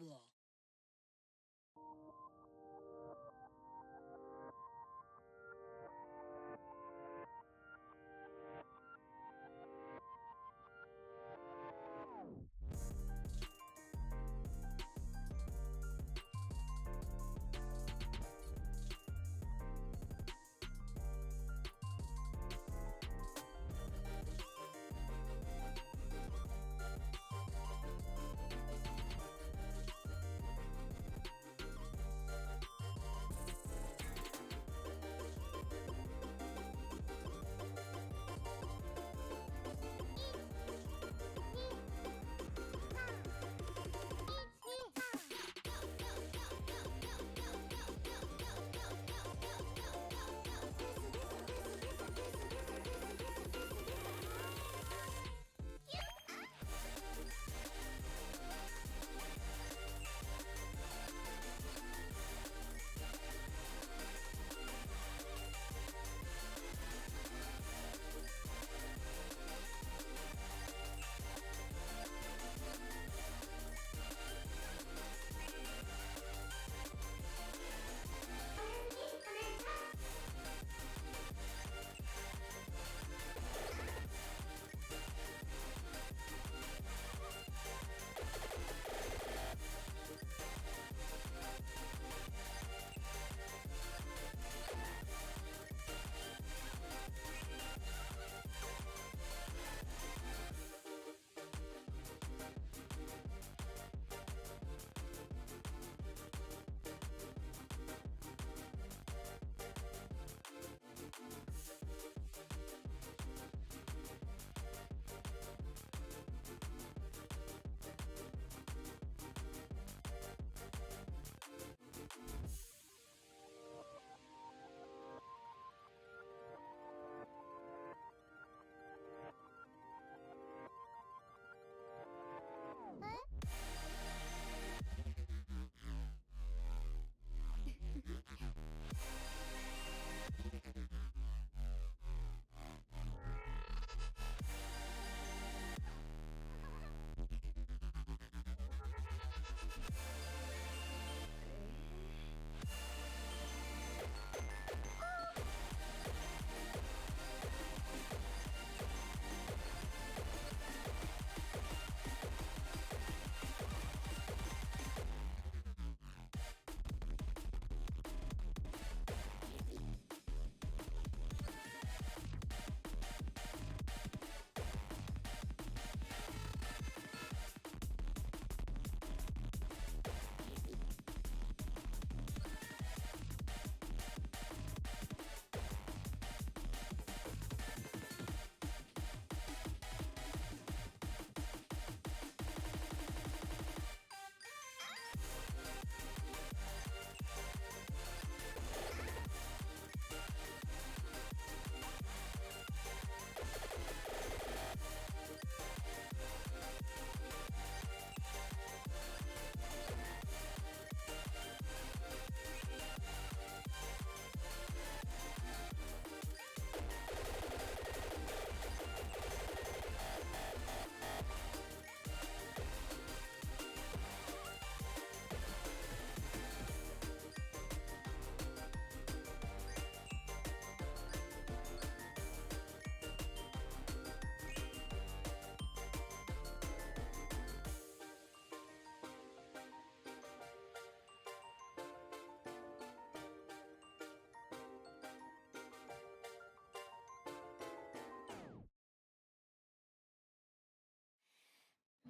わ。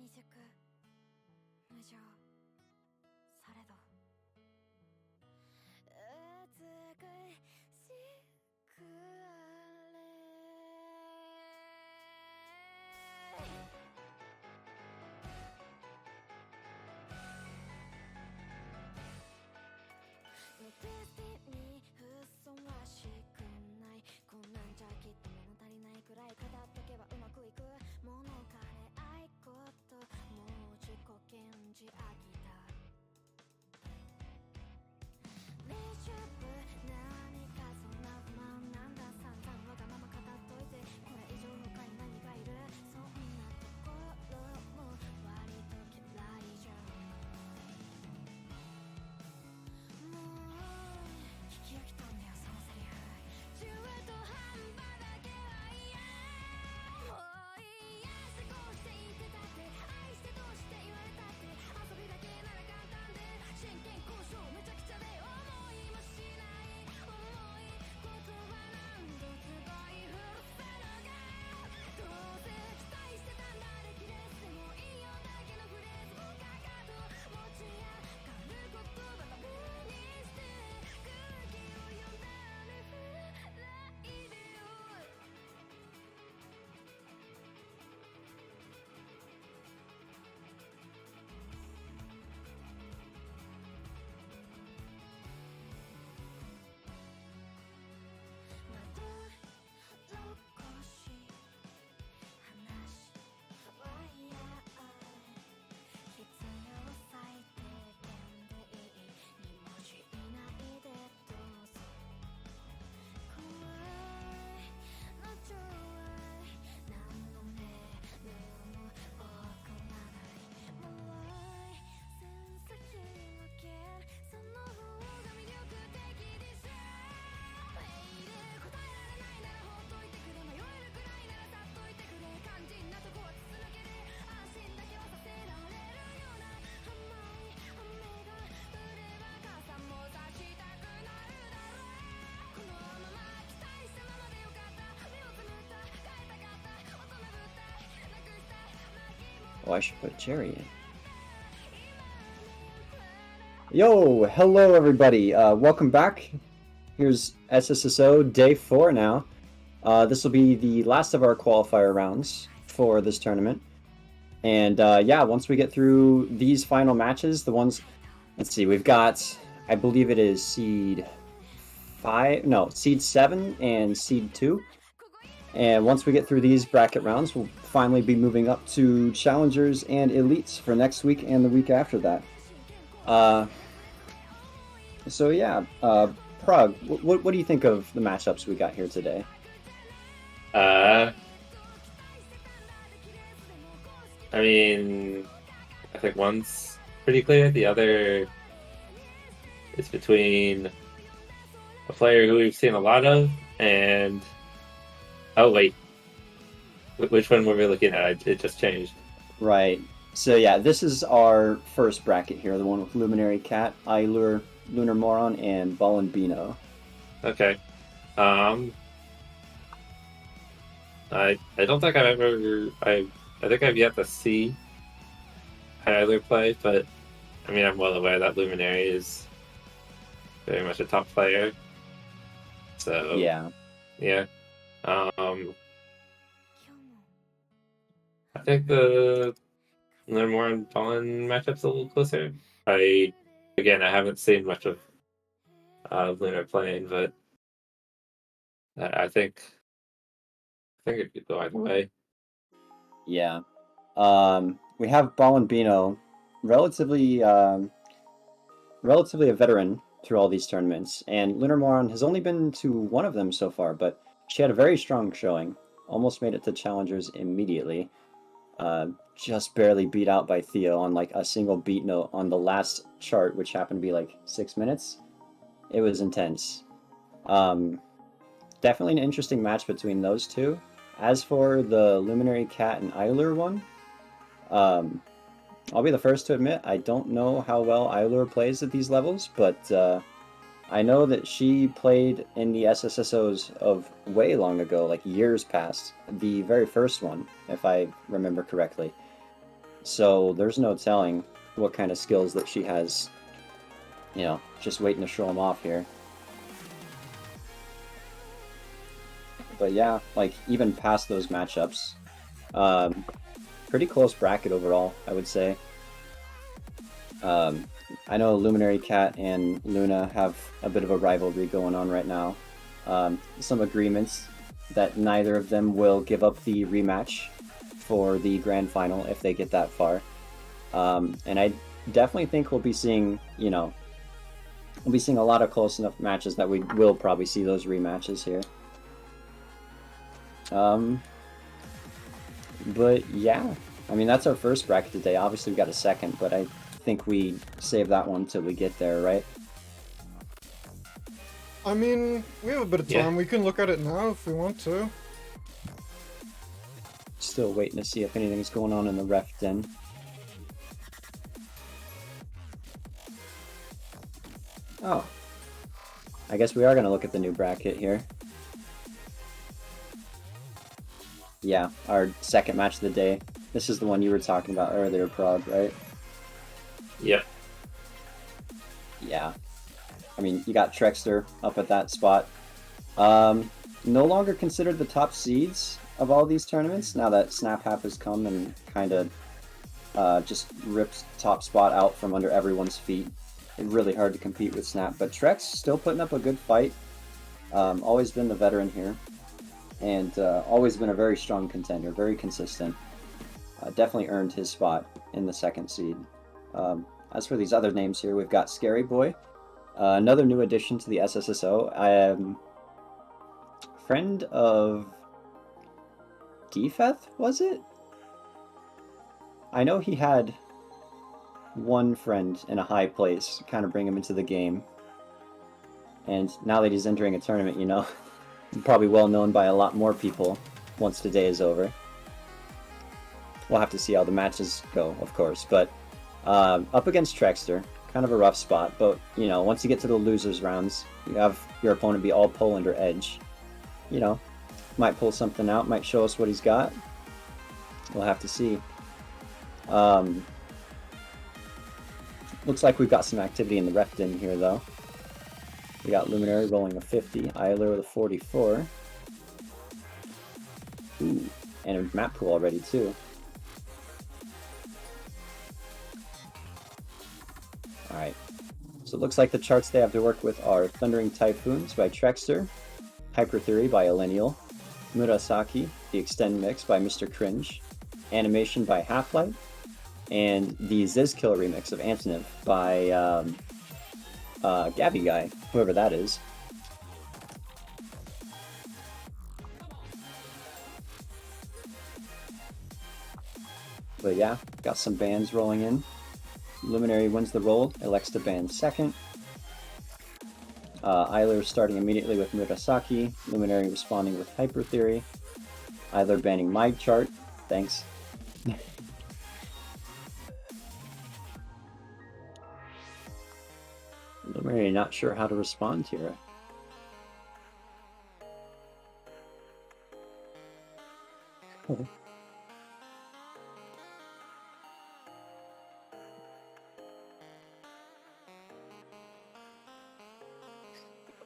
未熟無情されど美しくあれテスティにふさわしくないこんなんじゃきっと物足りないくらい語っとけばうまくいく物金愛こともう自己顕示飽きたレシュープ何かそんな不満なんだ散々わがまま語っといてこれ以上他に何がいるそんなところも割と嫌いじゃん Oh, I should put Jerry in. Yo, hello everybody. Welcome back. Here's SSSO Day 4 now. This will be the last of our qualifier rounds for this tournament. And yeah, once we get through these final matches, the ones... Let's see, we've got... I believe it is Seed 7 and Seed 2. And once we get through these bracket rounds, we'll finally be moving up to Challengers and Elites for next week and the week after that. So yeah, Prague, what do you think of the matchups we got here today? I mean, I think one's pretty clear. The other is between a player who we've seen a lot of and... Oh, wait. Which one were we looking at? It just changed. Right. So yeah, this is our first bracket here, the one with LuminaryCat, eyelur, lunarmoron, and Ballinbino. Okay. I don't think I've ever... I think I've yet to see eyelur play, but I mean, I'm well aware that Luminary is very much a top player. So yeah. I think the Lunarmoron Ballin matchup's a little closer. I haven't seen much of Lunar playing, but I think it could go either way. Yeah. We have Ballinbino, relatively a veteran through all these tournaments, and Lunarmoron has only been to one of them so far, but she had a very strong showing. Almost made it to Challengers immediately. Just barely beat out by Theo on like a single beat note on the last chart, which happened to be like 6 minutes. It was intense. Definitely an interesting match between those two. As for the LuminaryCat and eyelur one, I'll be the first to admit I don't know how well eyelur plays at these levels, but I know that she played in the SSSOs of way long ago, like years past, the very first one, if I remember correctly. So there's no telling what kind of skills that she has, you know, just waiting to show them off here. But yeah, like even past those matchups, pretty close bracket overall, I would say. I know LuminaryCat and Luna have a bit of a rivalry going on right now. Some agreements that neither of them will give up the rematch for the grand final if they get that far. And I definitely think we'll be seeing, a lot of close enough matches that we will probably see those rematches here. But yeah, I mean, that's our first bracket today. Obviously, we got a second, but I think we save that one till we get there, right? I mean, we have a bit of time. Yeah. We can look at it now if we want to. Still waiting to see if anything's going on in the ref den. Oh. I guess we are going to look at the new bracket here. Yeah, our second match of the day. This is the one you were talking about earlier, Prague, right? Yep. Yeah. I mean, you got TreXDer up at that spot. No longer considered the top seeds of all these tournaments, now that SnapHap has come and kind of just ripped top spot out from under everyone's feet. It's really hard to compete with Snap, but Trex still putting up a good fight. Always been the veteran here, and always been a very strong contender, very consistent. Definitely earned his spot in the second seed. As for these other names here, we've got SkaryBoi, another new addition to the SSSO. I am friend of Defeth, was it? I know he had one friend in a high place kind of bring him into the game. And now that he's entering a tournament, probably well known by a lot more people once the day is over. We'll have to see how the matches go, of course, but up against TreXDer, kind of a rough spot, but once you get to the losers rounds, you have your opponent be AllPoland or Edge. Might pull something out, might show us what he's got. We'll have to see. Looks like we've got some activity in the ref din here, though. We got Luminary rolling a 50, eyelur with a 44. Ooh, and a map pool already, too. Alright, so it looks like the charts they have to work with are Thundering Typhoons by TreXDer, Hyper Theory by Elenial, Murasaki, The Extend Mix by Mr. Cringe, Animation by Half-Light, and the Zizkill remix of Antonym by Gabby Guy, whoever that is. But yeah, got some bands rolling in. Luminary wins the roll, elects to ban second. eyelur starting immediately with Murasaki, Luminary responding with Hyper Theory, eyelur banning my chart, thanks. Luminary not sure how to respond here. Cool.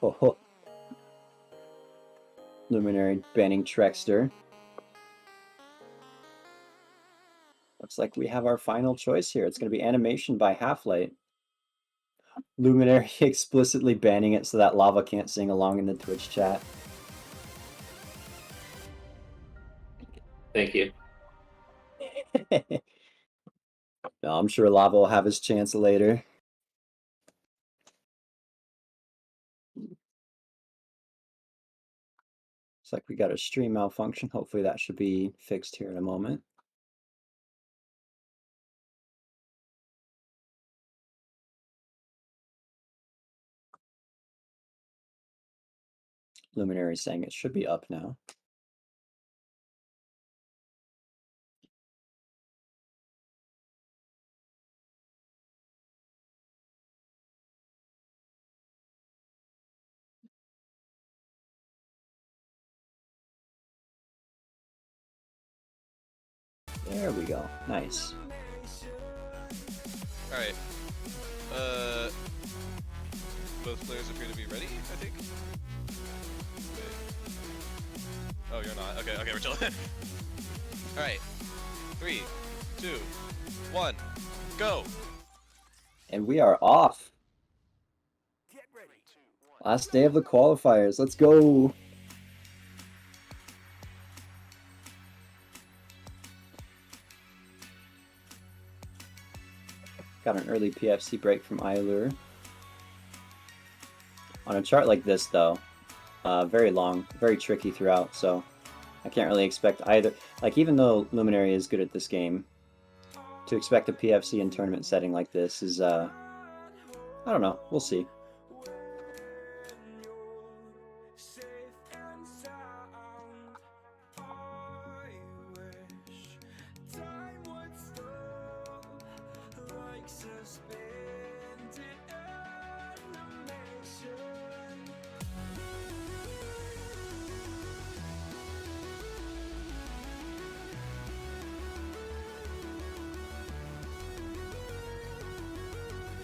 Oh. Luminary banning TreXDer. Looks like we have our final choice here. It's going to be Animation by Half-Light. Luminary explicitly banning it so that Lava can't sing along in the Twitch chat. Thank you. No, I'm sure Lava will have his chance later. Looks like we got a stream malfunction. Hopefully that should be fixed here in a moment. Luminary saying it should be up now. There we go. Nice. Alright. Both players appear to be ready, I think. Wait. Oh, you're not. Okay, we're chilling. Alright. 3, 2, 1, go! And we are off. Last day of the qualifiers. Let's go. Got an early PFC break from eyelur. On a chart like this, though, very long, very tricky throughout, so I can't really expect either. Like, even though Luminary is good at this game, to expect a PFC in tournament setting like this is, I don't know. We'll see.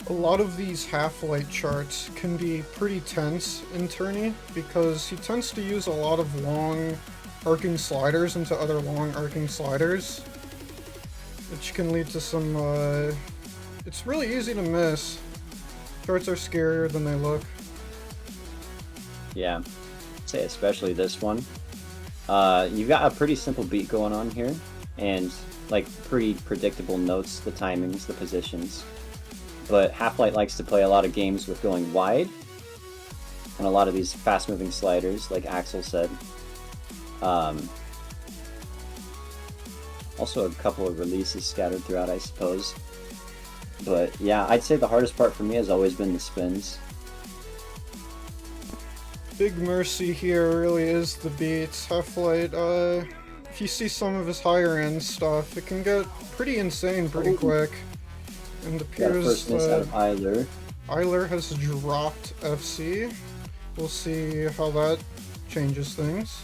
A lot of these Half-Light charts can be pretty tense in tourney because he tends to use a lot of long arcing sliders into other long arcing sliders, which can lead to some, it's really easy to miss. Charts are scarier than they look. Yeah, I'd say especially this one. You've got a pretty simple beat going on here, and like pretty predictable notes, the timings, the positions. But Half-Light likes to play a lot of games with going wide, and a lot of these fast-moving sliders, like Axel said. Also a couple of releases scattered throughout, I suppose. But yeah, I'd say the hardest part for me has always been the spins. Big mercy here really is the beats. Half-Light, if you see some of his higher end stuff, it can get pretty insane pretty quick. And it appears that eyelur has dropped FC. We'll see how that changes things.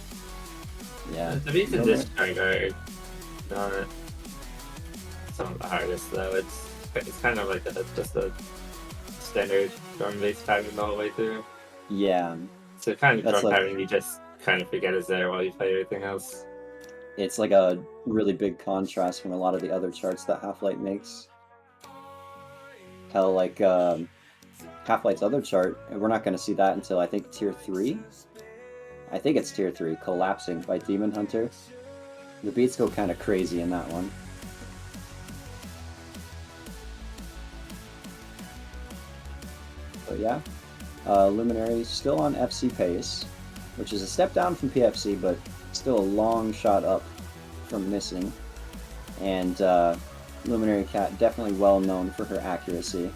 Yeah. The beat's a discard, not some of the hardest though. It's kind of like just a standard drum-based pattern the whole way through. Yeah, So kind of That's drum like- pattern you just kind of forget is there while you play everything else. it's like a really big contrast from a lot of the other charts that Half-Light makes. Hell, like Half-Light's other chart, and we're not going to see that until I think Tier 3? I think it's Tier 3, Collapsing by Demon Hunter. The beats go kind of crazy in that one. But yeah, Luminary still on FC pace, which is a step down from PFC, but still a long shot up from missing. And LuminaryCat definitely well known for her accuracy.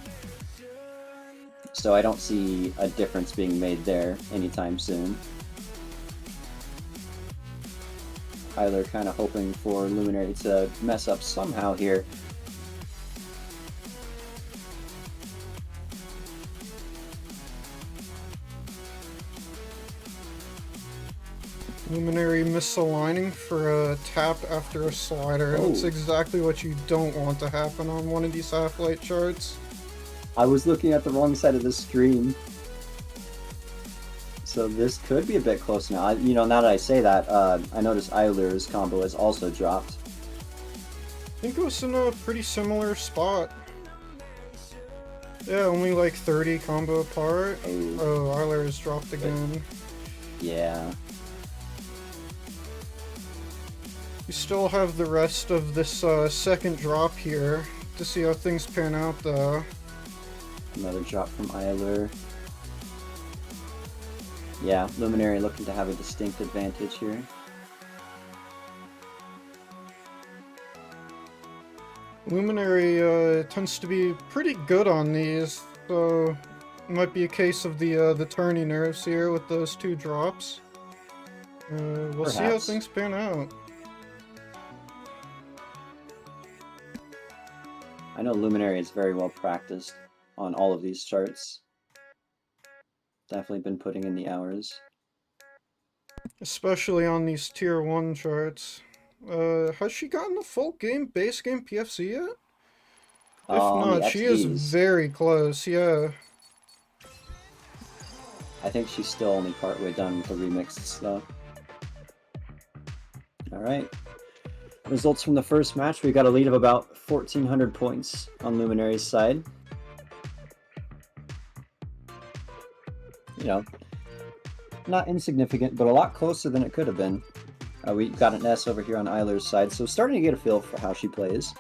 So I don't see a difference being made there anytime soon. eyelur kind of hoping for Luminary to mess up somehow here. Luminary misaligning for a tap after a slider. That's Oh. exactly what you don't want to happen on one of these Half-Light charts. I was looking at the wrong side of the screen. So this could be a bit close now. You know, now that I say that, I noticed eyelur's combo has also dropped. I think it was in a pretty similar spot. Yeah, only like 30 combo apart. Oh, Oh, eyelur has dropped again. yeah. We still have the rest of this second drop here to see how things pan out though. Another drop from eyelur. Yeah, Luminary looking to have a distinct advantage here. Luminary tends to be pretty good on these, so it might be a case of the turning nerves here with those two drops. We'll see how Perhaps. things pan out. I know Luminary is very well practiced on all of these charts. Definitely been putting in the hours. Especially on these tier 1 charts. Has she gotten a full base game PFC yet? If On the not, she is XDs, very close, yeah. I think she's still only partway done with the remixed stuff. Alright. Results from the first match, we got a lead of about 1,400 points on Luminary's side. You know, not insignificant, but a lot closer than it could have been. We got an S over here on eyelur's side, so starting to get a feel for how she plays.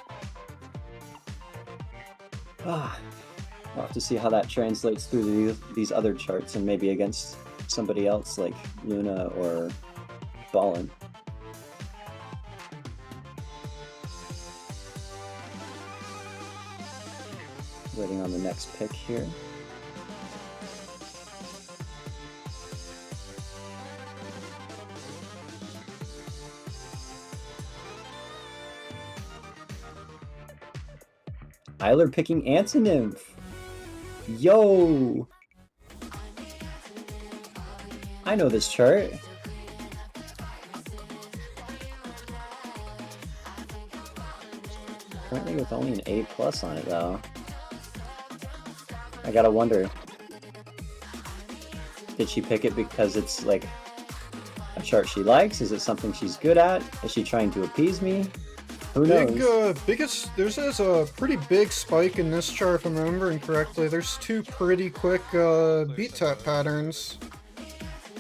We'll have to see how that translates through these other charts and maybe against somebody else like Luna or Ballin. Waiting on the next pick here. eyelur picking Antonym. Yo! I know this chart. Currently with only an A+ on it though. I gotta wonder. Did she pick it because it's like a chart she likes? Is it something she's good at? Is she trying to appease me? Who knows? There's a pretty big spike in this chart if I'm remembering correctly. There's two pretty quick beat tap patterns.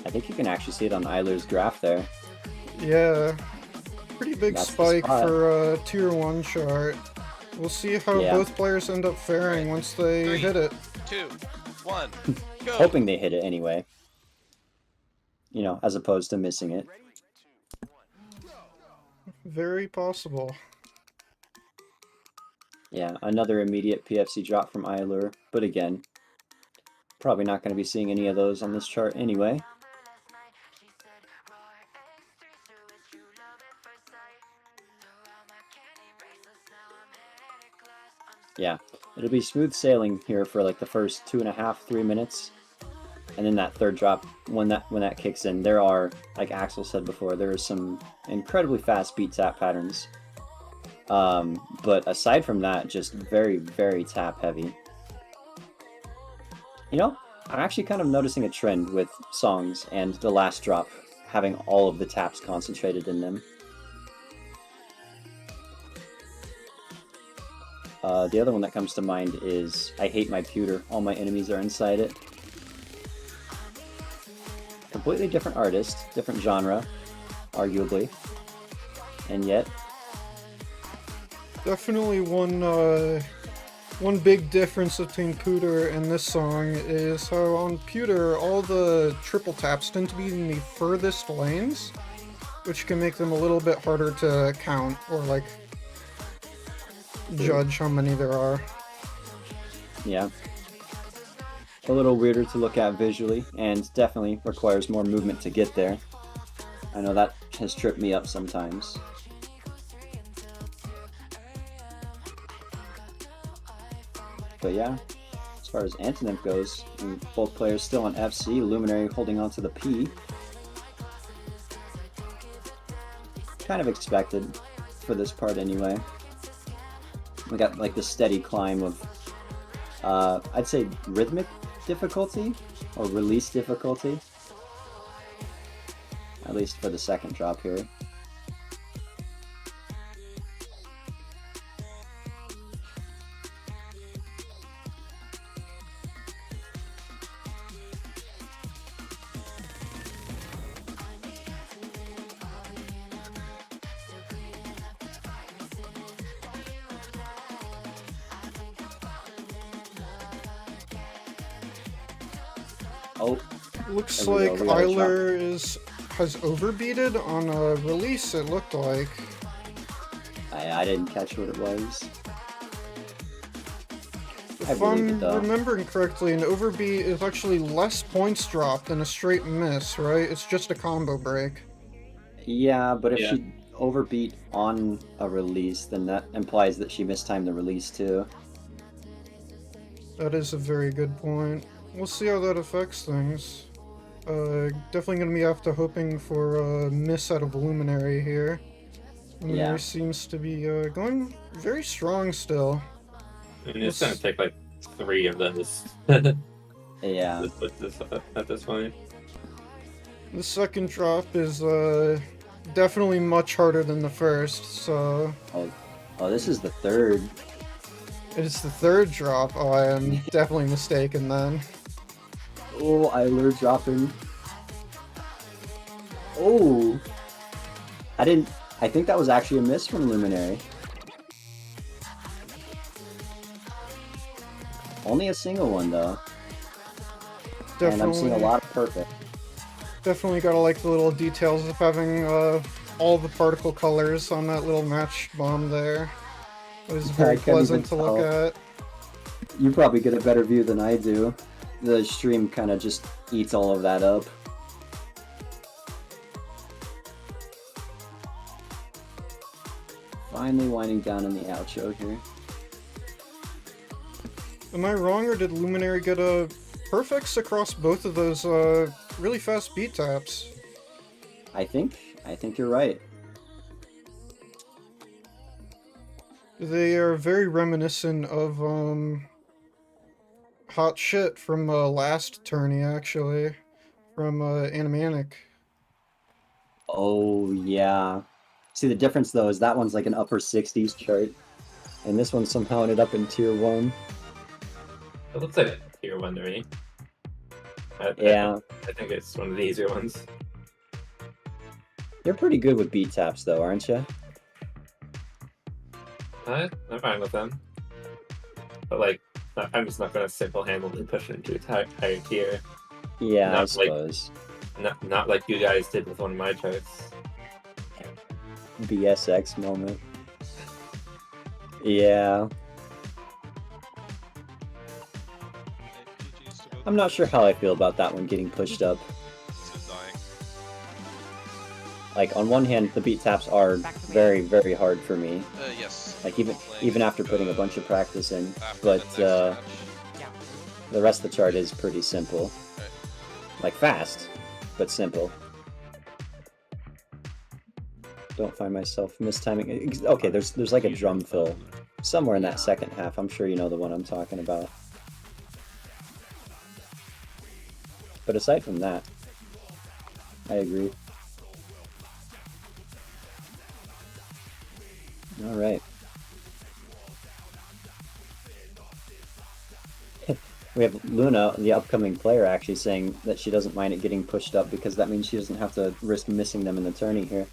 I think you can actually see it on eyelur's graph there. Yeah. Pretty big That's the spike spot. for a tier 1 chart. We'll see how Yeah. both players end up faring once they 3, hit it. 2, 1, go! Hoping they hit it anyway. You know, as opposed to missing it. Very possible. Yeah, another immediate PFC drop from eyelur, but again, probably not going to be seeing any of those on this chart anyway. Yeah, it'll be smooth sailing here for like the first 2.5, 3 minutes. And then that third drop, when that kicks in, there are, like Axel said before, there are some incredibly fast beat tap patterns. But aside from that, just very, very tap heavy. You know, I'm actually kind of noticing a trend with songs and the last drop having all of the taps concentrated in them. The other one that comes to mind is I Hate My Pewter. All my enemies are inside it. Completely different artist, different genre, arguably. And yet... Definitely one big difference between Pewter and this song is how on Pewter all the triple taps tend to be in the furthest lanes, which can make them a little bit harder to count or like judge how many there are. Yeah. A little weirder to look at visually, and definitely requires more movement to get there. I know that has tripped me up sometimes. But yeah, as far as antonym goes, both players still on FC, Luminary holding on to the P. Kind of expected for this part anyway. We got like the steady climb of, I'd say rhythmic difficulty or release difficulty. At least for the second drop here. Oh, Looks there we like go, we got a drop. eyelur has overbeated on a release, it looked like. I didn't catch what it was. I If believe it I'm though. remembering correctly, an overbeat is actually less points dropped than a straight miss, right? It's just a combo break. Yeah, but if Yeah. she overbeat on a release, then that implies that she mistimed the release too. That is a very good point. We'll see how that affects things. Definitely gonna be after hoping for a miss out of Luminary here. Luminary Yeah. seems to be going very strong still. I mean, it's gonna take like 3 of those Yeah. to put this up at this point. The second drop is definitely much harder than the first, so Oh, this is the third. it's the third drop. Oh, I am definitely mistaken then. Oh, eyelur dropping. Oh! I think that was actually a miss from Luminary. Only a single one though. And I'm seeing a lot of perfect. Definitely gotta like the little details of having all the particle colors on that little match bomb there. It was I very can't even pleasant to look tell. at. You probably get a better view than I do. The stream kind of just eats all of that up. Finally winding down in the outro here. Am I wrong, or did Luminary get a perfects across both of those really fast beat taps? I think you're right. They are very reminiscent of Hot Shit from last tourney, actually, from Animanic. Oh yeah. See, the difference though is that one's like an upper 60s chart, and this one somehow ended up in tier 1. It looks like a tier 1 to me. Yeah. I think it's one of the easier ones. You're pretty good with beat taps though, aren't you? I'm fine with them. But like, I'm just not gonna single-handedly push it into a higher tier. Yeah, I Not like- suppose. Not like you guys did with one of my charts. BSX moment. Yeah. GG's to both I'm not sure how I feel about that one getting pushed up. Sid dying. Like, on one hand, the beat taps are very, very hard for me. Yes. Like, even after putting a bunch of practice in. After But, the next match. the rest of the chart is pretty simple. Right. Like, fast, but simple. don't find myself mistiming. Okay, there's like a drum fill somewhere in that second half. I'm sure you know the one I'm talking about. But aside from that, I agree. All right. We have Luna, the upcoming player, actually saying that she doesn't mind it getting pushed up because that means she doesn't have to risk missing them in the tourney here.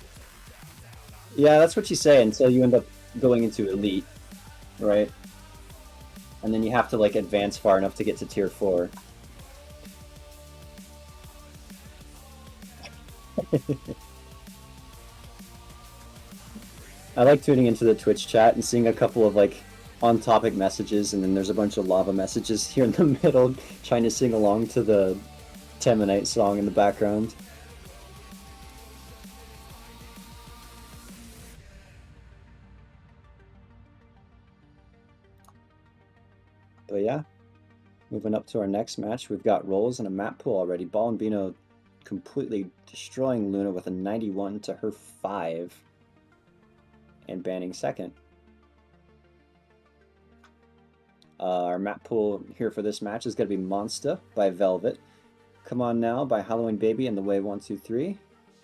Yeah, that's what you say until you end up going into Elite, right? And then you have to like advance far enough to get to Tier 4. I like tuning into the Twitch chat and seeing a couple of like on-topic messages, and then there's a bunch of lava messages here in the middle trying to sing along to the Temanite song in the background. But yeah, moving up to our next match, we've got rolls and a map pool already. Ballinbino completely destroying Luna with a 91 to her 5 and banning second. Our map pool here for this match is going to be Monster by Velvet, Come On Now by Halloween Baby and The Way 123,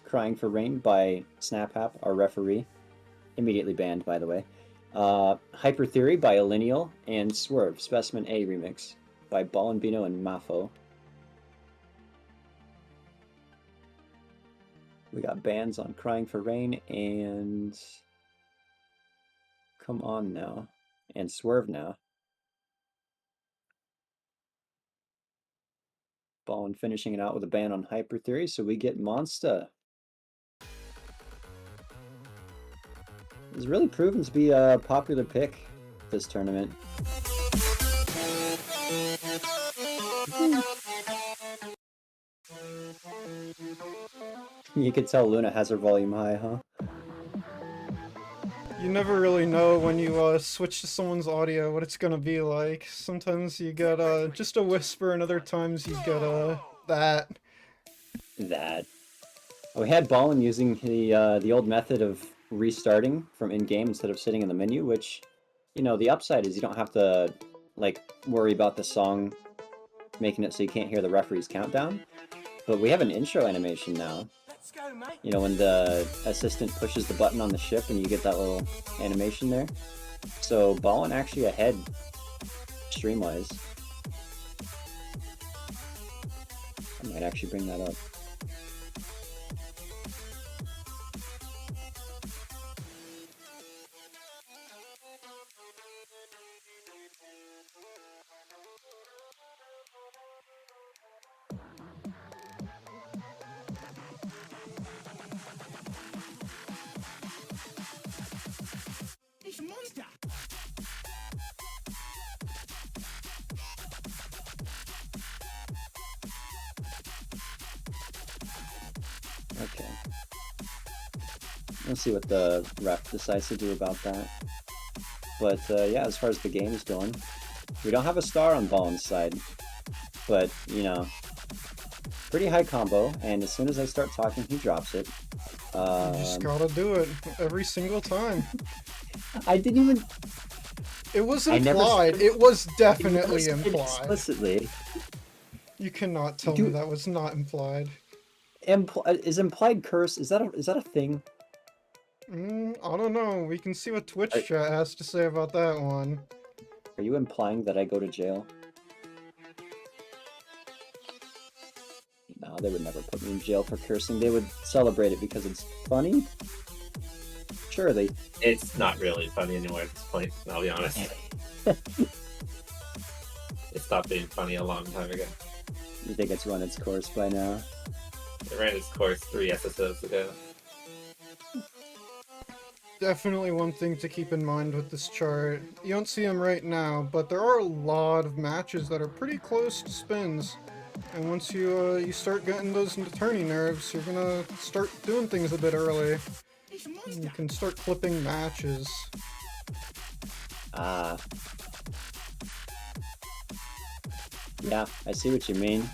Crying for Rain by SnapHap, our referee, immediately banned by the way, Hyper Theory by Allineal, and Swerve, Specimen A remix by Ballinbino and Mafo. We got bans on Crying for Rain and Come On Now and Swerve Now. Ballin finishing it out with a ban on Hyper Theory, so we get Monster. It's really proven to be a popular pick this tournament. You could tell Luna has her volume high, huh? You never really know when you switch to someone's audio what it's gonna be like. Sometimes you get just a whisper, and other times you get that. We had Ballin using the old method of restarting from in-game instead of sitting in the menu, which, you know, the upside is you don't have to like worry about the song making it so you can't hear the referee's countdown. But we have an intro animation now. You know, when the assistant pushes the button on the ship and you get that little animation there. So Ballin actually ahead stream-wise. I might actually bring that up. Okay. Let's see what the ref decides to do about that. But yeah, as far as the game is going, we don't have a star on Ballin's side, but you know, pretty high combo. And as soon as I start talking, he drops it. You just gotta do it every single time. I didn't even. It was implied. It was definitely implied. Explicitly. You cannot tell me that was not implied. Is implied curse? Is that a thing? I don't know. We can see what Twitch chat has to say about that one. Are you implying that I go to jail? No, they would never put me in jail for cursing. They would celebrate it because it's funny. Surely. It's not really funny anymore at this point, I'll be honest. It stopped being funny a long time ago. You think it's run its course by now? It ran its course 3 SSSOs ago. Definitely one thing to keep in mind with this chart. You don't see them right now, but there are a lot of matches that are pretty close to spins. And once you start getting those into tourney nerves, you're gonna start doing things a bit early. You can start clipping matches. Ah. Yeah, I see what you mean.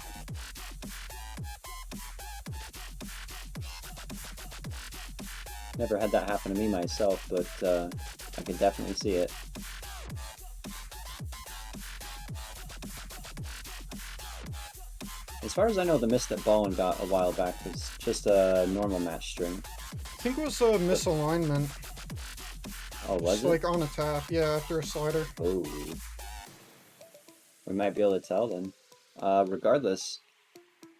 Never had that happen to me myself, but I can definitely see it. As far as I know, the miss that Ballin got a while back was just a normal match string. I think it was a misalignment. Oh, was Just it? like on a tap, yeah, after a slider. Oh. We might be able to tell then. Regardless,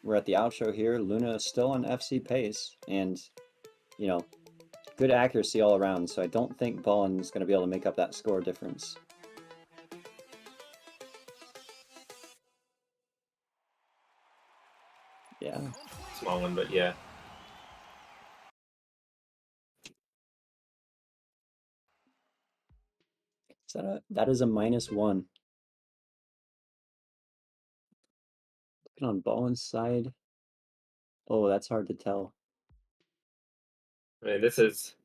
we're at the outro here. Luna is still on FC pace, and, you know, good accuracy all around, so I don't think Ballin's going to be able to make up that score difference. Yeah. Small one, but yeah. That is a -1. Looking on Ballin's side. Oh, that's hard to tell. I mean, this is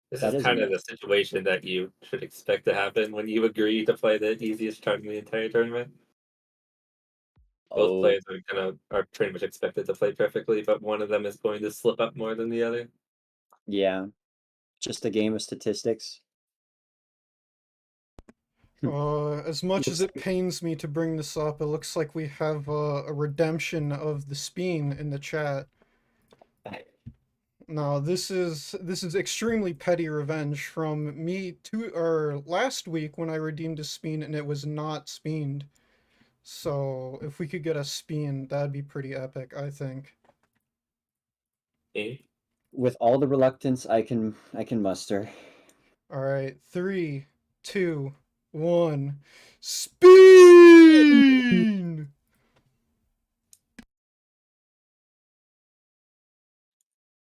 That is a kind of the miss. situation that you should expect to happen when you agree to play the easiest chart in the entire tournament. Both Oh, players are pretty much expected to play perfectly, but one of them is going to slip up more than the other. yeah. Just a game of statistics. As much as Looks it pains me to bring this up, it looks like we have a redemption of the Speen in the chat. like... No, this is extremely petty revenge from me last week when I redeemed a Speen and it was not Speened. So if we could get a Speen, that'd be pretty epic, I think. Eh? With all the reluctance I can muster. All right, 3, 2, 1, Speen!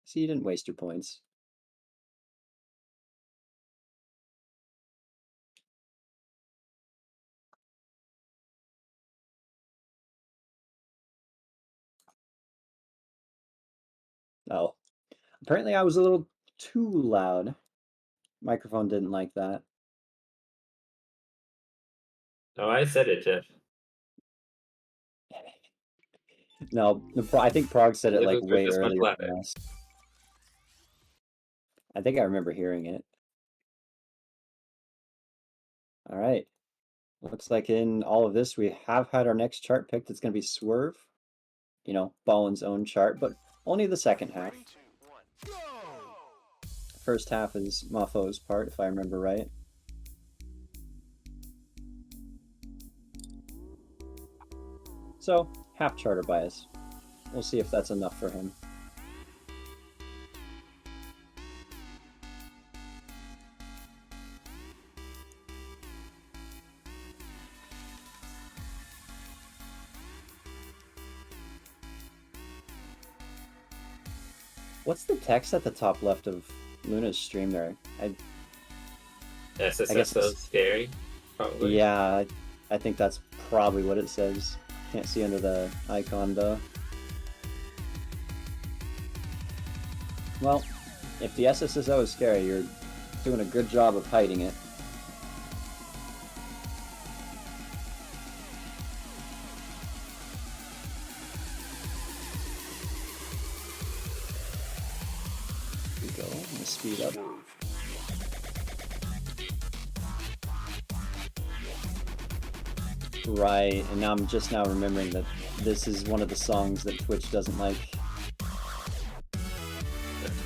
See, you didn't waste your points. Oh. Apparently I was a little too loud. Microphone didn't like that. Oh, I said it, Jeff. No, I think Prague said it like We're way just much earlier louder. than us. I think I remember hearing it. All right. Looks like in all of this, we have had our next chart picked. It's going to be Swerve. You know, Ballin's own chart, but only the second half. First half is Mafo's part, if I remember right. So, half charter bias. We'll see if that's enough for him. What's the text at the top left of Luna's stream there? SSSO scary, probably. Yeah, I think that's probably what it says. Can't see under the icon though. Well, if the SSSO is scary, you're doing a good job of hiding it. Here we go. I'm gonna speed up. Right, and now I'm just now remembering that this is one of the songs that Twitch doesn't like.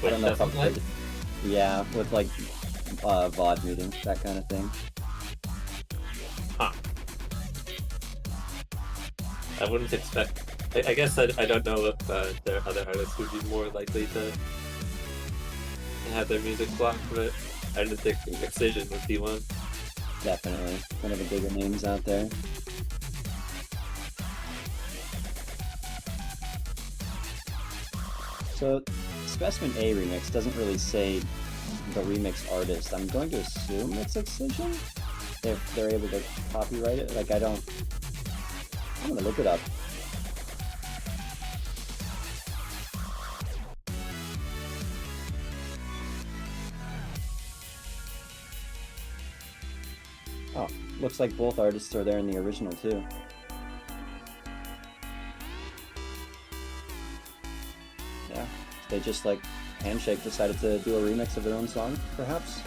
I don't know if I've heard it. Yeah, with like VOD muting, that kind of thing. Huh. I wouldn't expect. I guess I don't know if there are other artists who'd be more likely to have their music blocked, but I didn't think Excision would be one. Definitely. One of the bigger names out there. So, Specimen A remix doesn't really say the remix artist. I'm going to assume it's Excision? If they're able to copyright it. Like, I'm gonna look it up. Oh, looks like both artists are there in the original too. Yeah, they just like Handshake decided to do a remix of their own song, perhaps?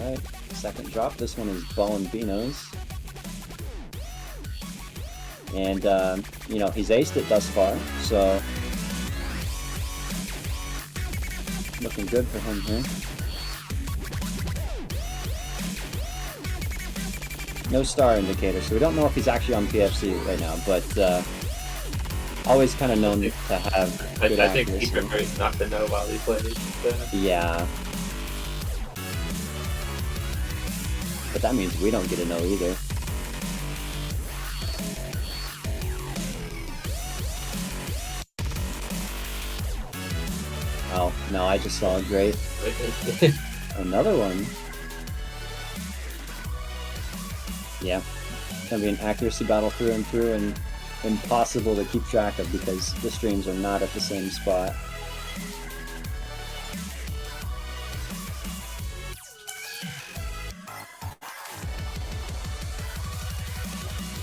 Alright, second drop. This one is Ballinbino's. And, you know, he's aced it thus far, so looking good for him here. No star indicator, so we don't know if he's actually on PFC right now, but always kind of known to have good I think he accuracy. prefers not to know while he plays. Yeah. But that means we don't get to know either. Oh, no, I just saw a great. Another one. Yeah. Gonna be an accuracy battle through and through, and impossible to keep track of because the streams are not at the same spot.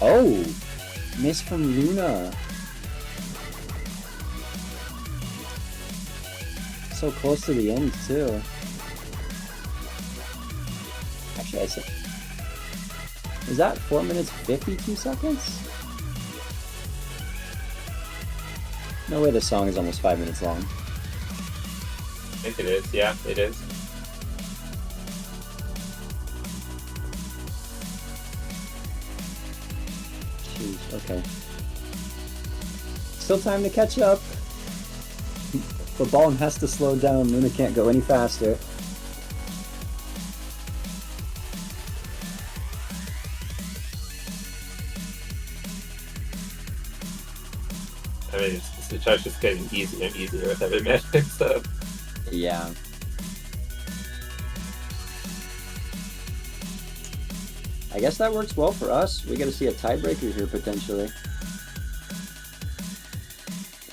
Oh! Miss from Luna. So close to the end, too. Actually, I said... Is that 4 minutes 52 seconds? No way this song is almost 5 minutes long. I think it is, yeah, it is. Jeez, okay. Still time to catch up. But Ballin has to slow down. Luna can't go any faster. I mean, the charge just getting easier and easier with every magic, so... Yeah. I guess that works well for us. We get to see a tiebreaker here, potentially.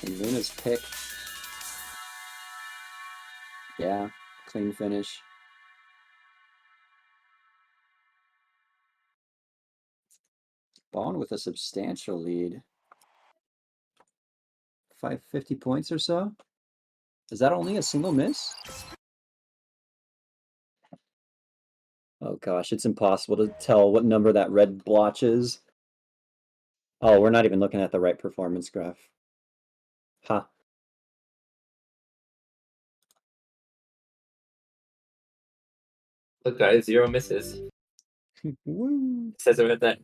And Luna's pick. Yeah, clean finish. Ballin with a substantial lead. 550 points or so? Is that only a single miss? Oh gosh, it's impossible to tell what number that red blotch is. Oh, we're not even looking at the right performance graph. Ha. Look guys, 0 misses. Woo. It says it right there.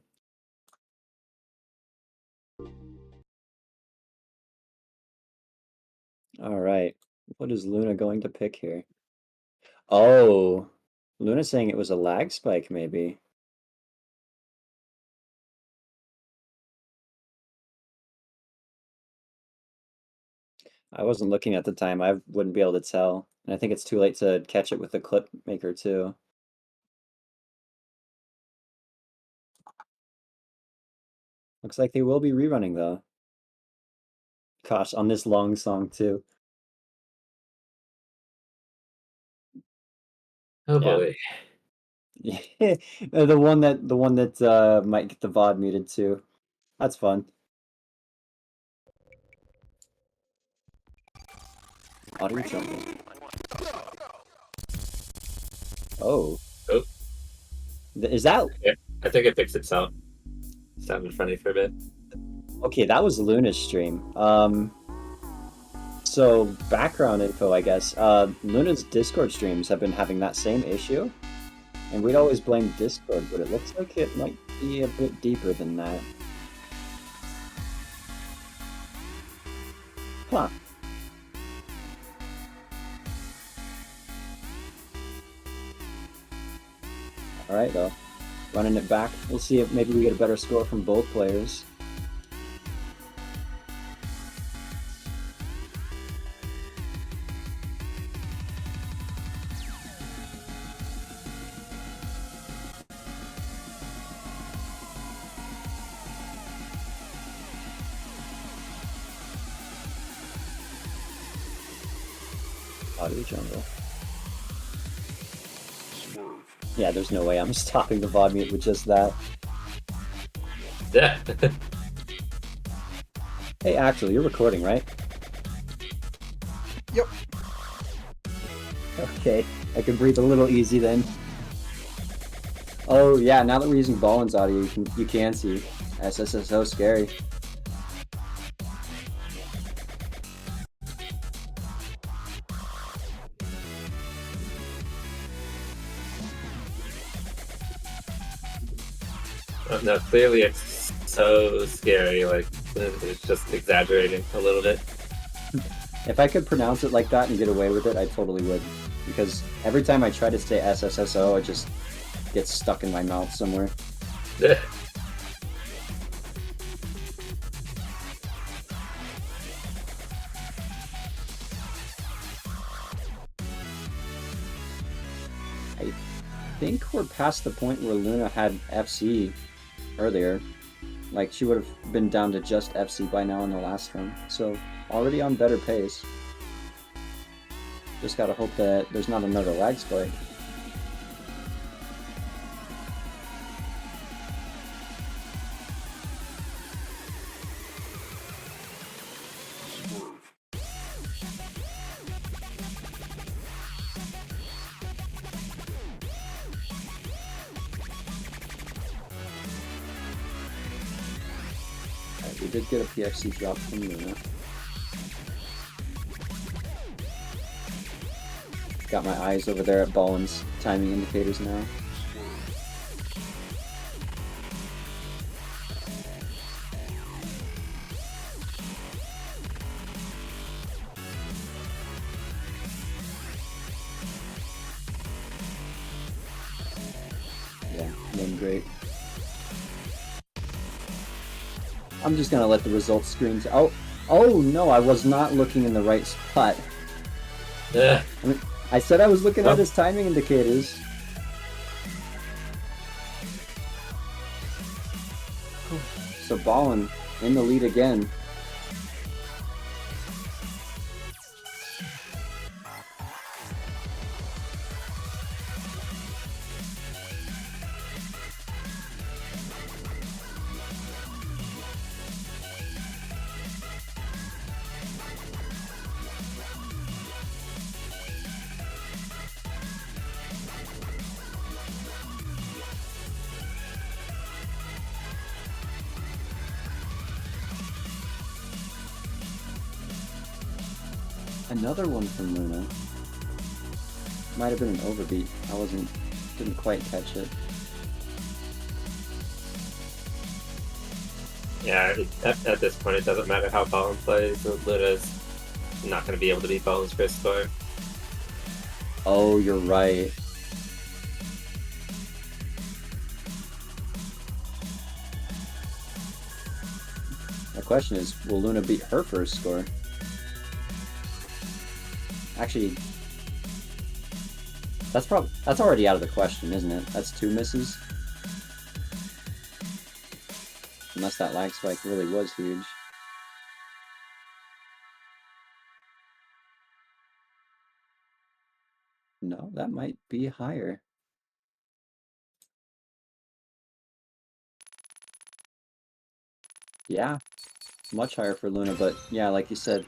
All right. What is Luna going to pick here? Oh, Luna's saying it was a lag spike, maybe. I wasn't looking at the time. I wouldn't be able to tell. And I think it's too late to catch it with the clip maker, too. Looks like they will be rerunning, though. Gosh, on this long song, too. Oh boy. Yeah. the one that might get the VOD muted, too. That's fun. Audio jungle. Oh. Oh. Is that... Yeah, I think it fixed itself. Sounded funny for a bit. Okay, that was Luna's stream. So, background info, I guess. Luna's Discord streams have been having that same issue. And we'd always blame Discord, but it looks like it might be a bit deeper than that. Huh. Alright, though. Running it back. We'll see if maybe we get a better score from both players. Audio jungle. Yeah, there's no way I'm stopping the VOD mute with just that. Yeah. Hey, Axel, you're recording, right? Yep. Okay, I can breathe a little easy then. Oh yeah, now that we're using Ballin's audio, you can see SSSO scary. No, clearly it's so scary. Like it's just exaggerating a little bit. If I could pronounce it like that and get away with it, I totally would. Because every time I try to say SSSO, it just gets stuck in my mouth somewhere. Yeah. I think we're past the point where Luna had FC earlier. Like, she would have been down to just FC by now in the last run. So, already on better pace. Just gotta hope that there's not another lag spike. Alright, we did get a PFC drop from Luna. Got my eyes over there at Ballin's timing indicators now. Yeah, doing great. I'm just gonna let the results screen. Oh no! I was not looking in the right spot. Yeah. I said I was looking at his timing indicators. So Ballin in the lead again. Another one from Luna. Might have been an overbeat. Didn't quite catch it. Yeah, at this point, it doesn't matter how Ballin plays. Luna's not going to be able to beat Ballin's first score. Oh, you're right. The question is, will Luna beat her first score? Actually, that's already out of the question, isn't it? That's 2 misses. Unless that lag spike really was huge. No, that might be higher. Yeah, much higher for Luna, but yeah, like you said,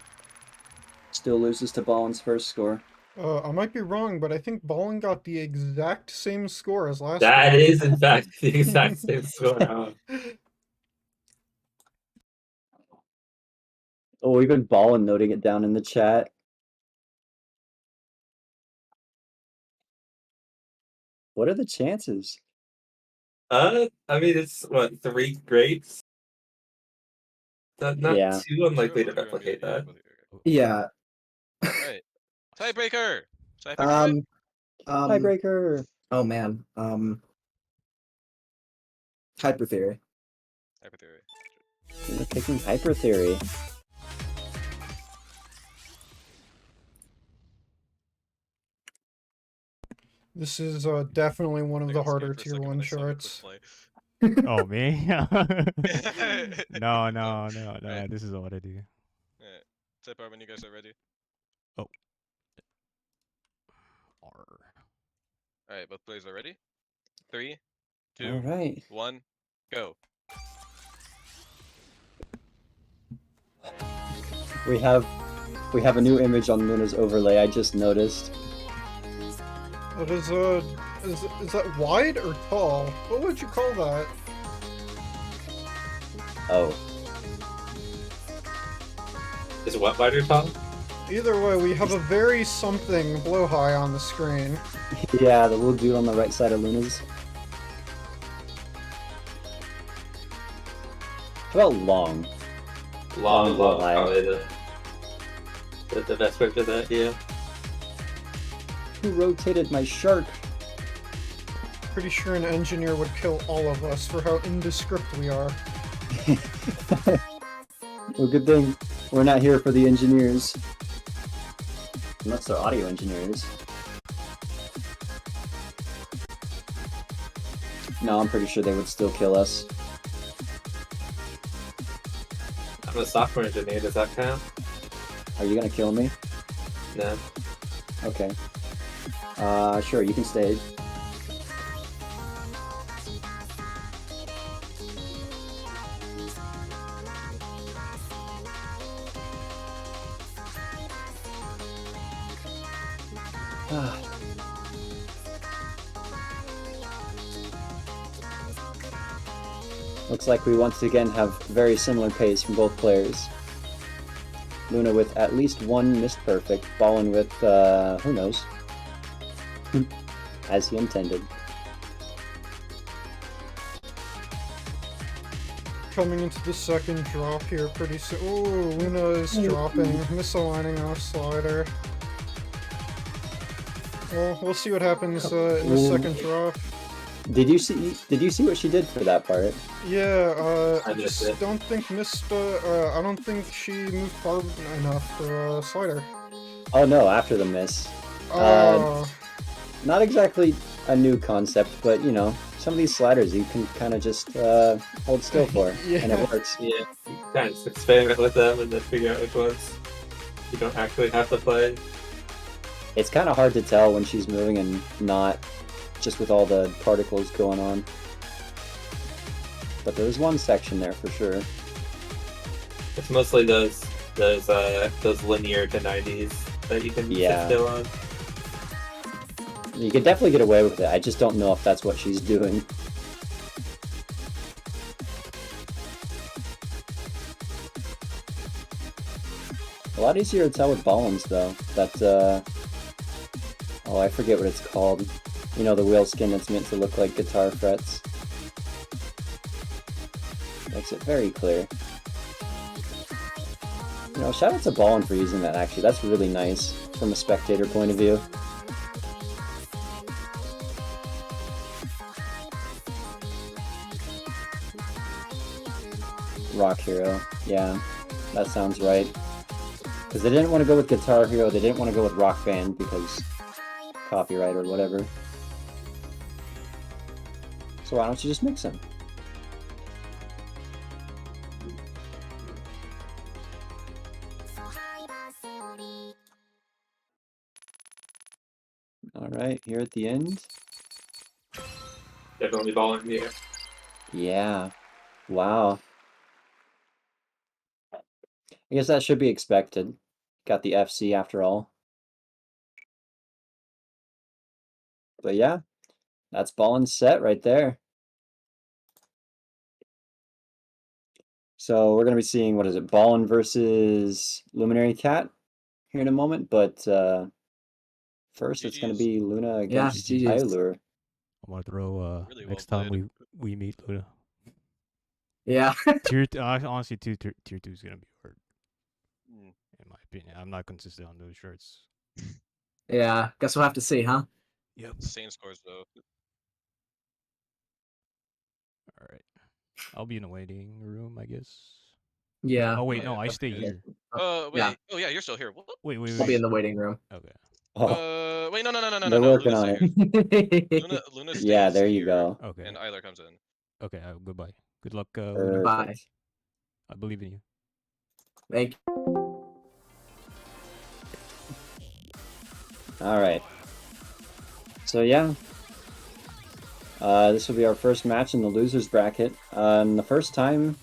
still loses to Ballin's first score. I might be wrong, but I think Ballin got the exact same score as last That time. is, in fact, the exact same score. Oh, even Ballin noting it down in the chat. What are the chances? I mean, it's what, 3 greats? Not Yeah. too unlikely to replicate that. Yeah. Alright. Tiebreaker! Should I pick mine? Tiebreaker. Oh man. Hyper theory. Hyper theory. We're picking Hyper Theory. This is definitely one of I the got scared harder for a tier second 1 when I saw your charts. quick Oh, me? play. No, Alright. this is what I do. Alright. Type R when you guys are ready. Oh. R. Alright, both players are ready? 3, 2, All right. 1, go. We have a new image on Luna's overlay. I just noticed. What is that wide or tall? What would you call that? Oh, Is what wider tall? Either way, we have a very something blowhigh on the screen. yeah, the little dude on the right side of Luna's. How about long? Long, Long, probably the best word for that, yeah. Who rotated my shark? Pretty sure an engineer would kill all of us for how indescript we are. Well, good thing we're not here for the engineers. Unless they're audio engineers. No, I'm pretty sure they would still kill us. I'm a software engineer, does that count? Are you gonna kill me? No. Okay. Sure, you can stay. Looks like we once again have very similar pace from both players. Luna with at least one missed perfect, Ballin with, who knows? As he intended. Coming into the second drop here pretty soon. Ooh, Luna is dropping, misaligning off slider. Well, we'll see what happens in the second drop. Did you see what she did for that part? Yeah, I missed just it. don't think I don't think she moved far enough for slider. Oh no, after the miss. Not exactly a new concept, but you know, some of these sliders you can kind of just hold still for, Yeah. and it works. Yeah, you kind of just experiment with them and then figure out which ones you don't actually have to play. It's kind of hard to tell when she's moving and not, just with all the particles going on. But there's one section there for sure. It's mostly those linear to 90s that you can Yeah. sit still on. You could definitely get away with it. I just don't know if that's what she's doing. A lot easier to tell with Ballins though. That oh, I forget what it's called. You know, the whale skin that's meant to look like guitar frets. Makes it very clear. You know, shout out to Ballin for using that actually. That's really nice from a spectator point of view. Rock Hero, yeah, that sounds right. Because they didn't want to go with Guitar Hero, they didn't want to go with Rock Band because copyright or whatever. So why don't you just mix them? Alright, here at the end. Definitely balling here. Yeah. Wow. I guess that should be expected. Got the FC after all. But yeah, that's Ballin's set right there. So we're going to be seeing, what is it, Ballin versus LuminaryCat here in a moment, but first it's going to GG's. be Luna Yeah, against GG's. eyelur. I'm gonna throw Really next well time played. we meet Luna. Yeah. Honestly, tier 2 is gonna be hard, Mm. in my opinion. I'm not consistent on those shirts. Yeah. Guess we'll have to see, huh? Yep. Insane scores though. All right. I'll be in the waiting room, I guess. Yeah. Oh wait, Yeah, no, I that's stay good. here. Wait. Yeah. Oh yeah, you're still here. What? Wait. I'll be in the waiting room. Okay. Oh, Wait, no. they're working Luna's on still it. here. Luna stays Yeah, there you here, go. Okay. and eyelur comes in. Okay. Goodbye. Good luck, Luna. Bye. Perfect. I believe in you. Thank All right. So yeah, This will be our first match in the losers bracket. And the first time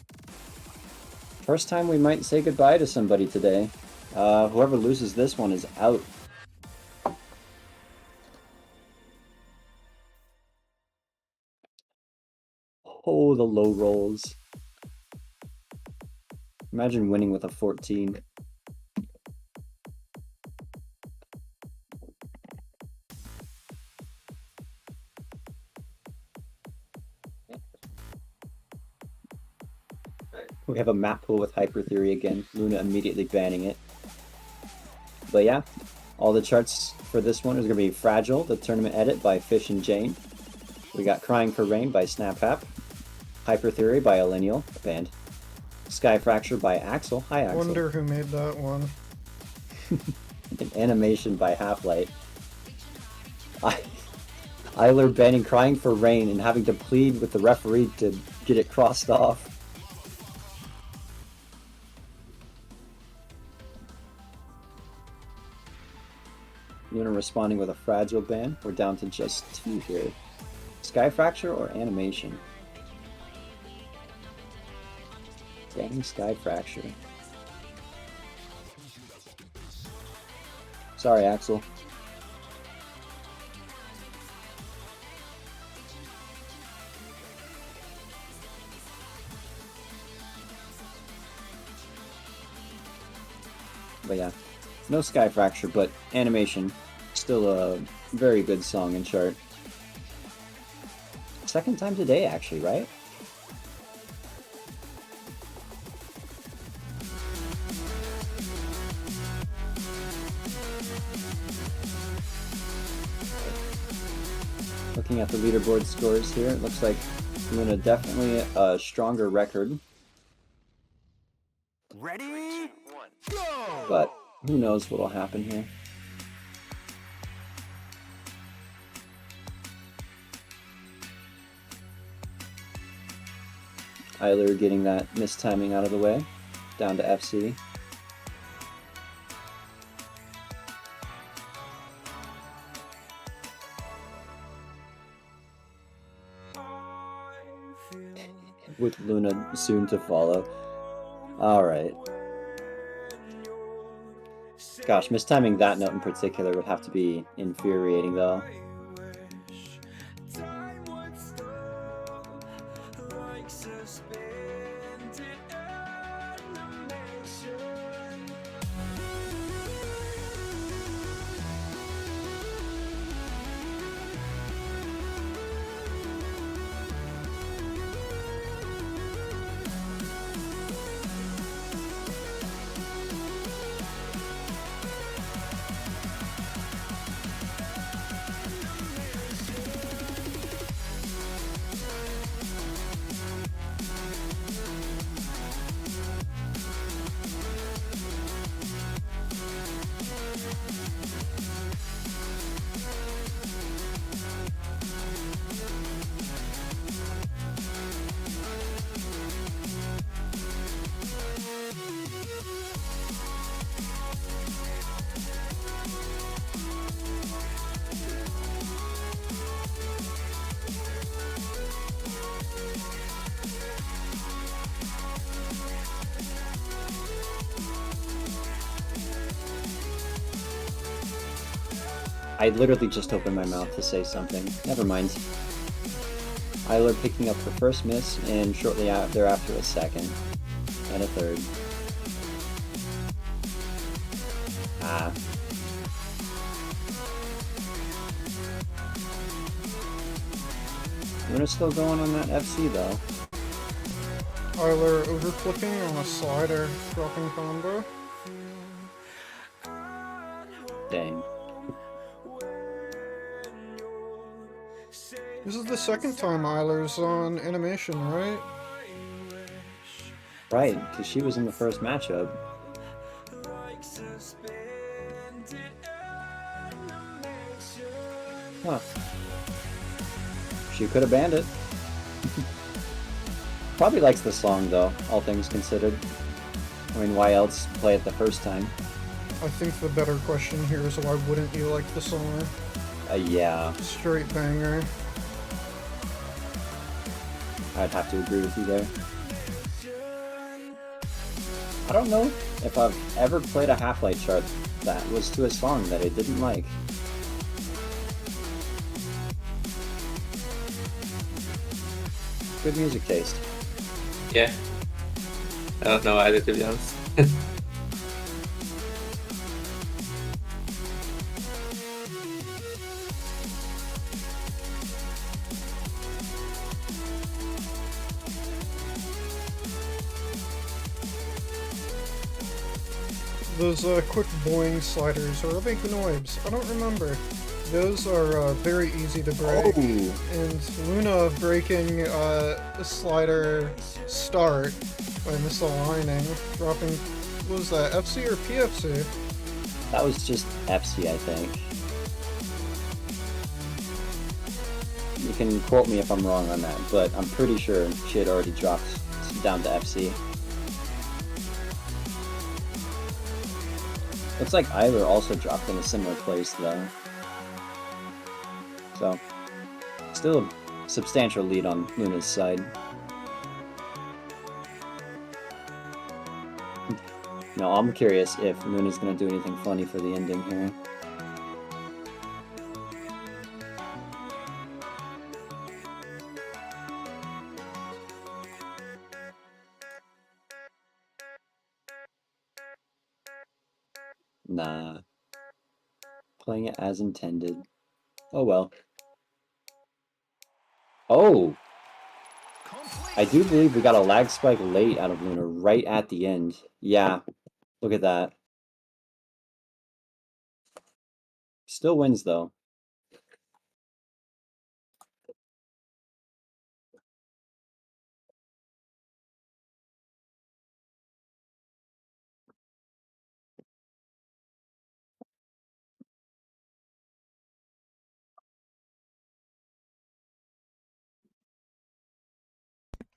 we might say goodbye to somebody today. Whoever loses this one is out. Oh, the low rolls. Imagine winning with a 14. We have a map pool with Hyper Theory again. Luna immediately banning it. But yeah, all the charts for this one is going to be Fragile, the tournament edit by Fish and Jane. We got Crying for Rain by SnapHap. Hyper Theory by Alenial, banned. Sky Fracture by Axel. Hi, Axel. Wonder who made that one. An animation by Half-Light. eyelur banning Crying for Rain and having to plead with the referee to get it crossed off. Luna responding with a Fragile ban. We're down to just 2 here. Sky Fracture or Animation? Banning Sky Fracture. Sorry, Axel. But yeah, no Sky Fracture, but Animation. Still a very good song and chart. Second time today, actually, right? Looking at the leaderboard scores here, it looks like Luna definitely a stronger record. Ready? Go! But who knows what'll happen here. eyelur getting that mistiming out of the way. Down to FC. With Luna soon to follow. Alright. Gosh, mistiming that note in particular would have to be infuriating though. I literally just opened my mouth to say something. Never mind. eyelur picking up her first miss, and shortly thereafter a second. And a third. Ah. Luna's still going on that FC though. eyelur overclicking on a slider, dropping combo. Dang. This is the second time eyelur's on animation, right? Right, because she was in the first matchup. Huh. She could have banned it. Probably likes the song though, all things considered. I mean, why else play it the first time? I think the better question here is why wouldn't you like the song? Yeah. Straight banger. I'd have to agree with you there. I don't know if I've ever played a Half-Light chart that was to a song that I didn't like. Good music taste. Yeah. I don't know either, to be honest. Those quick boing sliders are a big noise. I don't remember. Those are very easy to break. Oh. And Luna breaking a slider start by misaligning, dropping, what was that, FC or PFC? That was just FC, I think. You can quote me if I'm wrong on that, but I'm pretty sure she had already dropped down to FC. Looks like eyelur also dropped in a similar place, though. So, still a substantial lead on Luna's side. No, I'm curious if Luna's gonna do anything funny for the ending here. Nah. Playing it as intended. Oh well. Oh! I do believe we got a lag spike late out of Luna right at the end. Yeah. Look at that. Still wins though.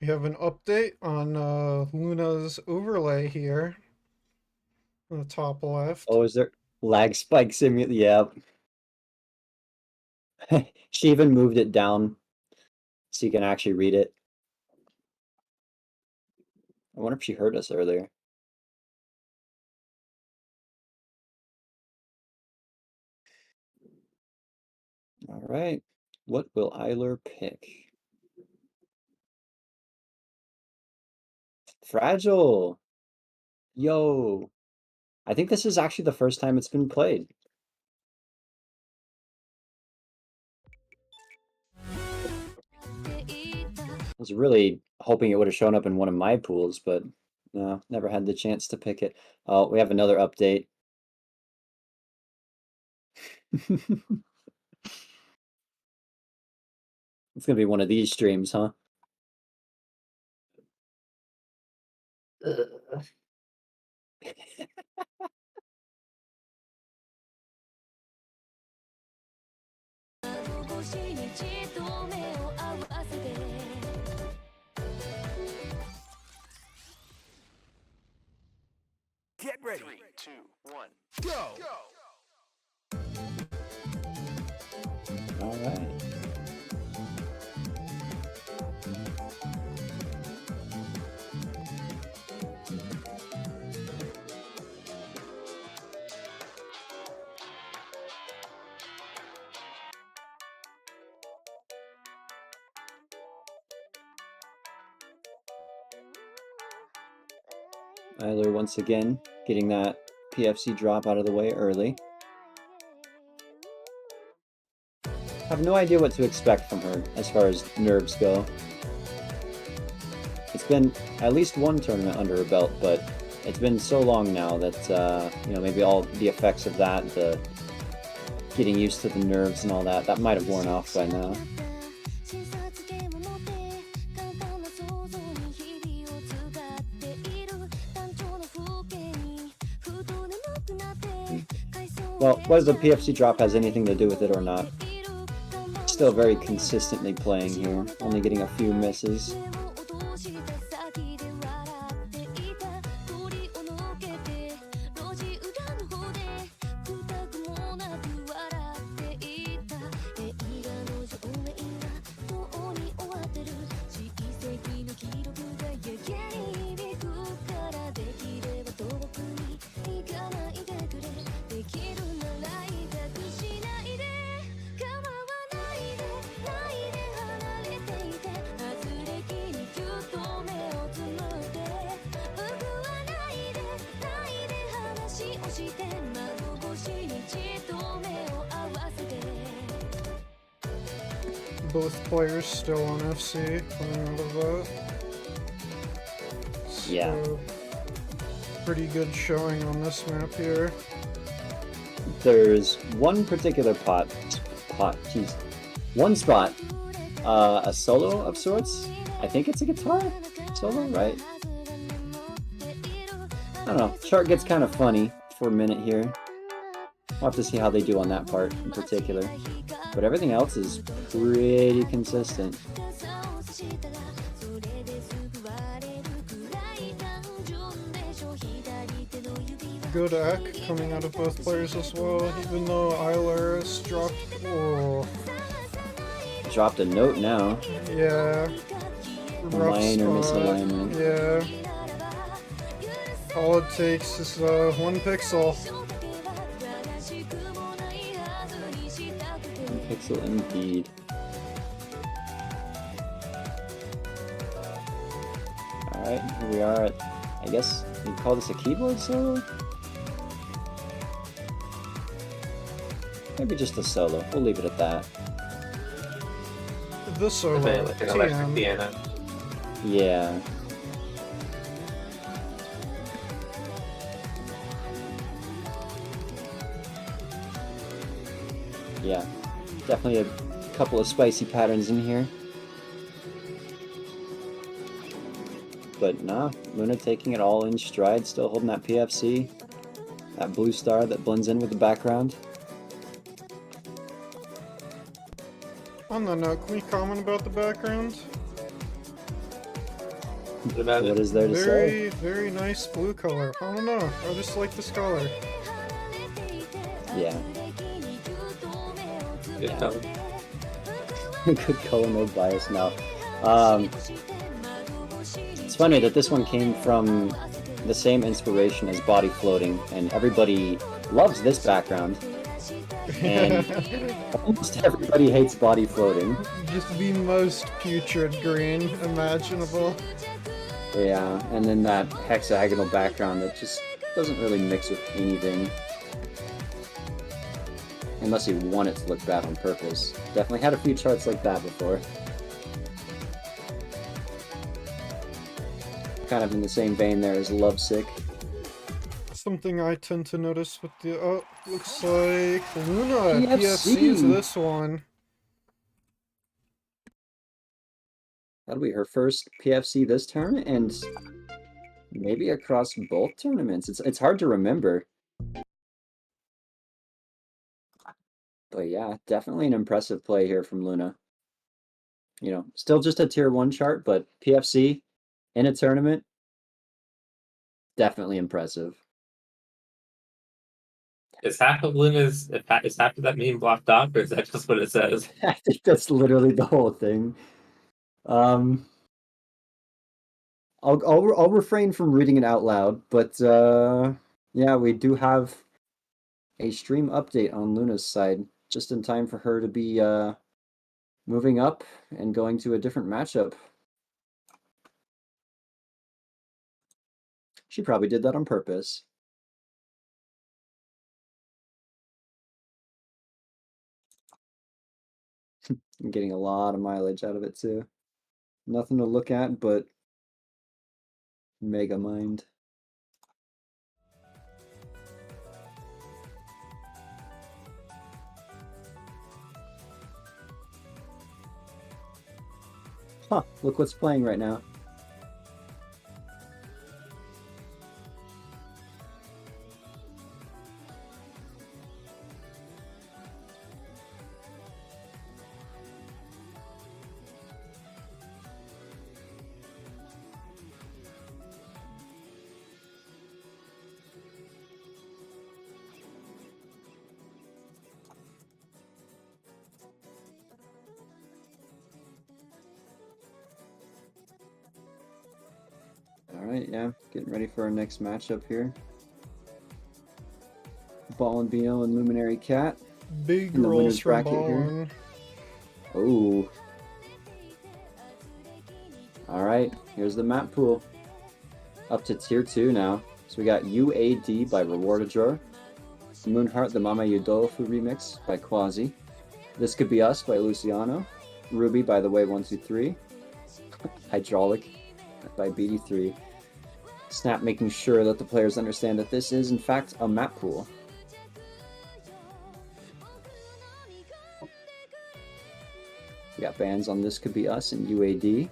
We have an update on Luna's overlay here. On the top left. Oh, is there lag spike simulator? Yeah. She even moved it down so you can actually read it. I wonder if she heard us earlier. All right. What will eyelur pick? Fragile. Yo. I think this is actually the first time it's been played. I was really hoping it would have shown up in one of my pools, but no, never had the chance to pick it. Oh, we have another update. It's gonna be one of these streams, huh? Get ready. 3, 2, 1, go! All right. eyelur once again getting that PFC drop out of the way early. Have no idea what to expect from her as far as nerves go. It's been at least one tournament under her belt, but it's been so long now that you know, maybe all the effects of that, the getting used to the nerves and all that, that might have worn off by now. Well, whether the PFC drop has anything to do with it or not, still very consistently playing here, only getting a few misses. both players still on FC coming out of that. Yeah. So, pretty good showing on this map here. There's one particular one spot, a solo of sorts. I think it's a guitar solo, right? I don't know. Chart gets kind of funny for a minute here. We'll have to see how they do on that part in particular. But everything else is pretty consistent. Good act coming out of both players as well, even though eyelur has dropped. Oh, Dropped a note now. yeah. Rough Align or spot. misalignment. Yeah. All it takes is 1 pixel. Pixel indeed. Alright, here we are at, I guess you'd call this a keyboard solo? Maybe just a solo. We'll leave it at that. The solo. Like an electric TM. piano. Yeah. Yeah. Definitely a couple of spicy patterns in here. But nah, Luna taking it all in stride, still holding that PFC. That blue star that blends in with the background. On that note, can we comment about the background? What about What it? is there to say? Very nice blue color. I don't know. I just like this color. Yeah. Good Yeah. color. Good color, no bias now. It's funny that this one came from the same inspiration as Body Floating, and everybody loves this background. And almost everybody hates Body Floating. Just the most putrid green imaginable. Yeah, and then that hexagonal background that just doesn't really mix with anything. Unless you want it to look bad on purpose. Definitely had a few charts like that before. Kind of in the same vein there as Lovesick. Something I tend to notice with the looks like Luna PFC. PFC's this one. That'll be her first PFC this tournament, and maybe across both tournaments. It's hard to remember. But yeah, definitely an impressive play here from Luna. You know, still just a tier 1 chart, but PFC in a tournament, definitely impressive. Is half of Luna's, is half of that meme blocked off, or is that just what it says? I think that's literally the whole thing. I'll refrain from reading it out loud, but yeah, we do have a stream update on Luna's side, just in time for her to be moving up and going to a different matchup. She probably did that on purpose. I'm getting a lot of mileage out of it too. Nothing to look at, but mega mind. Huh, look what's playing right now. Alright, yeah, getting ready for our next matchup here. Ballinbino and LuminaryCat. Big In the rolls winner's from bracket here. Ballin. Oh. Alright, here's the map pool. Up to tier 2 now. So we got UAD by Rewardador. Moonheart, the Mama Yudofu remix by Quasi. This Could Be Us by Luciano. Ruby, by the way, 1, 2, 3. Hydraulic by BD3. Snap making sure that the players understand that this is, in fact, a map pool. We got bans on This Could Be Us and UAD.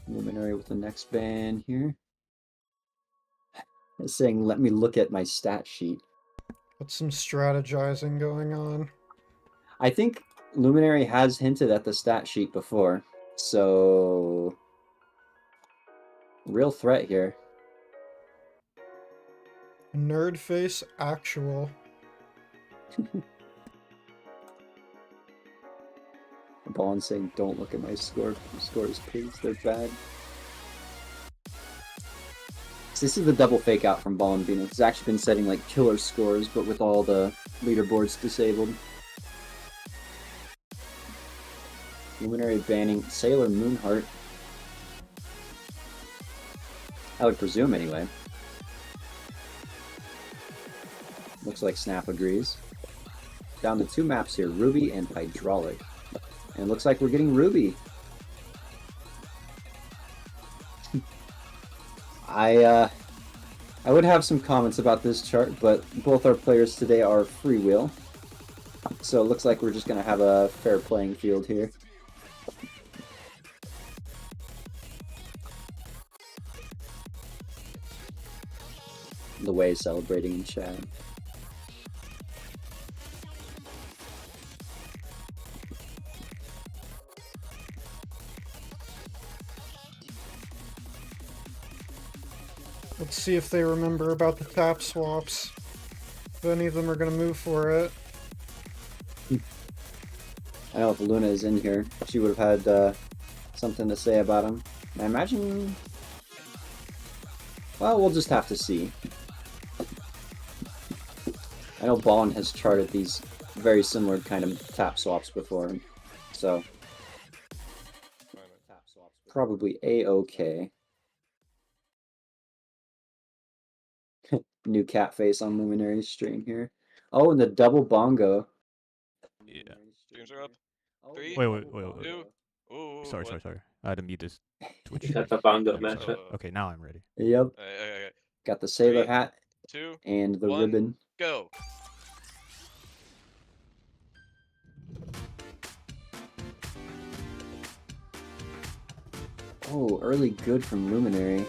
Luminary with the next ban here. It's saying, let me look at my stat sheet. Got some strategizing going on. I think Luminary has hinted at the stat sheet before, so real threat here. Nerd face actual. Ballin saying, don't look at my scores, please, they're bad. So this is the double fake out from Ballinbino. He's actually been setting like killer scores, but with all the leaderboards disabled. Luminary banning Sailor Moonheart. I would presume anyway. Looks like Snap agrees. Down to 2 maps here, Ruby and Hydraulic. And it looks like we're getting Ruby. I would have some comments about this chart, but both our players today are freewheel. So it looks like we're just going to have a fair playing field here. The way is celebrating in chat. Let's see if they remember about the tap swaps. If any of them are gonna move for it. I know if Luna is in here, she would have had something to say about him. I imagine... Well, we'll just have to see. I know Ballin has charted these very similar kind of tap swaps before, so... Probably A-okay. New cat face on Luminary's stream here. Oh, and the double bongo. Yeah. Streams are up. 3, Wait. 2. Ooh, Sorry. I had to mute this Twitch. That's a bongo I'm matchup. sorry. Okay, now I'm ready. Yep. Okay. Got the sailor 3, hat 2, and the 1, ribbon. go. Oh, early good from Luminary.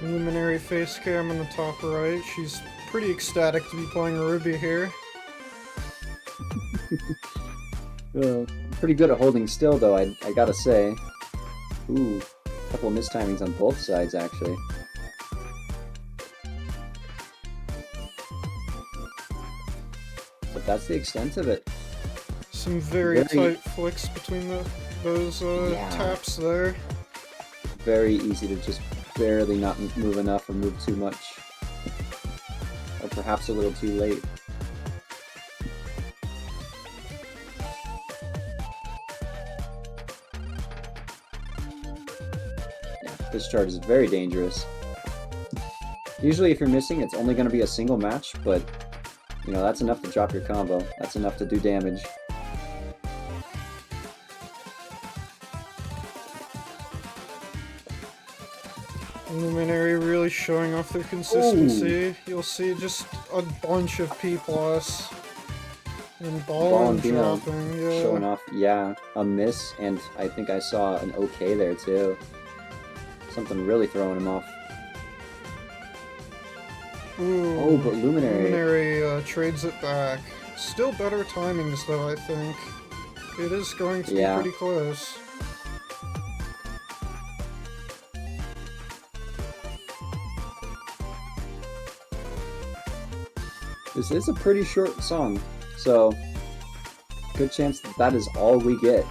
Luminary face cam on the top right. She's pretty ecstatic to be playing Ruby here. Pretty good at holding still, though, I gotta say. Ooh, a couple of mistimings on both sides, actually. But that's the extent of it. Some very tight flicks between those Yeah. taps there. Very easy to just barely not move enough or move too much. Or perhaps a little too late. Yeah, this chart is very dangerous. Usually if you're missing, it's only going to be a single match, but you know, that's enough to drop your combo. That's enough to do damage. Luminary really showing off their consistency. You'll see just a bunch of P+. And Ballin dropping, yeah. Showing off, yeah, a miss, and I think I saw an okay there too. Something really throwing him off. Ooh, Oh, but Luminary trades it back. Still better timings though, I think. It is going to be pretty close. This is a pretty short song, so good chance that that is all we get.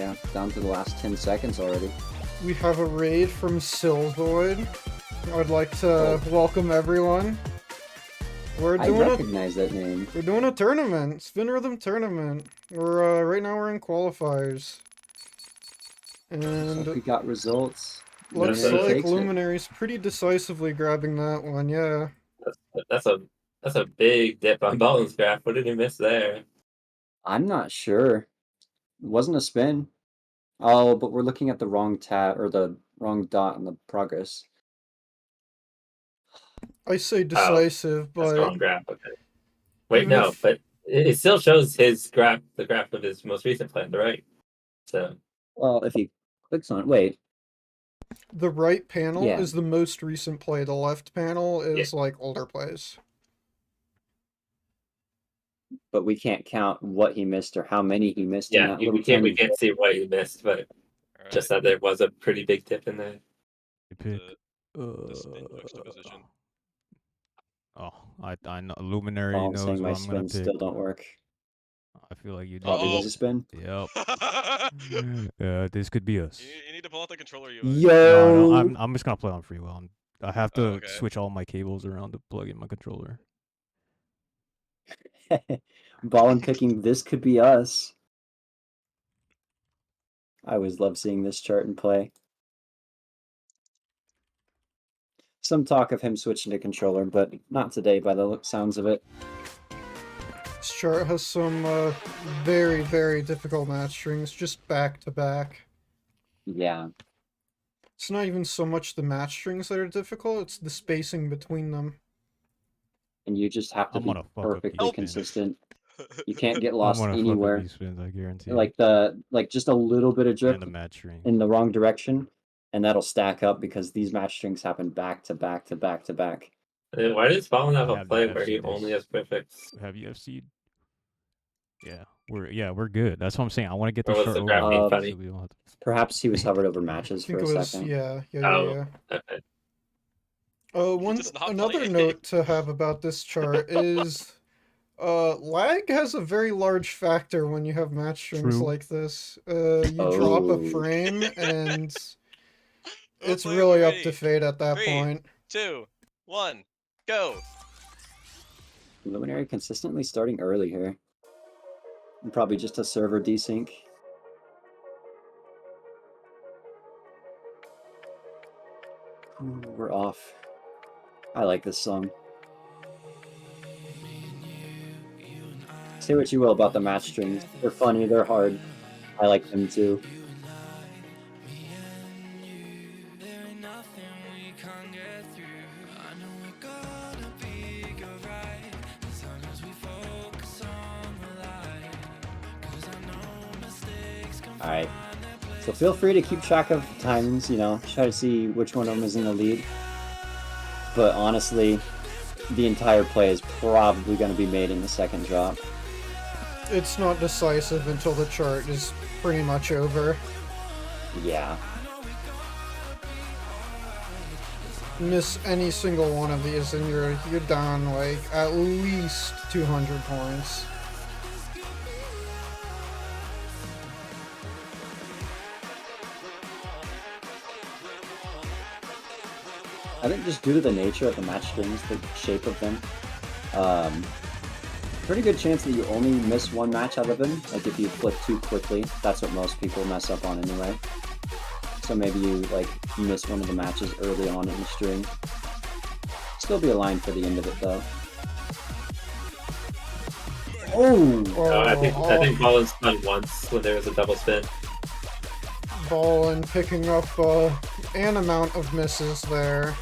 Yeah, down to the last 10 seconds already. We have a raid from Silvoid. I'd like to welcome everyone. I recognize that name. We're doing a tournament, Spin Rhythm tournament. We're right now we're in qualifiers, and So we got results. looks Luminary like takes it. Luminary's pretty decisively grabbing that one. Yeah, That's a big dip on Ballin's graph. What did he miss there? I'm not sure. It wasn't a spin. Oh, but we're looking at the wrong tab or the wrong dot in the progress. I say decisive, That's the but wrong graph. Okay. Wait, even no, if- but it still shows his graph, the graph of his most recent play on the right. So Well, if he clicks on it, wait. the right panel Yeah. is the most recent play. The left panel is like older plays. But we can't count what he missed or how many he missed in yeah, that we little can't tiny. see what he missed, but All right. just that there was a pretty big dip in there. You pick. The spin juxtaposition. Oh, I know. Luminary Ball knows saying what my I'm gonna spins pick. still don't work. I feel like you do. Oh, it was a spin. Yep. you, This could be us. you need to pull out the controller UI. Yo. No, I'm just gonna play on free will. I have to okay. switch all my cables around to plug in my controller. Ballin picking this could be us. I always love seeing this chart in play. Some talk of him switching to controller, but not today by the sounds of it. This chart has some very, very difficult match strings, just back to back. Yeah. It's not even so much the match strings that are difficult, it's the spacing between them. And you just have to I'm be gonna fuck up perfectly these spins. consistent. You can't get I'm lost gonna fuck up anywhere. these spins, I guarantee. Like just a little bit of drift and the match string. in the wrong direction, and that'll stack up because these match strings happen back to back to back to back. Why does Ballin have a Have play the where he FC only this. has perfects? Have you FC'd? Yeah, we're good. That's what I'm saying. I want to get Or this was chart the over. graph being funny? So we don't have to... Perhaps he was hovered over I matches for think a it was, second. yeah. Okay. does not Another play. note to have about this chart is lag has a very large factor when you have match strings True. like this. You drop a Oh. frame and Both it's players really are up ready. to fate at that 3, point. 2, 1, go. Luminary consistently starting early here. And probably just a server desync. Ooh, we're off. I like this song. Say what you will about the match strings. They're funny, they're hard. I like them too. Alright. So feel free to keep track of times, you know, try to see which one of them is in the lead. But honestly, the entire play is probably going to be made in the second drop. It's not decisive until the chart is pretty much over. Yeah. Miss any single one of these and you're down like at least 200 points. I think just due to the nature of the match strings, the shape of them, pretty good chance that you only miss one match out of them. Like if you flip too quickly, that's what most people mess up on anyway. So maybe you like miss one of the matches early on in the string. Still be aligned for the end of it though. Oh! I think Ballin spun once when there was a double spin. Ball and picking up an amount of misses there.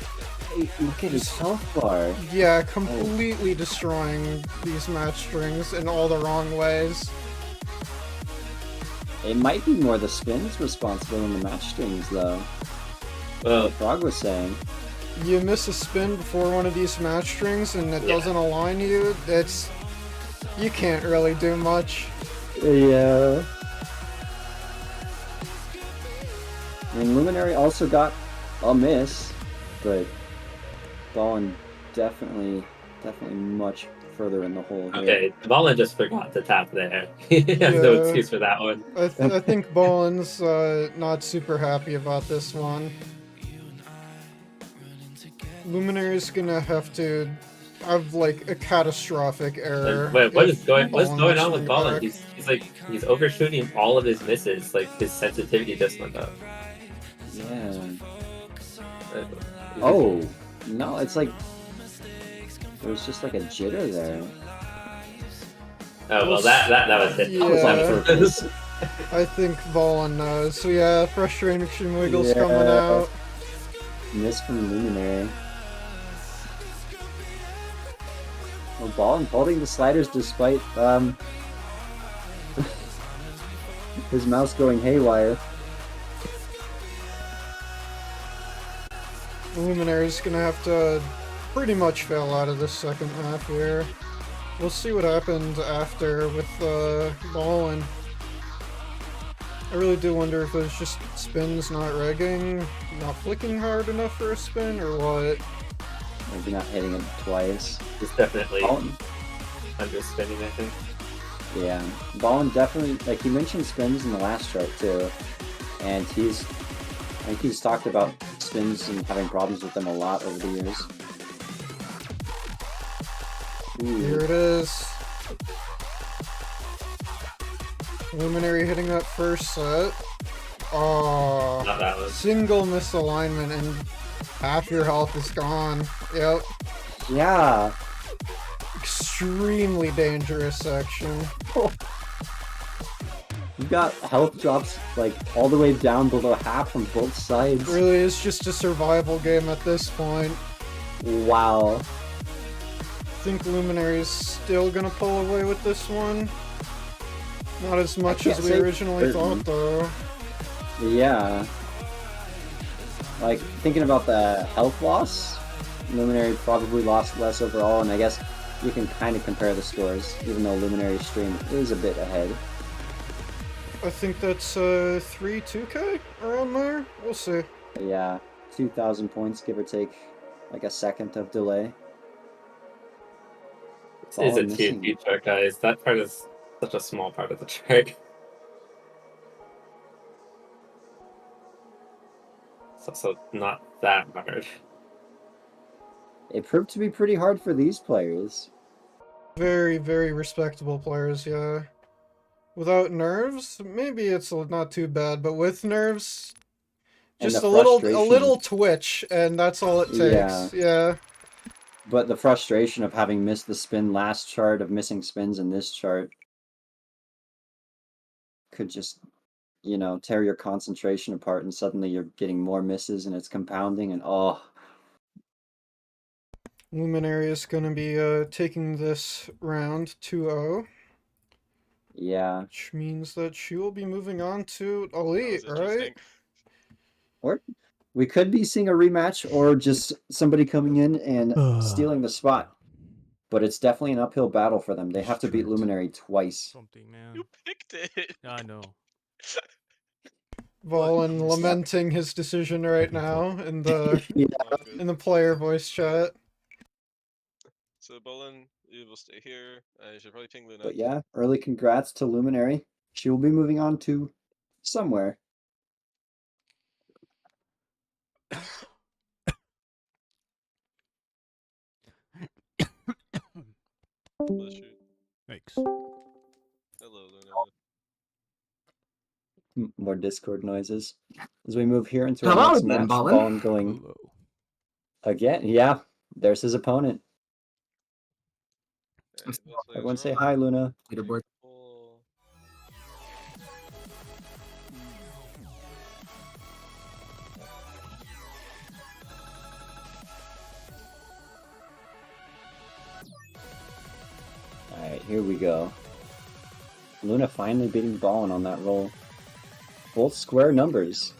Hey, look at his health bar. Yeah, completely destroying these match strings in all the wrong ways. It might be more the spins responsible than the match strings though. Well, Like Frog was saying. You miss a spin before one of these match strings and it Yeah. doesn't align you, you can't really do much. Yeah. I mean, Luminary also got a miss, but Ballin definitely Definitely much further in the hole here. Okay, Ballin just forgot to tap there. He has no Yeah. excuse for that one. I think Ballin's not super happy about this one. Luminary's gonna have to have like a catastrophic error. And wait, what's if going Ballin on wants with to bring Ballin? it back. He's like he's overshooting all of his misses. Like his sensitivity just went up. Yeah. Uh, Oh, no, it's like there's just like a jitter there. Oh well, that was it. Yeah. Was on purpose. I think Ballin knows. So yeah, frustration wiggles Yeah. coming out. Miss from Luminary. Well, Ballin holding the sliders despite his mouse going haywire. Luminary's gonna have to pretty much fail out of this second half here. We'll see what happens after with Ballin. I really do wonder if it's just spins not regging, not flicking hard enough for a spin, or what. Maybe not hitting it twice. It's definitely Ballin, underspinning, I think. yeah. Ballin definitely, like he mentioned spins in the last chart too. And I think he's talked about spins and having problems with them a lot over the years. Here Ooh. it is. Luminary hitting that first set. Oh, Not that one. single misalignment and half your health is gone. Yep. Yeah. Extremely dangerous section. You got health drops like all the way down below half from both sides. Really is just a survival game at this point. Wow. I think Luminary is still gonna pull away with this one. Not as much can't as we say originally certain. thought, though. Yeah. Like, thinking about the health loss, Luminary probably lost less overall, and I guess you can kind of compare the scores, even though Luminary's stream is a bit ahead. I think that's 3-2K around there. We'll see. But yeah, 2,000 points, give or take, like a second of delay. This is a Ballin missing. TNT track, guys. That part is such a small part of the track. It's also not that hard. It proved to be pretty hard for these players. Very, very respectable players, yeah. Without nerves, maybe it's not too bad, but with nerves, And just the a little frustration. twitch, and that's all it Yeah. takes. Yeah. But the frustration of having missed the spin last chart, of missing spins in this chart, could just, you know, tear your concentration apart, and suddenly you're getting more misses and it's compounding, and oh. Luminary is going to be taking this round 2-0, Yeah. which means that she will be moving on to That Elite, was right? interesting. Or we could be seeing a rematch, or just somebody coming in and stealing the spot. But it's definitely an uphill battle for them. They have to beat Straight. Luminary twice. Something, man. You picked it. Yeah, I know. Valen Fuck. lamenting his decision right now in the Yeah. All good. in the player voice chat. So Bolin, you will stay here. You should probably ping Luna. But yeah, early congrats to Luminary. She will be moving on to somewhere. Bless you. Thanks. Hello, Luna. More Discord noises. As we move here into Hello our next again, match, Ballin. Ballin going Hello. again. Yeah, there's his opponent. Alright, both players Everyone say are hi, on. Luna. Leaderboard. Full. Alright, here we go. Luna finally beating Ballin on that roll. Both square numbers.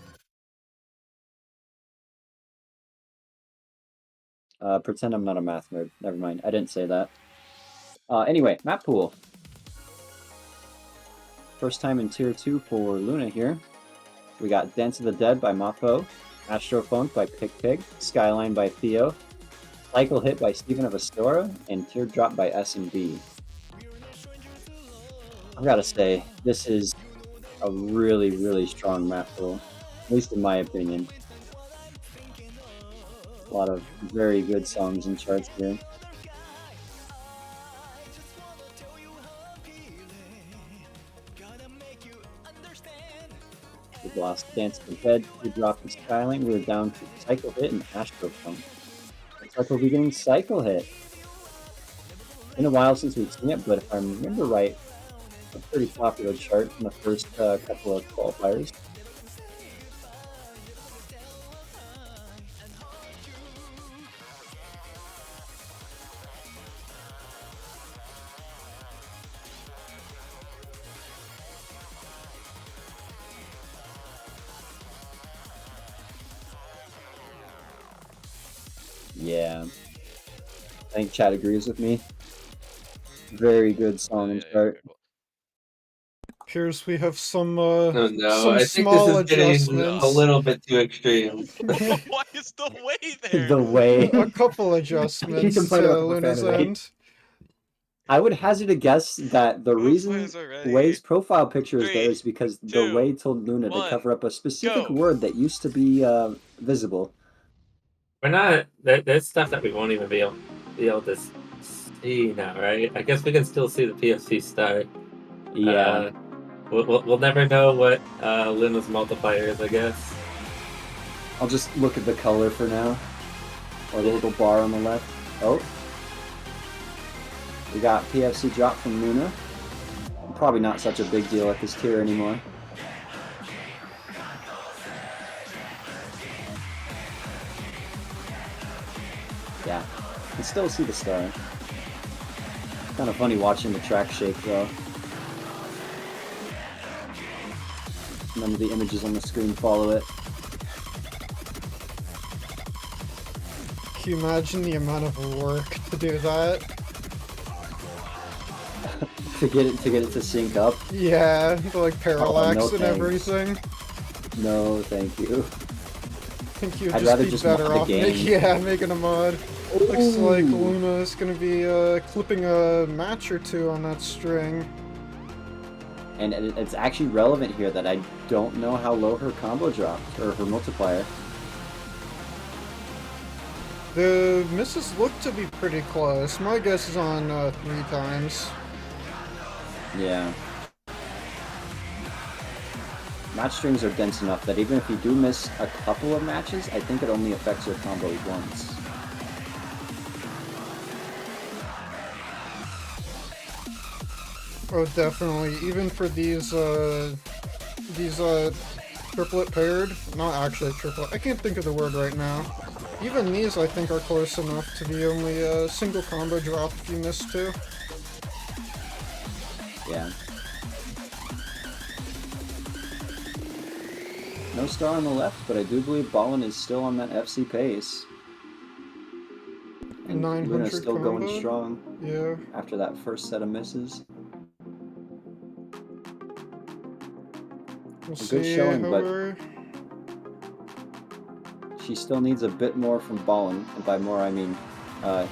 Pretend I'm not a math nerd. Never mind, I didn't say that. Anyway, map pool. First time in Tier 2 for Luna here. We got Dance of the Dead by Mapo, Astrofunk by Pig Pig, Skyline by Theo, Cycle Hit by Steven of Astora, and Teardrop by S&B. I've got to say, this is a really, really strong map pool, at least in my opinion. A lot of very good songs and charts here. We've lost Dance to Bed, Teardrop and Skyline. We're down to Cycle Hit and Astropunk. Looks like we'll be getting Cycle Hit. Been a while since we've seen it, but if I remember right, a pretty popular chart in the first couple of qualifiers. Yeah, I think Chad agrees with me. Very good song and chart. Okay, cool. Appears we have some Oh no, some I think this small is getting adjustments. a little bit too extreme. Why is the way there? The way. A couple adjustments to complain about the Luna's profanity. end. I would hazard a guess that the Both reason players are ready. Way's profile picture is there 3, is because the 2, Way told Luna to 1, cover up a specific go. word that used to be visible. We're not. There's stuff that we won't even be able to see now, right? I guess we can still see the PFC start. Yeah. We'll never know what Luna's multiplier is, I guess. I'll just look at the color for now. Or the little bar on the left. Oh. We got PFC drop from Luna. Probably not such a big deal at this tier anymore. Yeah, you can still see the star. Kind of funny watching the track shake though. None of the images on the screen follow it. Can you imagine the amount of work to do that? to get it to sync up. Yeah, the, like parallax no and thanks. everything. No, thank you. I think you'd I'd just rather be just better mod the off game. making a mod. Looks like Luna is gonna be clipping a match or two on that string. And it's actually relevant here that I don't know how low her combo dropped, or her multiplier. The misses look to be pretty close. My guess is on 3 times. Yeah. Match strings are dense enough that even if you do miss a couple of matches, I think it only affects your combo once. Oh, definitely. Even for these triplet paired, not actually triplet. I can't think of the word right now. Even these, I think, are close enough to be only a single combo drop if you miss 2. Yeah. No star on the left, but I do believe Ballin is still on that FC pace. And 900 Luna's still going combo? strong Yeah. after that first set of misses. We'll A see good showing, but how she still needs a bit more from Ballin, and by more I mean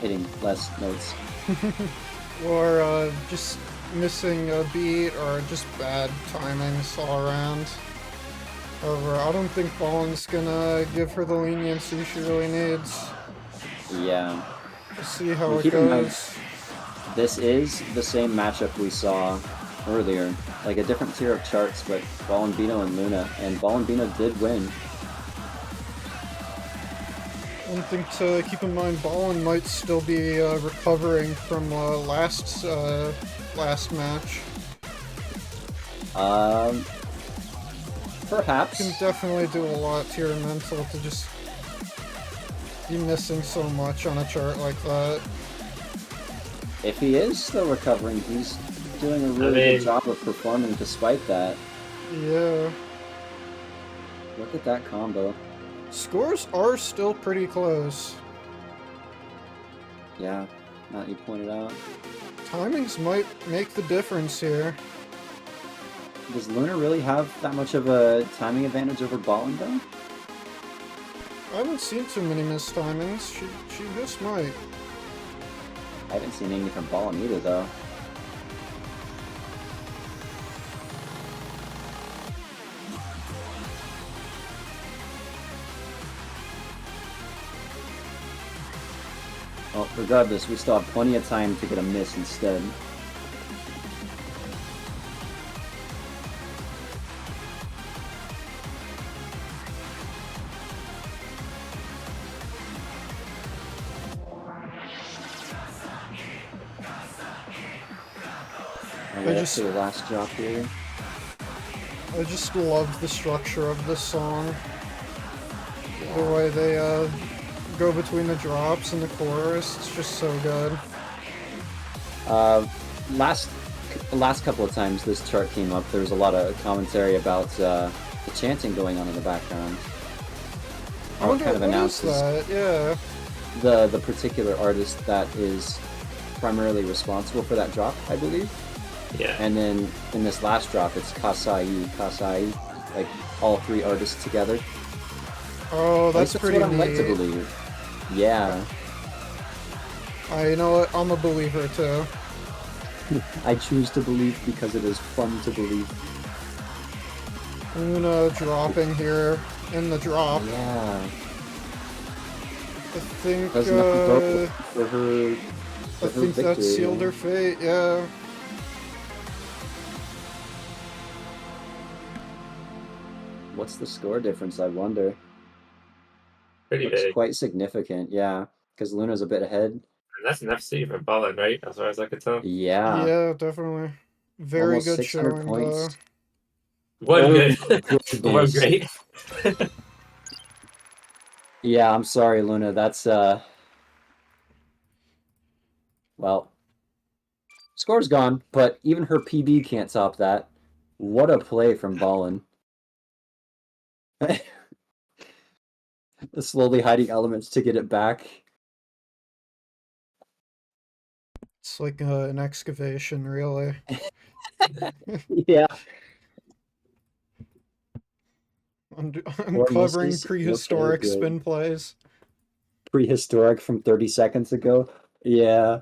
hitting less notes. or just missing a beat, or just bad timings all around. However, I don't think Ballin's gonna give her the leniency she really needs. Yeah. We'll see how Well, it keep in mind, goes. this is the same matchup we saw earlier. Like a different tier of charts, but Ballinbino and Luna, and Ballinbino did win. One thing to keep in mind, Ballin might still be recovering from last match. Perhaps. Can definitely do a lot to your mental to just be missing so much on a chart like that. If he is still recovering, he's doing a really good job of performing despite that. Yeah. Look at that combo. Scores are still pretty close. Yeah, now that you pointed out. Timings might make the difference here. Does Luna really have that much of a timing advantage over Ballin though? I haven't seen too many mistimings. She just might. I haven't seen any from Ballin either, though. Well, regardless, we still have plenty of time to get a miss instead. Okay, just- to the last drop here. I just love the structure of this song. The way they go between the drops and the chorus, it's just so good. Last couple of times this chart came up, there was a lot of commentary about the chanting going on in the background. I wonder Kind of what is announces that? Yeah. the particular artist that is primarily responsible for that drop, I believe. Yeah. And then in this last drop, it's Kasai, like all three artists together. Oh, At that's least pretty what I'm led to neat. believe. Yeah, You know what? I'm a believer too. I choose to believe because it is fun to believe. Luna dropping here in the drop. Yeah, I think doesn't have to go for her. I For her think that victory, sealed her fate. Yeah. What's the score difference? I wonder. Pretty Looks big. quite significant, yeah. Because Luna's a bit ahead. And that's an FC for Ballin, right? As far as I could tell. Yeah. Yeah, definitely. Very Almost good 600 showing points. One Oh good. my One goodness. great. Yeah, I'm sorry, Luna. That's well, score's gone, but even her PB can't top that. What a play from Ballin. Slowly hiding elements to get it back. It's like an excavation, really. Yeah. Uncovering misses. prehistoric Okay, good. spin plays. Prehistoric from 30 seconds ago. Yeah.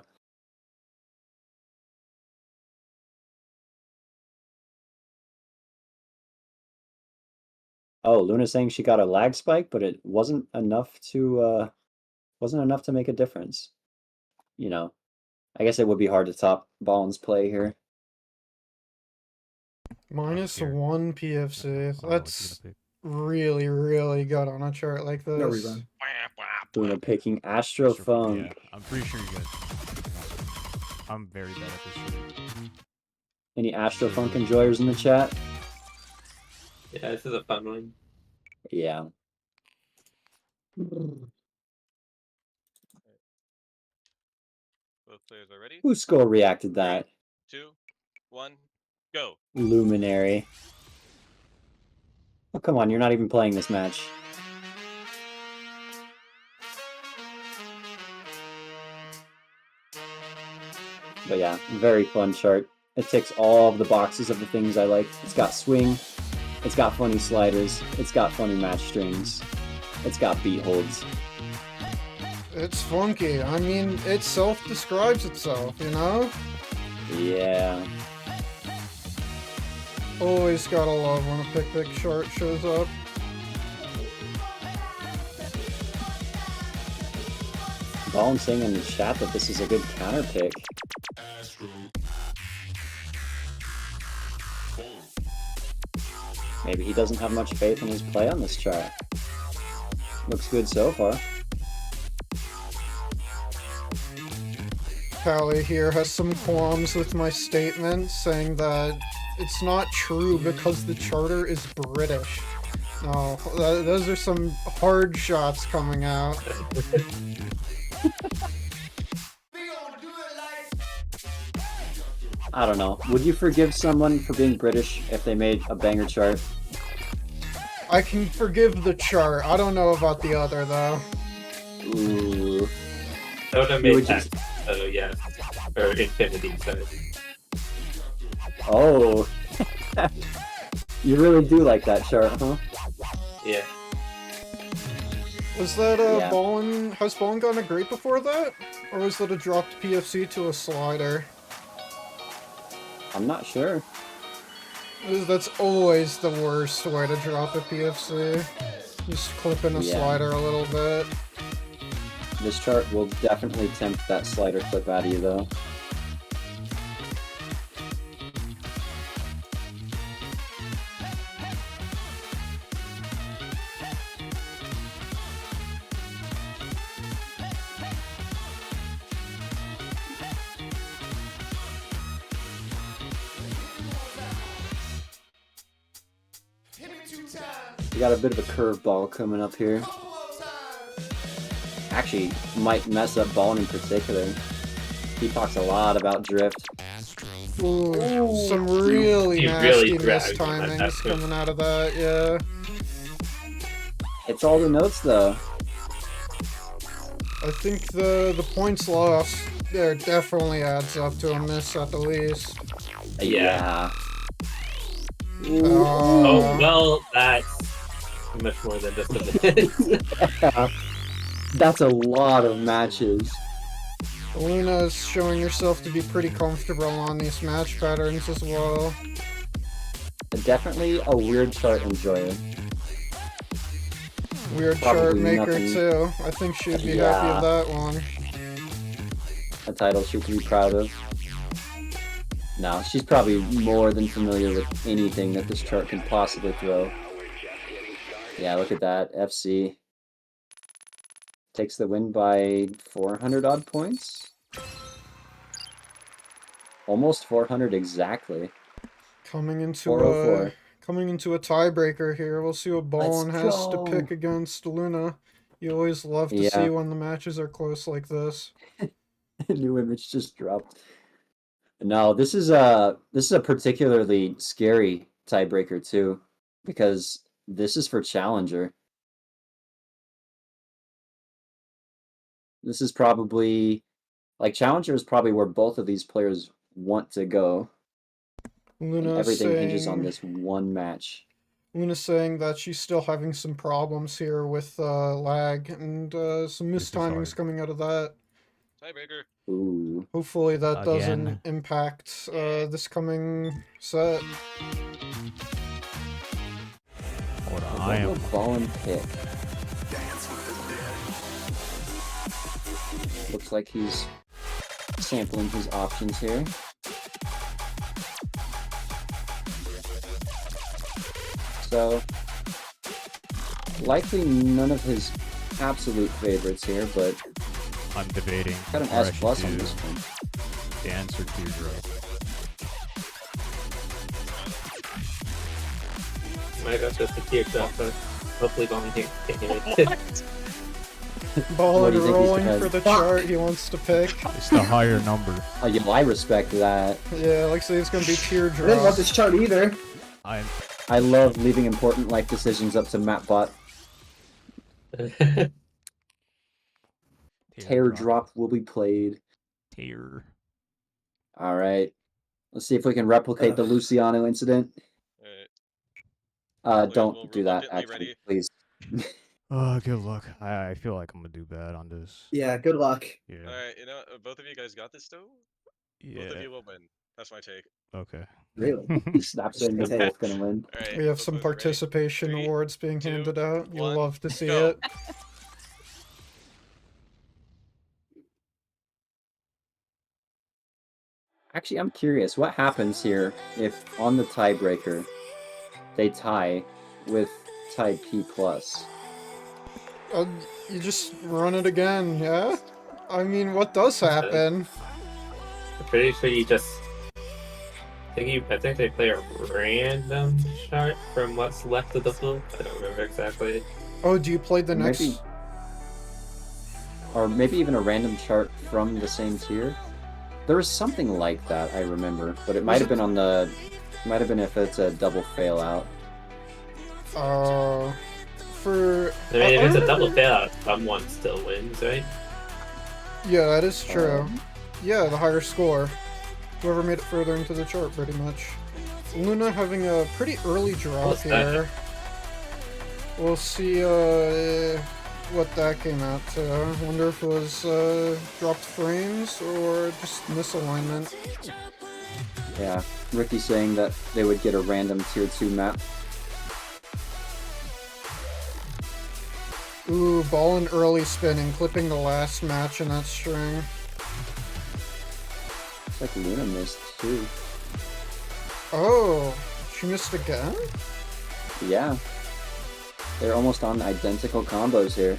Oh, Luna's saying she got a lag spike, but it wasn't enough to make a difference. You know, I guess it would be hard to top Ballin's play here. -1 PFC. Oh, That's really, really good on a chart like this. No rerun. Luna picking Astro Funk. Yeah, I'm pretty sure you guys. I'm very bad at this shit. Any Astro Funk enjoyers in the chat? Yeah, this is a fun one. Yeah. Both players are ready. Who score reacted that? 2, 1, go. Luminary. Oh, come on, you're not even playing this match. But yeah, very fun chart. It ticks all of the boxes of the things I like. It's got swing, it's got funny sliders, it's got funny match strings, it's got beat holds. It's funky. I mean, it self-describes itself, you know? Yeah. Always gotta love when a pick chart shows up. Ballin saying in the chat that this is a good counter pick. Maybe he doesn't have much faith in his play on this chart. Looks good so far. Callie here has some qualms with my statement, saying that it's not true because the charter is British. No, those are some hard shots coming out. I don't know. Would you forgive someone for being British if they made a banger chart? I can forgive the chart. I don't know about the other, though. Ooh. That would have You made would sense. just- Yeah. Or Infinity, sorry. Oh. You really do like that chart, huh? Yeah. Was that Yeah. Has Ballin gone a great before that? Or was that a dropped PFC to a slider? I'm not sure. That's always the worst way to drop a PFC. Just clipping a Yeah. slider a little bit. This chart will definitely tempt that slider clip out of you, though. We got a bit of a curveball coming up here. Actually, might mess up Ballin in particular. He talks a lot about drift. Ooh, some really He nasty really dragged mistimings that. coming out of that, yeah. Hits all the notes, though. I think the points lost there definitely adds up to a miss at the least. Yeah. Oh, well, that's much more than just a minute. That's a lot of matches. Luna is showing herself to be pretty comfortable on these match patterns as well. Definitely a weird chart enjoyer. Weird Probably chart maker nothing. too. I think she'd be happy with that one. A title she can be proud of. No, she's probably more than familiar with anything that this chart can possibly throw. Yeah, look at that. FC takes the win by 400 odd points. Almost 400 exactly. Coming into 404. coming into a tiebreaker here. We'll see what Ballin Let's has to go. pick against Luna. You always love to Yeah. see when the matches are close like this. New image just dropped. No, this is a particularly scary tiebreaker too, because this is for Challenger. This is probably Challenger is probably where both of these players want to go. And Luna everything saying, hinges on this one match. Luna's saying that she's still having some problems here with lag and some This is mistimings hard. coming out of that. Tiebreaker. Ooh. Hopefully that doesn't Again. impact this coming set. Hold on, What I am. will Ballin pick? Looks like he's sampling his options here. So, likely none of his absolute favorites here, but I'm debating. got an where I S plus should on do this one. Dance or teardrop. Might have just a teardrop, but hopefully Ballin can't get it. What Ballin do you think he's rolling gonna- for the chart he wants to pick. It's the higher number. Oh, yeah, I respect that. Yeah, like say it's gonna be I didn't teardrop. love this chart either. I'm. I love leaving important life decisions up to Mapbot. Teardrop will be played. Tear. All right. Let's see if we can replicate the Luciano incident. Alright. Don't we'll do that, reluctantly actually, ready. please. Oh, good luck. I feel like I'm gonna do bad on this. Yeah, good luck. Yeah. Alright, you know, both of you guys got this though? Both of Yeah. you will win. That's my take. Okay. Really? Snap saying they're both gonna win. Alright. We have both some of you ready? participation 3, awards being 2, handed out. You'll 1, love to see go. it. Actually, I'm curious. What happens here if on the tiebreaker they tie with tie P+? You just run it again, yeah? I mean, what does happen? I'm pretty sure you just. I think they play a random chart from what's left of the field. I don't remember exactly. Oh, do you play the next? Maybe, or maybe even a random chart from the same tier. There was something like that, I remember, but it might have been on the. Might have been if it's a double fail out. For. I mean, if it's a remember- double fail, someone still wins, right? Yeah, that is true. Yeah, the higher score. Whoever made it further into the chart, pretty much. Luna having a pretty early drop What's that? here. We'll see, what that came out to. I wonder if it was dropped frames or just misalignment. Yeah, Ricky saying that they would get a random tier 2 map. Ooh, ball and early spinning, clipping the last match in that string. Looks like Luna missed too. Oh, she missed again? Yeah. They're almost on identical combos here.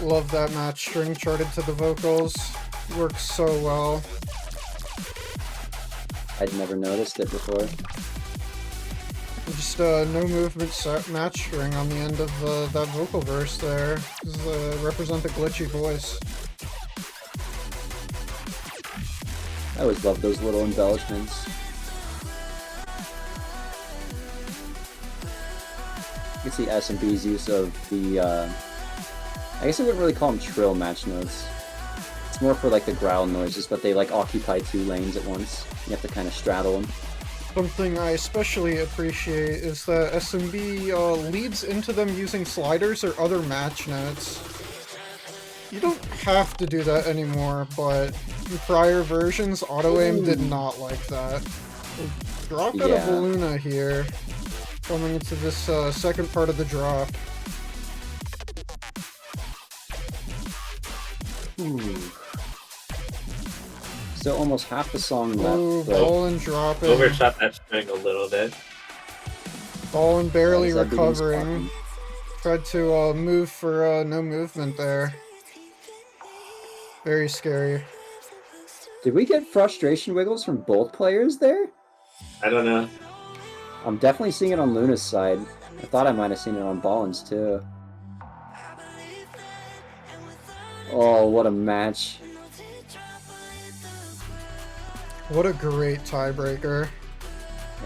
Love that match string charted to the vocals. Works so well. I'd never noticed it before. Just no movement set match string on the end of that vocal verse there. Represent a glitchy voice. I always love those little embellishments. You can see S&B's use of the, I guess I wouldn't really call them trill match notes. It's more for like the growl noises, but they like occupy 2 lanes at once. You have to kind of straddle them. Something I especially appreciate is that SMB leads into them using sliders or other match notes. You don't have to do that anymore, but in prior versions, auto-aim did not like that. Drop out of Luna here, coming into this second part of the drop. Ooh. Still almost half the song left. Ooh, but Ballin dropping. Overshot that string a little bit. Ballin barely That is everything's recovering. Tried to move for no movement there. Very scary. Did we get frustration wiggles from both players there? I don't know. I'm definitely seeing it on Luna's side. I thought I might have seen it on Ballin's too. Oh, what a match. What a great tiebreaker.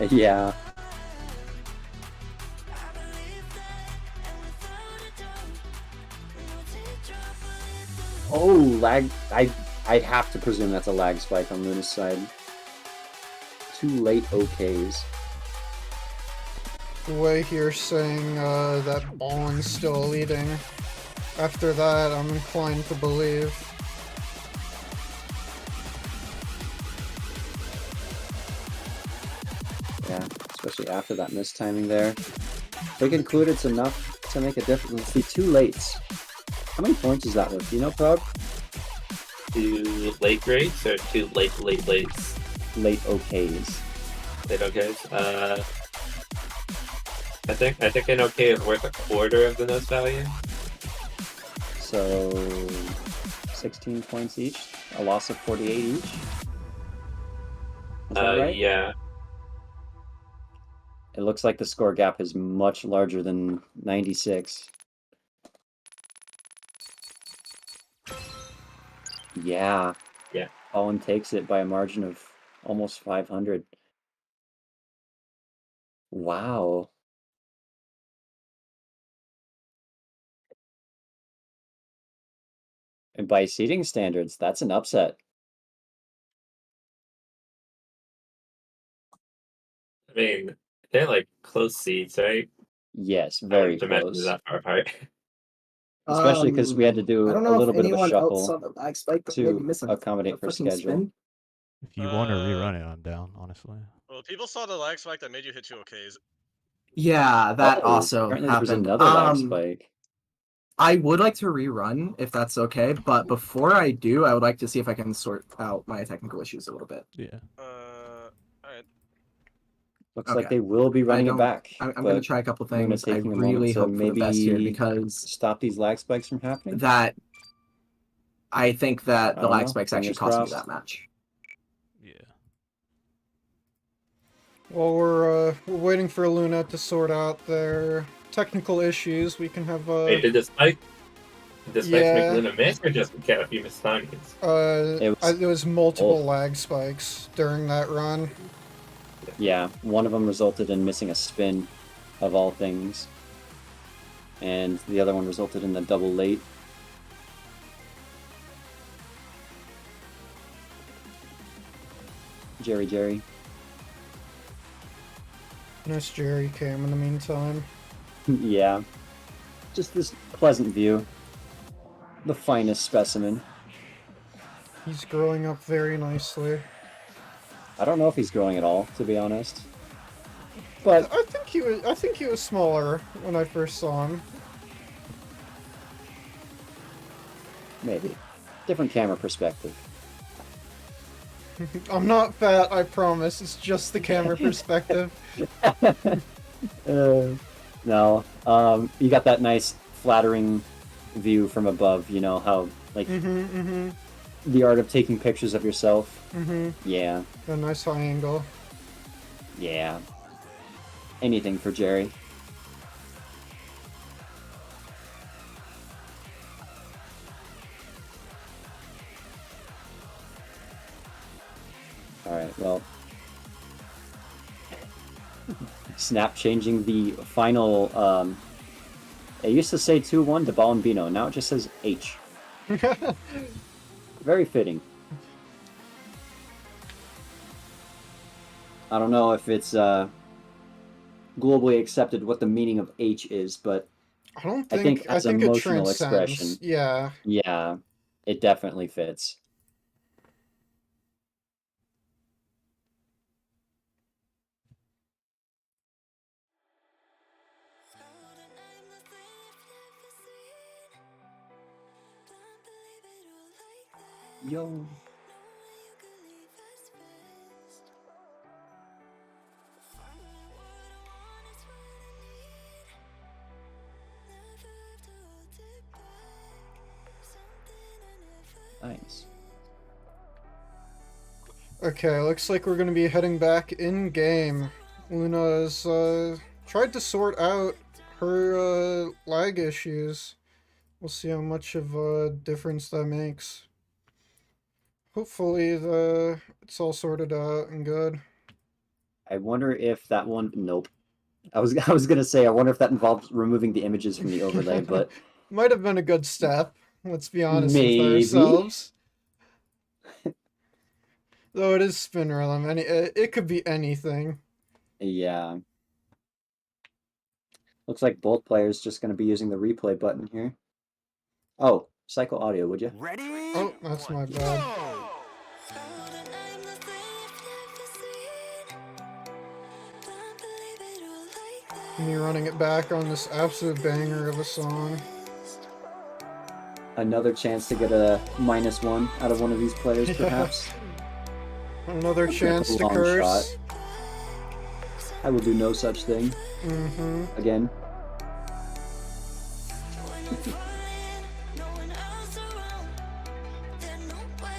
Yeah. Oh, lag. I have to presume that's a lag spike on Luna's side. 2 late OKs. Way here saying that Ballin's still leading. After that, I'm inclined to believe. Yeah, especially after that mistiming there. If we conclude it's enough to make a difference. Let's see, 2 lates. How many points is that with? Do you know, Proud? 2 late grades or 2 lates? Late OKs. Late OKs. I think an OK is worth a quarter of the nose value. So 16 points each, a loss of 48 each. Is that right? Yeah. It looks like the score gap is much larger than 96. Yeah. Yeah. Ballin takes it by a margin of almost 500. Wow. And by seeding standards, that's an upset. I mean, they're like close seeds, right? Yes, very Dimensions close. that far apart. Especially because we had to do I don't a know little if bit of a anyone else saw shuffle the lag spike, but maybe to missing accommodate for fucking schedule. spin. If you want to rerun it, I'm down, honestly. Well, people saw the lag spike that made you hit 2 OKs. Yeah, that Oh, also apparently there was happened. another lag spike. I would like to rerun if that's okay, but before I do, I would like to see if I can sort out my technical issues a little bit. Yeah. Alright. Looks like they will be running it back. I'm going to try a couple things. I taking a really moment to hope for the best here maybe because stop these lag spikes from happening. that I think that I the don't lag know. spikes actually Fingers cost me crossed. that match. Yeah. While we're waiting for Luna to sort out their technical issues, we can have Wait, did the spike Yeah. make Luna miss or just get a few missed timings? It was multiple lag spikes during that run. Yeah, one of them resulted in missing a spin, of all things, and the other one resulted in the double late. Jerry. Nice Jerry cam in the meantime. Yeah. Just this pleasant view. The finest specimen. He's growing up very nicely. I don't know if he's growing at all, to be honest. But I think he was smaller when I first saw him. maybe. Different camera perspective. I'm not fat, I promise. It's just the camera perspective. No. You got that nice flattering view from above, you know, how, like, the art of taking pictures of yourself. Yeah. A nice high angle. Yeah. Anything for Jerry. Alright, well. Snap changing the final, it used to say 2-1 to Ballinbino, now it just says H. Very fitting. I don't know if it's, globally accepted what the meaning of H is, but I think as it emotional transcends. expression. Yeah. Yeah, it definitely fits. Yo. Nice. Okay, looks like we're gonna be heading back in game. Luna's tried to sort out her lag issues. We'll see how much of a difference that makes. Hopefully it's all sorted out and good. I wonder if that one. Nope. I was gonna say I wonder if that involves removing the images from the overlay, but Might have been a good step. Let's be honest Maybe. with ourselves. Though it is SpinRhythm, and it could be anything. yeah. Looks like both players just gonna be using the replay button here. Oh, Psycho Audio, would you? Ready? Oh, that's my bad. Go! Me running it back on this absolute banger of a song. Another chance to get a -1 out of one of these players, perhaps. Another That's a chance to long curse. shot. I will do no such thing. Again.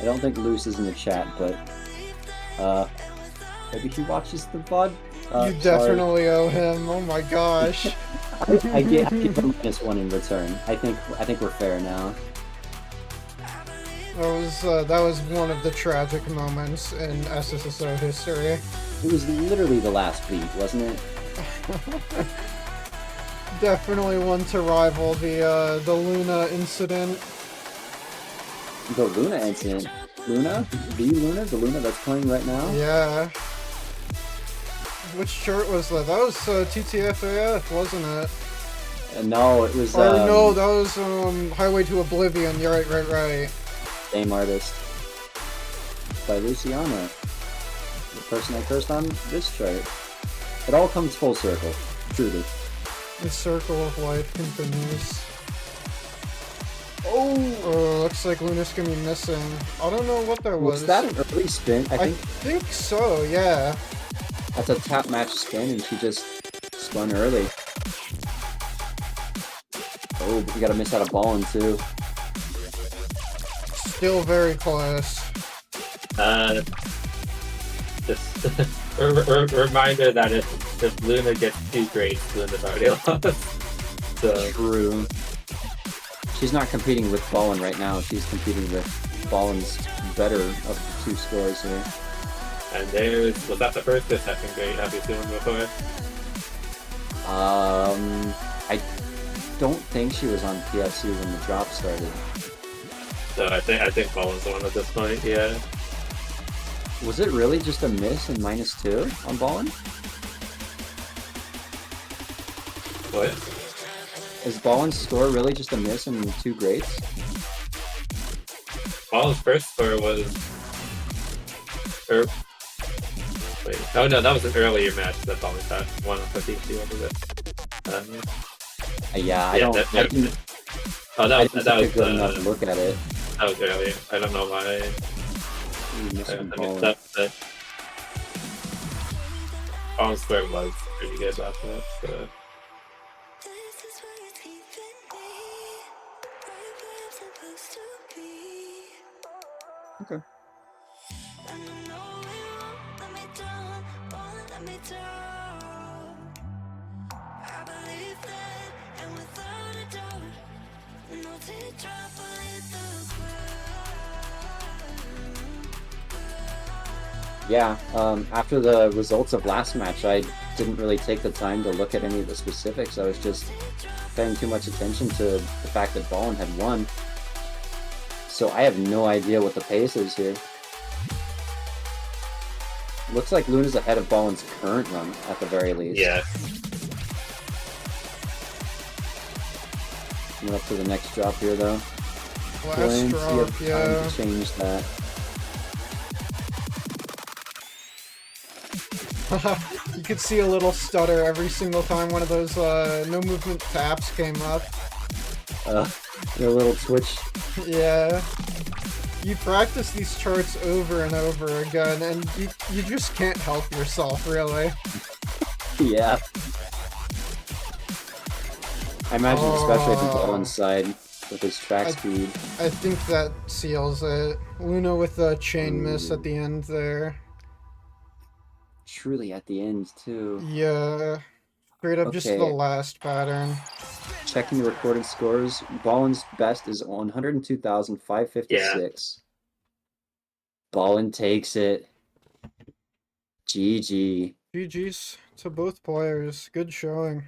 I don't think Luce is in the chat, but maybe he watches the VOD. You definitely owe him. Oh my gosh. I give him -1 in return. I think we're fair now. That was one of the tragic moments in SSSO history. It was literally the last beat, wasn't it? Definitely one to rival the Luna incident. The Luna incident. Luna? The Luna that's playing right now? Yeah. Which shirt was that? That was TTFAF, wasn't it? No, it was. Or no, that was Highway to Oblivion. You're right. Same artist. By Luciana. The person I cursed on this chart. It all comes full circle. Truly. The circle of life continues. Oh, looks like Luna's gonna be missing. I don't know what that was. Was that an early spin? I think so, yeah. That's a tap match spin, and she just spun early. Oh, but we gotta miss out a ball in too. Still very close. Just reminder that if Luna gets 2 grades, Luna's already lost. So True. She's not competing with Ballin right now. She's competing with Ballin's better of the 2 scores here. and was that the first or second grade? Have you seen one before? I don't think she was on PSU when the drop started. So I think Ballin's the one at this point. Yeah. Was it really just a miss and -2 on Ballin? What? Is Ballin's score really just a miss and 2 grades? Ballin's first score was. Wait. Oh no, that was an earlier match that Ballin had. 152, what was it? Yeah, I Yeah, don't. that- I didn't, Oh, I that didn't was take a good enough look at it. that was earlier. I don't know why. Ooh, missed I from mean, Ballin. that Ballin's score was pretty good last match. So. This is where you're keeping me, right where I'm supposed to be. Okay. And I know it won't let me down, won't let me down. I believe that, and without a doubt, no teardrop will hit the ground. Yeah, after the results of last match, I didn't really take the time to look at any of the specifics. I was just paying too much attention to the fact that Ballin had won. So I have no idea what the pace is here. Looks like Luna's ahead of Ballin's current run, at the very least. Yeah. Coming up to the next drop here, though. Last Plenty drop, of time yeah. to change that. You could see a little stutter every single time one of those no movement taps came up. Your little twitch. Yeah. You practice these charts over and over again, and you just can't help yourself, really. Yeah. I imagine especially on Ballin's side with his track speed. I think that seals it. Luna with a chain miss at the end there. Truly at the end, too. Yeah. Straight up just the Okay. last pattern. Checking the recorded scores, Ballin's best is 102,556. Ballin takes it. GG. GG's to both players. Good showing.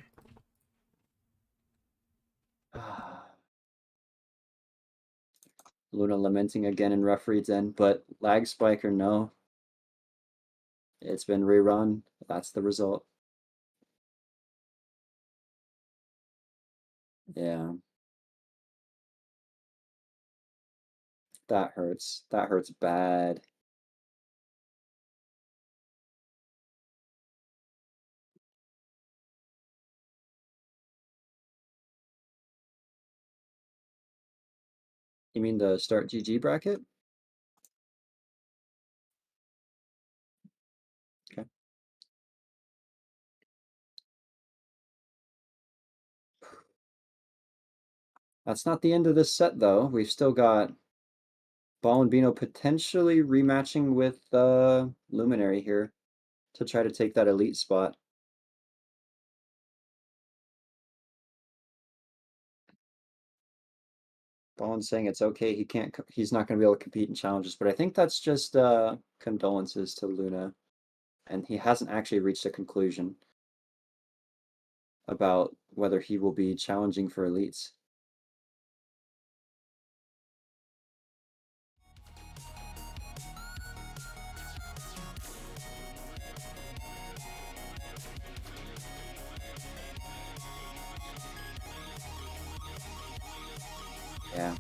Luna lamenting again in referee's end, but lag spike or no, it's been rerun. That's the result. Yeah. That hurts. That hurts bad. You mean the start GG bracket? Okay. That's not the end of this set, though. We've still got Ballinbino potentially rematching with Luminary here to try to take that elite spot. Ballin's saying it's okay. He's not going to be able to compete in challenges, but I think that's just condolences to Luna, and he hasn't actually reached a conclusion about whether he will be challenging for elites. Yeah.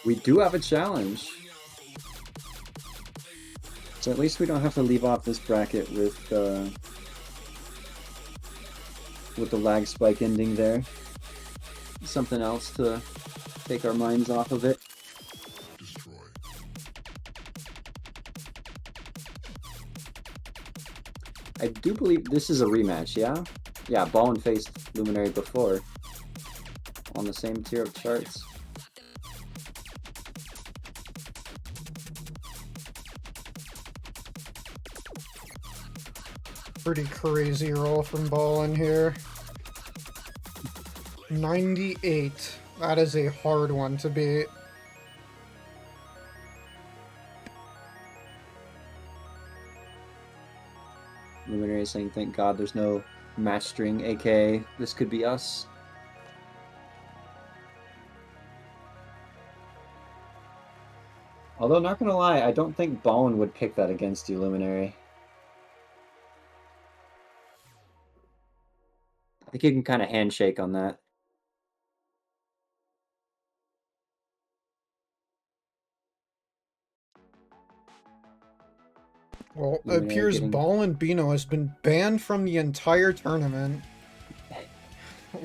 We do have a challenge. So at least we don't have to leave off this bracket with the lag spike ending there. Something else to take our minds off of it. I do believe this is a rematch, yeah? Yeah, Ballin faced Luminary before on the same tier of charts. Pretty crazy roll from Ballin here. 98. That is a hard one to beat. Luminary saying, thank God there's no match string, aka this could be us. Although, not gonna lie, I don't think Ballin would pick that against you, Luminary. I think you can kind of handshake on that. Well, it Luminary appears getting- Ballinbino has been banned from the entire tournament.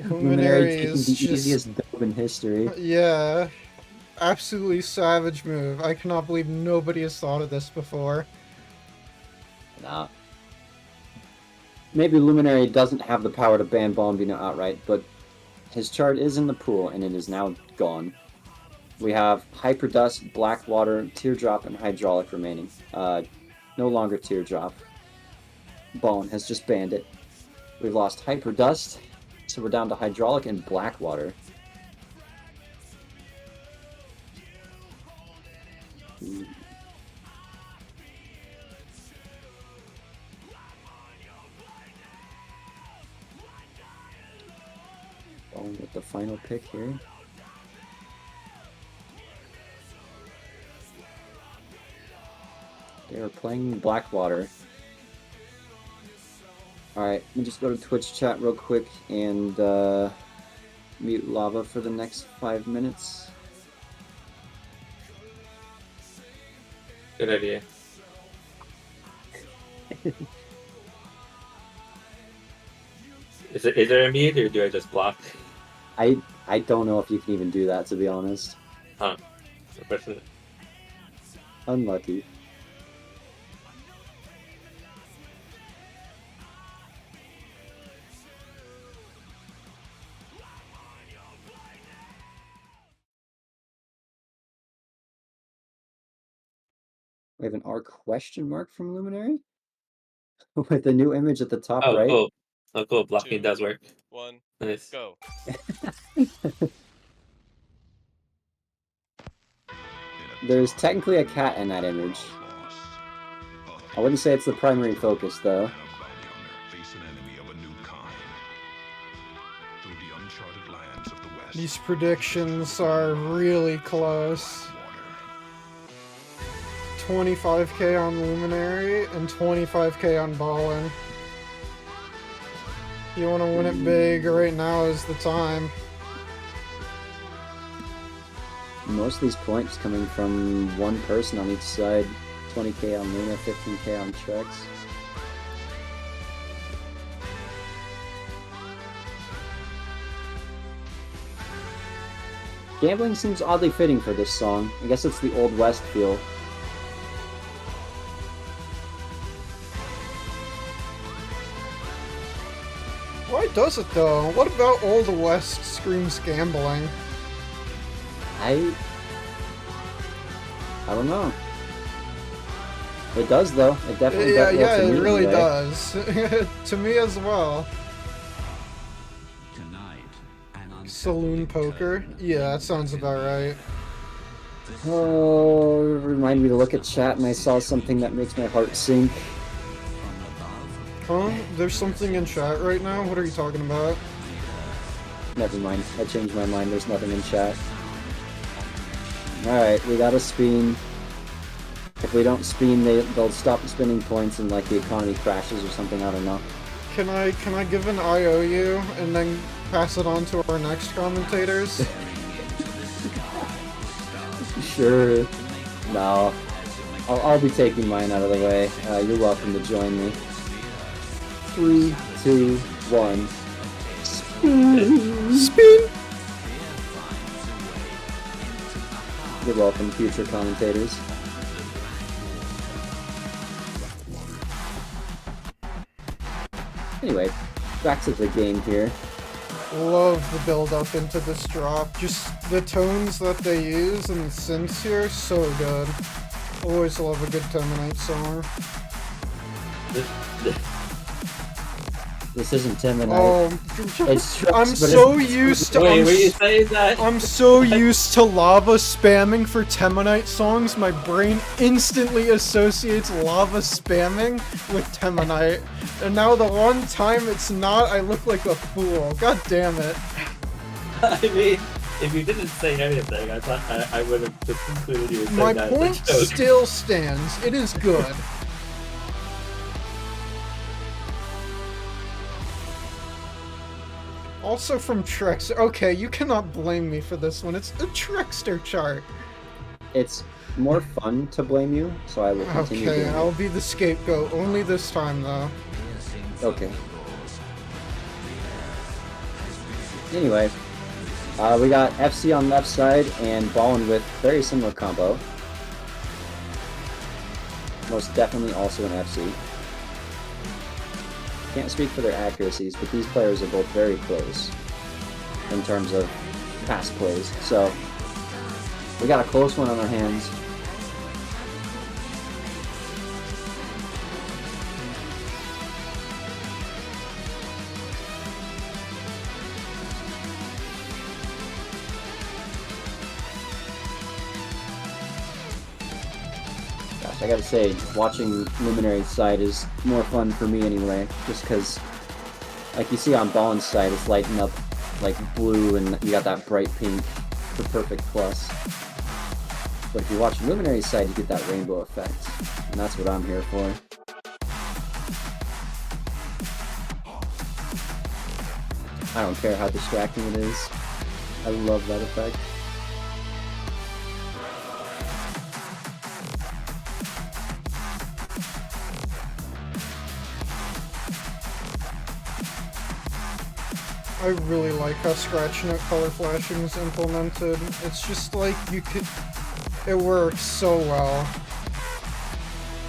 Luminary taking is the just... easiest dub in history. Yeah. Absolutely savage move. I cannot believe nobody has thought of this before. Nah. Maybe Luminary doesn't have the power to ban Ballinbino outright, but his chart is in the pool, and it is now gone. We have Hyperdust, Blackwater, Teardrop, and Hydraulic remaining. No longer Teardrop. Ballin has just banned it. We've lost Hyperdust, so we're down to Hydraulic and Blackwater. Ballin with the final pick here. They are playing Blackwater. Alright, let me just go to Twitch chat real quick and mute Lava for the next 5 minutes. Good idea. Is there a mute or do I just block? I don't know if you can even do that, to be honest. Huh. Unfortunate. Unlucky. We have an R question mark from Luminary? With the new image at the top Oh, right? cool. Oh, cool. Blocking 2, does work. 1, Nice. go. There's technically a cat in that image. I wouldn't say it's the primary focus, though. These predictions are really close. 25k on Luminary and 25k on Ballin. You want to win it big, right now is the time. Most of these points coming from one person on each side. 20k on Luna, 15k on Trex. Gambling seems oddly fitting for this song. I guess it's the Old West feel. Why does it though? What about Old West screams gambling? I don't know. It does though. It definitely Yeah, does. yeah, it me really anyway. does. To me as well. Saloon poker? Yeah, that sounds about right. Oh, remind me to look at chat, and I saw something that makes my heart sink. Huh? There's something in chat right now? What are you talking about? Never mind. I changed my mind. There's nothing in chat. Alright, we got a spin. If we don't spin, they'll stop spinning points and like the economy crashes or something. I don't know. Can I give an IOU and then pass it on to our next commentators? Sure. No. I'll be taking mine out of the way. You're welcome to join me. 3, 2, 1. Spin! You're welcome, future commentators. Anyway, back to the game here. Love the build up into this drop. Just the tones that they use and the synths here, so good. Always love a good Terminate song. This isn't Tim and Oh, It's I'm Trex, but so it's- used to. Wait, were you saying that? I'm so used to lava spamming for Temonite songs, my brain instantly associates lava spamming with Temonite. And now the one time it's not, I look like a fool. God damn it. I mean, if you didn't say anything, I thought I would have just concluded you were saying My that. as a point joke. still stands. It is good. Also from Trex. Okay, you cannot blame me for this one. It's a TreXDer chart. It's more fun to blame you, so I will continue Okay, doing I'll it. be the scapegoat. Only this time, though. Okay. Anyway, we got FC on left side and Ballin with very similar combo. Most definitely also an FC. Can't speak for their accuracies, but these players are both very close in terms of pass plays. So we got a close one on our hands. Gosh, I gotta say, watching Luminary's side is more fun for me anyway, just because, like you see on Ballin's side, it's lighting up like blue and you got that bright pink for perfect plus. But if you watch Luminary's side, you get that rainbow effect, and that's what I'm here for. I don't care how distracting it is. I love that effect. I really like how ScratchNet color flashing is implemented. It's just like you could. It works so well.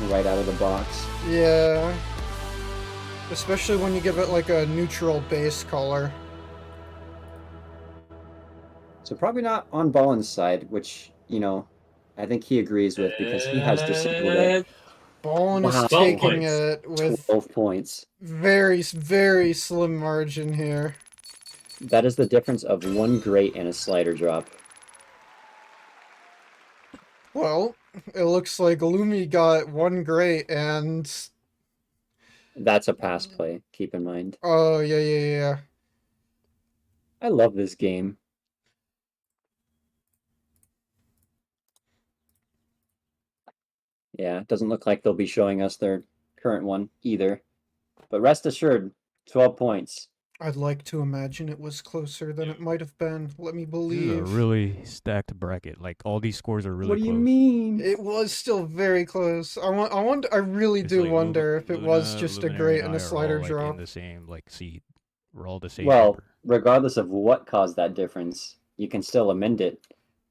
Right out of the box. Yeah. Especially when you give it like a neutral base color. So probably not on Ballin's side, which, you know, I think he agrees with because he has disabled it. Ballin Wow. is 12 taking points. it with 12 points. very, very slim margin here. That is the difference of one great and a slider drop. Well, it looks like Lumi got one great and... That's a pass play, keep in mind. Oh, yeah. I love this game. Yeah, it doesn't look like they'll be showing us their current one either. But rest assured, 12 points. I'd like to imagine it was closer than it might have been. Let me This is a believe. really stacked bracket. Like all these scores are really What do you close. mean? It was still very close. I really It's do like wonder if it was Luna, just a Luminary, great and a I are all, slider like, drop. in the same like seed. We're all the same Well, number. regardless of what caused that difference, you can still amend it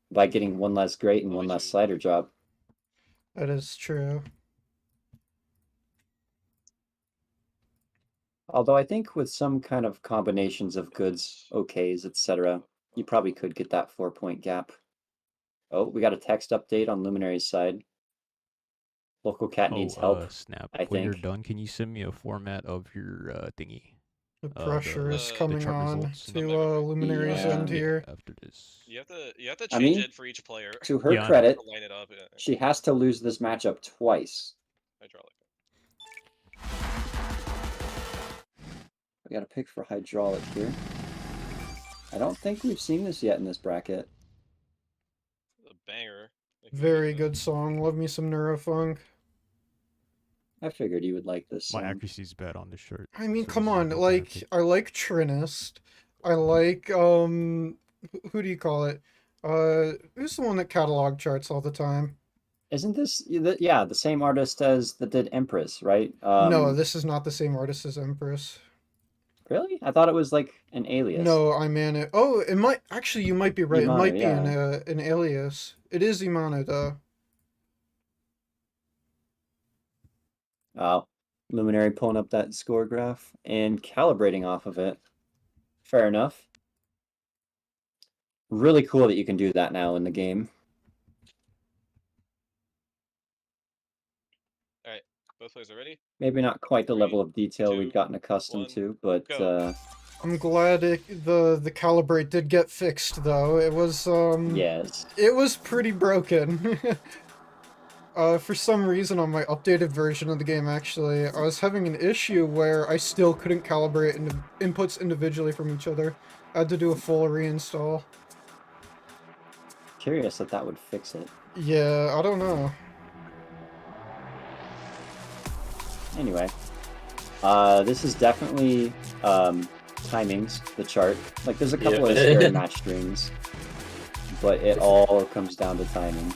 by getting one less great and one less slider drop. That is true. Although I think with some kind of combinations of goods, okays, etc., you probably could get that 4-point gap. Oh, we got a text update on Luminary's side. Local cat needs help, Snap. I When you're think. done, can you send me a format of your thingy? The pressure is the coming chart on results. to Okay. Luminary's Yeah. end here. After this. You have to I change mean, it for each player. To her Yeah, I know. credit, To line it up. Yeah. she has to lose this matchup twice. Hydraulic. We got a pick for hydraulic here. I don't think we've seen this yet in this bracket. A banger. Very good song. Love me some Neurofunk. I figured you would like this My song. accuracy's bad on this shirt. I mean, so come this is a on. good Like, benefit. I like Trinist. I like, who do you call it? Who's the one that catalog charts all the time? Isn't this, yeah, the same artist as that did Empress, right? No, this is not the same artist as Empress. Really? I thought it was like an alias. No, Imano. Oh, it might, actually, you might be right. It Imano, might be yeah. an alias. It is Imano, though. Oh, Luminary pulling up that score graph and calibrating off of it. Fair enough. Really cool that you can do that now in the game. Alright. both players are ready. Maybe not quite the 3, level of detail 2, we've gotten accustomed 1, to, but go. I'm glad the calibrate did get fixed though. It was yes. it was pretty broken. For some reason on my updated version of the game actually, I was having an issue where I still couldn't calibrate inputs individually from each other. I had to do a full reinstall. Curious that would fix it. Yeah, I don't know. Anyway, this is definitely timings, the chart. Like, there's a couple of scary match strings, but it all comes down to timing.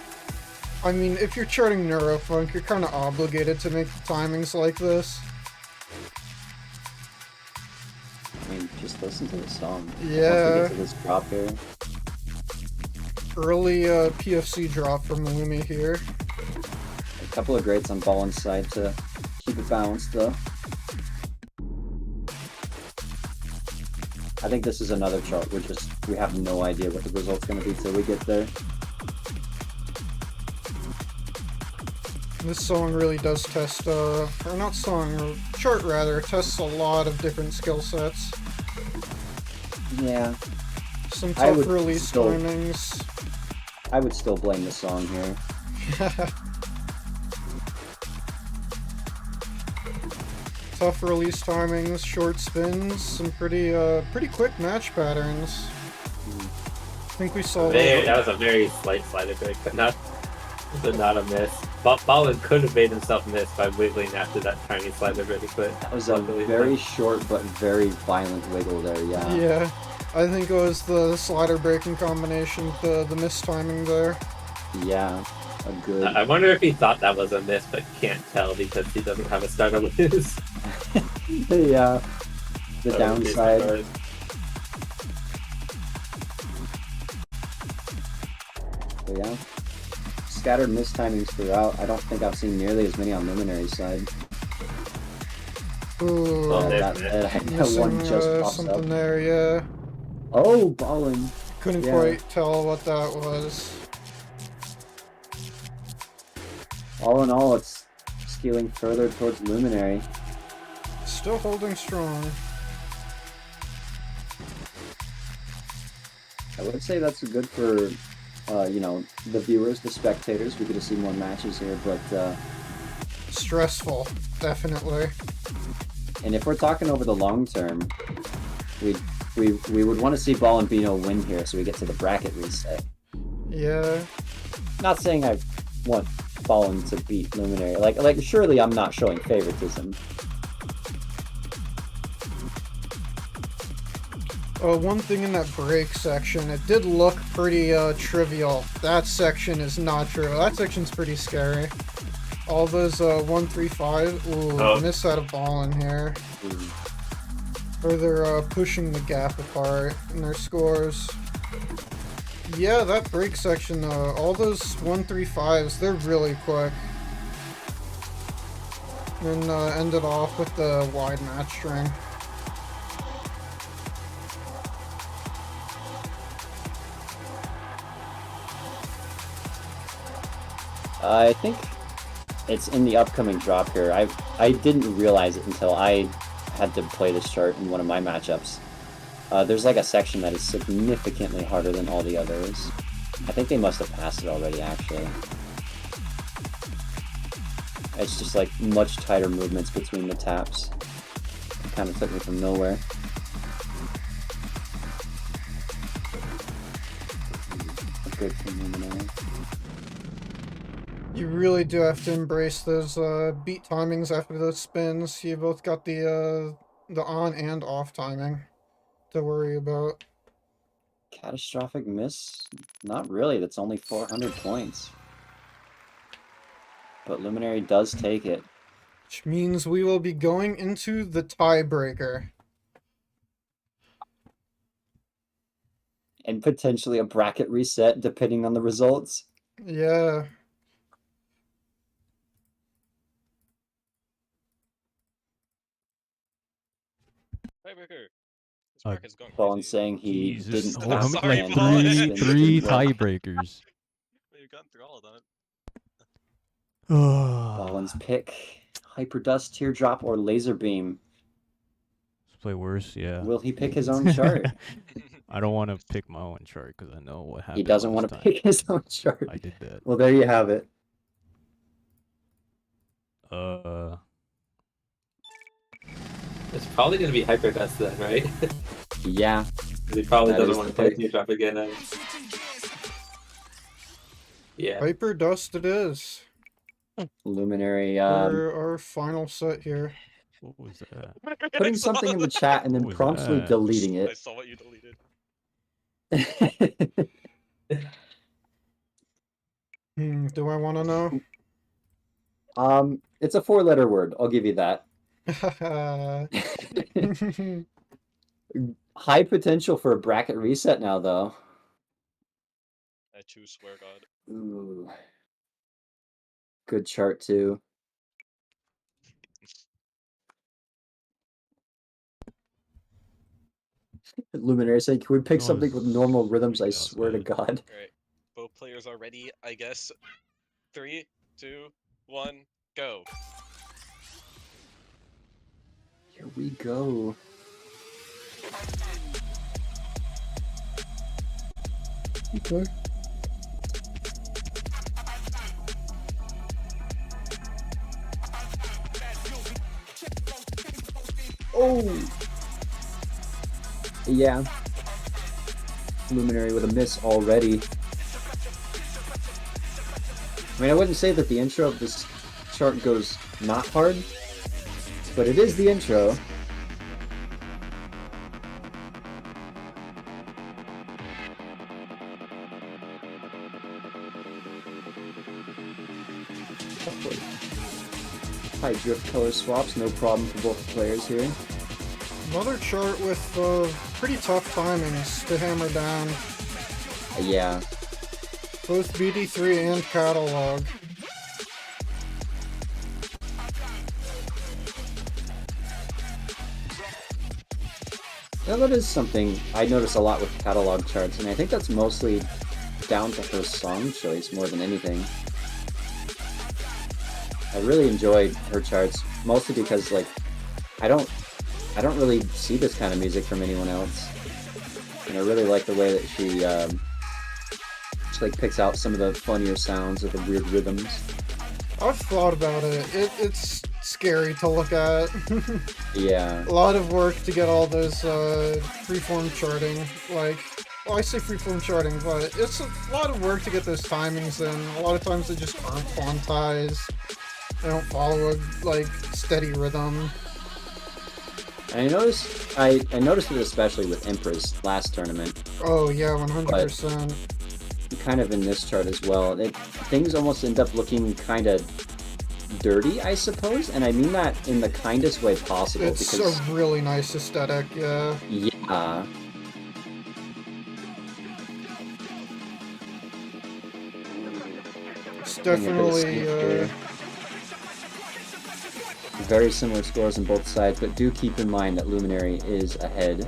I mean, if you're charting Neurofunk, you're kind of obligated to make the timings like this. I mean, just listen to the song. Yeah. Once we get to this drop here. Early PFC drop from Lumi here. A couple of greats on Ballin's side to keep it balanced, though. I think this is another chart. We have no idea what the result's going to be till we get there. This song really does test, or not song, or chart rather, tests a lot of different skill sets. Yeah. Some tough release timings. I would still blame the song here. Tough release timings, short spins, some pretty quick match patterns. I think we saw that was a very slight slider break, but not a miss. Ballin could have made himself miss by wiggling after that tiny slider really quick. That was a very short but very violent wiggle there, yeah. Yeah, I think it was the slider breaking combination, the mistiming there. Yeah, a good... I wonder if he thought that was a miss but can't tell because he doesn't have a starter lose. Yeah, the downside. So yeah, scattered mistimings throughout. I don't think I've seen nearly as many on Luminary's side. Ooh, that one just pops something up. there, yeah. Oh, Ballin. Couldn't quite tell what that was. All in all, it's scaling further towards Luminary. Still holding strong. I would say that's good for, you know, the viewers, the spectators. We could have seen more matches here, but... stressful, definitely. And if we're talking over the long term, we would want to see Ballinbino win here so we get to the bracket reset. Yeah. Not saying I want Ballin to beat Luminary. Like surely I'm not showing favoritism. One thing in that break section, it did look pretty trivial. That section is not trivial. That section's pretty scary. All those 1-3-5. Ooh, miss out of Ballin here. Or they're pushing the gap apart in their scores. Yeah, that break section, all those 1-3-5s, they're really quick. And ended off with the wide match string. I think it's in the upcoming drop here. I didn't realize it until I had to play this chart in one of my matchups. There's like a section that is significantly harder than all the others. I think they must have passed it already, actually. It's just like much tighter movements between the taps. It kind of took me from nowhere. Good for Luminary. You really do have to embrace those beat timings after those spins. You both got the on and off timing to worry about. Catastrophic miss? Not really, that's only 400 points. But Luminary does take it. Which means we will be going into the tiebreaker. And potentially a bracket reset, depending on the results. Yeah. Tiebreaker. This bracket's going Ballin crazy. saying he Jesus. didn't Oh, how many, Sorry, like Ballin. three tiebreakers. You've gotten through all of them. Ballin's pick. Hyperdust, Teardrop, or Laser Beam. Let's play worse. Yeah. Will he pick his own chart? I don't want to pick my own chart because I know what happened. He doesn't want to pick his own chart. I did that. Well, there you have it. It's probably gonna be Hyperdust then, right? Yeah. He probably That doesn't is want to the play pick. Teardrop again. Yeah. Hyperdust it is. Luminary For our final set here. What was that? putting something in the chat and then What was promptly that? deleting I it. saw what you deleted. Do I want to know? It's a 4-letter word. I'll give you that. High potential for a bracket reset now, though. I too swear God. Ooh. Good chart, too. Luminary saying, can we pick That something with was normal rhythms? I that was swear to good. God. Alright. Both players are ready, I guess. 3, 2, 1, go. Here we go. Okay. Oh! Yeah. Luminary with a miss already. I mean, I wouldn't say that the intro of this chart goes not hard, but it is the intro. High drift color swaps, no problem for both players here. Another chart with pretty tough timings to hammer down. Yeah. Both BD3 and catalog. Now that is something I notice a lot with catalog charts, and I think that's mostly down to her song choice more than anything. I really enjoyed her charts, mostly because like I don't really see this kind of music from anyone else, and I really like the way that she like picks out some of the funnier sounds or the weird rhythms. I've thought about it. It's scary to look at. Yeah. A lot of work to get all those freeform charting. Like, well, I say freeform charting, but it's a lot of work to get those timings in. A lot of times they just aren't quantized. They don't follow a like steady rhythm. And I noticed it especially with Empress last tournament. Oh yeah, 100%. Kind of in this chart as well. Things almost end up looking kind of dirty, I suppose, and I mean that in the kindest way possible. It's because a really nice aesthetic, yeah. Yeah. It's definitely very similar scores on both sides, but do keep in mind that Luminary is ahead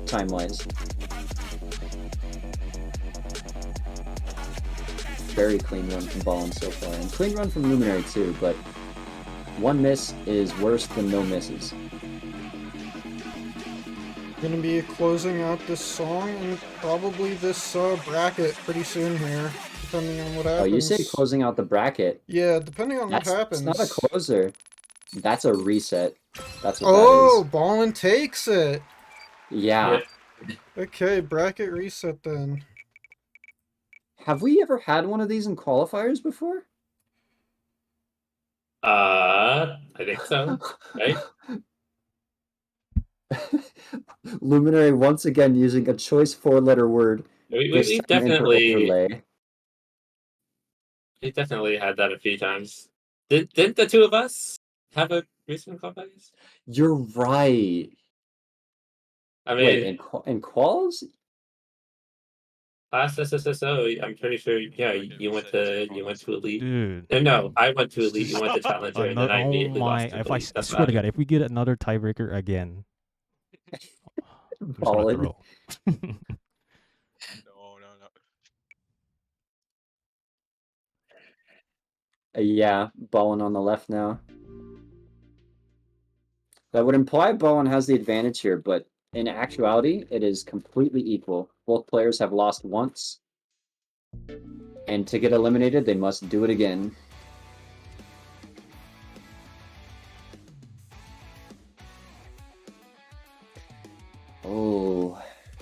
time-wise. Very clean run from Ballin so far, and clean run from Luminary too, but one miss is worse than no misses. gonna be closing out this song and probably this bracket pretty soon here, depending on what happens. Oh, you say closing out the bracket? Yeah, depending on what happens. It's not a closer. That's a reset. That's what Oh, that is. Ballin takes it! Yeah. Okay, bracket reset then. Have we ever had one of these in qualifiers before? I think so, right? Luminary once again using a choice 4-letter word. We definitely had that a few times. Didn't the two of us have a recent qualifiers? You're right. I mean, wait, in quals? Last SSSO, I'm pretty sure. Yeah, you went to Elite. Dude. No, I went to Elite. You went to Challenger, and then I immediately lost to If Elite. I swear to God, if we get another tiebreaker again, I'm just gonna Ballin. throw. No. Yeah, Ballin on the left now. That would imply Bowen has the advantage here, but in actuality, it is completely equal. Both players have lost once, and to get eliminated, they must do it again. Oh,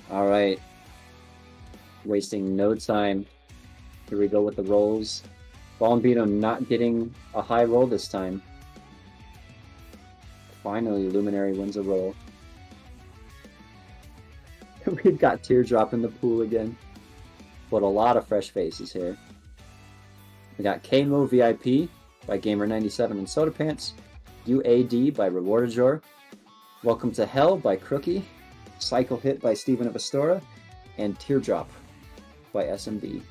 all right. Wasting no time. Here we go with the rolls. Ballinbino not getting a high roll this time. Finally, Luminary wins a roll. We've got Teardrop in the pool again. But a lot of fresh faces here. We got K-Mo VIP by Gamer97 and Soda Pants. UAD by Rewardajor. Welcome to Hell by Crookie. Cycle Hit by Steven of Astora. And Teardrop by SMB.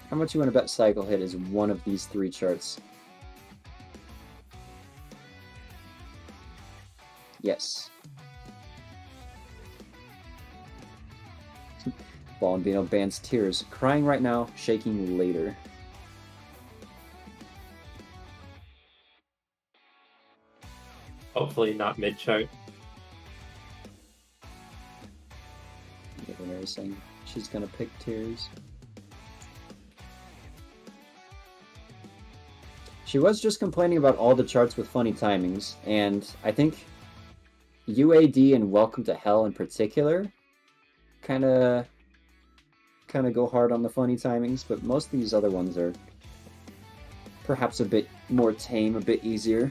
How much you want to bet Cycle Hit is one of these three charts? Yes. Ballinbino bans tears. Crying right now, shaking later. Hopefully not mid-chart. Luminary saying she's gonna pick tears. She was just complaining about all the charts with funny timings, and I think UAD and Welcome to Hell in particular kind of go hard on the funny timings, but most of these other ones are perhaps a bit more tame, a bit easier.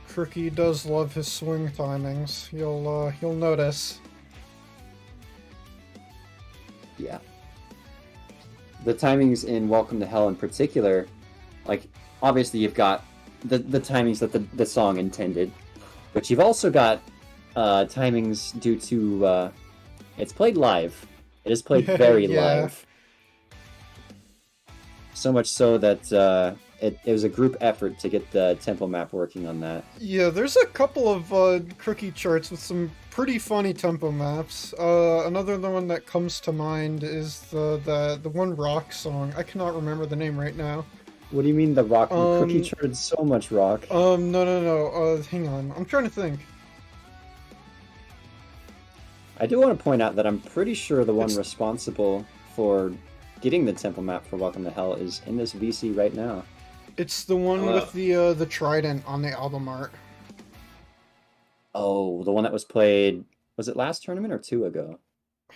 Crookie does love his swing timings. You'll notice. Yeah. The timings in Welcome to Hell in particular, like, obviously you've got the timings that the song intended, but you've also got timings due to it's played live. It is played very live. So much so that it was a group effort to get the tempo map working on that. Yeah, there's a couple of Crookie charts with some pretty funny tempo maps. Another one that comes to mind is the one rock song. I cannot remember the name right now. What do you mean the rock? Crookie charted so much rock. No. Hang on. I'm trying to think. I do want to point out that I'm pretty sure the one responsible for getting the tempo map for Welcome to Hell is in this VC right now. It's the one with the trident on the album art. Oh, the one that was played, was it last tournament or 2 ago?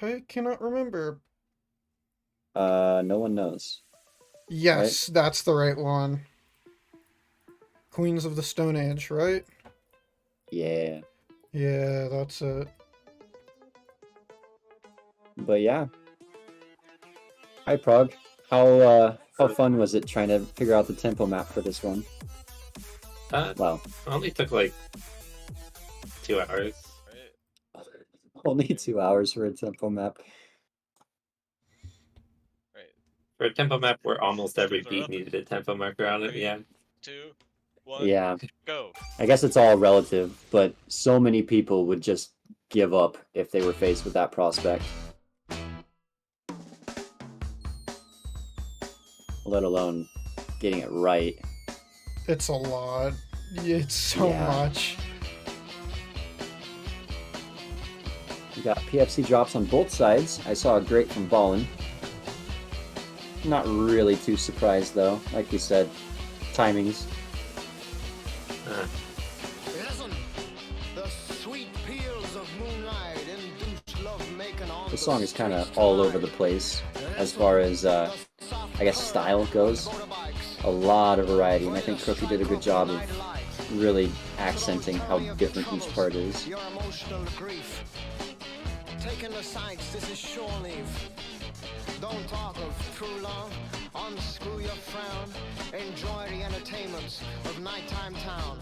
I cannot remember. No one knows. Yes, right? That's the right one. Queens of the Stone Age, right? Yeah. Yeah, that's it. But yeah. Hi, Prog. How fun was it trying to figure out the tempo map for this one? Wow. Only took like 2 hours. Only 2 hours for a tempo map. For a tempo map where almost every beat needed a tempo marker on it, 3, 2, 1, yeah. Go. I guess it's all relative, but so many people would just give up if they were faced with that prospect. Let alone getting it right. It's a lot. It's so much. You got PFC drops on both sides. I saw a great from Ballin. Not really too surprised though. Like we said, timings. The song is kind of all over the place as far as, I guess, style goes. A lot of variety, and I think Crookie did a good job of really accenting how different each part is. Taking the sights, this is shore leave. Don't talk of too long, unscrew your frown. Enjoy the entertainments of nighttime town.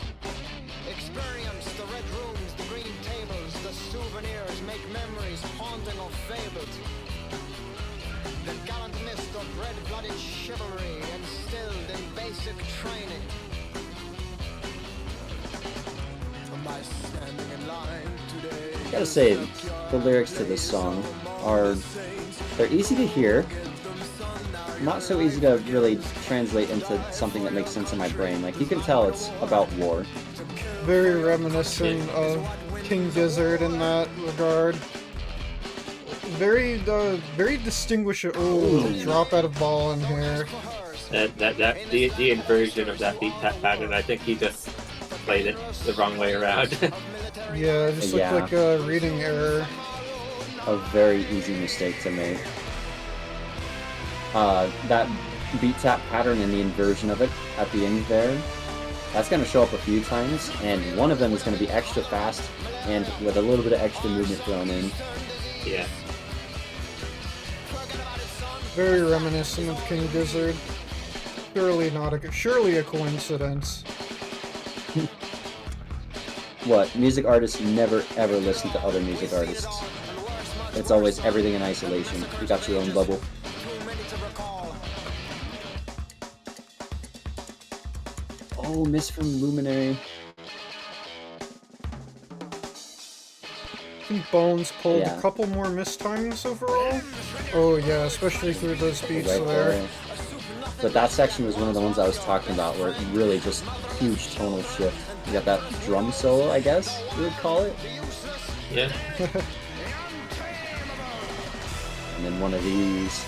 Experience the red rooms, the green tables, the souvenirs, make memories haunting or fabled. The gallant mist of red-blooded chivalry instilled in basic training. By standing in line today, Gotta say, the lyrics to this song are, they're easy to hear, not so easy to really translate into something that makes sense in my brain. Like, you can tell it's about war. Very reminiscent of King Gizzard in that regard. Very distinguishable. Oh, drop out of ball in here. The inversion of that beat pattern, I think he just played it the wrong way around. Yeah, it just looked like a reading error. A very easy mistake to make. That beat tap pattern and the inversion of it at the end there, that's going to show up a few times, and one of them is going to be extra fast and with a little bit of extra movement thrown in. Yeah. Very reminiscent of King Gizzard. Surely a coincidence. What? Music artists never ever listen to other music artists. It's always everything in isolation. You got your own bubble. Oh, miss from Luminary. I think Bones pulled a couple more mistimings overall. Oh yeah, especially through those beats there. But that section was one of the ones I was talking about, where it really just huge tonal shift. You got that drum solo, I guess you would call it. Yeah. And then one of these.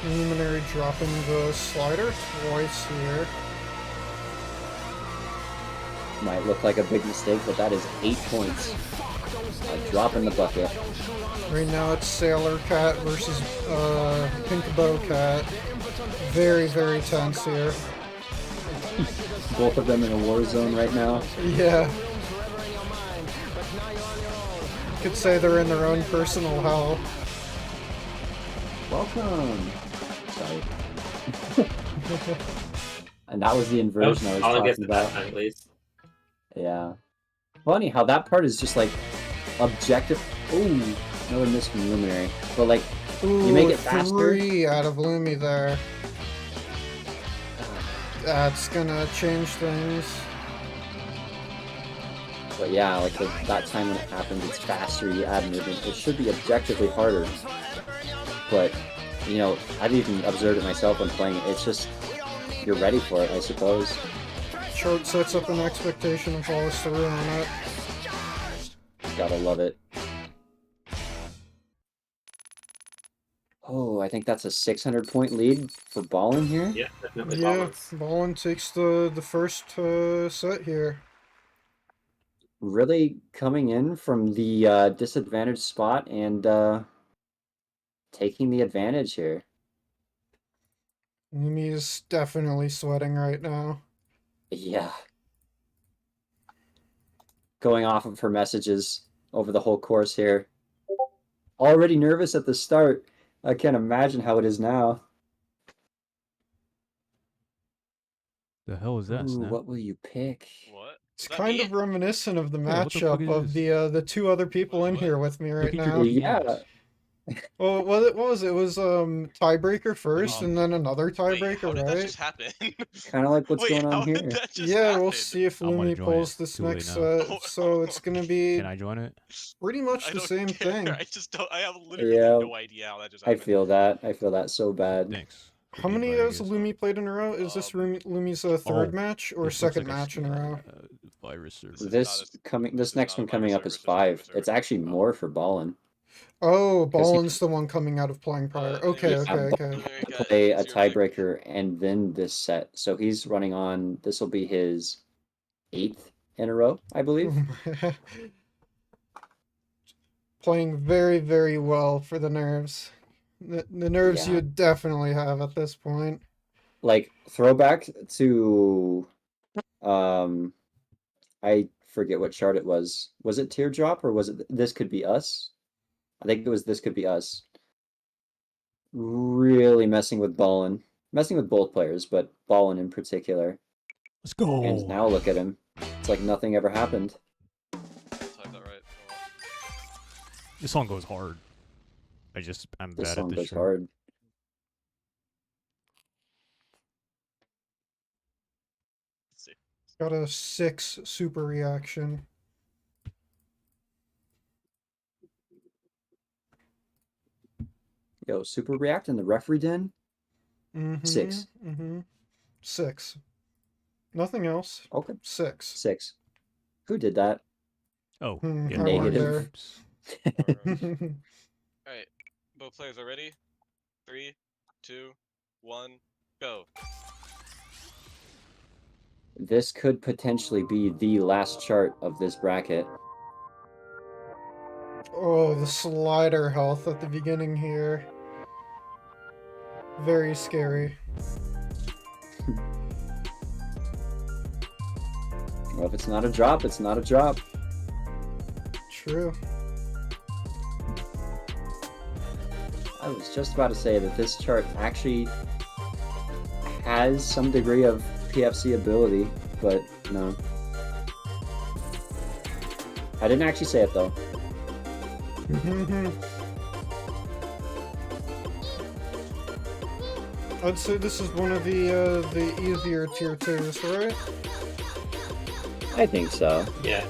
Luminary dropping the slider twice here. Might look like a big mistake, but that is 8 points. A drop in the bucket. Right now it's SkaryBoi versus Pinkabo Cat. Very, very tense here. Both of them in a war zone right now. Yeah. You could say they're in their own personal hell. Welcome. Sorry. And that was the inversion I was talking about. At least. Yeah. Funny how that part is just like objective. Ooh, another miss from Luminary. But like, ooh, you make it faster. 3 out of Lumi there. That's gonna change things. But yeah, like that time when it happens, it's faster, you add movement. It should be objectively harder. But, you know, I've even observed it myself when playing it. It's just, you're ready for it, I suppose. Chart sets up an expectation and follows through on it. Gotta love it. Oh, I think that's a 600-point lead for Ballin here. Yeah, definitely. Yeah, Ballin takes the first set here. Really coming in from the disadvantaged spot and taking the advantage here. Lumi is definitely sweating right now. Yeah. Going off of her messages over the whole course here. Already nervous at the start. I can't imagine how it is now. The hell is that, Ooh, Snap? what will you pick? What? It's kind of reminiscent of the Yeah, what the fuck matchup is of the 2 other people in here with me right Look at your now. Yeah. Well, what was it? It was tiebreaker first, and then another Wait, tiebreaker, how did that right? just happen? Kind of like what's Wait, going on how here. did that just Yeah, happen? we'll see if I'm gonna Lumi join pulls it. this Too late next now. set. So it's gonna be Can I join it? pretty much I the don't same care. thing. I just don't. I have literally Yeah. no idea how that just I happened. feel that. I feel that so bad. Thanks. for How the many invite, I has guess. Lumi played in a row? Is this Lumi's third match or This looks second like match in a row? Virus server. This next one coming up is 5. It's actually more for Ballin. Oh, 'Cause he- Ballin's the one coming out of playing prior. Okay, Yeah, okay, Ballin okay. had to play a tiebreaker and then this set. So he's running on, this will be his 8th in a row, I believe. Playing very, very well for the nerves. The nerves Yeah. you definitely have at this point. Like, throwback to, I forget what chart it was. Was it Teardrop or was it This Could Be Us? I think it was This Could Be Us. Really messing with Ballin. Messing with both players, but Ballin in particular. Let's go. And now look at him. It's like nothing ever happened. Type that right. This song goes hard. I'm This bad song at this goes shit. hard. Got a 6 super reaction. Yo, super react in the referee den. 6. 6. Nothing else. Okay. 6. 6. Who did that? Oh, I yeah, weren't Negative. there. oops. Alright, both players are ready. 3, 2, 1, go. This could potentially be the last chart of this bracket. Oh, the slider health at the beginning here. Very scary. Well, if it's not a drop, it's not a drop. True. I was just about to say that this chart actually has some degree of PFC ability, but no. I didn't actually say it though. I'd say this is one of the easier tier 2s, right? I think so. Yeah.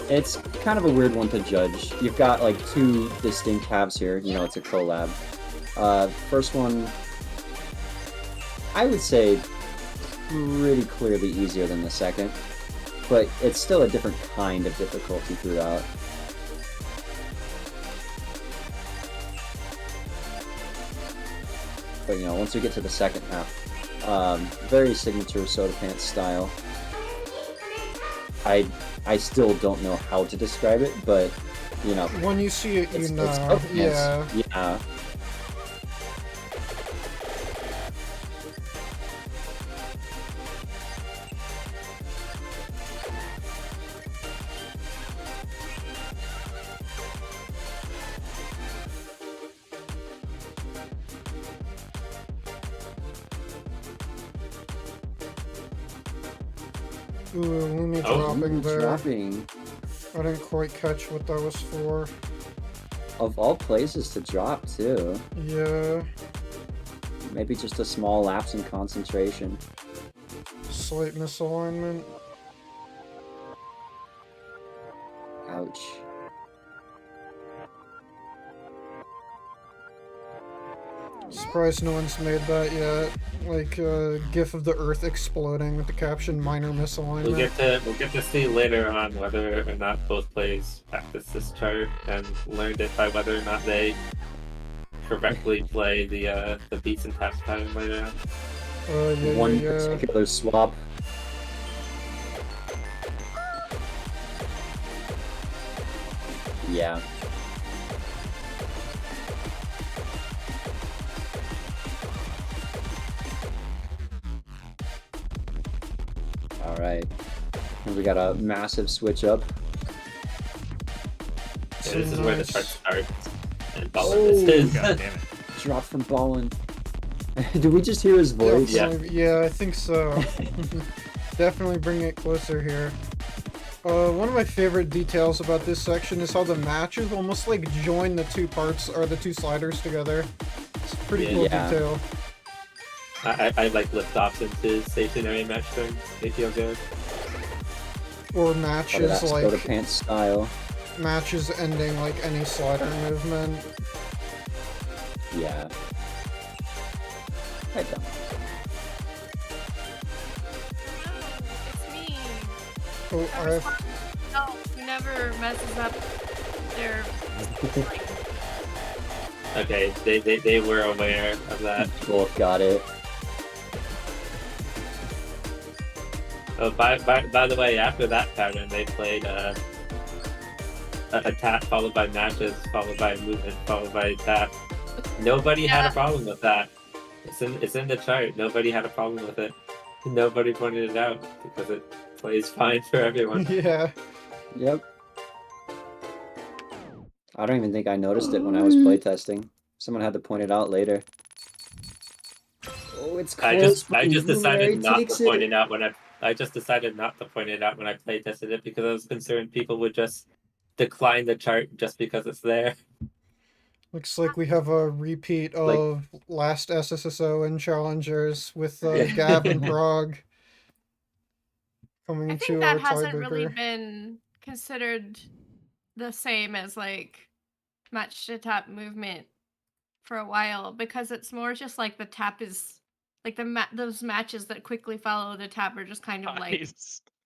It's kind of a weird one to judge. You've got like 2 distinct halves here. You know, it's a collab. First one, I would say pretty clearly easier than the second, but it's still a different kind of difficulty throughout. But you know, once we get to the second half, very signature Soda Pants style. I still don't know how to describe it, but you know, When you see it, you it's know. Soda Pants. Yeah. Yeah. Ooh, Lumi Oh, dropping there. Dropping. I didn't quite catch what that was for. Of all places to drop, too. Yeah. Maybe just a small lapse in concentration. Slight misalignment. Ouch. Surprised no one's made that yet. Like a GIF of the Earth exploding with the caption "minor misalignment." We'll get to see later on whether or not both players practiced this chart and learned it by whether or not they correctly play the beats and taps pattern later on. Yeah, One yeah. particular swap. Yeah. Alright. We got a massive switch up. Yeah, this is where the chart starts. And Oh, Ballinbino is. God damn it. Drop from Ballin. Did we just hear his voice? Yeah, I think so. Definitely bring it closer here. One of my favorite details about this section is how the matches almost like join the two parts or the two sliders together. It's a pretty cool Yeah. detail. I like liftoffs into stationary match turns. They feel good. Or Part of matches that Soda like Pants style. matches ending like any slider movement. Yeah. Right down. It's me. Oh, I No, who never messes up their. Okay, they were aware of that. Both got it. Oh, by the way, after that pattern, they played a tap followed by matches, followed by movement, followed by tap. Nobody had a problem with that. It's in the chart. Nobody had a problem with it. Nobody pointed it out because it plays fine for everyone. yeah. Yep. I don't even think I noticed it when I was playtesting. Someone had to point it out later. Oh, it's close. I just decided Luminary not takes to point it. it out when I just decided not to point it out when I play tested it because I was concerned people would just decline the chart just because it's there. Looks like we have a repeat of last SSSO and challengers with Gav and Prague coming I to think our that hasn't really tiebreaker. been considered the same as like match to tap movement for a while, because it's more just like the tap is like those matches that quickly follow the tap are just kind of like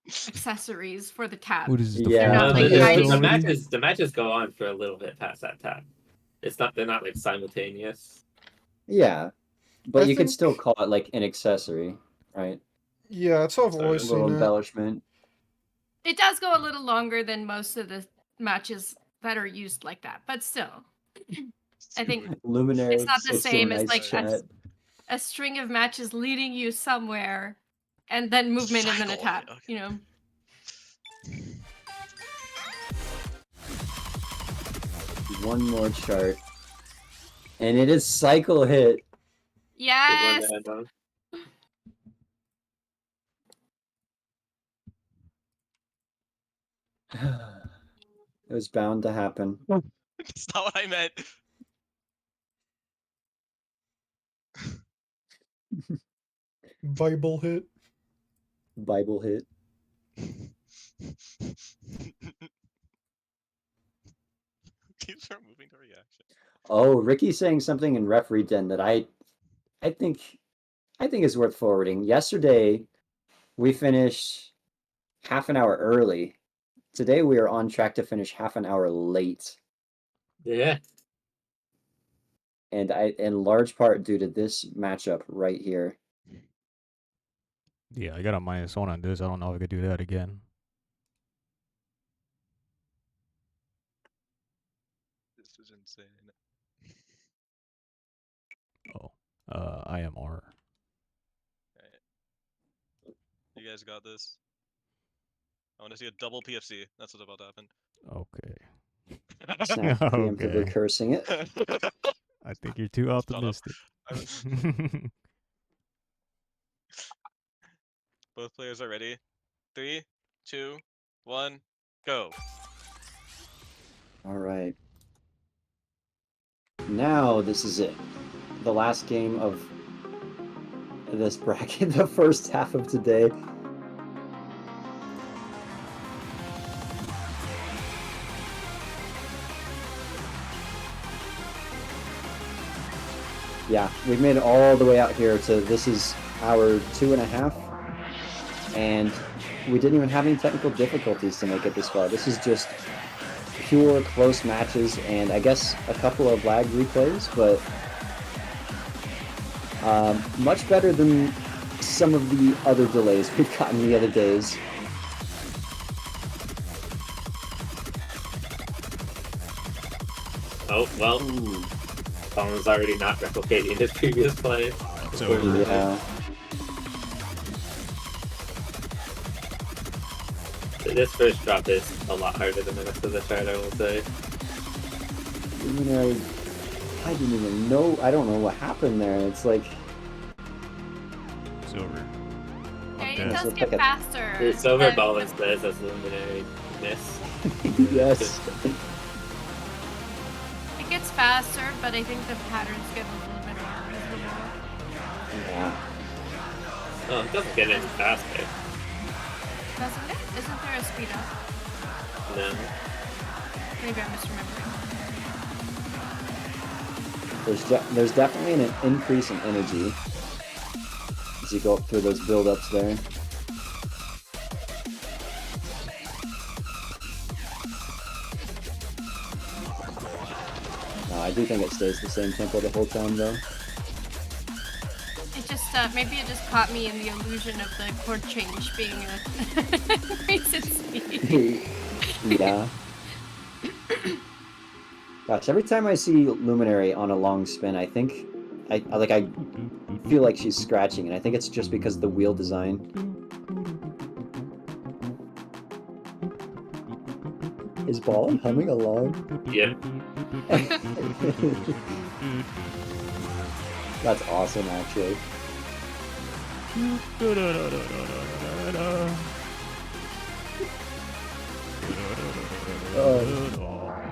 accessories for the tap. What is this, the They're not like the guiding. matches go on for a little bit past that tap. They're not like simultaneous. Yeah, but you could think- still call it like an accessory, right? Yeah, that's how I've A always little seen it. embellishment. It does go a little longer than most of the matches that are used like that, but still, I think Luminary, it's not the it's a same as nice like chat. a string of matches leading you somewhere, and then movement and then a tap. Okay. You know. One more chart, and it is cycle hit. Yes. It was bound to happen. That's not what I meant. Bible hit. Bible hit. Keep start moving to reaction. Oh, Ricky's saying something in referee den that I think is worth forwarding. Yesterday, we finished half an hour early. Today, we are on track to finish half an hour late. Yeah. And in large part due to this matchup right here. Yeah, I got a -1 on this. I don't know if I could do that again. This is insane. Oh, IMR. You guys got this. I want to see a double PFC. That's what's about to happen. Okay. Snap preemptively Okay. cursing it. I think you're too optimistic. Both players are ready. 3, 2, 1, go. All right. Now this is it. The last game of this bracket, the first half of today. Yeah, we've made it all the way out here to this is hour 2.5, and we didn't even have any technical difficulties to make it this far. This is just pure close matches and I guess a couple of lag replays, but much better than some of the other delays we've gotten the other days. Oh, well. Ballin's already not replicating his previous play. It's over. Yeah. This first drop is a lot harder than the rest of the chart, I will say. Luminary, I didn't even know. I don't know what happened there. It's like It's over. Yeah, it does get faster. It's over than- Ballin says as Luminary miss. yes. It gets faster, but I think the patterns get a little bit more reasonable. Yeah. Oh, it doesn't get any faster. Doesn't it? Isn't there a speed up? No. Maybe I'm misremembering. There's definitely an increase in energy as you go up through those build-ups there. No, I do think it stays the same tempo the whole time though. It just, maybe it just caught me in the illusion of the chord change being a increase in speed. Yeah. Gosh, every time I see Luminary on a long spin, I think I feel like she's scratching, and I think it's just because of the wheel design. Is Ballin humming along? Yep. That's awesome, actually.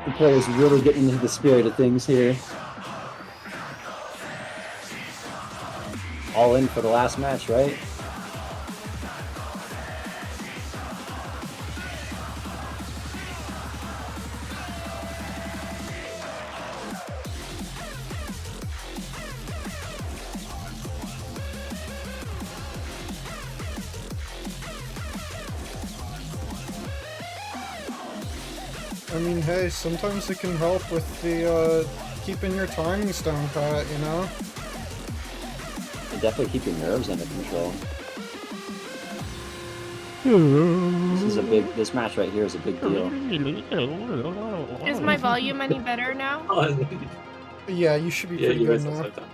The players really getting into the spirit of things here. All in for the last match, right? I mean, hey, sometimes it can help with the, keeping your timings down pat, you know? And definitely keep your nerves under control. This match right here is a big deal. Is my volume any better now? Yeah, you should be Yeah, pretty you good guys now. also done.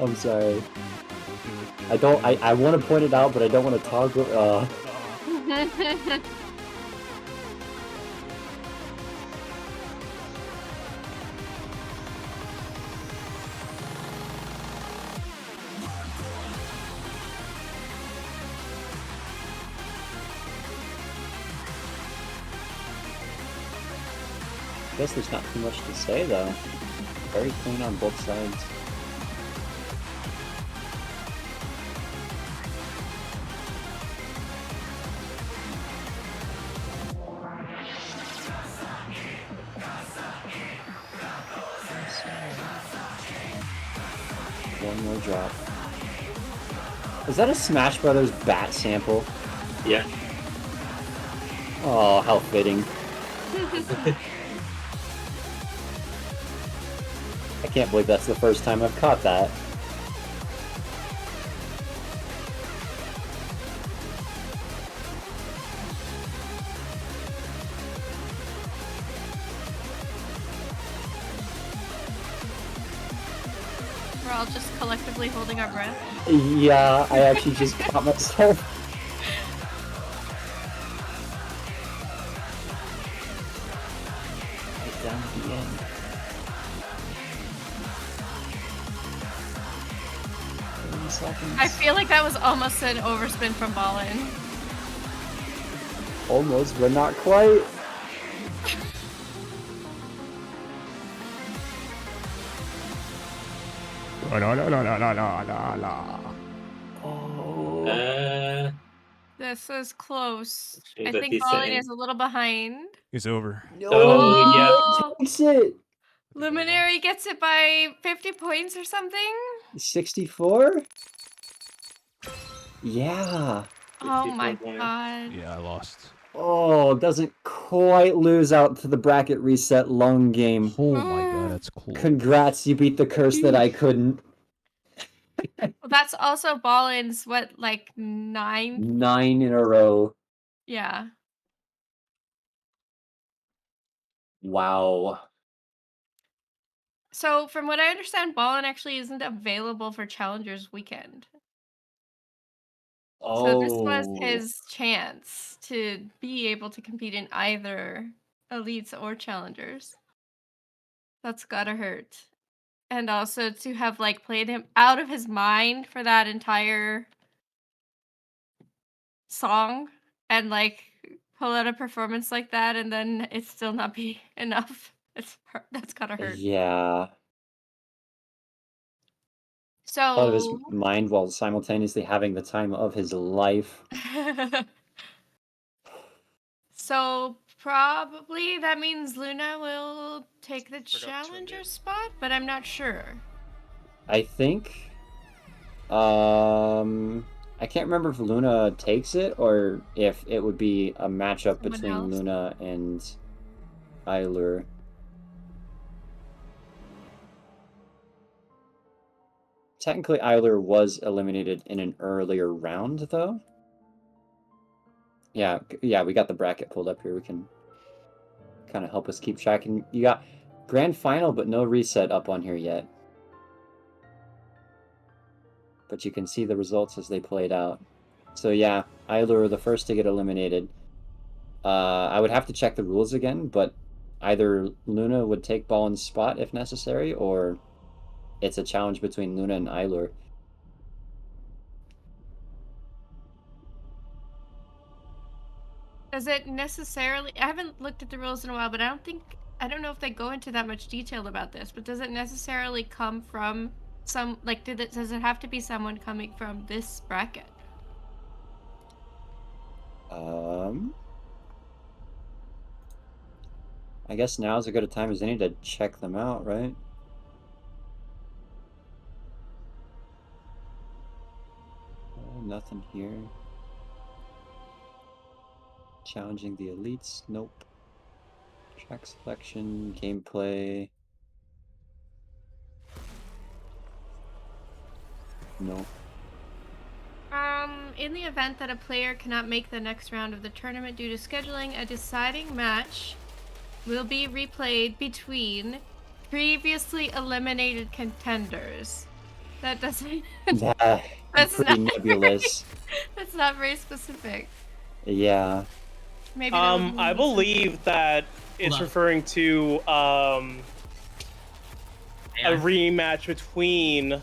I'm sorry. I want to point it out, but I don't want to toggle. I guess there's not too much to say though. Very clean on both sides. One more drop. Is that a Smash Brothers bat sample? Yeah. Oh, how fitting. I can't believe that's the first time I've caught that. We're all just collectively holding our breath. Yeah, I actually just caught myself. Right down at the end. 30 seconds. I feel like that was almost an overspin from Ballin. Almost, but not quite. Oh. This is close. Seems I like think he's Ballin saying- is a little behind. It's over. No, Oh, yeah. takes it. Luminary gets it by 50 points or something? 64? Yeah. Oh my 54 points. god. Yeah, I lost. Oh, doesn't quite lose out to the bracket reset lung game. Oh my god, that's cool. Congrats, you beat the curse that I couldn't. Well, that's also Ballin's, what, like 9? 9 in a row. Yeah. Wow. So, from what I understand, Ballin actually isn't available for Challengers Weekend. So this was Oh. his chance to be able to compete in either Elites or Challengers. That's gotta hurt. And also to have, like, played him out of his mind for that entire song and, like, pull out a performance like that and then it still not be enough. That's gotta hurt. Yeah. Out of his So mind while simultaneously having the time of his life. So probably that means Luna will take the challenger spot, but I'm not sure. I think. I can't remember if Luna takes it or if it would be a matchup Someone between else? Luna and eyelur. Technically, eyelur was eliminated in an earlier round, though. Yeah, we got the bracket pulled up here. We can kind of help us keep track. And you got grand final, but no reset up on here yet. But you can see the results as they played out. So yeah, eyelur were the first to get eliminated. I would have to check the rules again, but either Luna would take Ballin's spot if necessary, or it's a challenge between Luna and eyelur. Does it necessarily? I haven't looked at the rules in a while, but I don't know if they go into that much detail about this. But does it necessarily come from some like? Does it have to be someone coming from this bracket? I guess now's as good a time as any to check them out, right? Oh, nothing here. Challenging the elites, nope. Track selection, gameplay. No. In the event that a player cannot make the next round of the tournament due to scheduling, a deciding match will be replayed between previously eliminated contenders. That doesn't. That's pretty not nebulous. That's not very specific. Yeah. Maybe. that would I mean believe that it's referring to a rematch between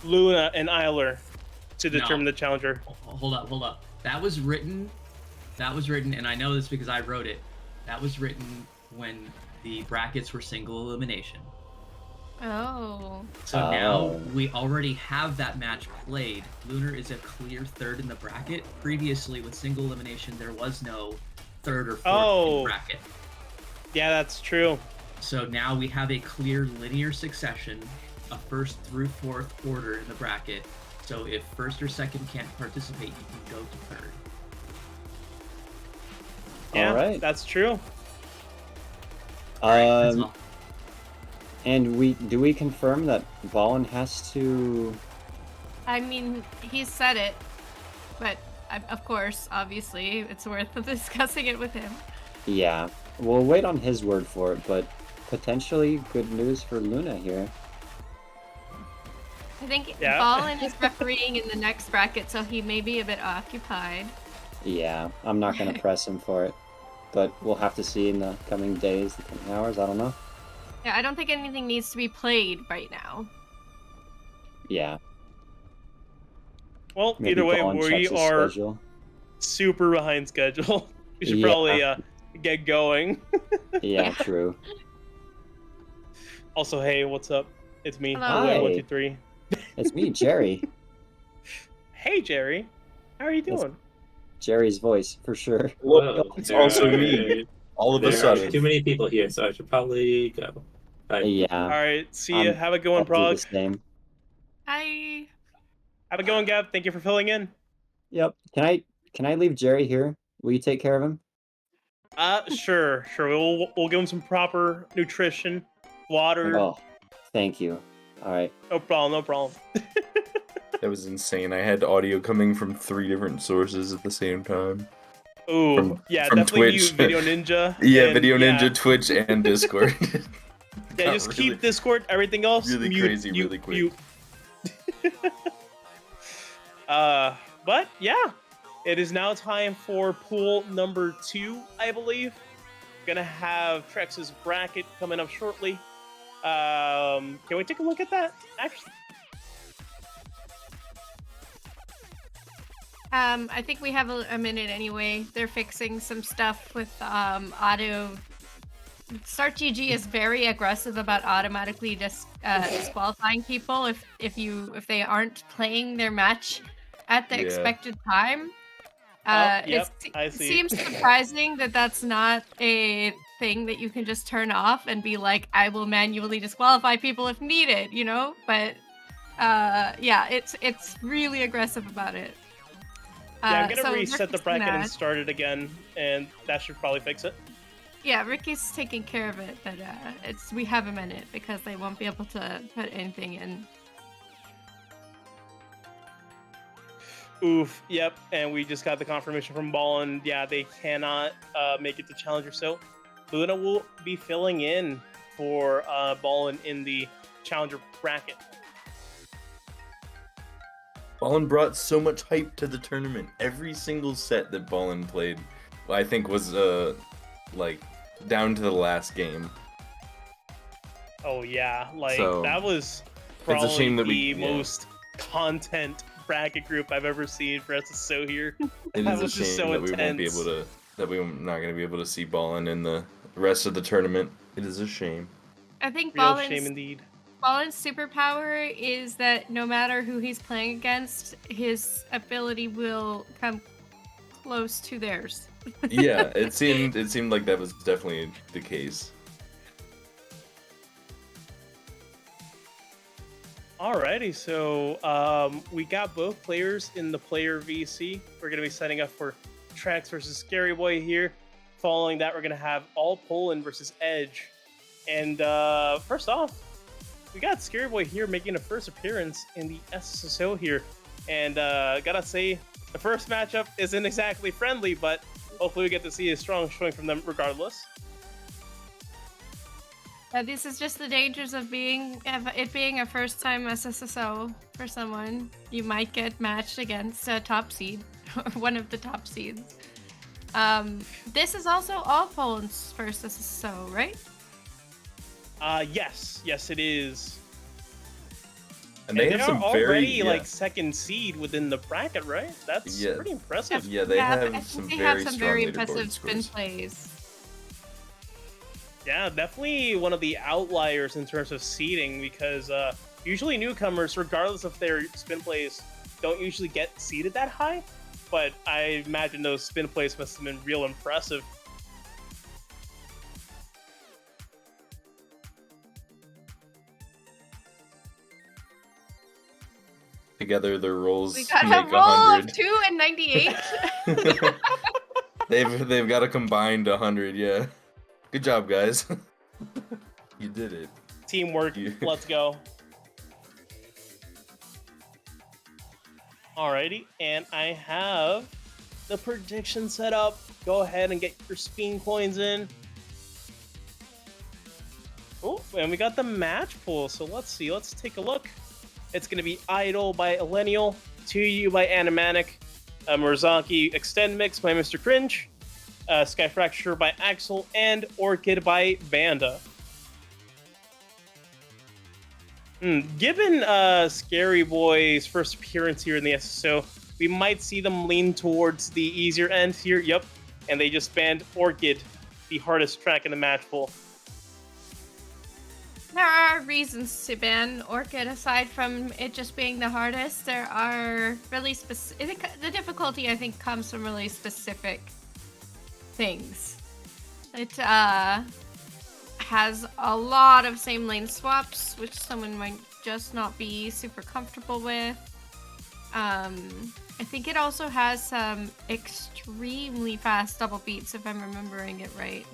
Luna and eyelur to determine the challenger. Hold up. That was written, and I know this because I wrote it. That was written when the brackets were single elimination. Oh. So now we already have that match played. Lunar is a clear third in the bracket. Previously, with single elimination, there was no third or fourth in the bracket. Yeah, that's true. So now we have a clear linear succession, a first through fourth order in the bracket. So if first or second can't participate, you can go to third. Yeah, Alright. that's true. And do we confirm that Ballin has to? I mean, he said it, but of course, obviously, it's worth discussing it with him. Yeah, we'll wait on his word for it, but potentially good news for Luna here. I think Ballin is refereeing in the next bracket, so he may be a bit occupied. Yeah, I'm not gonna press him for it, but we'll have to see in the coming days, the coming hours. I don't know. Yeah, I don't think anything needs to be played right now. Yeah. Well, Maybe either way, Ballin we checks his are schedule. super behind schedule. We should probably get going. Yeah, true. Also, hey, what's up? It's me. Hi. 123. It's me, Jerry. Hey, Jerry. How are you doing? Jerry's voice, for sure. Whoa, It's also me. All of a there sudden. are too many people here, so I should probably go. Bye. Yeah. All right, see ya. Have a good one, I'll do Prague. the same. Hi. Have a good one, Gav. Thank you for filling in. Yep. Can I leave Jerry here? Will you take care of him? Sure. We'll give him some proper nutrition, water. Oh, thank you. All right. No problem. That was insane. I had audio coming from 3 different sources at the same time. Ooh, from definitely Twitch. use Video Ninja. Yeah, Video Ninja, Twitch, and Discord. Yeah, just keep Discord. Everything else really mute, crazy, really quick. Mute. But yeah, it is now time for pool number 2, I believe. Gonna have TreX's bracket coming up shortly. Can we take a look at that? Actually, I think we have a minute anyway. They're fixing some stuff with auto. StartGG is very aggressive about automatically disqualifying people if they aren't playing their match at the expected time. I It see. seems surprising that that's not a thing that you can just turn off and be like, I will manually disqualify people if needed, you know? But yeah, it's really aggressive about it. Yeah, I'm gonna so reset the Ricky's bracket and mad. start it again, and that should probably fix it. Yeah, Ricky's taking care of it, but we have a minute because they won't be able to put anything in. Oof, yep, and we just got the confirmation from Ballin. Yeah, they cannot make it to Challenger, so Luna will be filling in for Ballin in the Challenger bracket. Ballin brought so much hype to the tournament. Every single set that Ballin played, I think, was like down to the last game. Oh yeah, like So, that was it's a shame probably that the most content bracket group I've ever seen for SSO here. It That is a was just shame so that we won't be intense. able to, that we're not going to be able to see Ballin in the rest of the tournament. It is a shame. I think Real shame indeed. Ballin's superpower is that no matter who he's playing against, his ability will come close to theirs. Yeah, it seemed like that was definitely the case. Alrighty, so we got both players in the player VC. We're gonna be setting up for Trex versus SkaryBoi here. Following that, we're gonna have AllPoland versus Edge. And first off, we got SkaryBoi here making a first appearance in the SSSO here. And gotta say, the first matchup isn't exactly friendly, but hopefully we get to see a strong showing from them regardless. This is just the dangers of it being a first-time SSSO for someone. You might get matched against a top seed, or one of the top seeds. This is also AllPoland's first SSSO, right? Yes, it is. And they have some already like second seed within the bracket, right? That's pretty impressive. Yeah, they have I some think they very have some strong very leaderboard impressive spin scores. plays. Yeah, definitely one of the outliers in terms of seeding because usually newcomers, regardless of their spin plays, don't usually get seeded that high. But I imagine those spin plays must have been real impressive. Together, their rolls We got make a roll of 100. 2 and 98. They've got a combined 100. Yeah, good job, guys. You did it. Teamwork. Let's go. Alrighty, and I have the prediction set up. Go ahead and get your spin coins in. Oh, and we got the match pool. So let's see. Let's take a look. It's going to be Idol by Elenial, 2U by Animanic, Murazaki Extend Mix by Mr. Cringe, Sky Fracture by Axel, and Orchid by Banda. Given SkaryBoi's first appearance here in the SSO, we might see them lean towards the easier end here. Yep, and they just banned Orchid, the hardest track in the match pool. There are reasons to ban Orchid aside from it just being the hardest. There are really specific. The difficulty, I think, comes from really specific things. It has a lot of same lane swaps, which someone might just not be super comfortable with. I think it also has some extremely fast double beats, if I'm remembering it right.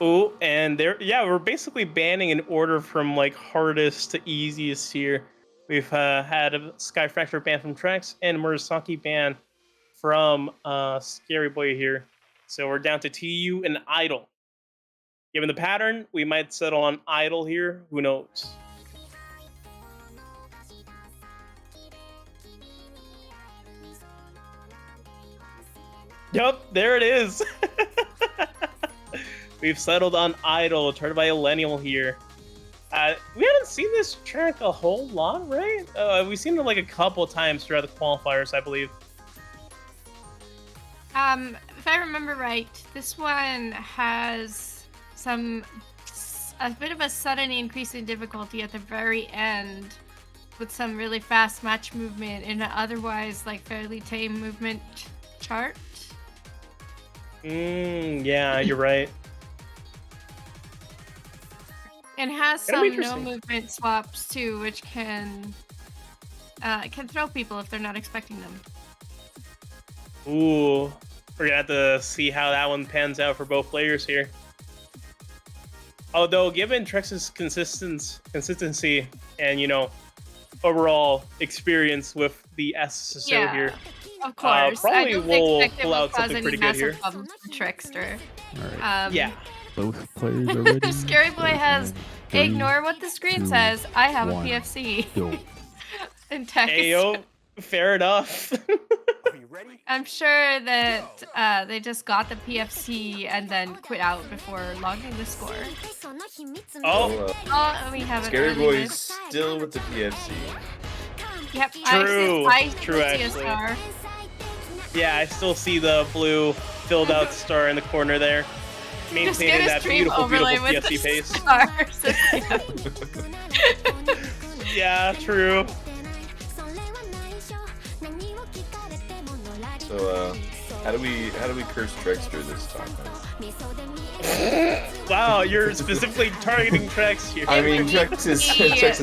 Oh, and we're basically banning in order from like hardest to easiest here. We've had a Sky Fracture ban from Trex and Murasaki ban from SkaryBoi here. So we're down to TU and Idol. Given the pattern, we might settle on Idol here. Who knows? Yup, there it is. We've settled on Idol, turned by Elenial here. We haven't seen this track a whole lot, right? We've seen it like a couple times throughout the qualifiers, I believe. If I remember right, this one has a bit of a sudden increase in difficulty at the very end with some really fast match movement in an otherwise like fairly tame movement chart. Yeah, you're right. And has That'll be some no interesting. movement swaps too, which can throw people if they're not expecting them. Ooh, we're gonna have to see how that one pans out for both players here. Although, given Trex's consistency and overall experience with the SSSO here, Of course, I probably don't will expect it pull will out cause something any pretty good massive here. problems for TreXDer. Alright. Yeah. Both players are ready. SkaryBoi has Three, ignore what the screen 2, says. I have a 1, PFC. go. In text. Ayo, fair enough. Are you I'm sure that they just got the PFC and then quit out before logging the score. Oh, We have an SkaryBoi early is miss. still with the PFC. Yep, True, I true, see a actually. star. yeah, I still see the blue filled out star in the corner there, Just maintaining get a that stream beautiful, overlay beautiful with PFC the pace. stars. Yeah, true. So how do we curse TreXDer this time? Wow, you're specifically targeting Trex here. I mean, Trex is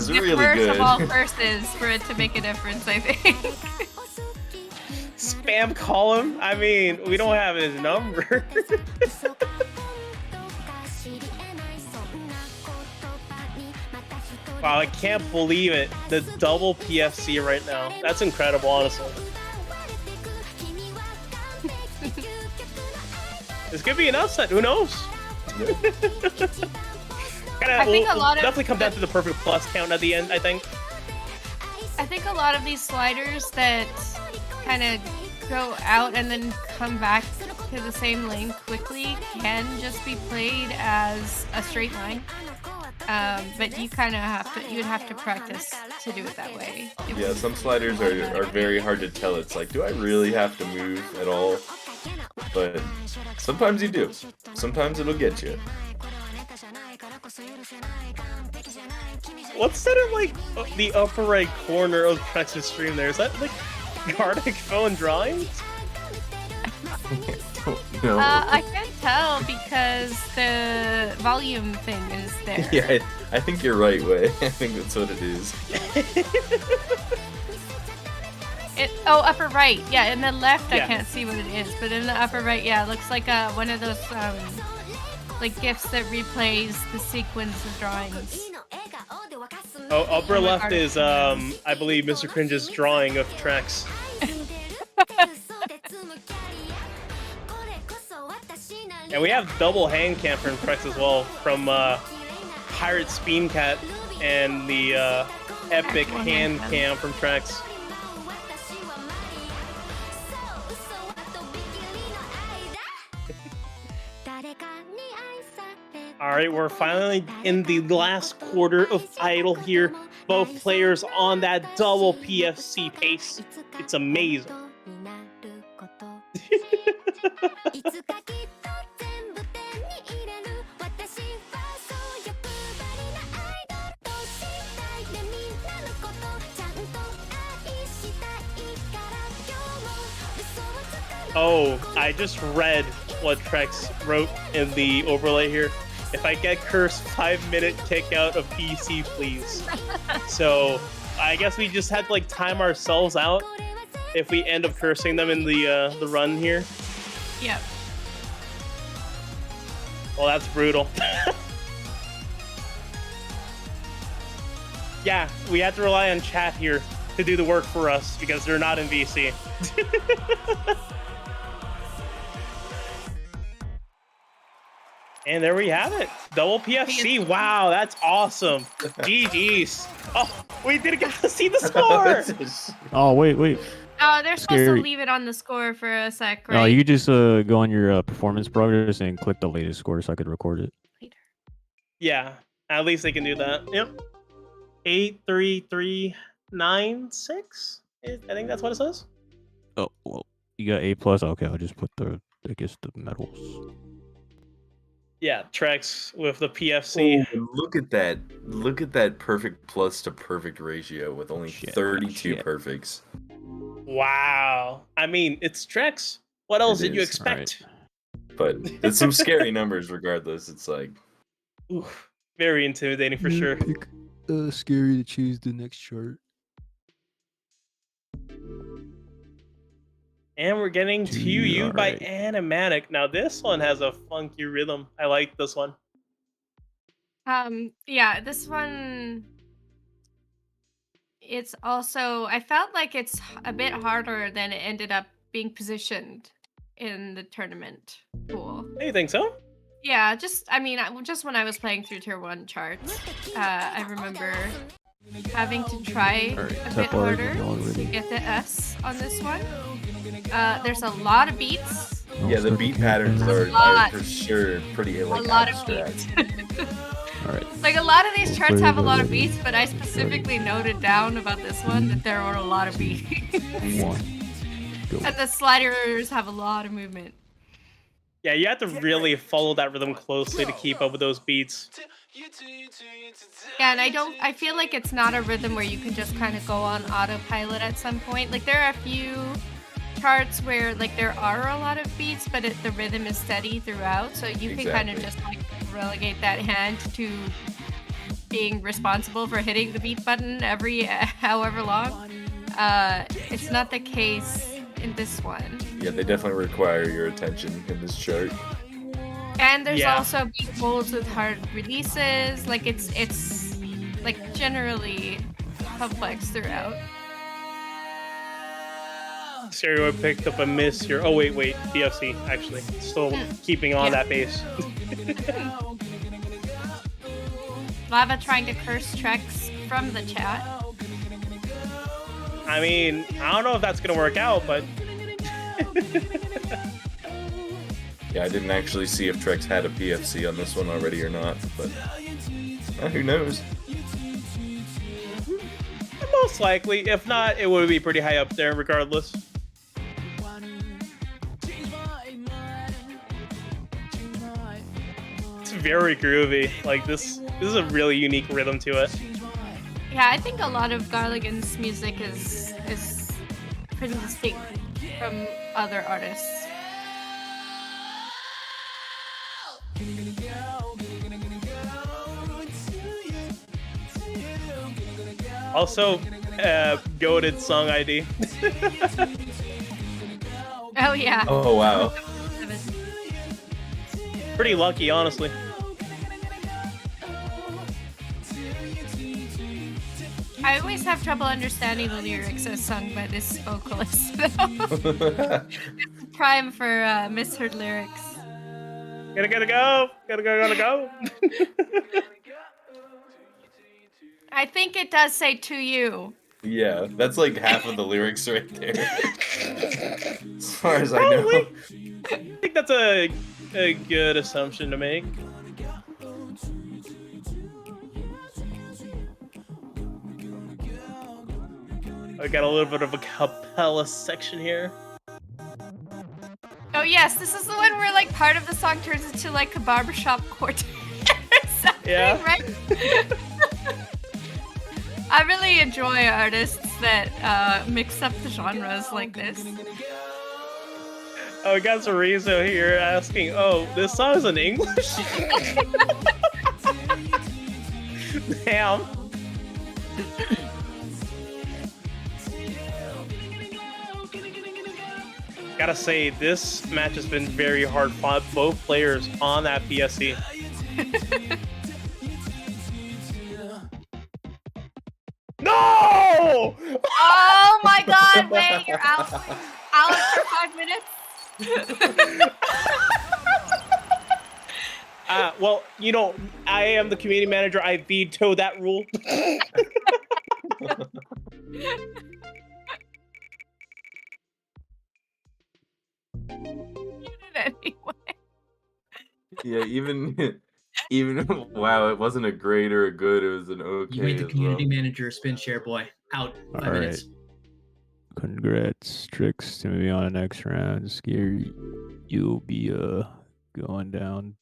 The really first good. of all curses for it to make a difference, I think. Spam call him? I mean, we don't have his number. Wow, I can't believe it. The double PFC right now. That's incredible, honestly. This could be an upset. Who knows? I think a lot of definitely come down to the perfect plus count at the end, I think. I think a lot of these sliders that kind of go out and then come back to the same lane quickly can just be played as a straight line. But you kind of you'd have to practice to do it that way. Yeah, some sliders are very hard to tell. It's like, do I really have to move at all? But sometimes you do. Sometimes it'll get you. What's that in like the upper right corner of Trex's stream there? Is that like Gardic phone drawings? No. I can't tell because the volume thing is there. Yeah, I think you're right, Way. I think that's what it is. Upper right. Yeah, in the left Yeah. I can't see what it is, but in the upper right, yeah, it looks like one of those like GIFs that replays the sequence of drawings. Oh, upper left is I believe Mr. Cringe's drawing of Trex. And we have double hand cam from Trex as well, from Pirate SpinShare and the epic hand cam from Trex. Alright, we're finally in the last quarter of Idle here. Both players on that double PFC pace. It's amazing. Oh, I just read what Trex wrote in the overlay here. If I get cursed, 5-minute kick out of PC, please. So I guess we just had to like time ourselves out if we end up cursing them in the run here. Yep. Well, that's brutal. Yeah, we had to rely on chat here to do the work for us because they're not in VC. And there we have it. Double PFC. Wow, that's awesome. GG's. Oh, we didn't get to see the score. Oh, wait. Oh, they're supposed Scary. to leave it on the score for a sec, right? No, you just go on your performance progress and click the latest score so I could record it. Yeah, at least they can do that. Yep. 83396. I think that's what it says. Oh, well, you got A+. Okay, I'll just put the medals. Yeah, Trex with the PFC. Oh, look at that. Look at that perfect plus to perfect ratio with only 32 perfects. Wow. I mean, it's Trex. What else did you is, expect? But it's some scary numbers regardless. It's like... Oof, very intimidating for sure. Pick Scary to choose the next chart. And we're getting To You by Animatic. Now this one has a funky rhythm. I like this one. Yeah, this one, it's also, I felt like it's a bit harder than it ended up being positioned in the tournament pool. You think so? Yeah, just when I was playing through tier 1 charts, I remember having to try Alright, a top bit bar harder again to already. get the S on this one. There's a lot of beats. Yeah, the beat patterns are for sure pretty like a lot abstract. of beats. Alright. Like a lot of these We'll charts play have a that lot of ready. beats, but I specifically noted down about this one that there were a lot of beats. 1. Go. And the sliders have a lot of movement. Yeah, you have to really follow that rhythm closely to keep up with those beats. Yeah, and I feel like it's not a rhythm where you can just kind of go on autopilot at some point. Like there are a few charts where like there are a lot of beats, but the rhythm is steady throughout, so you can kind of just like relegate that hand to being responsible for hitting the beat button every however long. It's not the case in this one. Yeah, they definitely require your attention in this chart. And there's also beat holds with hard releases. Like it's like generally complex throughout. SkaryBoi picked up a miss here. Oh wait, BFC actually still keeping on that base. Lava trying to curse Trex from the chat. I mean, I don't know if that's gonna work out, but Yeah, I didn't actually see if Trex had a PFC on this one already or not, but who knows? most likely. If not, it would be pretty high up there regardless. It's very groovy. Like this is a really unique rhythm to it. Yeah, I think a lot of Garligan's music is pretty distinct from other artists. Also, goated song ID. Oh yeah. Oh wow. Pretty lucky, honestly. I always have trouble understanding the lyrics as sung by this vocalist. It's prime for misheard lyrics. Gotta go. I think it does say to you. Yeah, that's like half of the lyrics right there. As far as I know. I think that's a good assumption to make. I got a little bit of a cappella section here. Oh yes, this is the one where like part of the song turns into like a barbershop quartet or something, Yeah. right? I really enjoy artists that mix up the genres like this. Oh, we got Sorizo here asking, oh, this song is in English? Damn. Gotta say, this match has been very hard fought. Both players on that PSC. No! Oh my god, wait, you're out for 5 minutes? Well, you know, I am the community manager. I veto that rule. Anyway. Yeah, even wow, it wasn't a great or a good, it was an okay. You made the as community well. manager SpinShare boy. Out. 5 All minutes. right. Congrats, Trix, to be on the next round. Scary, you'll be going down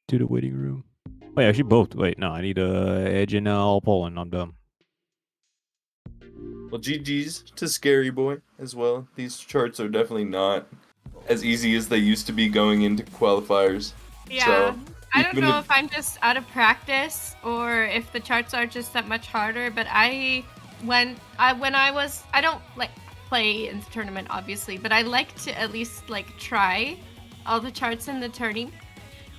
to the waiting room. Wait, actually both. Wait, no, I need Edge and AllPoland. I'm done. Well, GG's to SkaryBoi as well. These charts are definitely not as easy as they used to be going into qualifiers. Yeah. So, I don't even know if I'm just out of practice or if the charts are just that much harder, but I don't like play in the tournament obviously, but I like to at least like try all the charts in the tourney.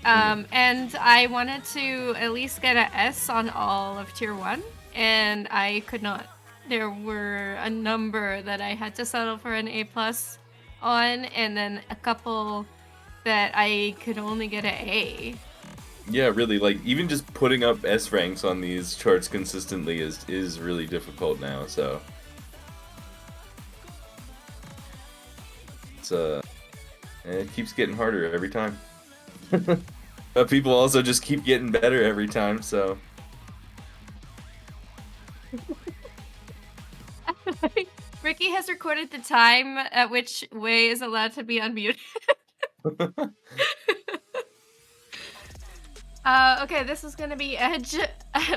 And I wanted to at least get a S on all of tier 1, and I could not. There were a number that I had to settle for an A+ on, and then a couple that I could only get an A. Yeah, really, like, even just putting up S ranks on these charts consistently is really difficult now, so... It's, it keeps getting harder every time. But people also just keep getting better every time, so... Ricky has recorded the time at which Wei is allowed to be unmuted. Okay, this is gonna be Edge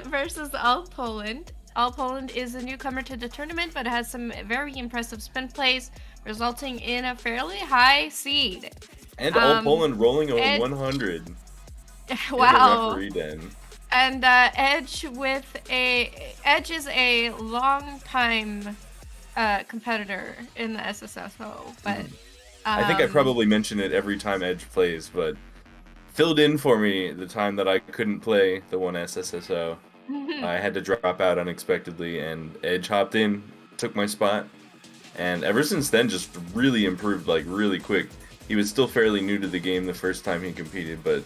versus AllPoland. AllPoland is a newcomer to the tournament, but has some very impressive spin plays, resulting in a fairly high seed. And AllPoland rolling over Ed- 100. Wow. In the referee den. And Edge is a long time competitor in the SSSO, but I think I probably mention it every time Edge plays, but filled in for me the time that I couldn't play the one SSSO. I had to drop out unexpectedly, and Edge hopped in, took my spot, and ever since then just really improved, like, really quick. He was still fairly new to the game the first time he competed, but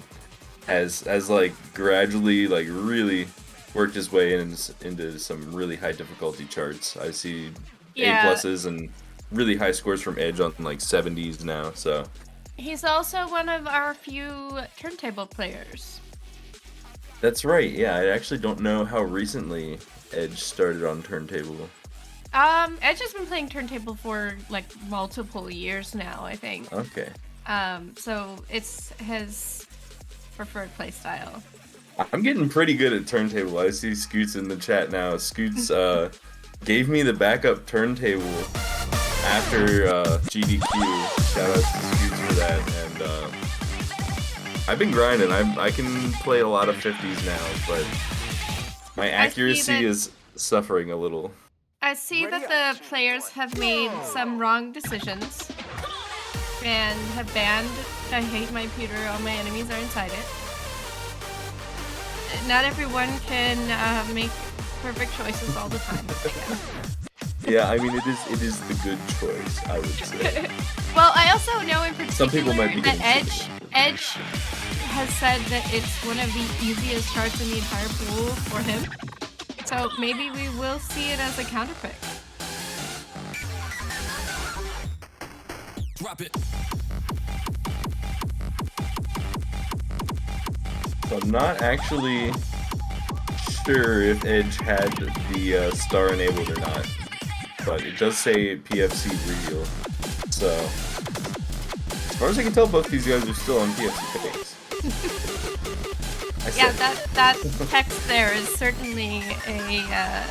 has like gradually, like, really worked his way into some really high difficulty charts. I see A+ and really high scores from Edge on like 70s now, so. He's also one of our few turntable players. That's right, yeah, I actually don't know how recently Edge started on turntable. Edge has been playing turntable for like multiple years now, I think. Okay. So it's his preferred playstyle. I'm getting pretty good at turntable. I see Scoots in the chat now. Scoots gave me the backup turntable after GDQ. Shout out to Scoots for that. And I've been grinding. I can play a lot of 50s now, but my accuracy is suffering a little. I see that the players have made some wrong decisions and have banned I hate my pewter, all my enemies are inside it. Not everyone can make perfect choices all the time, I guess. Yeah, I mean, it is the good choice, I would say. Well, I also know in particular Some people might be that Edge has said that it's one of the easiest charts in the entire pool for him. So maybe we will see it as a counterpick. Drop it. So I'm not actually sure if Edge had the star enabled or not, but it does say PFC reveal. So as far as I can tell, both these guys are still on PFC picks. Yeah, that text there is certainly a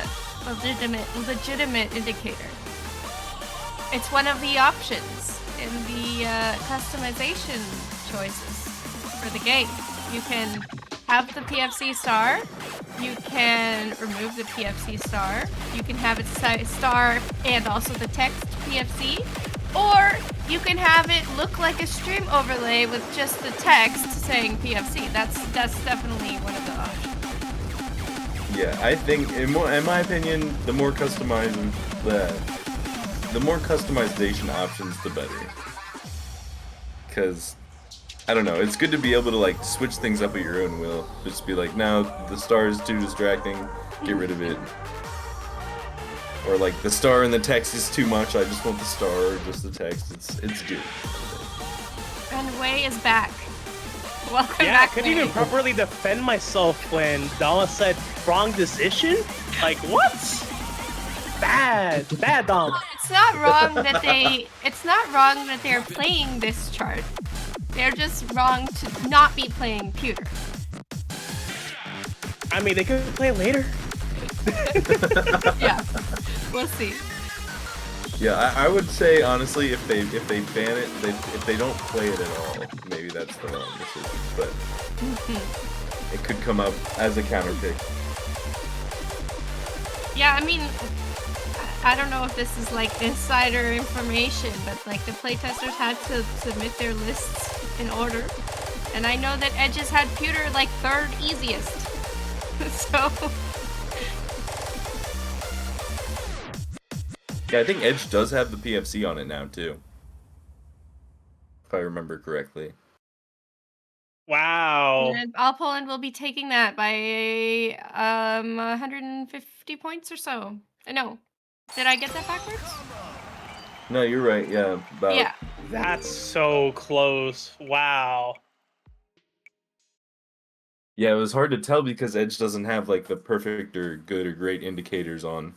legitimate indicator. It's one of the options in the customization choices for the game. You can have the PFC star, you can remove the PFC star, you can have it star and also the text PFC, or you can have it look like a stream overlay with just the text saying PFC. That's definitely one of the options. Yeah, I think, in my opinion, the more customization options, the better. Because, I don't know, it's good to be able to like switch things up at your own will. Just be like, no, the star is too distracting, get rid of it. Or like, the star and the text is too much, I just want the star or just the text. It's good. And Wei is back. Welcome yeah, back, I couldn't even properly defend myself when Dala said wrong decision. Like, what? Bad Dala. It's not wrong that they're playing this chart. They're just wrong to not be playing pewter. I mean, they could play later. Yeah, we'll see. Yeah, I would say honestly, if they ban it, if they don't play it at all, maybe that's the wrong decision. But it could come up as a counter pick. Yeah, I mean, I don't know if this is like insider information, but like the playtesters had to submit their lists in order, and I know that Edges had pewter like third easiest. So. Yeah, I think Edge does have the PFC on it now too, if I remember correctly. Wow. And AllPoland will be taking that by 150 points or so. No, did I get that backwards? No, you're right. Yeah, about. Yeah. That's so close. Wow. Yeah, it was hard to tell because Edge doesn't have like the perfect or good or great indicators on,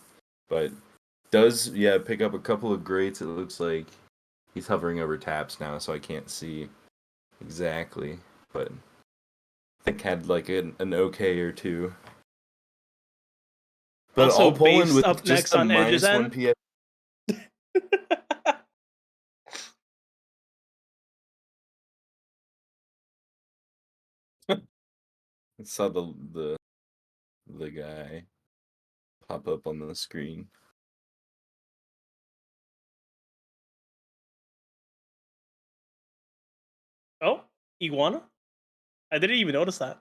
but does pick up a couple of greats. It looks like he's hovering over taps now, so I can't see exactly, but I think had like an OK or two. But Also, AllPoland based with up just next a on Edge's -1 end. PF. I saw the guy pop up on the screen. Oh, iguana? I didn't even notice that.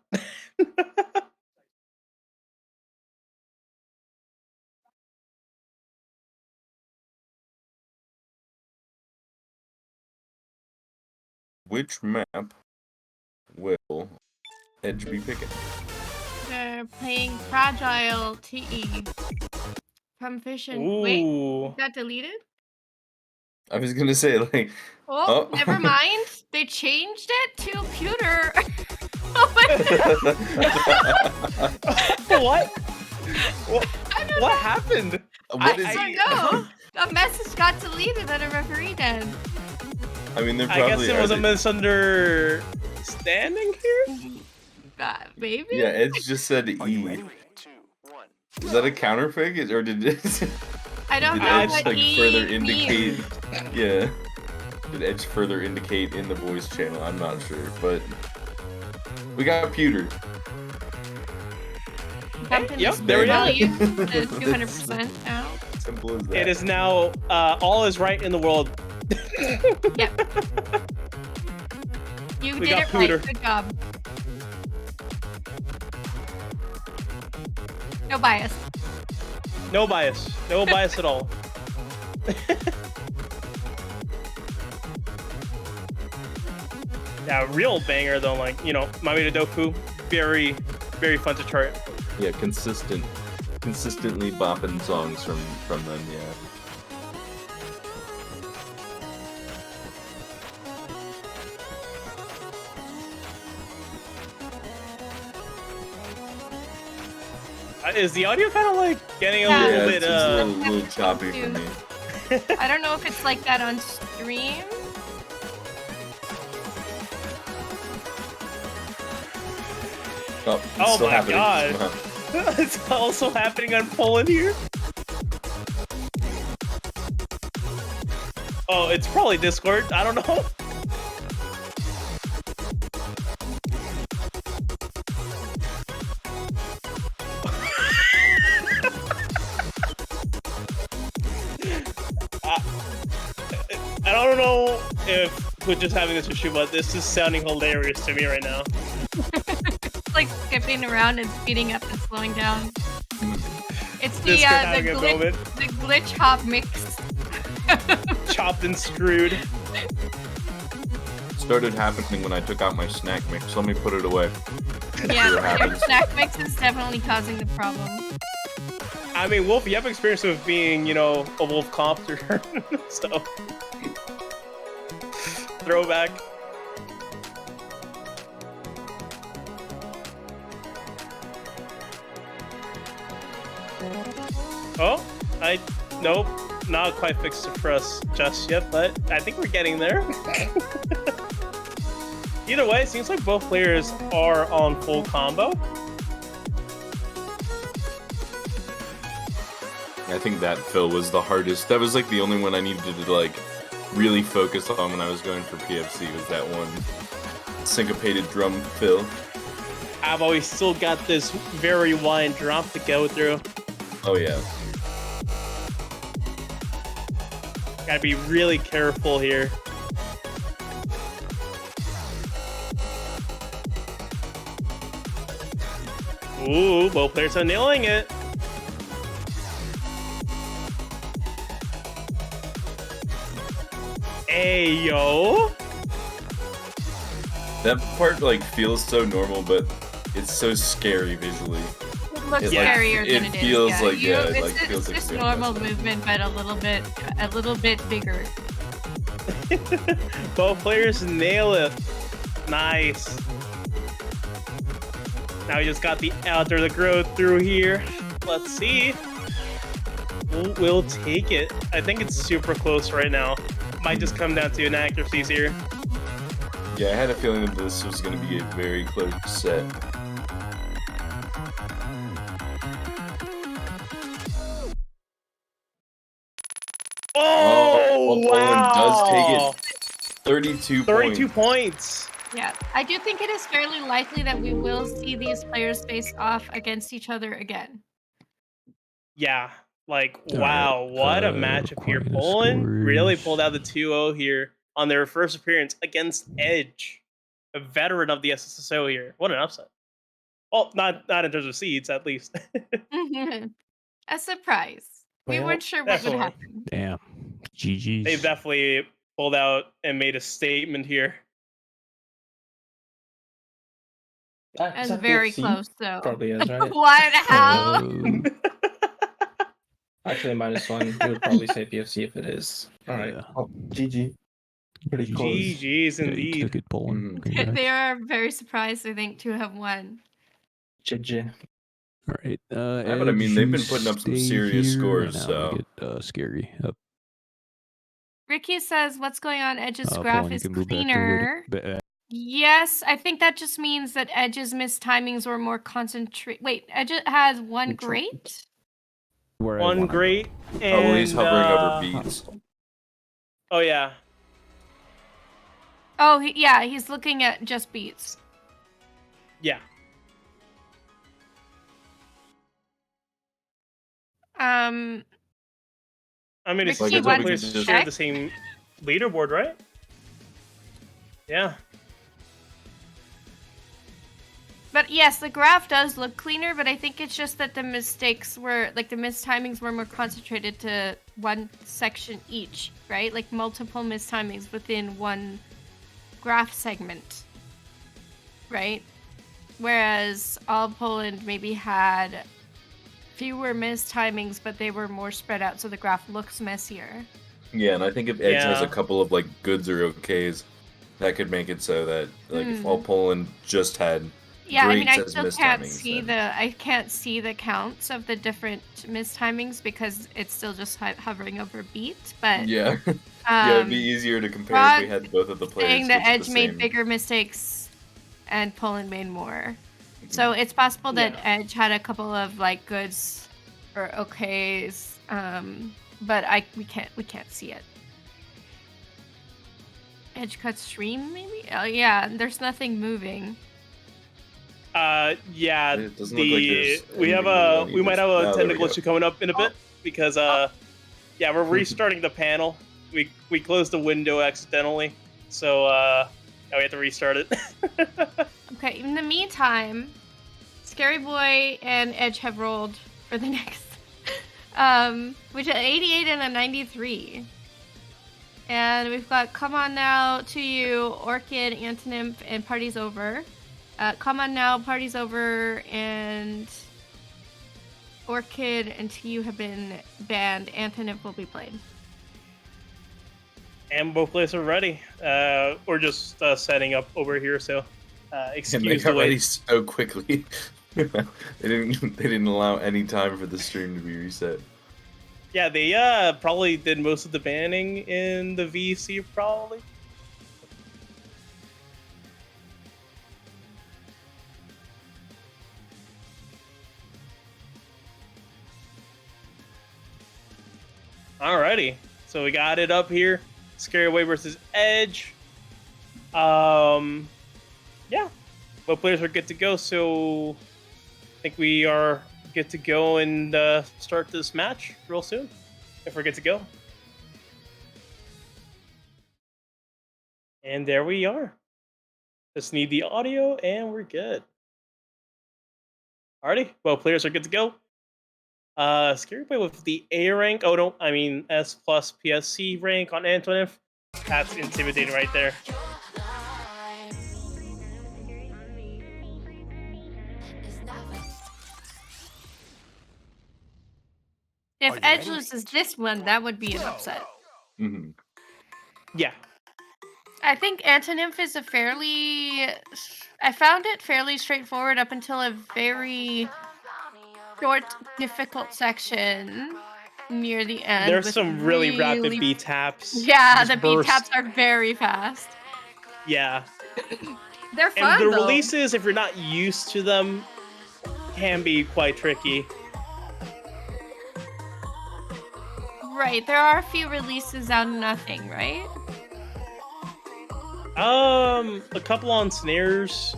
Which map will Edge be picking? They're playing Fragile TE from Fission. Wait, Ooh. got deleted? I was gonna say like. Oh, never mind. They changed it to Pewter. Oh my god. What? What happened? I don't know. A message got deleted at a referee den. I mean, they're I probably. guess it was a misunderstanding here? Maybe? Yeah, Edge just said E. Is that a counter pick, or did it? I don't did know Edge what like E further indicate? means. Yeah. Did Edge further indicate in the voice channel? I'm not sure, but we got Pewter. Yep, there we go. Value is 200% now. Simple as that. It is now all is right in the world. Yep. You We did got it right. Pewter. Good job. No bias. No bias. No bias at all. Yeah, real banger though, like, you know, Mami to Doku, very, very fun to chart. Yeah, consistently bopping songs from them. Yeah. Is the audio kind of like getting a Yeah. little bit it's a little choppy for me. I don't know if it's like that on stream. Oh, it's Oh still my happening. god. It's also happening on Poland here. Oh, it's probably Discord. I don't know. I don't know if we're just having this issue, but this is sounding hilarious to me right now. It's like skipping around and speeding up and slowing down. It's the Discord having a moment. glitch hop mix. Chopped and screwed. Started happening when I took out my snack mix. Let me put it away. See what Yeah, your happens. snack mix is definitely causing the problem. I mean, Wolf, you have experience with being, you know, a Wolf copter, so throwback. Oh, nope, not quite fixed it for us just yet, but I think we're getting there. Either way, it seems like both players are on full combo. I think that fill was the hardest. That was like the only one I needed to like really focus on when I was going for PFC was that one syncopated drum fill. I've always still got this very wide drop to go through. Oh yeah. Gotta be really careful here. Ooh, both players are nailing it. Hey, yo. That part like feels so normal, but it's so scary visually. It looks It, scarier like, than it it is. feels Yeah. like yeah, it it's, like it's feels like just it's normal gonna mess up. movement, but a little bit bigger. Both players nail it. Nice. Now we just got the outer to grow through here. Let's see. We'll take it. I think it's super close right now. Might just come down to inaccuracies here. Yeah, I had a feeling that this was going to be a very close set. Oh, Poland does take wow! it. 32 points. 32 points. Yeah, I do think it is fairly likely that we will see these players face off against each other again. Yeah, like, All wow, right, what a matchup here. recording the Poland really scores. pulled out the 2-0 here on their first appearance against Edge, a veteran of the SSSO here. What an upset. Well, not in terms of seeds, at least. A surprise. We Well, weren't sure what would definitely. happen. Damn. GG's. They've definitely pulled out and made a statement here. And very close, though. Probably is, right? What? How? Actually, -1. We would probably say PFC if it is. All right. Yeah. Oh, GG. Pretty close. GG's Yeah, you indeed. took it, Poland. Congrats. They are very surprised, I think, to have won. GG. All right. Yeah, but I mean, they've been putting up some stay serious here, scores, and now we so. get Scary up. Ricky says, "What's going on? Edge's graph Poland, you is can move back to cleaner." waiting. Yes, I think that just means that Edge's missed timings were more concentrated. Wait, Edge has one great? Where I One wanna great. go. And, Oh, well, he's hovering over beats. Oh, yeah. Oh, yeah, he's looking at just beats. Yeah. I mean, it's Ricky, like what? players share Check? the same leaderboard, right? Yeah. But yes, the graph does look cleaner, but I think it's just that the mistakes were, like, the missed timings were more concentrated to one section each, right? Like, multiple missed timings within one graph segment, right? Whereas AllPoland maybe had fewer missed timings, but they were more spread out, so the graph looks messier. Yeah, and I think if Edge has Yeah. a couple of like goods or okays, that could make it so that like if all Poland just had Yeah, I mean, I greats as still missed can't timings, see then- I can't see the counts of the different missed timings because it's still just hovering over beat. But Yeah, yeah, it'd be easier to compare if we had both of the players. saying that switch Edge the made same. bigger mistakes and Poland made more, so it's possible that Edge had a couple of like goods or okays, but we can't see it. Edge cut stream maybe? Oh yeah, there's nothing moving. Yeah, It doesn't look like there's we have anything going we might have either. a Oh, there we technical go. issue coming up in a bit because yeah, we're restarting the panel. We closed the window accidentally, so yeah, we have to restart it. Okay, in the meantime, SkaryBoi and Edge have rolled for the next, which is an 88 and a 93. And we've got Come On Now, To You, Orchid, Antinymph, and Party's Over. Come On Now, Party's Over, and Orchid and To You have been banned. Antinymph will be played. And both players are ready. We're just setting up over here, so And they excuse got the ready wait. so quickly. they didn't allow any time for the stream to be reset. Yeah, they probably did most of the banning in the VC, probably. Alrighty, so we got it up here. SkaryBoi versus Edge. Yeah, both players are good to go, so I think we are good to go and start this match real soon, if we're good to go. And there we are. Just need the audio, and we're good. Alrighty, both players are good to go. SkaryBoi with the A rank. Oh no, I mean S plus PSC rank on Antinymph. That's intimidating right there. If Are you Edge ready? loses this one, that would be an upset. Hmm. Yeah. I think Antinymph is a fairly... I found it fairly straightforward up until a very short, difficult section near the end. There's with some really rapid B taps. Yeah, Just the beat burst. taps are very fast. Yeah. They're fun, And the though. releases, if you're not used to them, can be quite tricky. Right, there are a few releases out of nothing, right? A couple on snares.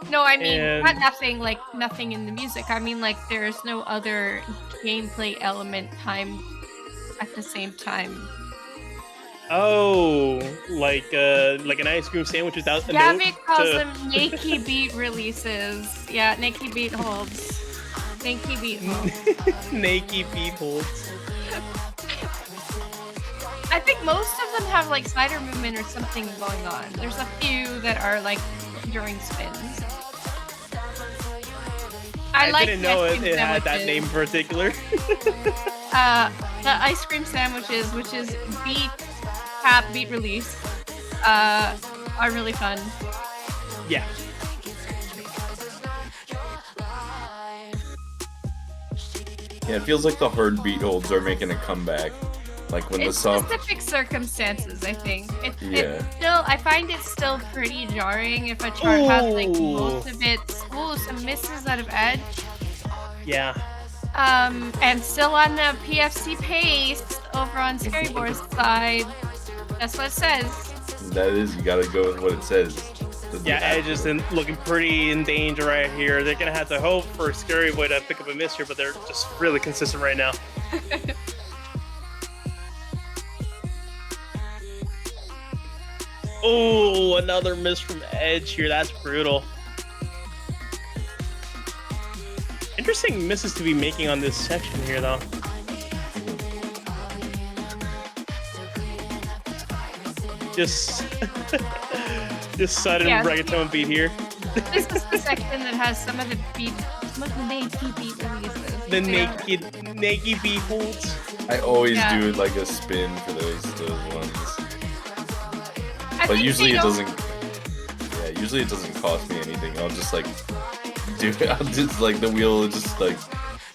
No, I mean, And- not nothing, like, nothing in the music. I mean, like, there's no other gameplay element timed at the same time. Oh, like an ice cream sandwich without a note. Gavik calls to- them Nakey Beat releases. Yeah, Nakey Beat holds. Nakey Beat holds. Nakey beat holds. I think most of them have, like, slider movement or something going on. There's a few that are, like, during spins. I like didn't the know ice cream it had that sandwiches. name in particular. The ice cream sandwiches, which is beat, tap, beat release, are really fun. Yeah. Yeah, it feels like the hard beat holds are making a comeback. Like when It's the soft. specific circumstances, I think. It's Yeah. still, I find it still pretty jarring if a chart has like Ooh. most of its. Ooh, some misses out of Edge. Yeah. And still on the PFC pace over on SkaryBoi's side. That's what it says. That is, you gotta go with what it says. Doesn't Yeah, have Edge is to. looking pretty in danger right here. They're gonna have to hope for SkaryBoi to pick up a miss here, but they're just really consistent right now. Oh, another miss from Edge here. That's brutal. Interesting misses to be making on this section here, though. Just, just sudden Yeah. reggaeton beat here. This is the section that has some of the naked beat releases. The Yeah. naked beat holds. I always Yeah. do like a spin for those ones. I But think usually they it don't- doesn't. Yeah, usually it doesn't cost me anything. I'll just like do it. I'll just like the wheel will just like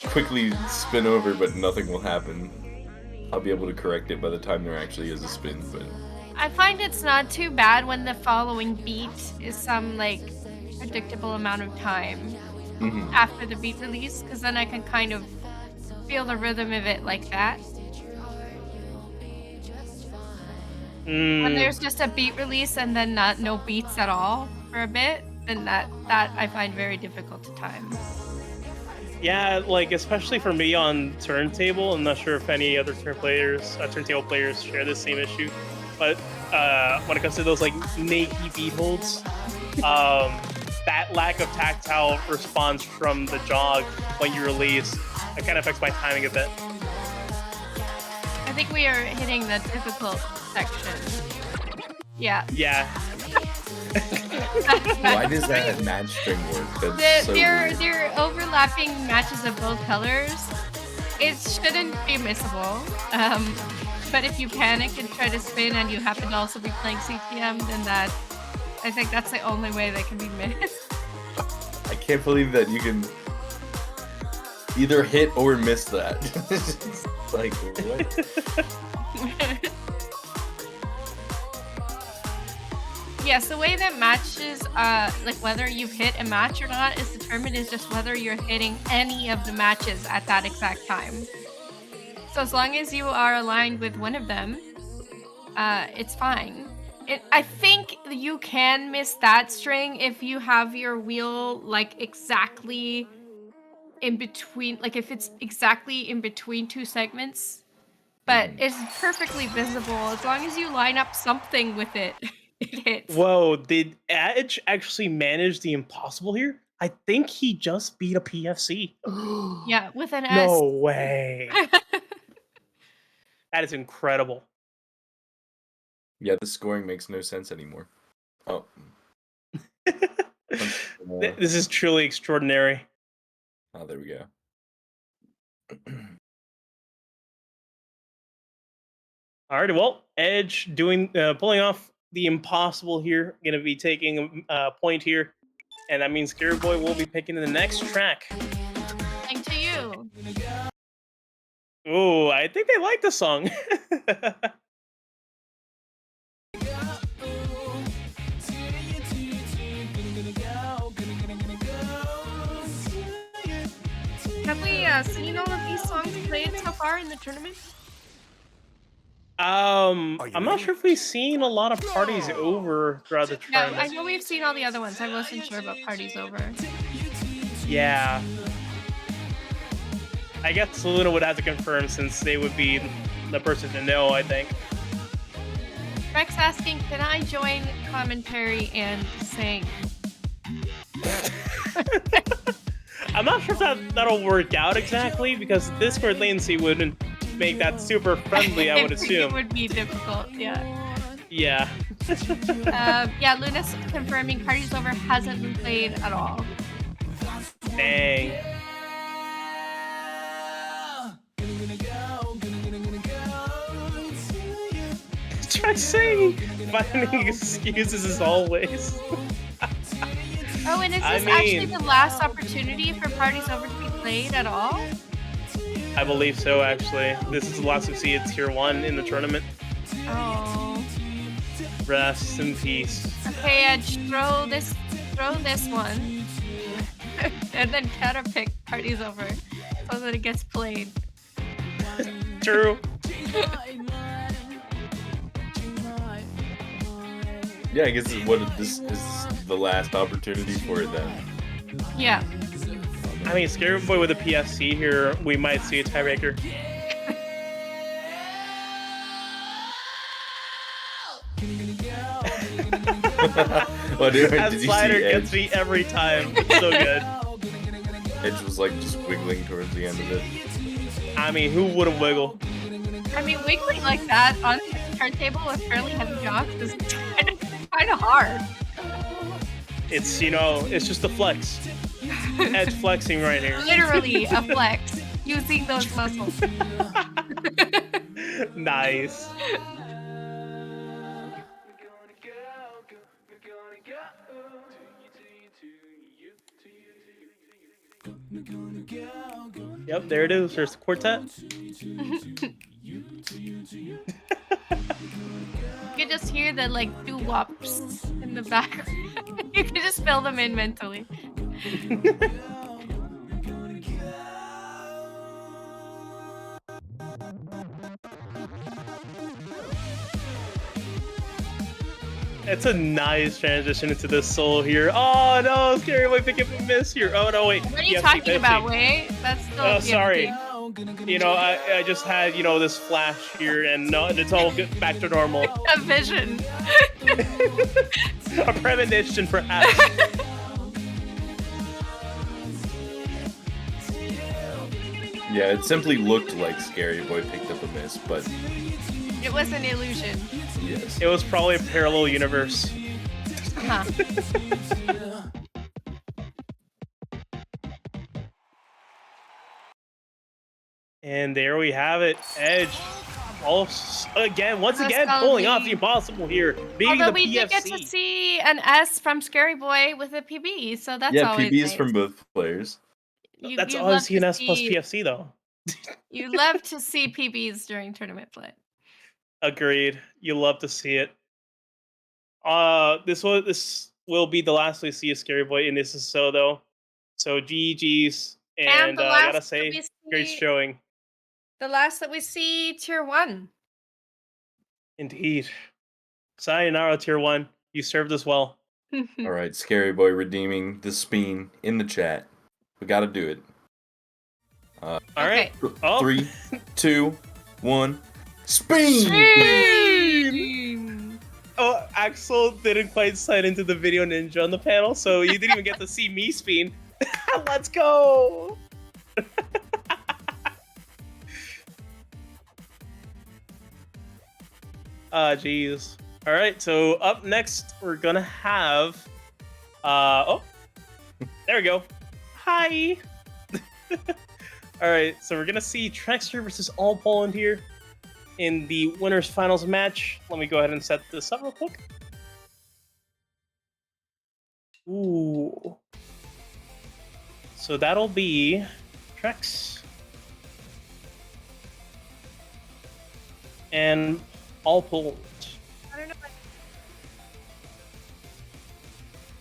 quickly spin over, but nothing will happen. I'll be able to correct it by the time there actually is a spin. But I find it's not too bad when the following beat is some like predictable amount of time Mhm. after the beat release, because then I can kind of feel the rhythm of it like that. When there's just a beat release and then no beats at all for a bit, then that I find very difficult to time. Yeah, like especially for me on turntable. I'm not sure if any other turntable players share the same issue, but when it comes to those like naked beat holds, that lack of tactile response from the jog when you release, it kind of affects my timing a bit. I think we are hitting the difficult section. Yeah. Yeah. why does that match string work? That's so weird. They're overlapping matches of both colors. It shouldn't be missable. But if you panic and try to spin and you happen to also be playing CTM, then I think that's the only way they can be missed. I can't believe that you can either hit or miss that. It's like what? Yes, the way that matches, like whether you've hit a match or not, is determined is just whether you're hitting any of the matches at that exact time. So as long as you are aligned with one of them, it's fine. I think you can miss that string if you have your wheel like exactly in between, like if it's exactly in between two segments. But it's perfectly visible as long as you line up something with it. It hits. Whoa, did Edge actually manage the impossible here? I think he just beat a PFC. Yeah, with an S. No way. That is incredible. Yeah, the scoring makes no sense anymore. Oh. This is truly extraordinary. Oh, there we go. Alrighty, well, Edge pulling off the impossible here. Gonna be taking a point here, and that means SkaryBoi will be picking the next track. Thanks to you. Ooh, I think they like the song. Have we seen all of these songs played so far in the tournament? I'm not sure if we've seen a lot of parties over throughout the No, tournament. I know we've seen all the other ones. I wasn't sure about Parties Over. Yeah. I guess Luna would have to confirm since they would be the person to know, I think. Rex asking, can I join commentary and sing? I'm not sure if that'll work out exactly because Discord latency wouldn't make that super friendly, I would assume. It would be difficult, yeah. Yeah. Yeah, Luna's confirming Parties Over hasn't been played at all. Dang. Try saying finding excuses as always. Oh, and is this actually the last opportunity for Parties Over to be played at all? I believe so, actually. This is the last we see at Tier 1 in the tournament. Oh. Rest in peace. Okay, Edge, throw this one. And then counterpick Parties Over so that it gets played. True. Yeah, I guess this is the last opportunity for it then. Yeah. I mean, SkaryBoi with a PFC here, we might see a tiebreaker. Oh, dude, that did you slider see Edge? gets me every time. It's so good. Edge was like just wiggling towards the end of it. I mean, who wouldn't wiggle? I mean, wiggling like that on a turntable with fairly heavy jocks is kind of hard. It's, it's just a flex. Edge flexing right here. Literally a flex, using those muscles. Nice. Yep, there it is. There's the quartet. You can just hear the doo-wops in the background. You can just fill them in mentally. It's a nice transition into this solo here. Oh no, SkaryBoi picking up a miss here. Oh no, wait. What are you talking about, Wei? That's still Oh, sorry. I just had, this flash here and no, it's all back to normal. A vision. A premonition, perhaps. Yeah, it simply looked like SkaryBoi picked up a miss, but It was an illusion. yes. It was probably a parallel universe. Huh. And there we have it. Edge. Once again, SSSO. pulling off the impossible here. Beating Although the we PFC. did get to see an S from SkaryBoi with a PB, so that's Yeah, always PB is nice. from both players. That's you always love to CNS plus see- PFC, though. You love to see PBs during tournament play. Agreed. You love to see it. This will be the last we see of SkaryBoi in this SSSO, though. So GG's, and the I last gotta that say, we great see- showing. The last that we see, Tier 1. Indeed. Sayonara, Tier 1. You served us well. All right, SkaryBoi redeeming the spin in the chat. We got to do it. All right. Oh. 3, 2, 1, spin! Oh, Axel didn't quite sign into the video ninja on the panel, so you didn't even get to see me spin. Let's go! Jeez. All right, so up next we're gonna have, oh, there we go. Hi. All right, so we're gonna see TreXDer versus AllPoland here. in the winners finals match. Let me go ahead and set this up real quick. Ooh. So that'll be Trex and AllPoland. I don't know.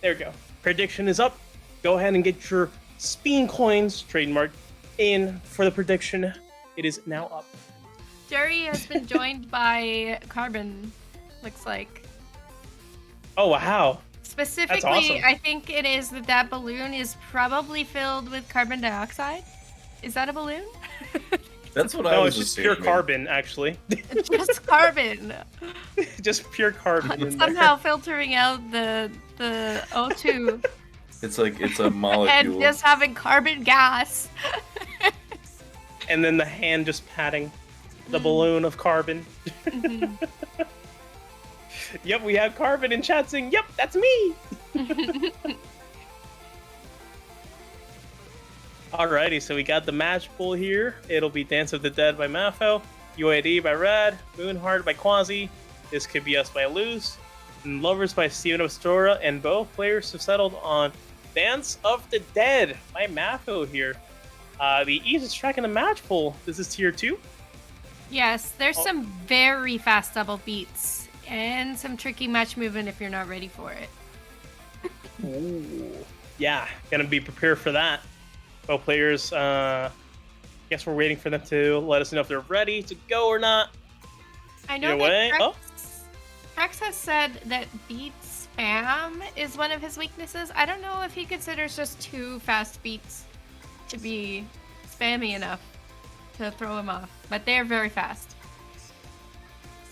There we go. Prediction is up. Go ahead and get your Spin coins trademark in for the prediction. It is now up. Jerry has been joined by Carbon, looks like. Oh, wow. Specifically, awesome. I think it is that balloon is probably filled with carbon dioxide. Is that a balloon? That's what I No, was it's just pure assuming. carbon, actually. Just carbon. Just pure carbon. in Somehow filtering out the O2 It's like it's a and molecule. just having carbon gas. And then the hand just patting the balloon of carbon. Mhm. Yep, we have carbon in chat saying, yep, that's me. Alrighty, so we got the match pool here. It'll be Dance of the Dead by Mafo, UAD by Red, Moonheart by Quasi, This Could Be Us by Luz, and Lovers by Steven Ostora, and both players have settled on Dance of the Dead by Mafo here. The easiest track in the match pool. This is tier 2. Yes, there's some very fast double beats and some tricky match movement if you're not ready for it. Ooh. Yeah, gonna be prepared for that. Both players, guess we're waiting for them to let us know if they're ready to go or not. I know Either way- that Trex has said that beat spam is one of his weaknesses. I don't know if he considers just 2 fast beats to be spammy enough to throw him off, but they're very fast.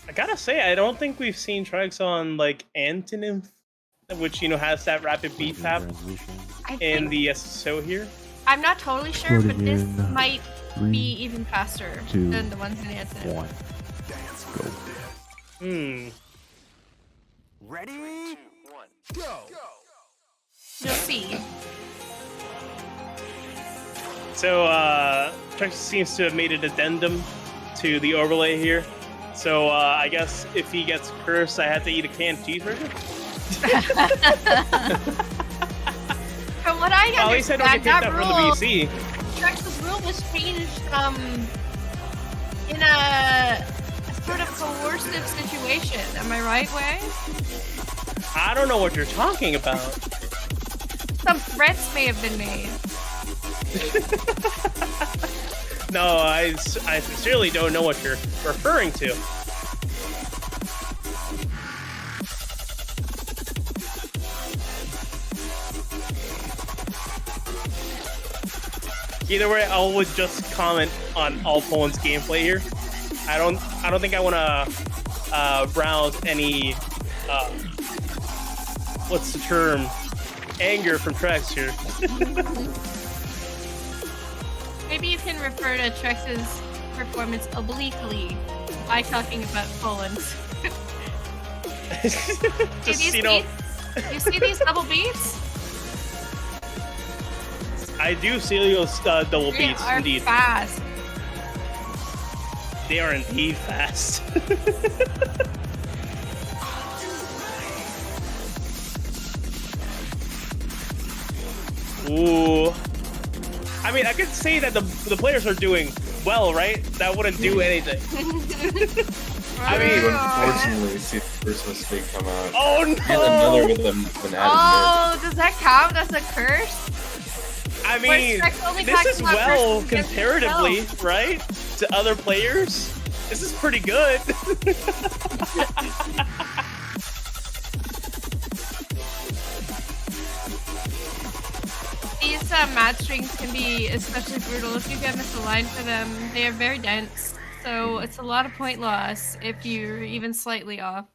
I gotta say, I don't think we've seen Trex on like Antonym, which has that rapid beat tap I in think, the SSO here. I'm not totally sure, but this in might 3, be even faster 2, than the ones in Anson. 1. Go. Ready? 2, 1, go! You'll see. So Trex seems to have made an addendum to the overlay here. So I guess if he gets cursed, I have to eat a canned cheeseburger. From what I Well, at least I don't get understand, kicked out that from the rule, VC. Trex's rule was changed in a sort of coercive situation. Am I right, Way? I don't know what you're talking about. Some threats may have been made. No, I sincerely don't know what you're referring to. Either way, I would just comment on AllPoland's gameplay here. I don't think I want to rouse any what's the term? Anger from Trex here. Maybe you can refer to Trex's performance obliquely by talking about Poland. Just, See these beats? You see these double beats? I do see those double They beats, are indeed. fast. They are indeed fast. Ooh. I mean, I could say that the players are doing well, right? That wouldn't do anything. I You mean, unfortunately see the first mistake come out. oh And no! another with an added Oh, does that count as a curse? I Or mean, Trex only this talking is about well curses against comparatively, himself? right? To other players, this is pretty good. These match strings can be especially brutal if you get misaligned for them. They are very dense, so it's a lot of point loss if you're even slightly off.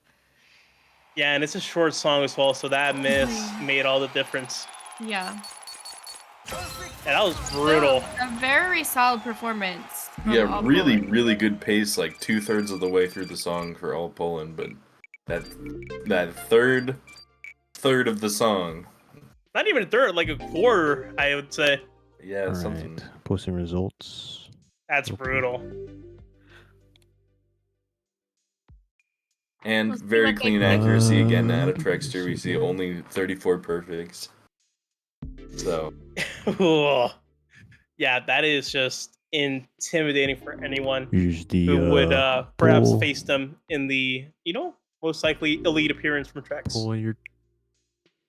Yeah, and it's a short song as well, so that miss made all the difference. Yeah. And that was brutal. So, a very solid performance. from Yeah, all really, Poland. really good pace, like 2/3 of the way through the song for AllPoland, but that third of the song, Not even a third, like a quarter, I would say. yeah, All something. right. Posting results. That's brutal. And We'll see very what they clean pick. accuracy again out of TreXDer. We see only 34 perfects. So Ooh. Yeah, that is just intimidating for anyone Here's the who would perhaps pull. face them in the, most likely elite appearance from Trex. Pull when your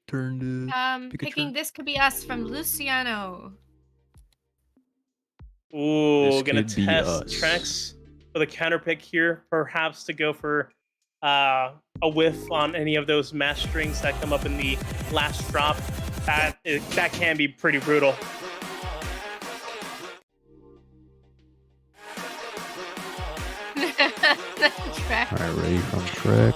turn to pick a Picking chart. this could be us from Luciano. Ooh, This gonna could be test us. Trex with a counter pick here, perhaps to go for a whiff on any of those match strings that come up in the last drop. That can be pretty brutal. Trex. Alright, ready from Trex.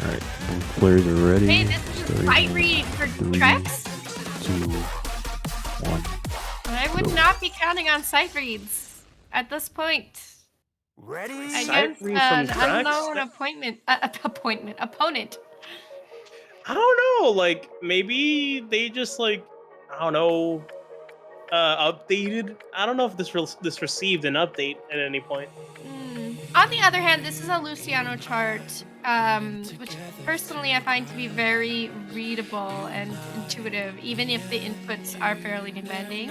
Alright, both players are ready. Hey, this is a fight read for Trex. 2, 1. I would Go. not be counting on sight reads at this point. Ready? Sight Against read an from Trex? unknown opponent. I don't know, like, maybe they just, like, I don't know, updated. I don't know if this received an update at any point. On the other hand, this is a Luciano chart, which personally I find to be very readable and intuitive, even if the inputs are fairly demanding.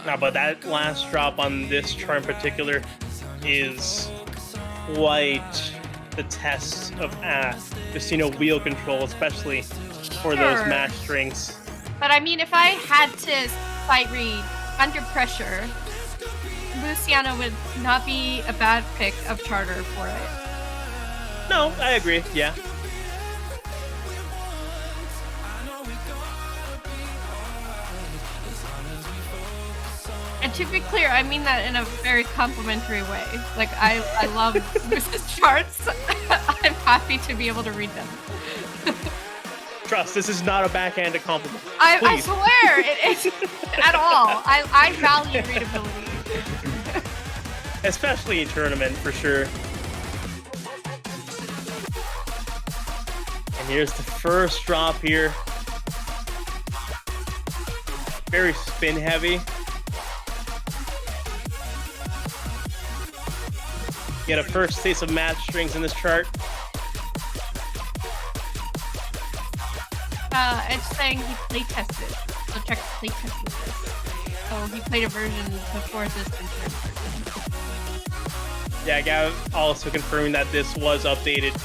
No, but that last drop on this chart in particular is quite the test of just wheel control, especially for those Sure. match strings. But I mean, if I had to sight read under pressure, Luciano would not be a bad pick of charter for it. No, I agree. Yeah. And to be clear, I mean that in a very complimentary way. Like, I love Luce's charts. I'm happy to be able to read them. Trust, this is not a backhanded compliment. I Please. swear, it isn't at all. I value readability. Especially in tournament, for sure. And here's the first drop here. Very spin heavy. Get a first taste of match strings in this chart. It's saying he play tested. So check play tested this. So he played a version before this version. Yeah, Gav also confirming that this was updated.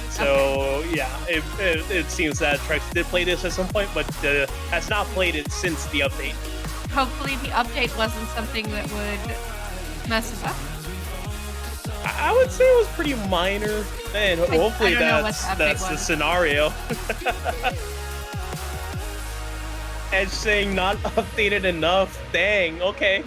So yeah, it seems that Trex did play this at some point, but has not played it since the update. Hopefully the update wasn't something that would mess it up. I would say it was pretty minor, and hopefully I don't know what the update that's the was. scenario. Edge saying not updated enough. Dang. Okay.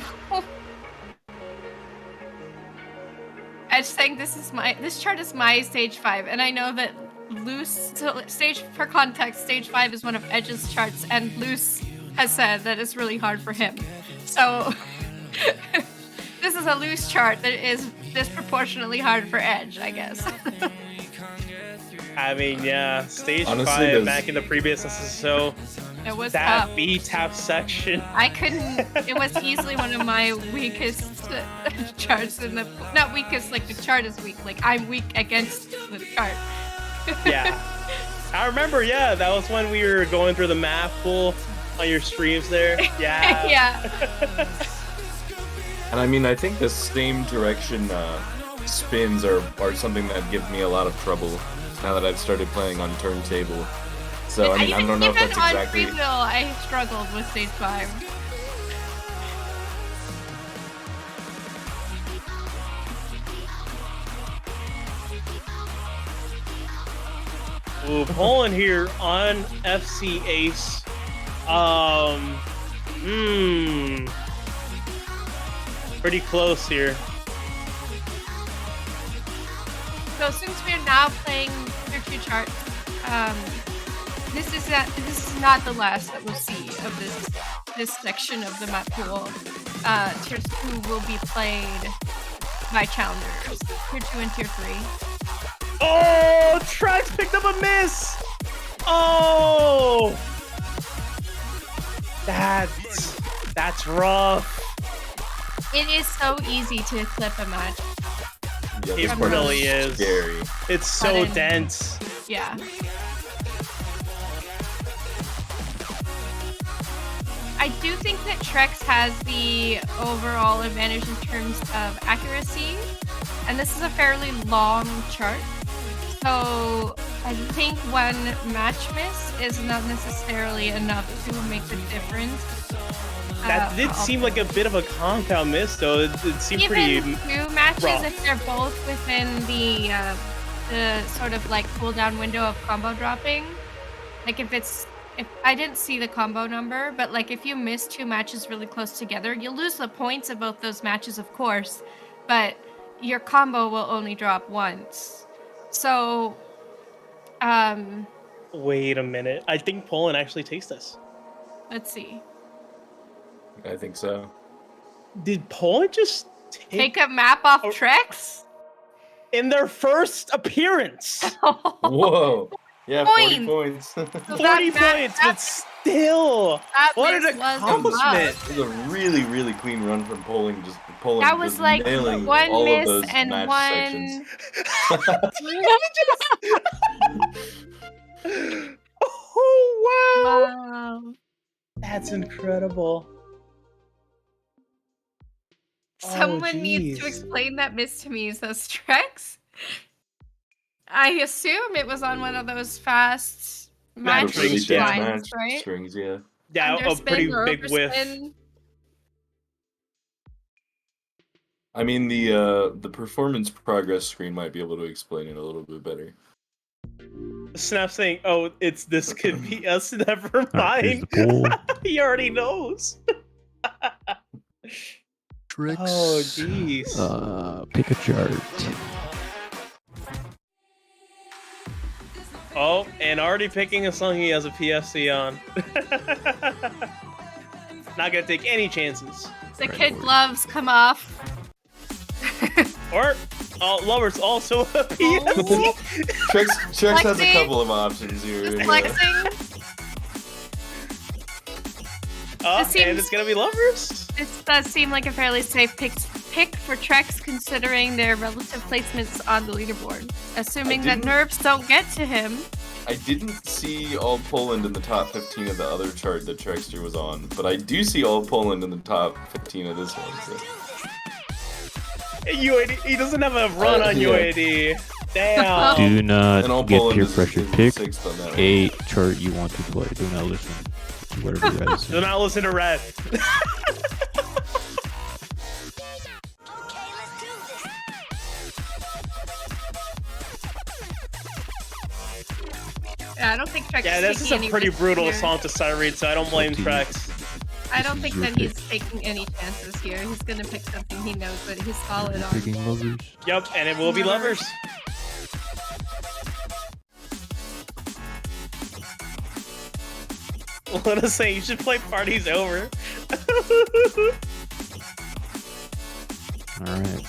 Edge saying this chart is my stage 5, and I know that Luce, so stage for context, stage 5 is one of Edge's charts, and Luce has said that it's really hard for him. So this is a Luce chart that is disproportionately hard for Edge, I guess. I mean, yeah, stage Honestly, 5 back in the previous SSSO. It was that tough. B-tap section. I couldn't. It was easily one of my weakest charts in the. Not weakest, like the chart is weak. Like I'm weak against the chart. Yeah. I remember, yeah, that was when we were going through the math pool on your streams there. Yeah. Yeah. And I mean, I think the same direction spins are something that gives me a lot of trouble now that I've started playing on turntable. So I mean, I don't know if that's Even on exactly. free will, I struggled with stage 5. Ooh, Poland here on FC Ace. Pretty close here. So since we're now playing tier 2 charts, this is not the last that we'll see of this section of the map pool. Tier 2 will be played by challengers. Tier 2 and tier 3. Oh, Trex picked up a miss. Oh, that's rough. It is so easy to clip a match. Yeah, It this part really is. scary. It's so Sudden. dense. Yeah. I do think that Trex has the overall advantage in terms of accuracy, and this is a fairly long chart. So I think one match miss is not necessarily enough to make the difference. That did seem like a bit of a compound miss, though. It seemed pretty. Even two matches, rough. if they're both within the sort of like cooldown window of combo dropping, like if I didn't see the combo number, but like if you miss two matches really close together, you'll lose the points of both those matches, of course, but your combo will only drop once. So, Wait a minute. I think Poland actually takes this. let's see. I think so. Did Poland just Take a map off Trex? in their first appearance? Whoa. Yeah, 40 Points. points. 40 points, but still. That What an miss was a accomplishment. It was a really, really clean run from Poland. Poland That was like nailing one all miss of those and match one. sections. Oh, wow. Wow. That's incredible. Someone needs to jeez. explain that miss to me. Those Trex? I assume it was on one of those fast match Match rings, Really yeah. dense lines, match right? strings, yeah. Yeah, a Underspin pretty or big whiff. overspin. I mean, the performance progress screen might be able to explain it a little bit better. Snap saying, "Oh, this could be us." Never Alright, here's mind. the pool. He already knows. Tricks. Oh, jeez. Pick a chart. Oh, and already picking a song he has a PFC on. Not gonna take any chances. The kid gloves come off. Or Lovers also a PFC. Trex has a Flexing. couple of options here. Just yeah. flexing. Oh, This seems- and it's gonna be Lovers. This does seem like a fairly safe pick for Trex considering their relative placements on the leaderboard. Assuming that didn't- nerfs don't get to him. I didn't see AllPoland in the top 15 of the other chart that TreXDer was on, but I do see AllPoland in the top 15 of this one. So. UAD, he doesn't have a run on yeah. UAD. Damn. Do And not get AllPoland peer is pressure. in Pick sixth on that one. a chart you want to play. Do not listen to whatever you guys Do say. not listen to Red. Yeah, I don't think Trex Yeah, is this is taking a any pretty risks brutal here. song to siren, so I don't blame Up to you. Trex. I don't think This that is he's your taking any chances here. He's gonna pick something he knows that he's solid You're on. picking lovers. Yep, and it will be Lovers. Let us say you should play Parties Over. Alright.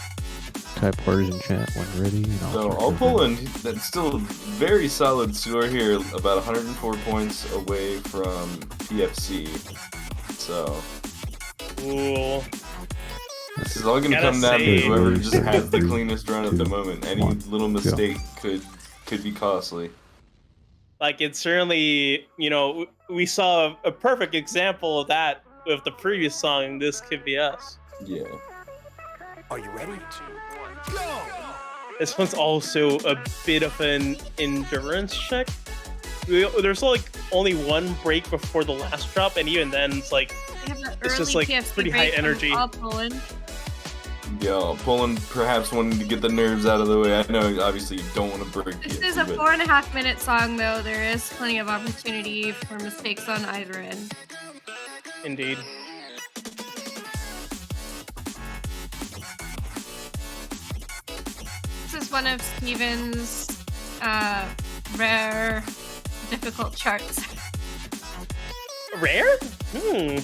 Type orders in chat when ready. And I'll So start AllPoland, that's still a very solid score here, about 104 points away from PFC. So Ooh. this is all gonna Gotta come down to say- whoever just has the Three, cleanest run at the moment. Any one, little go. mistake could be costly. Like, it's certainly, we saw a perfect example of that with the previous song, This Could Be Us. Yeah. Are you ready? This one's also a bit of an endurance check. There's like only one break before the last drop, and even then it's like They have an It's just, early like, PFC pretty high break from energy. AllPoland. Yeah, Poland perhaps wanting to get the nerves out of the way. I know, obviously, you don't want to break This PFC, is a but 4.5 minute song, though. There is plenty of opportunity for mistakes on either end. indeed. This is one of Steven's rare, difficult charts. Rare? No,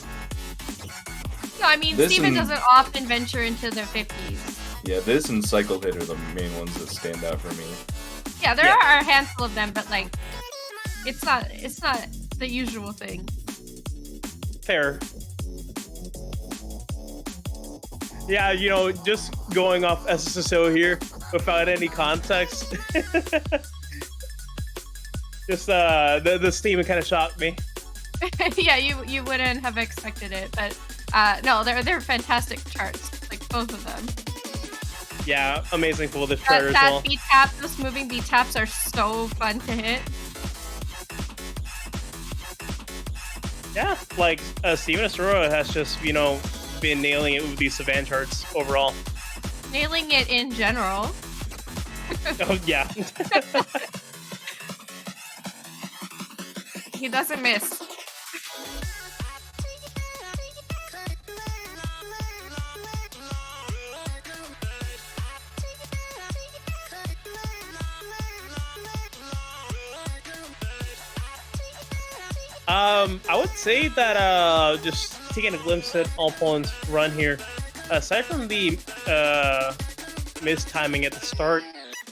I mean, This Steven and- doesn't often venture into the 50s. yeah, this and Cycle Hit are the main ones that stand out for me. Yeah, there Yeah. are a handful of them, but like, it's not the usual thing. Fair. Yeah, you know, just going off SSSO here without any context. Just the steam kind of shocked me. Yeah, you wouldn't have expected it, but no, they're fantastic charts, like both of them. Yeah, amazing for this chart as That well. beat tap, those moving beat taps are so fun to hit. Yeah, like Steven Asura has just, you know, been nailing it with these Savan charts overall. Nailing it in general. Oh yeah. He doesn't miss. I would say that just taking a glimpse at AllPoland's run here, aside from the mistiming at the start,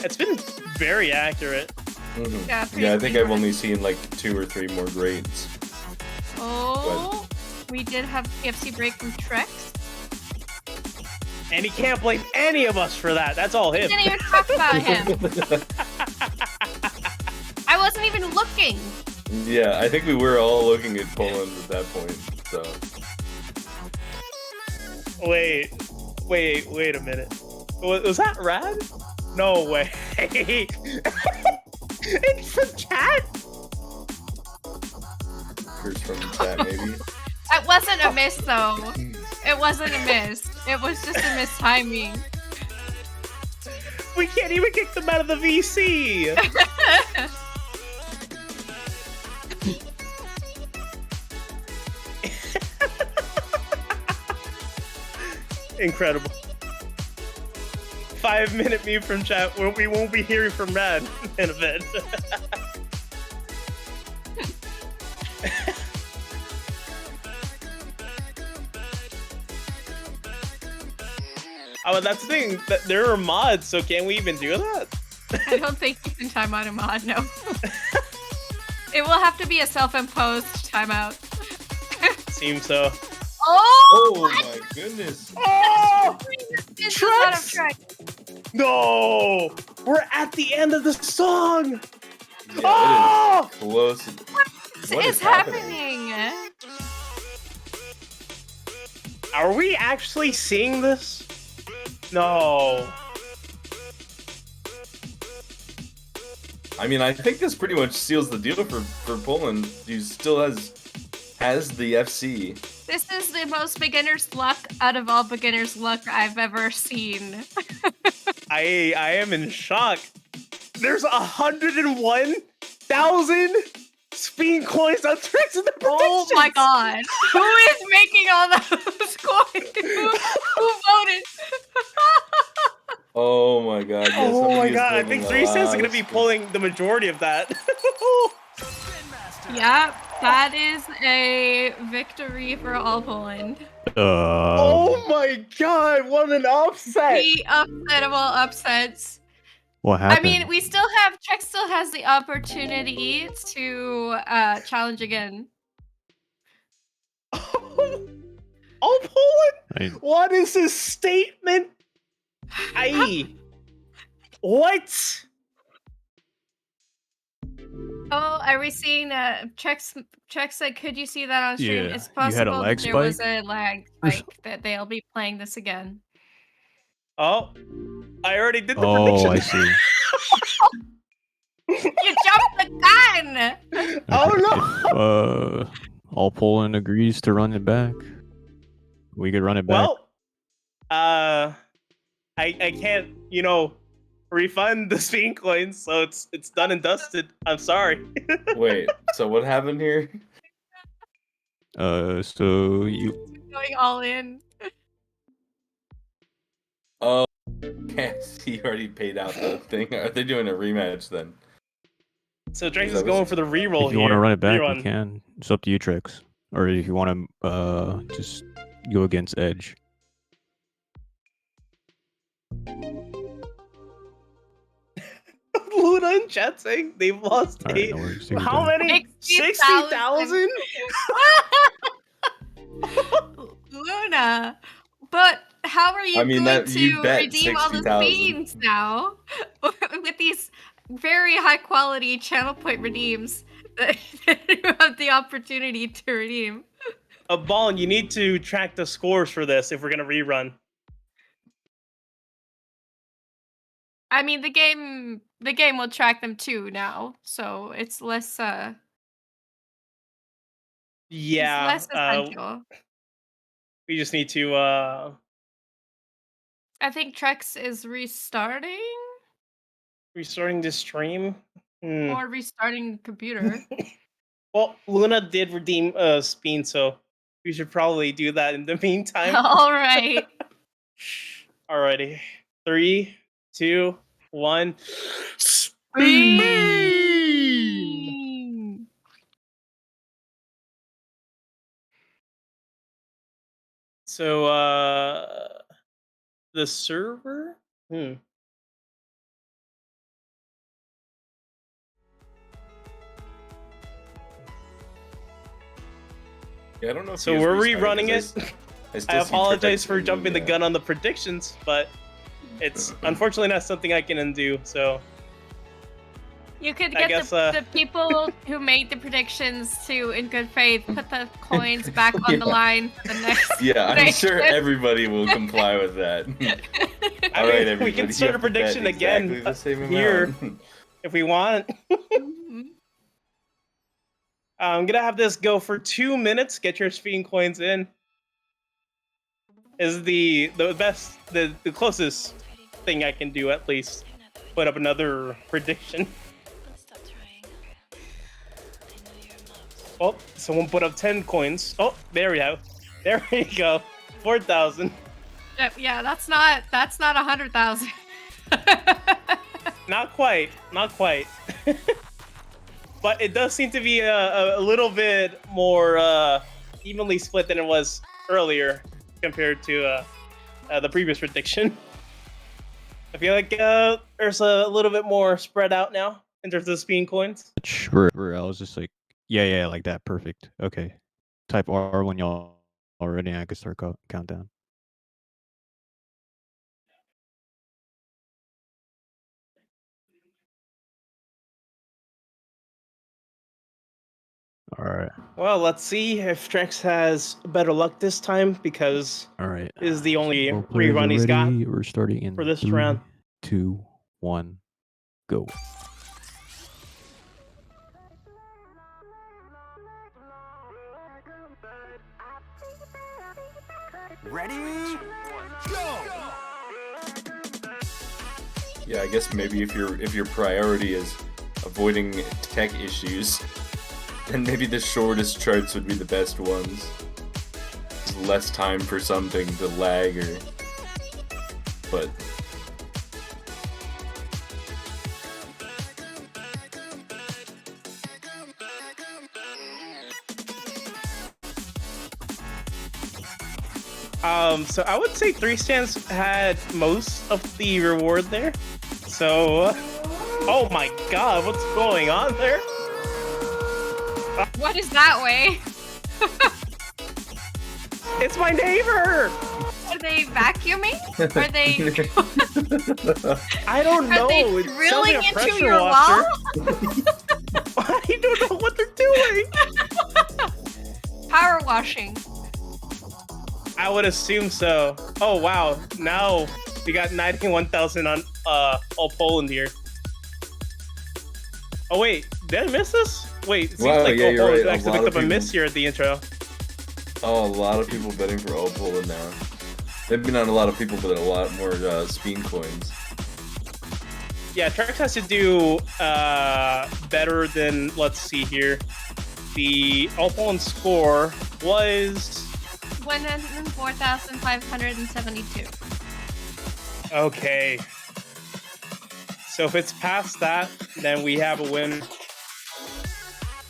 it's been very accurate. Mhm. Yeah, Yeah, I think I've only seen like 2 or 3 more grades. Oh, we did have PFC break from Trex. And he can't blame any of us for that. That's all We him. didn't even talk about him. I wasn't even looking. Yeah, I think we were all looking at Poland at that point, so. Wait a minute. Was that Rad? No way. It's from chat? Curse from the chat, maybe? It wasn't a miss, though. It wasn't a miss. It was just a mistiming. We can't even kick them out of the VC! Incredible. 5-minute meme from chat where we won't be hearing from Rad in a bit. Oh, that's the thing. That there are mods, so can we even do that? I don't think you can time out a mod, no. It will have to be a self-imposed timeout. Seems so. Oh! Oh my goodness! Oh! This is out of track. No! We're at the end of the song! Yeah, Oh! it is close. What is happening? Are we actually seeing this? No. I mean, I think this pretty much seals the deal for Poland, who still has the FC. This is the most beginner's luck out of all beginner's luck I've ever seen. I am in shock. There's 101,000 Spin coins on TreXDer in the Oh my god. Who is making all those coins? Who voted? Oh my god! Yes, Oh my somebody is god, I blaming think a 3 cents is lot gonna of be Spin. pulling the majority of that. Yeah, that is a victory for AllPoland. Oh my god, what an upset! The upsettable upsets. What I happened? mean, we still have Trex still has the opportunity to challenge again. AllPoland? What is this statement? What? Oh, are we seeing Trex said, could you see that on stream? Yeah, It's you had a possible lag that there was spike? a lag spike that they'll be playing this again. Oh, I already did the Oh, prediction. I see. You jumped the gun! Oh no! If AllPoland agrees to run it back, we could run it back. Well, I can't, you know, refund the Spin coins, so it's done and dusted. I'm sorry. Wait, so what happened here? So you Going all in. Oh, yes, he already paid out the thing. Are they doing a rematch then? So Trex is going for the reroll if you want to here. run it back, Rerun. you can. It's up to you, Trex. Or if you want to just go against Edge. Luna and chat saying they've lost All right, eight. no worries. Take your How time. many? 60,000. 60,000? Luna, but how are you I mean, going that you to bet redeem all the 60,000. beans now with these very high quality channel point redeems that you have the opportunity to redeem? Ballin, you need to track the scores for this if we're gonna rerun. I mean, the game will track them too now, so it's less Yeah, it's less essential. we just need to I think Trex is restarting restarting this stream. or restarting computer. Well, Luna did redeem Spin, so we should probably do that in the meantime. All right. Alrighty. 3, 2, 1. Bean! So the server? Yeah, I don't know if So he is we're restarting, rerunning 'cause it. I I still see apologize TreXDer for jumping the yeah. gun on the predictions, but it's unfortunately not something I can undo. So You could I get guess, the people who made the predictions to, in good faith, put the coins back on the line for the next. Yeah, I'm sure prediction. everybody will comply with that. I All mean, right, everybody. we can you start a have to bet prediction again exactly the same here amount. if we want. I'm gonna have this go for 2 minutes. Get your Spin coins in. Is the best, the closest thing I can do, at least. Put up another prediction. Oh, someone put up 10 coins. Oh, there we go. There we go. 4,000. Yeah, that's not 100,000. Not quite. Not quite. But it does seem to be a little bit more evenly split than it was earlier compared to the previous prediction. I feel like there's a little bit more spread out now in terms of Spin coins. I was just like, yeah, like that. Perfect. Okay. Type R when y'all are ready. I can start countdown. All right. Well, let's see if Trex has better luck this time, because All right. this is the only All players rerun are he's got ready. We're starting in for this 3, round. 2, 1, go. Ready? Go! Yeah, I guess maybe if your priority is avoiding tech issues, then maybe the shortest charts would be the best ones. There's less time for something to lag or... But... So I would say 3 stands had most of the reward there. So, oh my god, what's going on there? What is that way? It's my neighbor! Are they vacuuming? Are they? I don't know. Are they It sounds drilling like a into pressure your washer. wall? I don't know what they're doing. Power washing. I would assume so. Oh wow! Now we got 91,000 on AllPoland here. Oh wait, did I miss this? Wait, it seems Wow, like yeah, you're AllPoland right. A actually lot picked of up a miss people- here at the intro. Oh, a lot of people betting for AllPoland now. Maybe not a lot of people, but a lot more Spin coins. Yeah, Trex has to do better than, let's see here. The AllPoland score was 104,572. okay. So if it's past that, then we have a win.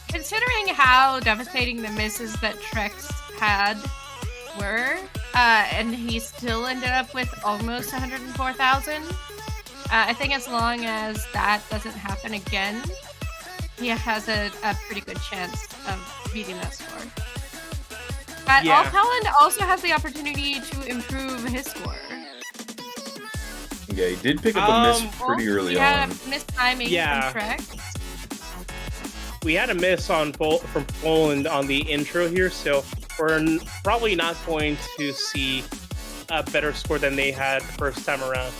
Considering how devastating the misses that Trex had were, and he still ended up with almost 104,000, I think as long as that doesn't happen again, he has a pretty good chance of beating that score. But Yeah. AllPoland also has the opportunity to improve his score. Yeah, he did pick up a miss pretty early He had on. a mistiming Yeah. from Trex. We had a miss from Poland on the intro here, so we're probably not going to see a better score than they had the first time around.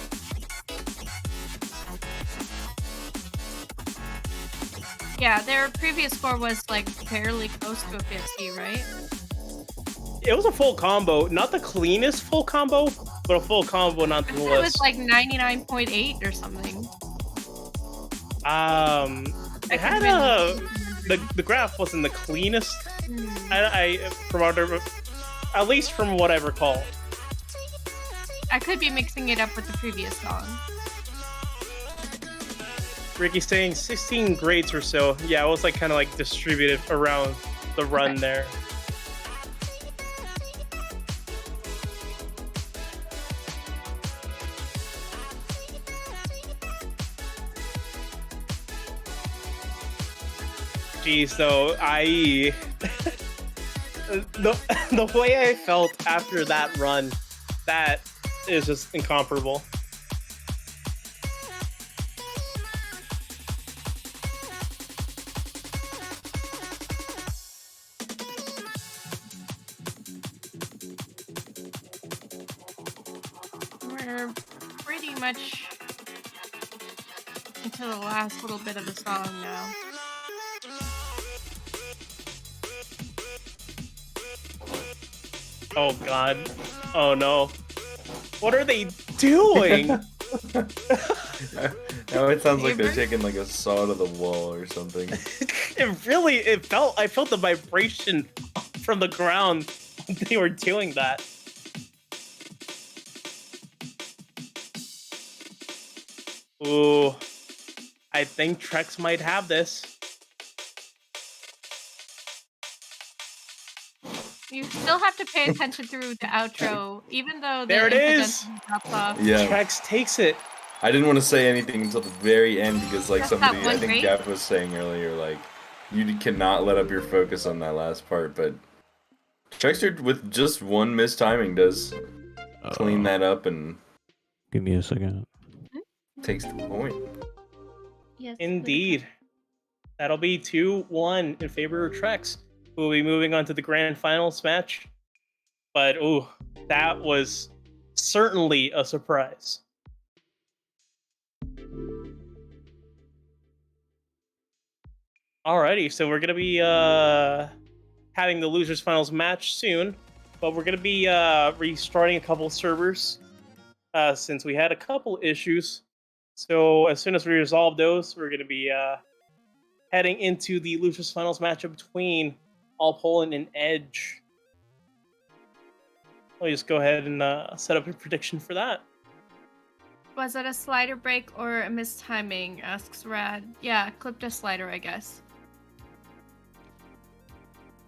Yeah, their previous score was like fairly close to a 50, right? It was a full combo, not the cleanest full combo, but a full combo It nonetheless. was like 99.8 or something. It had the graph wasn't the cleanest. I from at least from what I recall. I could be mixing it up with the previous song. Ricky's saying 16 grades or so. Yeah, it was like kind of like distributed around the run there. Jeez, though, the way I felt after that run, that is just incomparable. We're pretty much into the last little bit of the song now. Oh god. Oh no. What are they doing? Now it sounds like they're taking like a saw to the wall or something. I felt the vibration from the ground when they were doing that. Ooh. I think Trex might have this. You still have to pay attention through the outro, even though the There it is! introduction drops off. Yeah. Trex takes it. I didn't want to say anything until the very end because, like, That's somebody, that one I think rate? Gab was saying earlier, like, you cannot let up your focus on that last part, but TreXDer with just one mistiming does clean that up and Give me a second. takes the point. Yes. Indeed. That'll be 2-1 in favor of Trex. We'll be moving on to the grand finals match. But, ooh, that was certainly a surprise. Alrighty, so we're going to be having the losers finals match soon. But we're going to be restarting a couple servers since we had a couple issues. So as soon as we resolve those, we're going to be heading into the losers finals matchup between AllPoland and Edge. Let me just go ahead and set up a prediction for that. Was it a slider break or a mistiming? Asks Rad. Yeah, clipped a slider, I guess.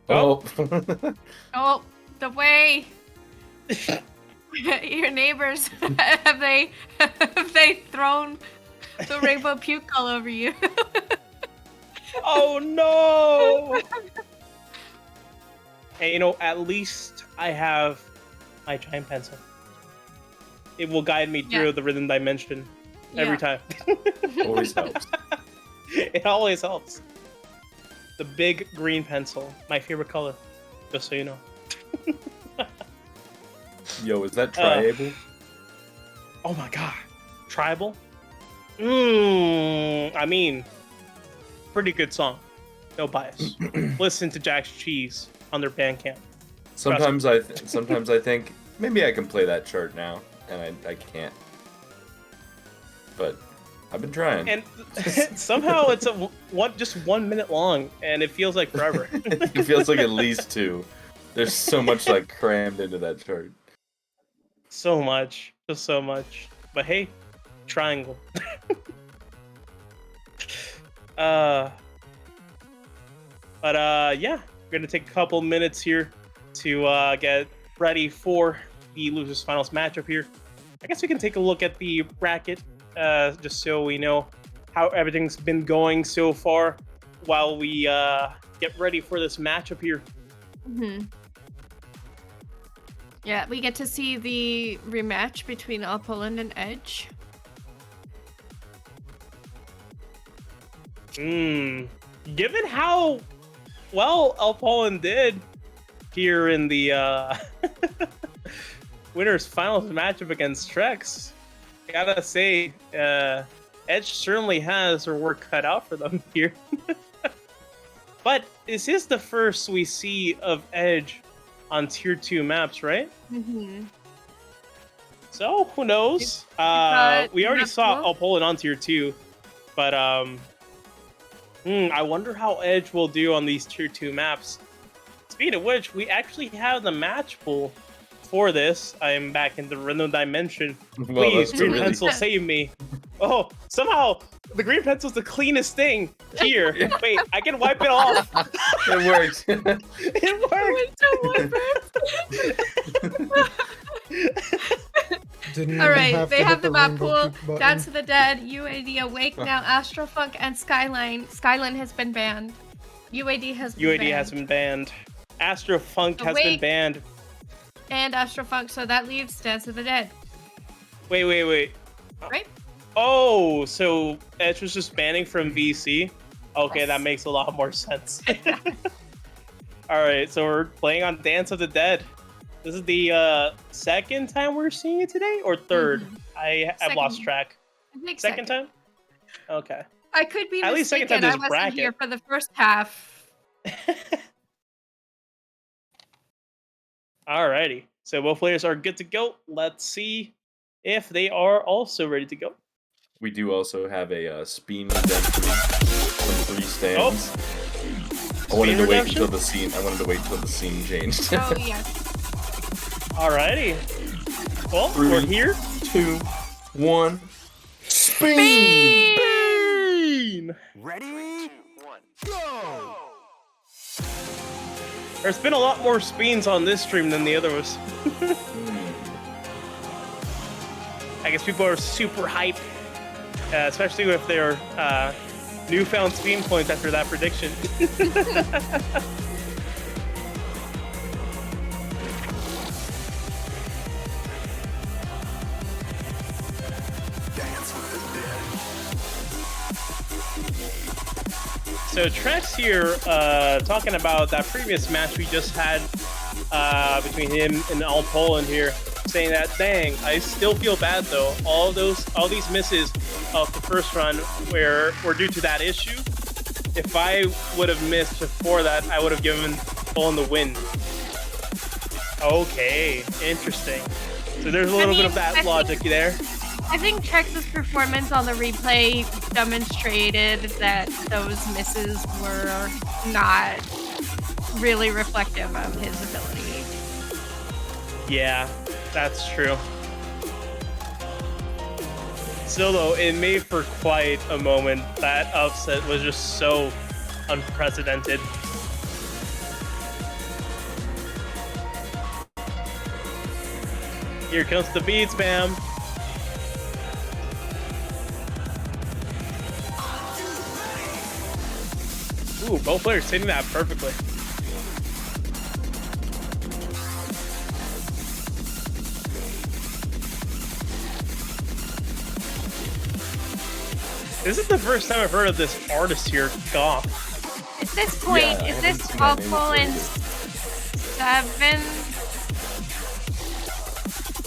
Oh. Oh, the way your neighbors have they thrown the rainbow puke all over you? Oh no! Hey, you know, at least I have my giant pencil. It will guide me through the rhythm dimension every time. Always helps. It always helps. The big green pencil, my favorite color, just so you know. Yo, is that triable? Oh my god. Tribal? I mean, pretty good song. No bias. Listen to Jack's Cheese on their Bandcamp. Sometimes I think maybe I can play that chart now, and I can't. But I've been trying. And somehow it's just 1 minute long, and it feels like forever. It feels like at least 2. There's so much like crammed into that chart. So much, just so much. But hey, triangle. Yeah, we're gonna take a couple minutes here to get ready for the losers finals matchup here. I guess we can take a look at the bracket just so we know how everything's been going so far while we get ready for this matchup here. Mm-hmm. Yeah, we get to see the rematch between AllPoland and Edge. Given how well AllPoland did here in the winners finals matchup against Trex, gotta say, Edge certainly has her work cut out for them here. But this is the first we see of Edge on Tier 2 maps, right? Mm-hmm. So, who knows? We already saw AllPoland on Tier 2, but I wonder how Edge will do on these Tier 2 maps. Speaking of which, we actually have the match pool for this. I am back in the random dimension. Well, Please, that's green really- pencil, save me. Oh, somehow the green pencil's the cleanest thing here. Wait, I can wipe it off. It works. It worked. Didn't All even right, have they to have hit the map rainbow pool. poop button. Dance to the Dead, UAD Awake now, Astrofunk, and Skyline. Skyline has been banned. UAD has been UAD banned. has been banned. Astrofunk has been Awake. banned. And Astrofunk, so that leaves Dance to the Dead. Wait. Right? Oh, so Edge was just banning from VC? Okay, that makes a lot more sense. Alright, so we're playing on Dance of the Dead. This is the second time we're seeing it today? Or third? I've lost Second. track. I think Second time? Okay. I could be At least second time mistaken. I this wasn't here bracket. for the first half. Alrighty. So both players are good to go. Let's see if they are also ready to go. We do also have a Spin redemption from 3 stands. I wanted Spin to wait redemption? until the scene. I wanted to wait until the scene changed. Oh, yes. Alrighty. Well, 3, we're here. 2, 1. Spin! Spin! Ready? Go! There's been a lot more spins on this stream than the other ones. I guess people are super hyped, especially with their newfound spin points after that prediction. So Trex here, talking about that previous match we just had between him and AllPoland here, saying that, dang, I still feel bad though. All these misses of the first run were due to that issue. If I would have missed before that, I would have given Poland the win. Okay, interesting. So there's a little bit of that logic there. I think Trex's performance on the replay demonstrated that those misses were not really reflective of his ability. Yeah, that's true. Still though, it made for quite a moment. That upset was just so unprecedented. Here comes the beat spam. Ooh, both players hitting that perfectly. This is the first time I've heard of this artist here, Goth. At this point, Yeah, I is haven't this seen that name AllPoland's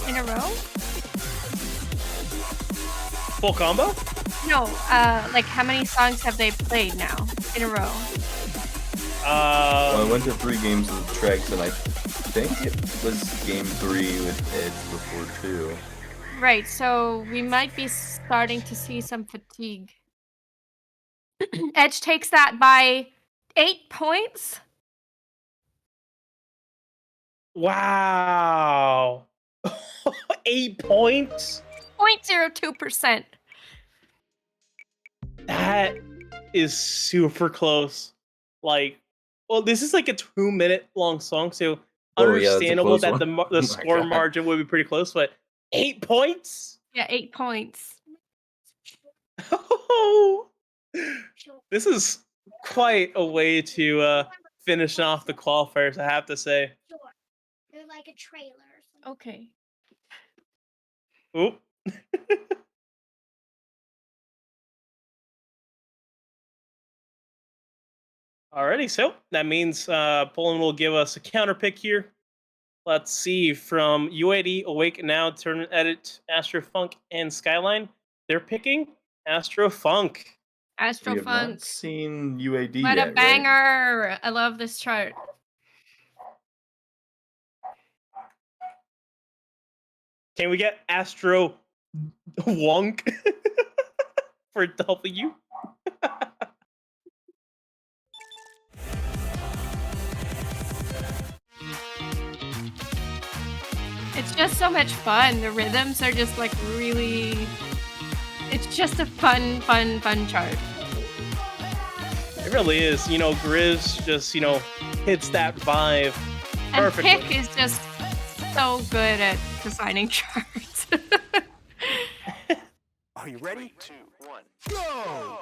7 in a row? Full combo? No, like how many songs have they played now in a row? Well, I went to 3 games with Trex, and I think it was game 3 with Edge before 2. Right, so we might be starting to see some fatigue. Edge takes that by 8 points. Wow. 8 points? 0.02%. That is super close. Like, well, this is like a 2-minute long song, so Oh, yeah, it's a understandable close that one. the Oh my score God. margin would be pretty close, but 8 points? Yeah, 8 points. This is quite a way to finish off the qualifiers, I have to say. They're like a trailer or Okay. Oop. Alrighty, so that means Poland will give us a counter pick here. Let's see, from UAD, Awake Now, Tournament Edit, Astro Funk, and Skyline, they're picking Astro Funk. Astro We have not Funk. seen UAD What yet, a banger! I love this chart. Can we get Astro Wonk for W? It's just so much fun. The rhythms are just like really. It's just a fun chart. It really is. You know, Grizz just, you know, hits that vibe And perfectly. Pick is just so good at designing charts. Are you ready? 3, 2, 1, go!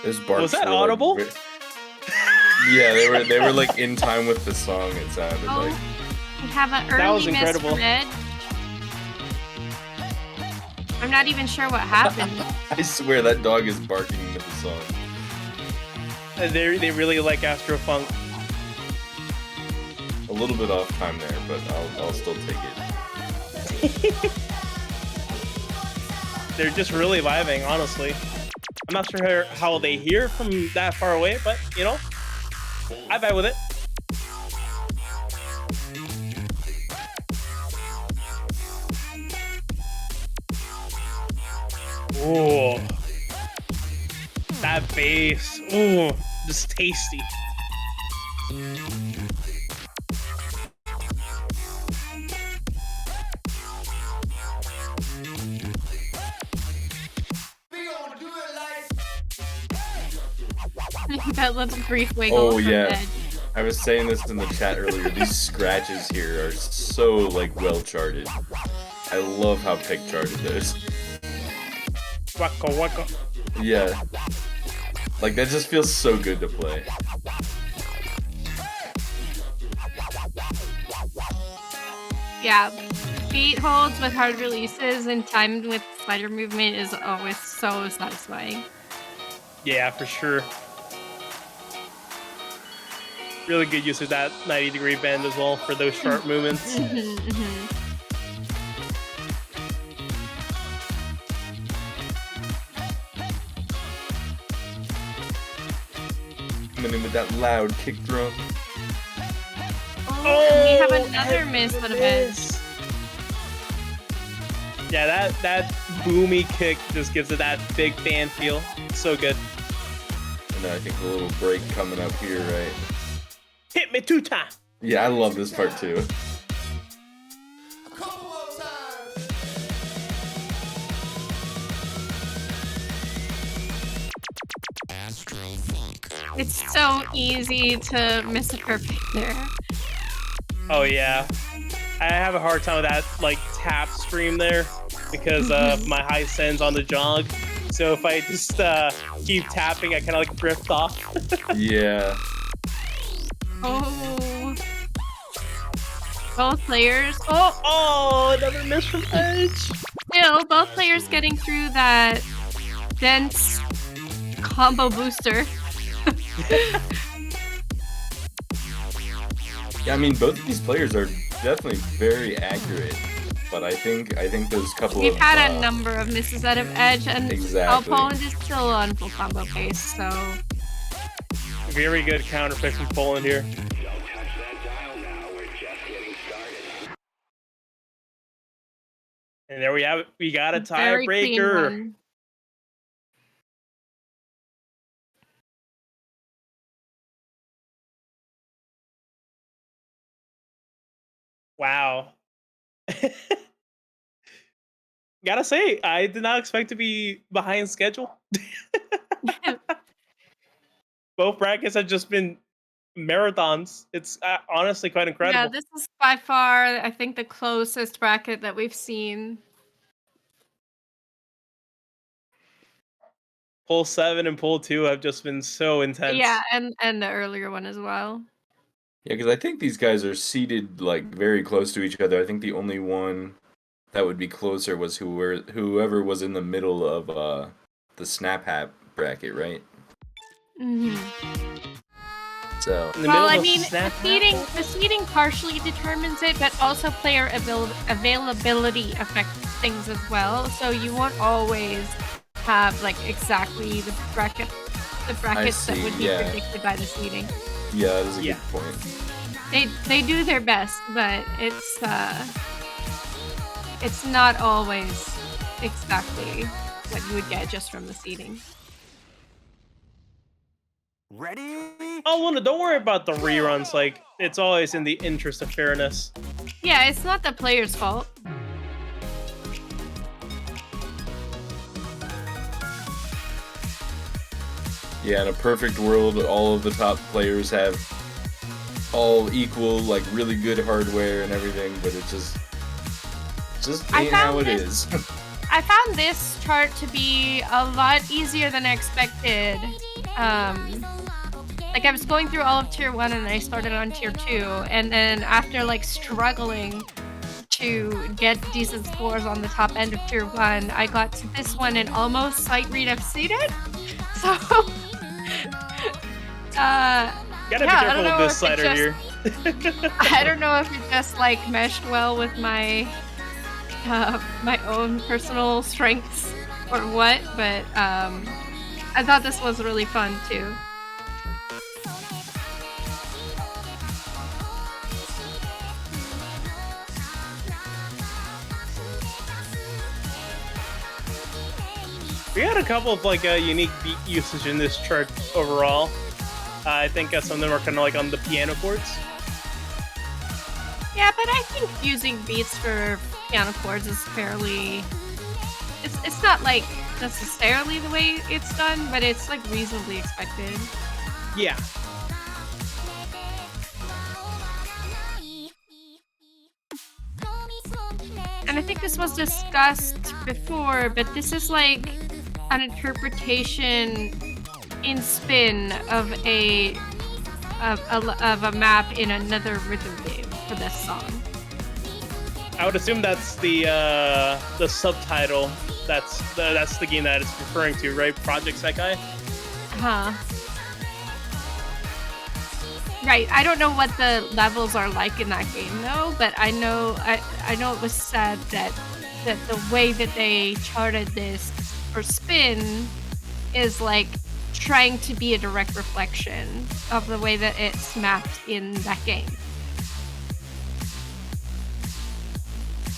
Those barks Was that were, like, audible? yeah, they were like in time with the song. It sounded like. We have an That was early miss incredible. from Edge. I'm not even sure what happened. I swear that dog is barking with the song. They really like Astro Funk. A little bit off time there, but I'll still take it. They're just really vibing, honestly. I'm not sure how they hear from that far away, but you know, I vibe with it. Ooh, that bass, ooh, just tasty. That little brief wiggle. Oh from yeah, Edge. I was saying this in the chat earlier. These scratches here are so like well charted. I love how Pick charted those. Waka waka. Yeah, like that just feels so good to play. Yeah, beat holds with hard releases and timed with slider movement is always so satisfying. Yeah, for sure. Really good use of that 90-degree bend as well for those sharp movements. Coming in with that loud kick drum. Oh, and we have another miss out of Edge. Yeah, that boomy kick just gives it that big fan feel. So good. And then I think a little break coming up here, right? Hit me 2 times. Yeah, I love this part too. It's so easy to miss a perfect there. Oh yeah, I have a hard time with that like tap stream there because of my high sends on the jog. So if I just keep tapping, I kind of like drift off. Yeah. Oh. Both players. Oh, another miss from Edge. Still, both players getting through that dense combo booster. Yeah, I mean both of these players are definitely very accurate, but I think those couple We've of had a number of misses out of Edge, and Exactly. AllPoland is still on full combo pace, so Very good counter pick from Poland here. And there we have it. We got a very clean tiebreaker. one. Wow. Gotta say, I did not expect to be behind schedule. Both brackets have just been marathons. It's honestly quite incredible. Yeah, this is by far, I think, the closest bracket that we've seen. Pool 7 and Pool 2 have just been so intense. Yeah, and the earlier one as well. Yeah, because I think these guys are seated like very close to each other. I think the only one that would be closer was whoever was in the middle of the Snap Hat bracket, right? Mm-hmm. So. Well, I mean, the seating partially determines it, but also player availability affects things as well. So you won't always have like exactly the brackets that would be predicted by the seating. Yeah, that is a good point. They do their best, but it's not always exactly what you would get just from the seating. Ready? Oh, Luna, don't worry about the reruns. Like, it's always in the interest of fairness. Yeah, it's not the player's fault. Yeah, in a perfect world, all of the top players have all equal, like really good hardware and everything, but it just ain't how it is. I found this chart to be a lot easier than I expected. Like I was going through all of tier 1 and I started on tier 2, and then after like struggling to get decent scores on the top end of tier 1, I got to this one and almost sight read exceeded. So gotta be careful with this slider here. I don't know if it just like meshed well with my my own personal strengths or what, but I thought this was really fun too. We had a couple of like unique beat usage in this chart overall. I think some of them are kind of like on the piano chords. Yeah, but I think using beats for piano chords is fairly... It's not like necessarily the way it's done, but it's like reasonably expected. Yeah. And I think this was discussed before, but this is like an interpretation in Spin of a map in another rhythm game for this song. I would assume that's the subtitle. That's the game that it's referring to, right? Project Sekai? Huh. Right, I don't know what the levels are like in that game though, but I know it was said that the way that they charted this for Spin is like trying to be a direct reflection of the way that it's mapped in that game.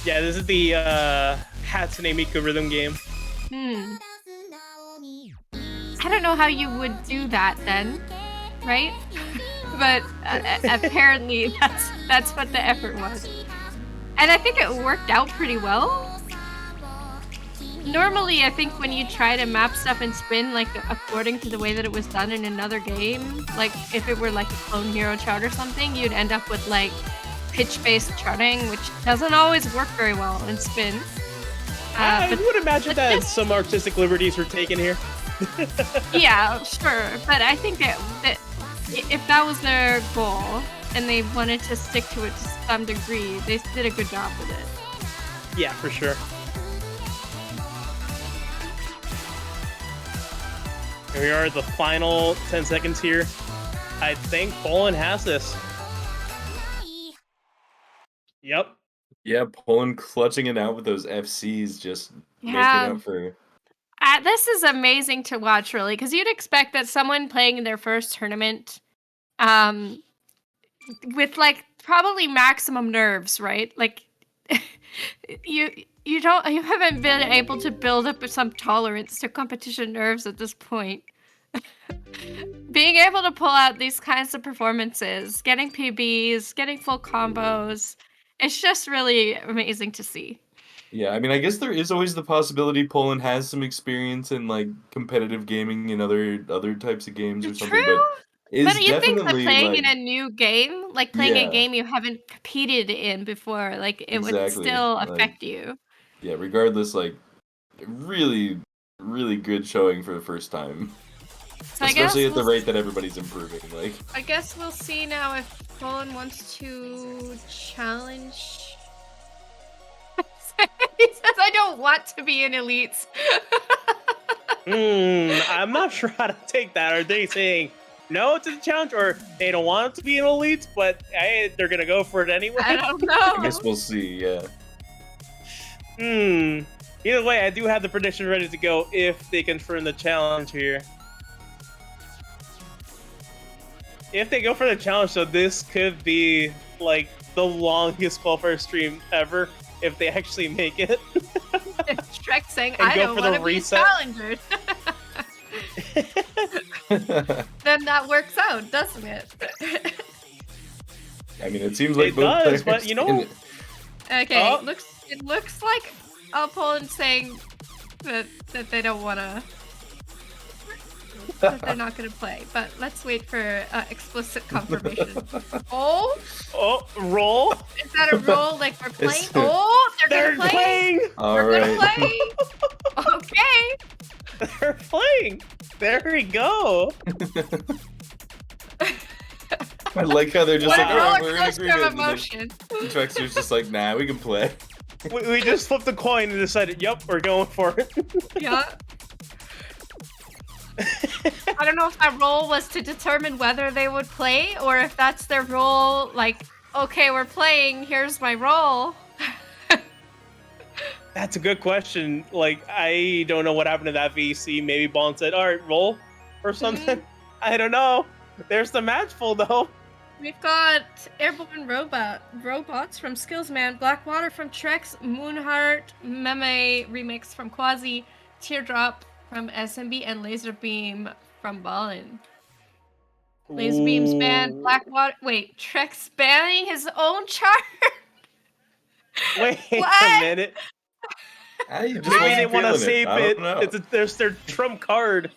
Yeah, this is the Hatsune Miku rhythm game. I don't know how you would do that then, right? But apparently that's what the effort was. And I think it worked out pretty well. Normally, I think when you try to map stuff in Spin, like according to the way that it was done in another game, like if it were like a Clone Hero chart or something, you'd end up with like pitch-based charting, which doesn't always work very well in Spin. I would imagine that some artistic liberties were taken here. Yeah, sure. But I think that if that was their goal and they wanted to stick to it to some degree, they did a good job with it. Yeah, for sure. Here we are, the final 10 seconds here. I think Poland has this. Yep. Yeah, Poland clutching it out with those FCs, just making up for... This is amazing to watch, really, because you'd expect that someone playing in their first tournament with, like, probably maximum nerves, right? Like, you haven't been able to build up some tolerance to competition nerves at this point. Being able to pull out these kinds of performances, getting PBs, getting full combos, it's just really amazing to see. Yeah, I mean, I guess there is always the possibility Poland has some experience in like competitive gaming and other types of games or something. True, but you think that playing like, in a new game, like playing a game you haven't competed in before, like it would still affect you. Yeah, regardless, like really really good showing for the first time. So Especially at the rate that everybody's improving. Like, I guess we'll see now if Poland wants to challenge. He says, "I don't want to be in elites." I'm not sure how to take that. Are they saying no to the challenge, or they don't want it to be an elite, but hey, they're gonna go for it anyway? I don't know. I guess we'll see. Yeah. Either way, I do have the prediction ready to go if they confirm the challenge here. If they go for the challenge, so this could be like the longest qualifier stream ever if they actually make it. Shrek saying, And "I go don't for the want to be reset. challengers." Then that works out, doesn't it? I mean, it seems like It both does, players but you know- can- Okay, Oh. it looks like AllPoland saying that they don't want to, that they're not going to play. But let's wait for explicit confirmation. Oh, roll. Is that a roll? Like we're playing? It's- Oh, they're They're gonna play. playing. All They're right. gonna play. Okay. They're playing. There we go. I like how they're just What like, a all right, roller we're in coaster of agreement. emotion. And TreXDer's just like, nah, we can play. We just flipped the coin and decided, yep, we're going for it. Yeah. I don't know if that role was to determine whether they would play or if that's their role, like, okay, we're playing, here's my role. That's a good question. Like, I don't know what happened to that VC. Maybe Bond said, all right, roll or something. I don't know. There's the match full, though. We've got Airborne Robots from Skillsman, Blackwater from Trex, Moonheart, Meme Remix from Quasi, Teardrop from SMB, and Laser Beam from Ballin. Laser Beam's banned, Blackwater. Wait, Trex banning his own chart? Wait What? a minute. I just Maybe they wasn't want to feeling save I it. don't know. There's their trump card.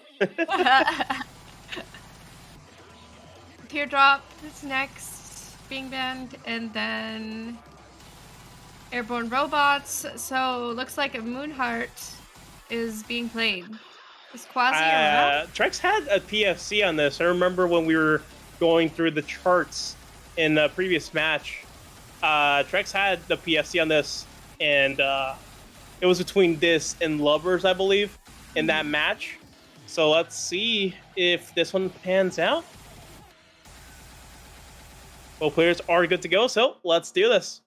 Teardrop is next, being banned, and then Airborne Robots. So looks like a Moonheart is being played. Is Quasi around? Trex had a PFC on this. I remember when we were going through the charts in the previous match. Trex had the PFC on this, and it was between this and Lovers, I believe, in that match. So let's see if this one pans out. Both players are good to go, so let's do this.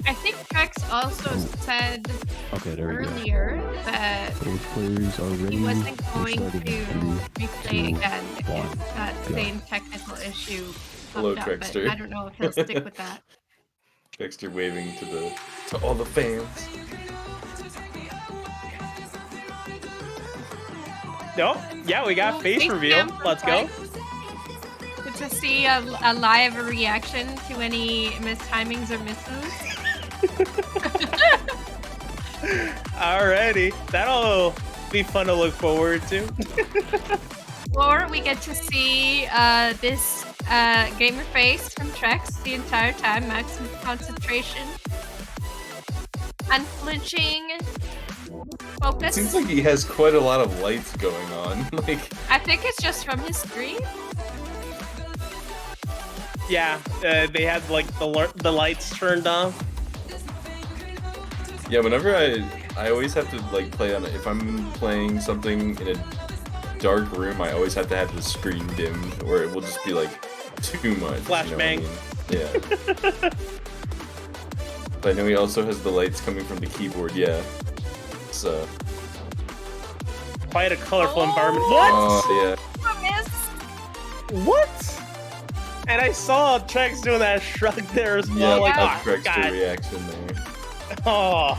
I think Trex also said Okay, there we go. earlier that Both players are ready. he wasn't We're going to starting in replay 3, 2, again 1, if that go. same technical issue Hello, popped up, but TreXDer. I don't know if he'll stick with that. TreXDer waving to all the fans. No, yeah, we got Oh, face face reveal. cam Let's go. Good to see a live reaction to any mistimings or misses. Alrighty, that'll be fun to look forward to. Or we get to see this gamer face from Trex the entire time, maximum concentration, unflinching focus. It seems like he has quite a lot of lights going on. Like, I think it's just from his screen. Yeah, they had like the lights turned on. yeah, whenever I always have to like play on it. If I'm playing something in a dark room, I always have to have the screen dimmed, or it will just be like too much. Flashbang. You know what I mean? Yeah. But I know he also has the lights coming from the keyboard. Yeah. So. Quite a colorful environment. What? Oh What? And I saw Trex doing that shrug there as yeah. well. Yeah, Like, that oh, TreXDer God. reaction there. Oh.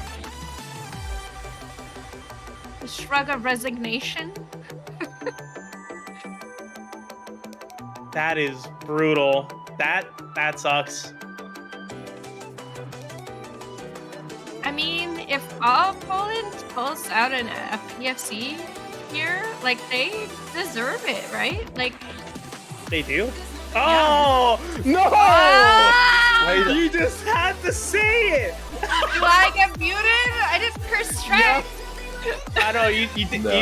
A shrug of resignation. That is brutal. That sucks. I mean, if AllPoland pulls out a PFC here, like they deserve it, right? Like They do? Oh no! Ah! You just had to say it. I get muted? I didn't curse Trex. I know you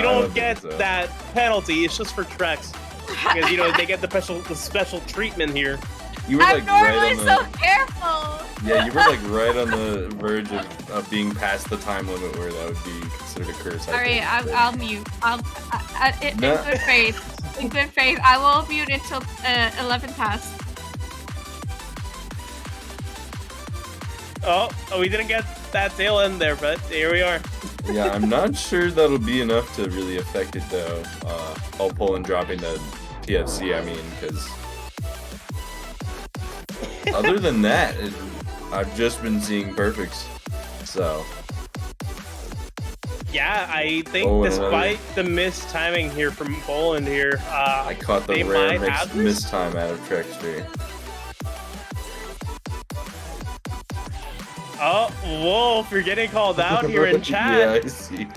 don't get that penalty. It's just for Trex because they get the special treatment here. You were I'm like normally right on so the, careful. Yeah, you were like right on the verge of being past the time limit where that would be considered a curse. All right, I'll mute. In No. good faith. In good faith, I will mute until 11 past. Oh, we didn't get that tail end there, but here we are. Yeah, I'm not sure that'll be enough to really affect it though. AllPoland dropping the TFC, I mean, because other than that, I've just been seeing perfects. So. Yeah, I think despite the missed timing here from Poland here, I caught the rare missed time out of TreXDer. Oh, Wolf, you're getting called out here in chat. Yeah, I see.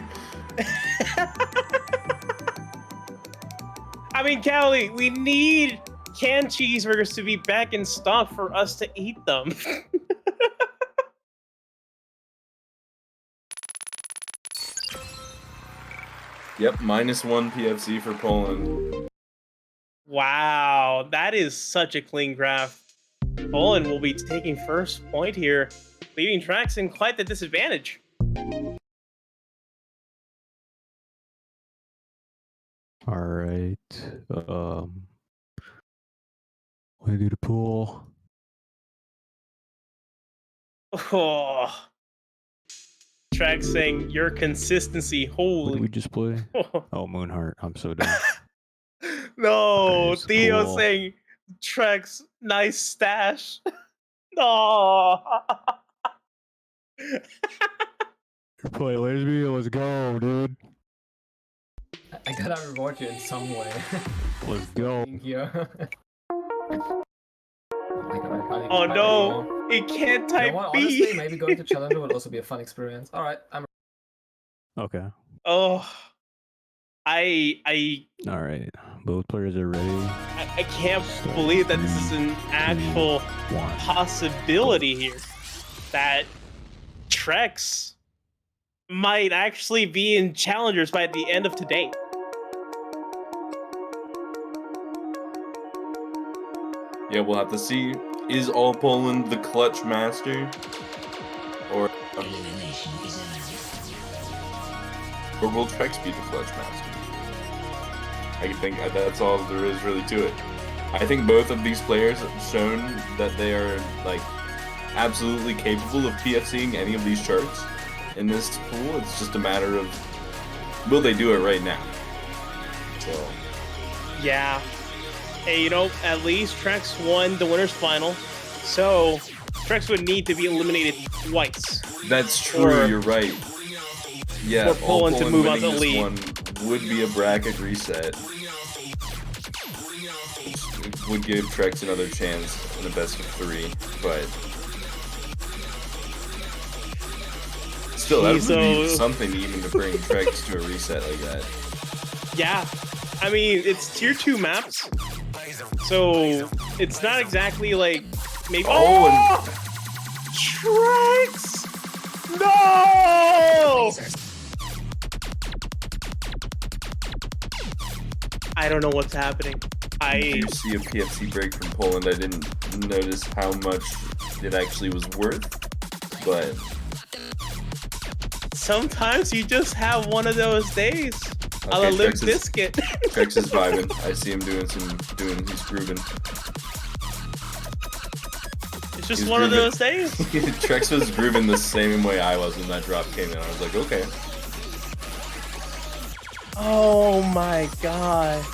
I mean, Callie, we need canned cheeseburgers to be back in stock for us to eat them. Yep, -1 PFC for Poland. Wow, that is such a clean graph. Poland will be taking first point here, leaving Trex in quite the disadvantage. All right. What do I do to pool? Oh, Trex saying your consistency, What holy. did we just play? Oh, Moonheart. I'm so done. No, Okay, Theo cool. saying Trex, nice stash. No. Play Lesbia, let's go, dude. I gotta reward you in some way. Let's go. Here. Oh no, it can't type You know what, B. honestly, maybe going to Challenger would also be a fun experience. Alright, I'm Okay. Oh, I All right. Both players are ready. I can't believe that this is an actual possibility here. That Trex might actually be in Challengers by the end of today. Yeah, we'll have to see. Is AllPoland the clutch master? Or will Trex be the clutch master? I think that's all there is really to it. I think both of these players have shown that they are like absolutely capable of PFCing any of these charts in this pool. It's just a matter of will they do it right now? So Yeah. Hey, at least Trex won the winner's final, so Trex would need to be eliminated twice. that's true. You're right. Yeah, for Poland to move on to winning the this lead. one would be a bracket reset. It would give Trex another chance in the best of 3, but still, that would be something even to bring Trex to a reset like that. Yeah, I mean, it's tier 2 maps, so it's not exactly like maybe. Oh, Trex! No! I don't know what's happening. You see a PFC break from Poland. I didn't notice how much it actually was worth, but sometimes you just have one of those days. A la Limp Bizkit. Trex is vibing. I see him he's grooving. It's just one of those days. Trex was grooving the same way I was when that drop came in. I was like, okay. Oh my god.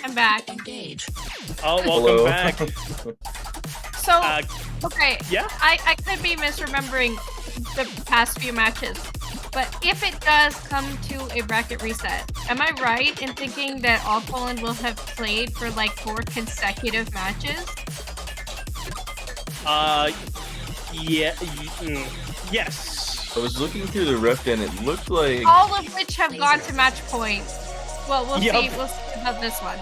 I'm back. Engage. Oh, welcome Hello. back. So, okay. Yeah? I could be misremembering the past few matches, but if it does come to a bracket reset, am I right in thinking that AllPoland will have played for like 4 consecutive matches? Yeah. Yes. I was looking through the ref and it looked like All of which have gone to match point. Well, we'll Yup. see. We'll see about this one.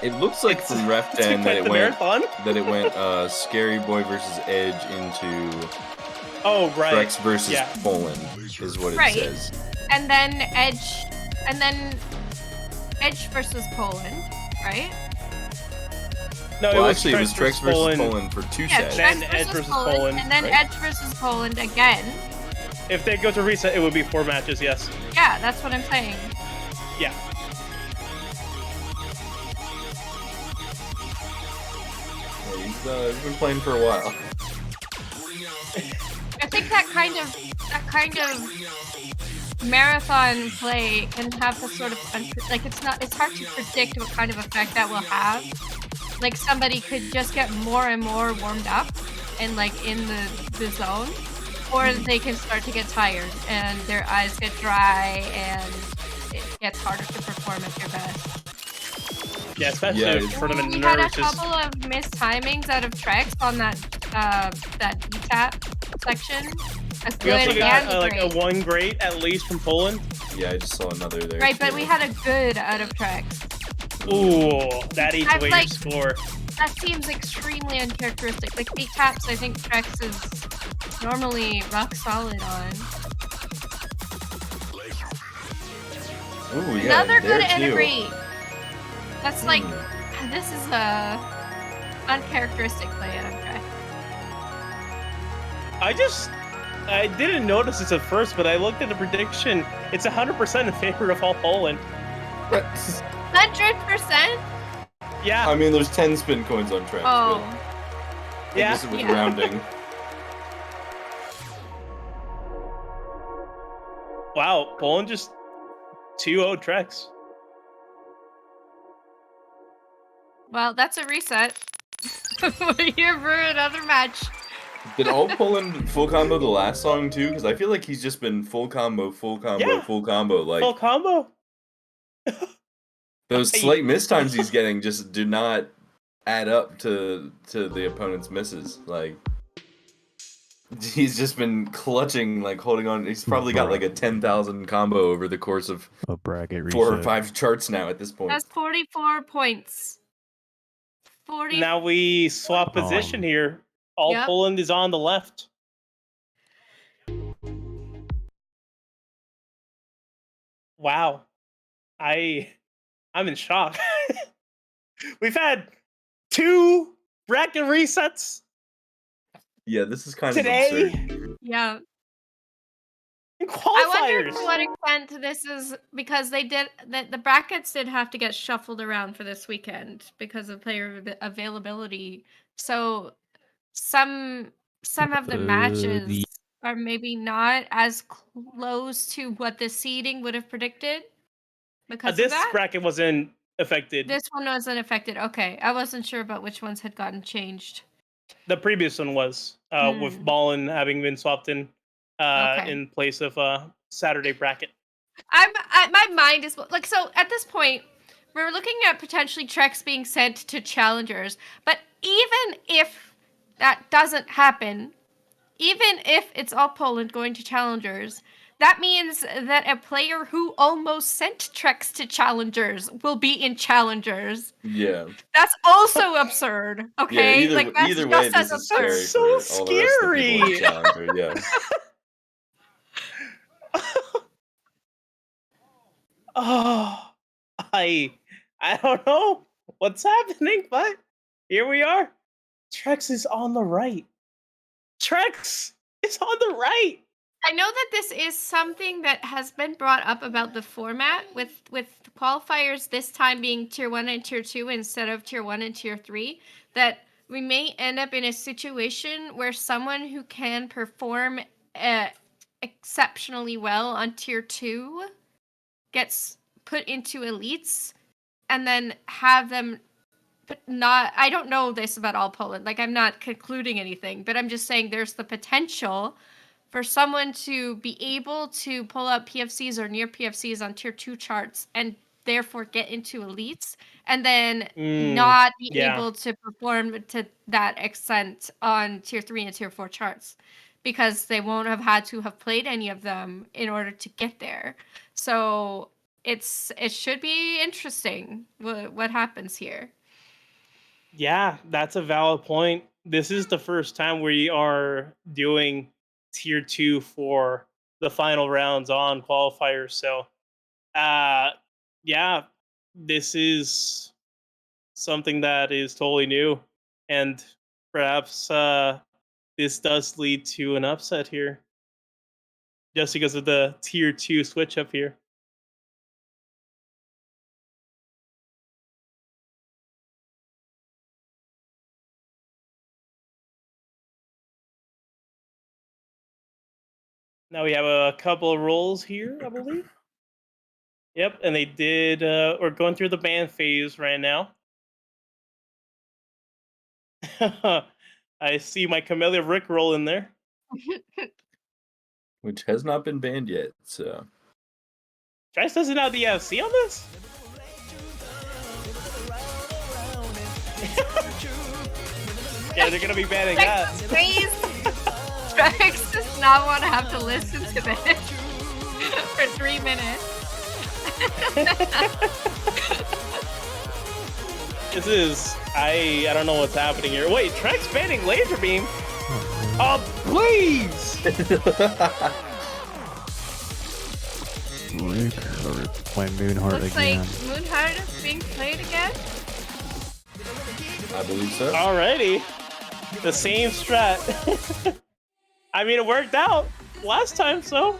It looks like from Ref it's 10 like the marathon. that it went SkaryBoi versus Edge into Oh, right. Trex versus Yeah. Poland is what it Right. says. And then Edge versus Poland, right? No, Well, it was actually, it was Trex versus Poland for 2 Yeah, sets. Then Trex Edge versus Poland, and then right? Edge versus Poland again. If they go to reset, it would be 4 matches. Yes. Yeah, that's what I'm saying. Yeah. Yeah, he's been playing for a while. I think that kind of marathon play can have the sort of it's hard to predict what kind of effect that will have. Like somebody could just get more and more warmed up and like in the zone, or they can start to get tired and their eyes get dry and it gets harder to perform at their best. Yeah, especially if tournament We had a nerves just. couple of mistimings out of Trex on that tap section. A We also good got and like a great. 1 great at least from Poland. Yeah, I just saw another there. Right, but too. we had a good out of Trex. Ooh, that eats I've, away like- your score. That seems extremely uncharacteristic. Like 8 taps, I think Trex is normally rock solid on. Ooh, yeah, Another there good and a too. great. That's like, this is a uncharacteristic play out of Trex. I didn't notice this at first, but I looked at the prediction. It's 100% in favor of AllPoland. 100%? Yeah. I mean, there's 10 spin coins on Trex. Oh. But I guess it was Yeah. rounding. Wow, Poland just 2-0 Trex. Well, that's a reset. We're here for another match. Did AllPoland full combo the last song too? Because I feel like he's just been full combo, full combo, Yeah. full combo. Like Full combo. those slight mistimes he's getting just do not add up to the opponent's misses. Like he's just been clutching, like holding on. He's probably got like a 10,000 combo over the course of A bracket reset. 4 or 5 charts now at this point. That's 44 points. 40. Now we swap position here. Yep. AllPoland is on the left. Wow. I'm in shock. We've had 2 bracket resets Yeah, this is kind today. of absurd. Yeah. And I wonder qualifiers. to what extent this is because the brackets did have to get shuffled around for this weekend because of player availability. So some of the matches are maybe not as close to what the seeding would have predicted because of This that. bracket wasn't affected. This one wasn't affected. Okay, I wasn't sure about which ones had gotten changed. The previous one was with Ballin having been swapped in in place of Saturday bracket. My mind is like, so at this point we're looking at potentially Trex being sent to challengers, but even if that doesn't happen, even if it's AllPoland going to challengers, that means that a player who almost sent Trex to challengers will be in challengers. Yeah. That's also absurd. Okay, Yeah, like that's either just way, as this is scary absurd. That's so for all the rest of the people in scary. Challenger, yeah. Oh, I don't know what's happening, but here we are. Trex is on the right. Trex is on the right. I know that this is something that has been brought up about the format with qualifiers this time being tier 1 and tier 2 instead of tier 1 and tier 3, that we may end up in a situation where someone who can perform exceptionally well on tier 2 gets put into elites and then have them not. I don't know this about AllPoland, like I'm not concluding anything, but I'm just saying there's the potential for someone to be able to pull up PFCs or near PFCs on tier 2 charts and therefore get into elites and then not be able to perform to that extent on tier 3 and tier 4 charts because they won't have had to have played any of them in order to get there. So it should be interesting what happens here. Yeah, that's a valid point. This is the first time we are doing tier 2 for the final rounds on qualifiers. So, yeah, this is something that is totally new, and perhaps this does lead to an upset here, just because of the tier 2 switch up here. Now we have a couple of rolls here, I believe. Yep, and they did. We're going through the ban phase right now. I see my Camellia Rick roll in there. Which has not been banned yet, so. Trice doesn't have the FC on this? Yeah, they're gonna be banning that. Please, Trex does not want to have to listen to this for 3 minutes. This is I don't know what's happening here. Wait, Trex banning laser beam? Oh, please! Rick or playing Moonheart Looks again. like Moonheart is being played again. I believe so. Alrighty. The same strat. I mean, it worked out last time, so.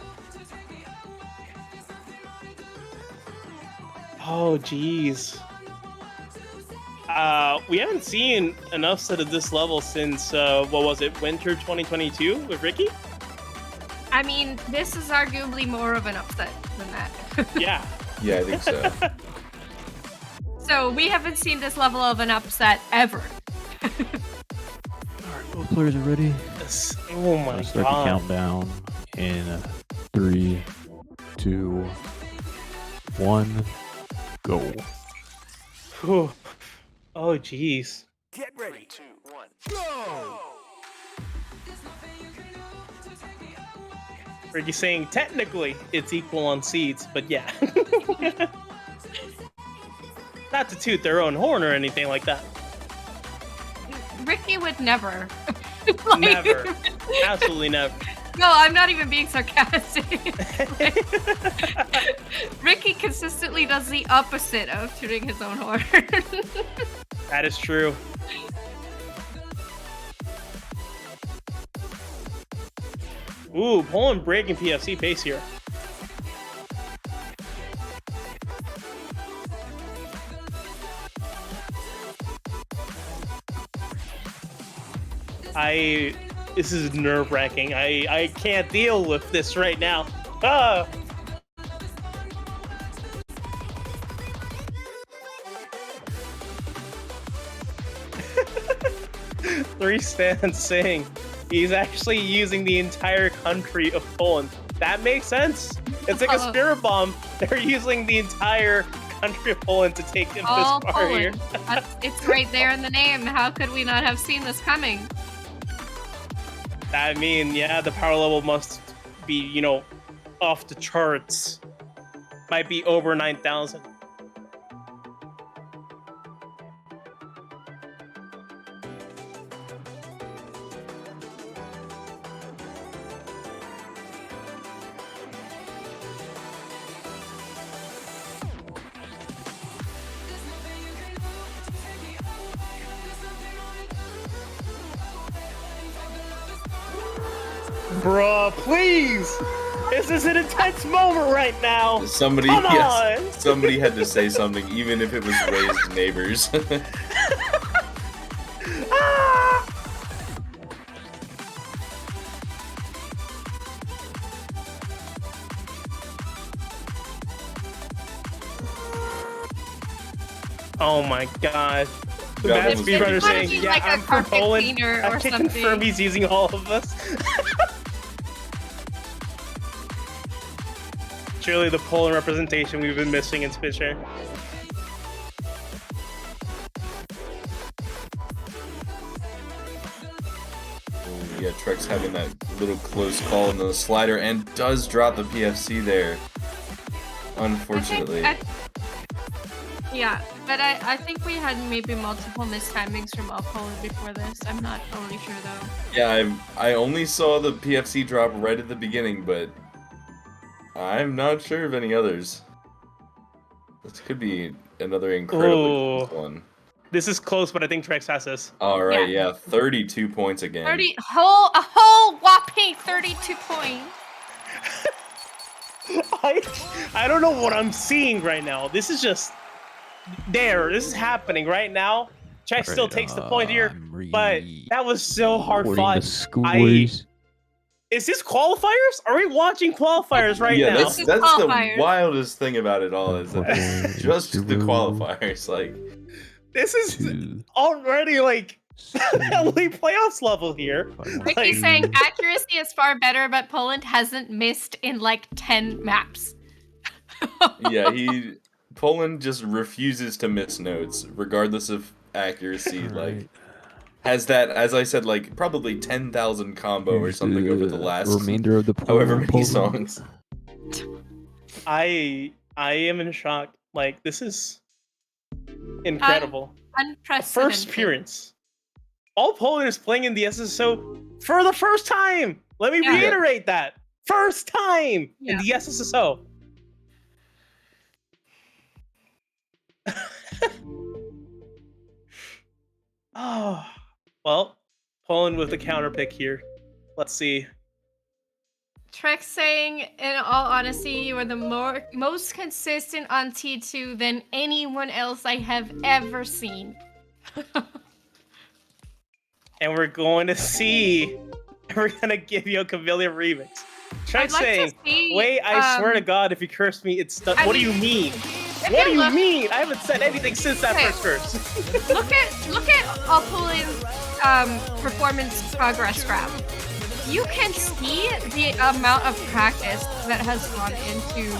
Oh, jeez. We haven't seen an upset at this level since, what was it, Winter 2022 with Ricky? I mean, this is arguably more of an upset than that. Yeah. Yeah, I think so. So we haven't seen this level of an upset ever. Alright, both players are ready. Oh my Let's start the god. countdown in 3, 2, 1, go. Whew. Oh, jeez. Get ready. 3, 2, 1, go! Ricky saying technically it's equal on seeds, but yeah. Not to toot their own horn or anything like that. Ricky would never. Never. Absolutely never. No, I'm not even being sarcastic. Ricky consistently does the opposite of tooting his own horn. That is true. Ooh, Poland breaking PFC pace here. This is nerve-wracking. I can't deal with this right now. Ah! Three stands saying he's actually using the entire country of Poland. That makes sense. It's like a spirit bomb. They're using the entire country of Poland to take him All this far here. Poland. It's right there in the name. How could we not have seen this coming? I mean, yeah, the power level must be, you know, off the charts. Might be over 9,000. Bruh, please! This is an intense moment right now! Somebody, Come yes, on! somebody had to say something, even if it was raised neighbors. Ah! Oh my god. The Got bad one. speedrunner It's saying, gotta be yeah, like a I'm from carpet Poland. cleaner I or can something. confirm he's using all of us. Surely the Poland representation we've been missing in SpinShare. Yeah, Trex having that little close call in the slider and does drop the PFC there. Unfortunately. Yeah, but I think we had maybe multiple mistimings from AllPoland before this. I'm not totally sure though. Yeah, I only saw the PFC drop right at the beginning, but I'm not sure of any others. This could be another incredibly close one. This is close, but I think Trex has this. All right, yeah, 32 points again. A whole whopping 32 points. I don't know what I'm seeing right now. This is just this is happening right now. Trex still takes the point here, but that was so hard fought. Is this qualifiers? Are we watching qualifiers right now? Yeah, that's the wildest thing about it all is that it's just the qualifiers. Like, this is already like elite playoffs level here. Ricky's saying accuracy is far better, but Poland hasn't missed in like 10 maps. Yeah, Poland just refuses to miss notes, regardless of accuracy. Like, has that, as I said, like probably 10,000 combo or something over the last remainder of the however many songs. I am in shock. Like, this is incredible. Unprecedented. First appearance. AllPoland is playing in the SSSO for the first time. Let me reiterate that. First time in the SSSO. Oh, well, Poland with the counter pick here. Let's see. Trex saying, in all honesty, you are the most consistent on T2 than anyone else I have ever seen. And we're going to see. We're going to give you a Camellia remix. Trex saying, wait, I swear to God, if you curse me, it's done. What do you mean? What do you mean? I haven't said anything since that first curse. look at AllPoland's performance progress graph. You can see the amount of practice that has gone into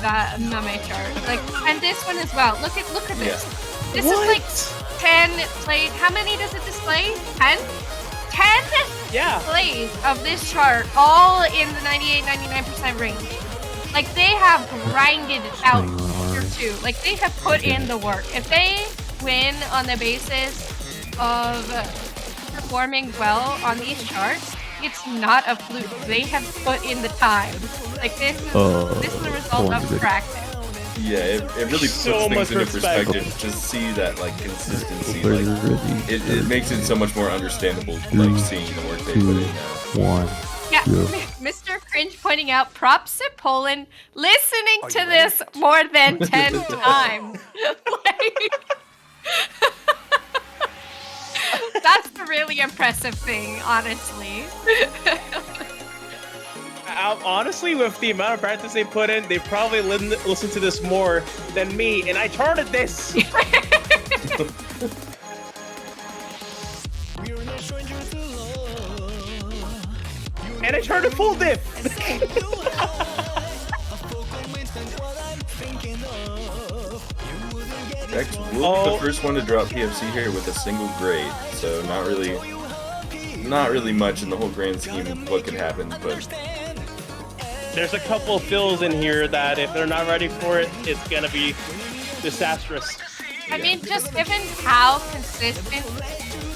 that meme chart. Like, and this one as well. Look at this. This is like 10 played. How many does it display? 10? 10 plays of this chart, all in the 98-99% range. Like, they have grinded it out here too. Like, they have put in the work. If they win on the basis of performing well on these charts, it's not a fluke. They have put in the time. Like, this is the result of practice. Yeah, it really puts things into perspective. Just see that, like, consistency. Like, it makes it so much more understandable, like, seeing the work they put in now. Yeah, Mr. Cringe pointing out, props to Poland listening to this more than 10 times. That's the really impressive thing, honestly. Honestly, with the amount of practice they put in, they probably listen to this more than me, and I charted this. And I charted full diff. Rex will be the first one to drop PFC here with a single grade, so not really much in the whole grand scheme of what could happen, but there's a couple of fills in here that if they're not ready for it, it's gonna be disastrous. I mean, just given how consistent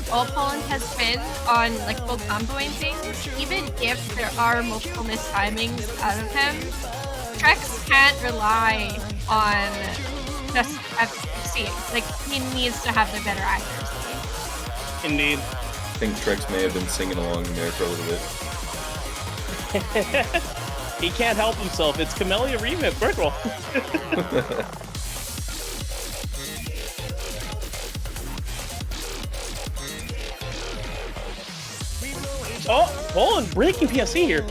AllPoland has been on like full comboing things, even if there are multiple mistimings out of him, Trex can't rely on just seeing. Like, he needs to have the better accuracy. Indeed. I think Trex may have been singing along in there for a little bit. He can't help himself. It's Camellia remix, Brickroll. Oh, Poland breaking PFC here.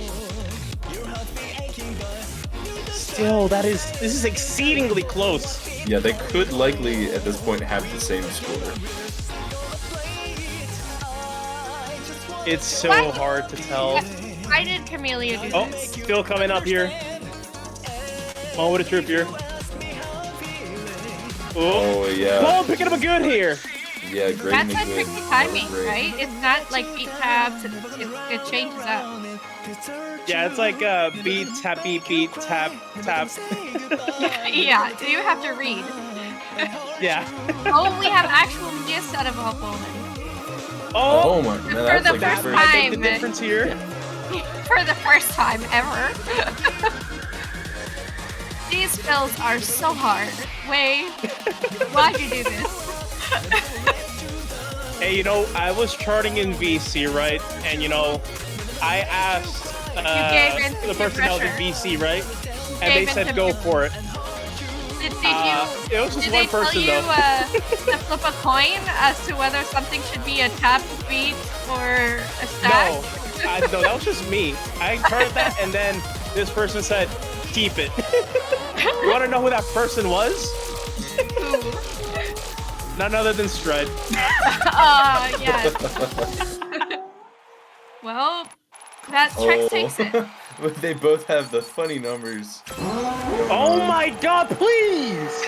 Still, this is exceedingly close. Yeah, they could likely at this point have the same score. It's so hard to tell. Why did Camellia do this? Still coming up here. Oh, what a troop here. Oh, yeah. Oh, picking up a good here. Yeah, great. That's a tricky timing, right? It's not like beat tabs, it changes up. Yeah, it's like beat, tap, beat, tap, tap. Yeah, you have to read. Yeah. Oh, we have actual gifts out of AllPoland. Oh my, man, that's For the like first the time. I think the difference here. For the first time ever. These spells are so hard. Wei, why'd you do this? Hey, you know, I was charting in VC, right? And you know, I asked the person that was in VC, right? And they said go for it. Did you? It was just did one they tell person you though. to flip a coin as to whether something should be a tap, beat, or a stack? No, that was just me. I charted that, and then this person said, "Keep it." You want to know who that person was? None other than Strud. Yes. Well, that Trex takes it. But they both have the funny numbers. Oh my god, please!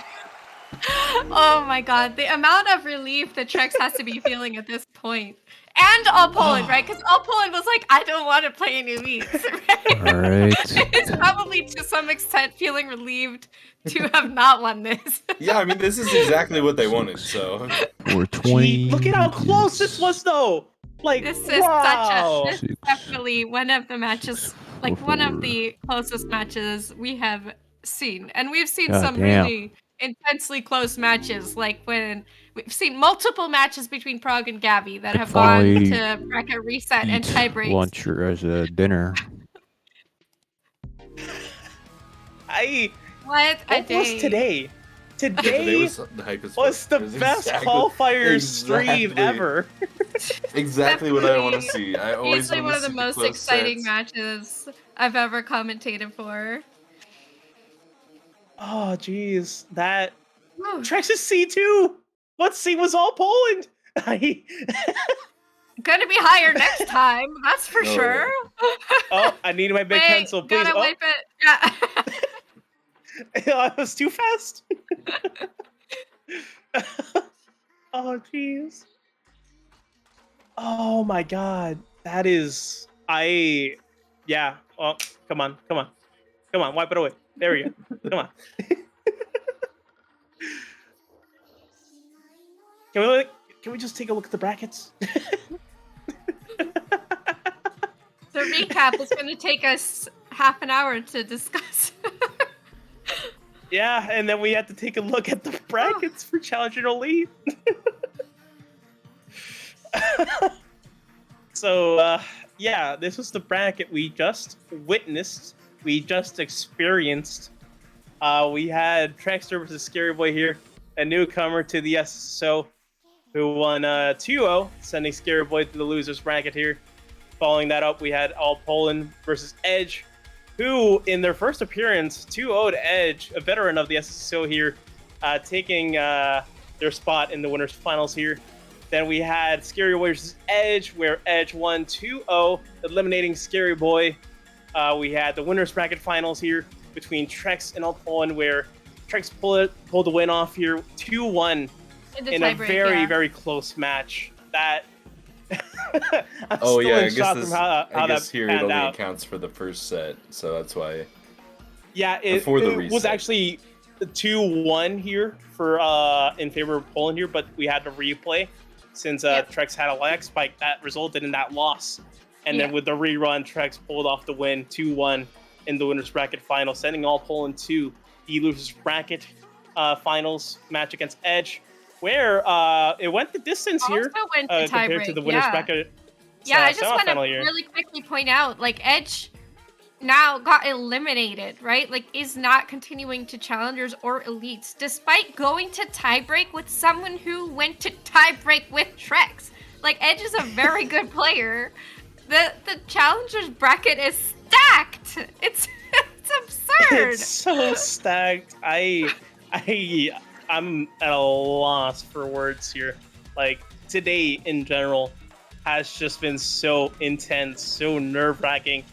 Oh my god, the amount of relief that Trex has to be feeling at this point. And AllPoland, right? Because AllPoland was like, I don't want to play any beats, right? Alright. It's probably to some extent feeling relieved to have not won this. Yeah, I mean, this is exactly what they wanted, so. 420. Look at how close this was, though! Like, This is wow! this is definitely one of the matches, like one of the closest matches we have seen. And we've seen God some damn. really intensely close matches, like when we've seen multiple matches between Prague and Gabby that have gone Probably to bracket reset and eat tiebreaks. lunch or as a dinner. What a What was day. today? Today was the hypest was the part. best Exactly- qualifier stream exactly. ever. Exactly what I want to see. I always Easily want one to of the see most close exciting sets. matches I've ever commentated for. Oh, jeez. That... Whew. Trex is C2! What C was AllPoland? Gonna be higher next time, that's for Oh, sure. Oh, I need my big Wait, pencil, please. gotta Oh, wipe it. Yeah. I was too fast. Oh, jeez. Oh my god. That is... Yeah. Oh, come on. Come on. Come on, wipe it away. There we go. Come on. Can we just take a look at the brackets? The recap is going to take us half an hour to discuss. Yeah, and then we have to take a look at the brackets for Challenger Elite. So, yeah, this was the bracket we just witnessed. We just experienced. We had TreXDer versus SkaryBoi here, a newcomer to the SSSO, who won 2-0, sending SkaryBoi to the losers bracket here. Following that up, we had AllPoland versus Edge, who, in their first appearance, 2-0'd Edge, a veteran of the SSSO here, taking their spot in the winners finals here. Then we had SkaryBoi versus Edge, where Edge won 2-0, eliminating SkaryBoi. We had the winners bracket finals here between Trex and AllPoland, where Trex pulled the win off here, 2-1 in a very close match. That I'm Oh still yeah, in I shock guess from this. how I guess that here it panned only out. accounts for the first set, so that's why. Yeah, it Before the was reset. actually 2-1 here for in favor of Poland here, but we had to replay since Trex had a lag spike that resulted in that loss. And then with the rerun, Trex pulled off the win 2-1 in the winners bracket final, sending AllPoland to the losers bracket finals match against Edge, where it went the distance here went to compared to tiebreak, the winners yeah. bracket. Yeah, I just want to semifinal here. really quickly point out, like, Edge now got eliminated, right? Like, is not continuing to challengers or elites, despite going to tiebreak with someone who went to tiebreak with Trex. Like, Edge is a very good player. The challengers bracket is stacked. It's absurd. It's so stacked. I'm at a loss for words here. Like, today in general has just been so intense, so nerve-wracking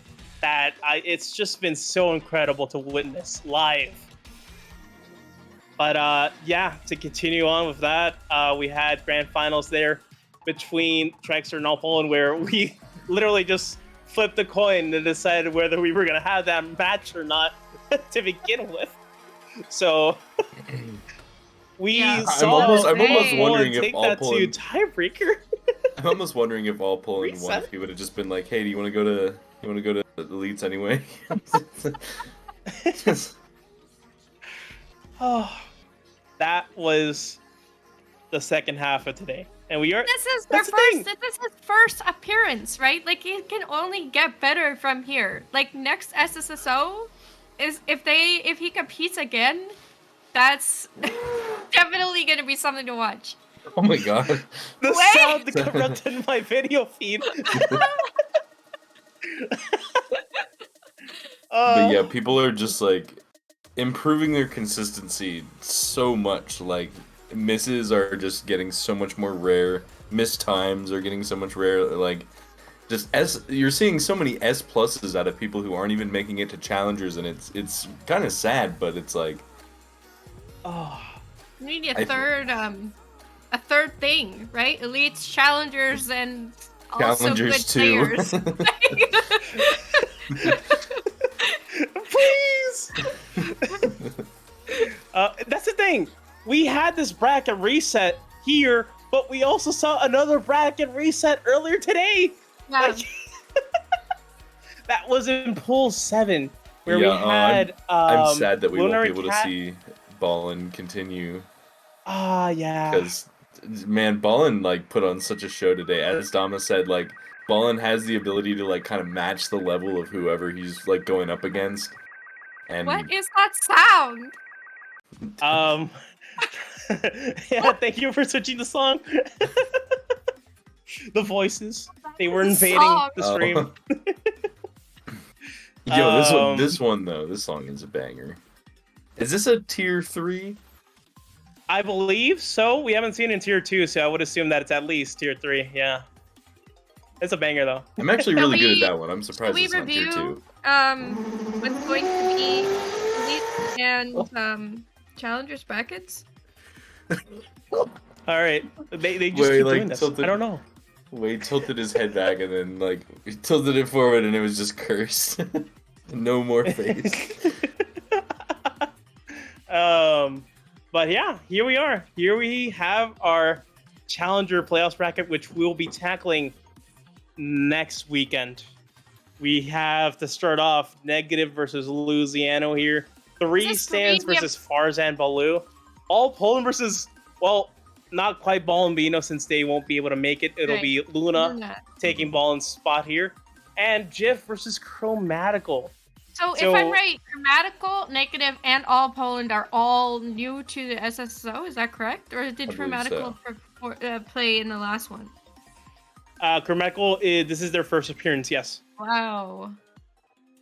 that it's just been so incredible to witness live. But yeah, to continue on with that, we had grand finals there between TreXDer and AllPoland, where we literally just flipped the coin and decided whether we were gonna have that match or not to begin with. So we saw I'm almost wondering if take that to AllPoland tiebreaker. I'm almost wondering if AllPoland won if he would have just been like, "Hey, do you want to go to Elites anyway?" Oh, that was the second half of today, and we are. This is his first appearance, right? Like, he can only get better from here. Like, next SSSO is if he competes again, that's definitely gonna be something to watch. Oh my god! The sound that corrupted my video feed. But yeah, people are just like improving their consistency so much. Like misses are just getting so much more rare. Missed times are getting so much rare. Like just you're seeing so many S pluses out of people who aren't even making it to challengers, and it's kind of sad, but it's like, oh, we need a third thing, right? Elites, challengers, and also good too. players. Please. That's the thing. We had this bracket reset here, but we also saw another bracket reset earlier today. Yeah. Like, that was in pool 7, where we had. I'm sad that we won't be LuminaryCat. able to see Ballin continue. Ah, yeah. Because, man, Ballin like put on such a show today. As Dama said, like Ballin has the ability to like kind of match the level of whoever he's like going up against. And What is that sound? Yeah, thank you for switching the song. The voices, they were invading the stream. Yo, this one though, this song is a banger. Is this a tier 3? I believe so. We haven't seen it in tier 2, so I would assume that it's at least tier 3. Yeah, it's a banger though. I'm actually really good at that one. I'm surprised we it's not tier 2. What's going to be Elite and challengers brackets? All right, they just Where he, keep like, doing this. I don't know. Where he tilted his head back and then like he tilted it forward and it was just cursed. No more face. But yeah, here we are. Here we have our Challenger playoffs bracket, which we'll be tackling next weekend. We have to start off Negative versus Louisiano here. 3 stands versus Farzan Baloo. AllPoland versus, well, not quite Ballinbino since they won't be able to make it. It'll be Luna taking Ballin's spot here. And Jif versus Chromatical. So if I'm right, Chromatical, Negative, and AllPoland are all new to the SSSO, is that correct? Or did Chromatical play in the last one? Chromatical, this is their first appearance, yes. Wow.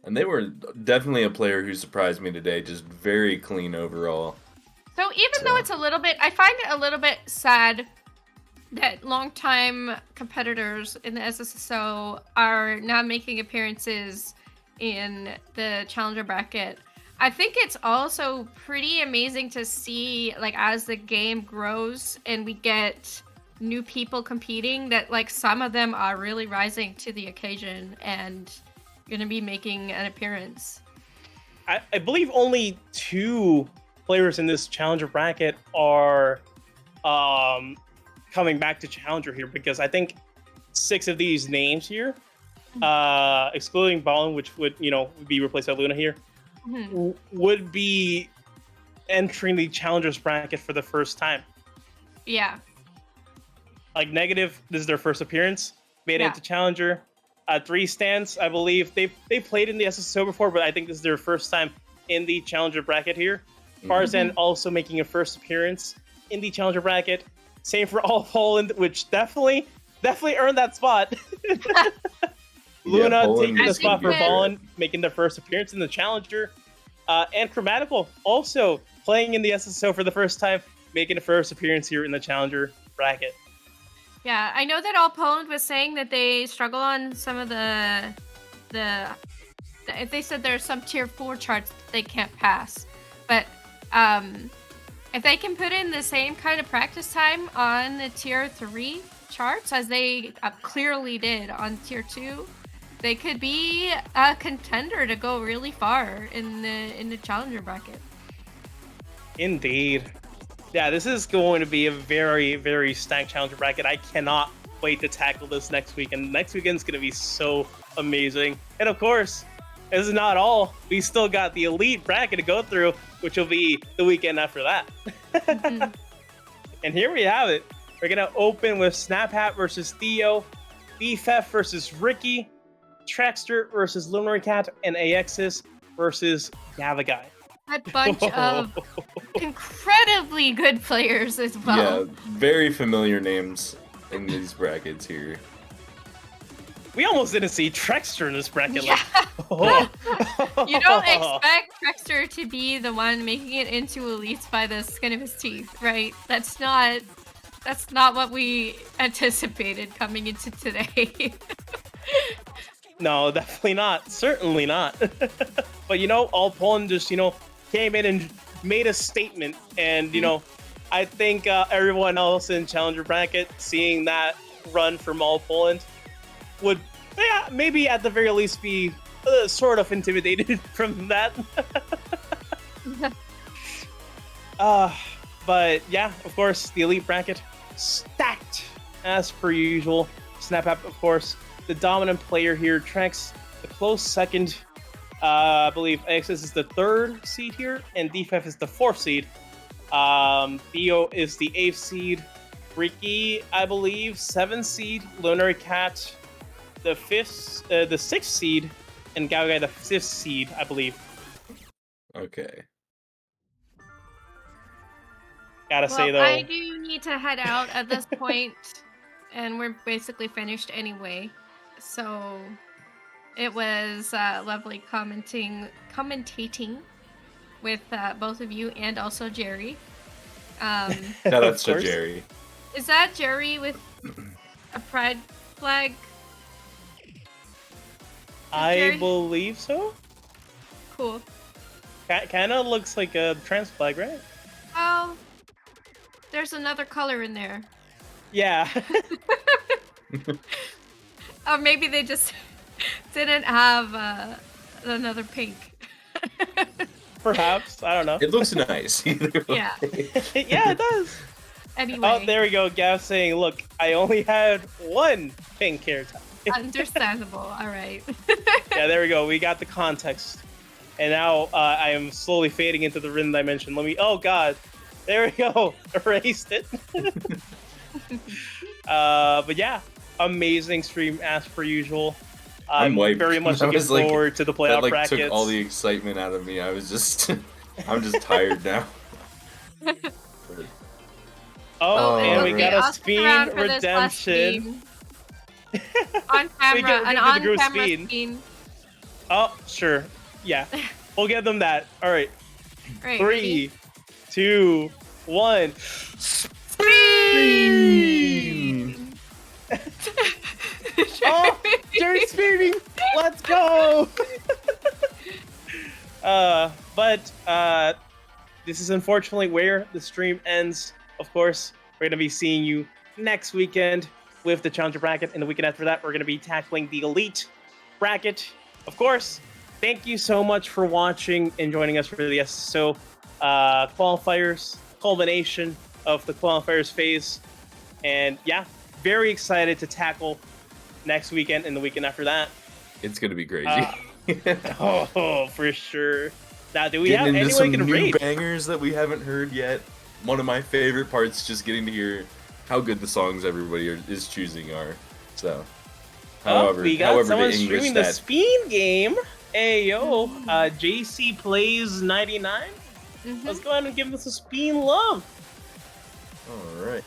And they were definitely a player who surprised me today, just very clean overall. So even though it's a little bit, I find it a little bit sad that longtime competitors in the SSSO are now making appearances in the challenger bracket. I think it's also pretty amazing to see, like, as the game grows and we get new people competing, that like some of them are really rising to the occasion and gonna be making an appearance. I believe only 2 players in this challenger bracket are coming back to challenger here, because I think 6 of these names here, excluding Ballin, which would be replaced by Luna here, would be entering the challengers bracket for the first time. Yeah. Like Negative, this is their first appearance, made it into challenger. 3 stands, I believe they played in the SSSO before, but I think this is their first time in the challenger bracket here. Farzan also making a first appearance in the challenger bracket. Same for AllPoland, which definitely earned that spot. Luna taking the spot for Ballin, making their first appearance in the challenger. And Chromatical also playing in the SSSO for the first time, making a first appearance here in the challenger bracket. Yeah, I know that AllPoland was saying that they struggle on some of the they said there's some tier 4 charts that they can't pass, but If they can put in the same kind of practice time on the tier 3 charts as they clearly did on tier 2, they could be a contender to go really far in the challenger bracket. Indeed. Yeah, this is going to be a very, very stacked challenger bracket. I cannot wait to tackle this next weekend. Next weekend's going to be so amazing. And of course, this is not all. We still got the elite bracket to go through, which will be the weekend after that. Mm-hmm. And here we have it. We're going to open with SnapHat versus Theo, BFF versus Ricky, TreXDer versus LuminaryCat, and AXis versus Yavagai. A bunch of incredibly good players as well. Yeah, very familiar names in these brackets here. We almost didn't see TreXDer in this bracket. Yeah. Like, You don't expect TreXDer to be the one making it into elites by the skin of his teeth, right? That's not what we anticipated coming into today. No, definitely not. Certainly not. But AllPoland just came in and made a statement, and I think everyone else in challenger bracket seeing that run from AllPoland would, maybe at the very least be sort of intimidated from that. But yeah, of course, the elite bracket stacked as per usual. SnapApp, of course, the dominant player here. Trex, the close second. I believe AXis is the 3rd seed here, and DFF is the 4th seed. Theo is the 8th seed. Ricky, I believe, 7th seed. LuminaryCat, the 6th seed, and Gaogai, the 5th seed, I believe. Okay. Gotta say though, I do need to head out at this point, and we're basically finished anyway. So it was lovely commentating with both of you and also Jerry. Shout out to Jerry. Is that Jerry with a pride flag? I believe so. Cool. Kind of looks like a trans flag, right? Oh, there's another color in there. Yeah. Or maybe they just didn't have another pink. Perhaps. I don't know. It looks nice. Either way. Yeah. Yeah, it does. Anyway. Oh, there we go. Gav saying, look, I only had one pink hair tie. Understandable. All right. Yeah, there we go. We got the context. And now I am slowly fading into the rhythm dimension. Oh, God. There we go. Erased it. But yeah, amazing stream as per usual. I'm wiped. Very much looking forward to the playoff that, brackets. Took all the excitement out of me. I was just, I'm just tired now. And we got a I'll stick around spin for this last redemption. On camera, We an get the group on-camera spin. spin. Oh, sure. Yeah. We'll get them that. All right. Right, 3, 2, 1. Oh, Jerry's speeding. Let's go. But this is unfortunately where the stream ends. Of course, we're going to be seeing you next weekend with the challenger bracket, and the weekend after that, we're going to be tackling the elite bracket. Of course, thank you so much for watching and joining us for the SSSO qualifiers, culmination of the qualifiers phase. And yeah, very excited to tackle next weekend and the weekend after that. It's going to be crazy. Oh, for sure. Now, do we Getting have into anyone some who can new rate? bangers that we haven't heard yet. One of my favorite parts, just getting to hear how good the songs everybody is choosing are. So, however, we got someone the English streaming the that Spin game. Hey yo, JC plays 99. Let's go ahead and give this a Spin love. All right.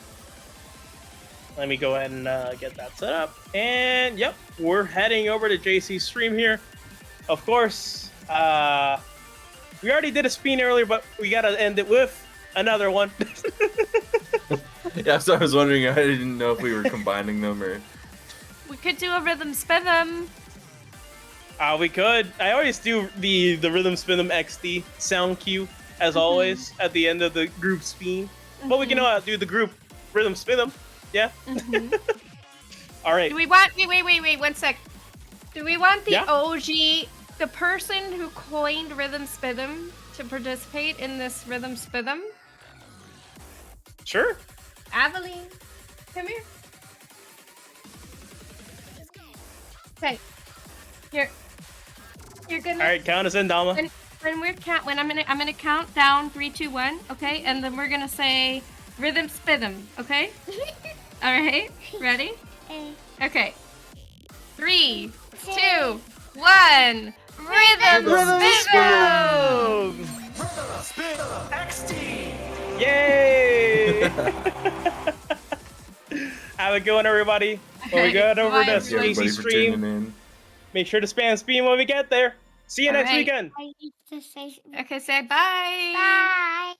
Let me go ahead and get that set up. And yep, we're heading over to JC's stream here. Of course, we already did a Spin earlier, but we gotta end it with another one. Yeah, so I was wondering, I didn't know if we were combining them or... We could do a rhythm spin them. We could. I always do the rhythm spin them XD sound cue as always, at the end of the group spin. But we can do the group rhythm spin them. Yeah. All right. Do we want? Wait, 1 sec. Do we want the OG, the person who coined Rhythm Spit'em, to participate in this Rhythm Spit'em? Sure. Aveline, come here. Okay. You're gonna. All right, count us in, Dama. When I'm gonna count down 3, 2, 1. Okay, and then we're gonna say Rhythm Spit'em. Okay. All right. Ready? Okay. 3, 2, 1. Rhythm Spit'em! Yay! Have a good one, everybody. When we get over to Stacy stream, make sure to spam Spin when we get there. See you next weekend. Okay, say bye. Bye.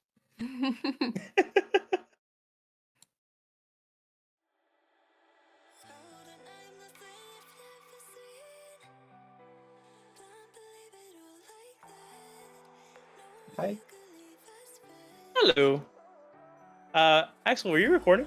Hi. Hello. Axel, were you recording?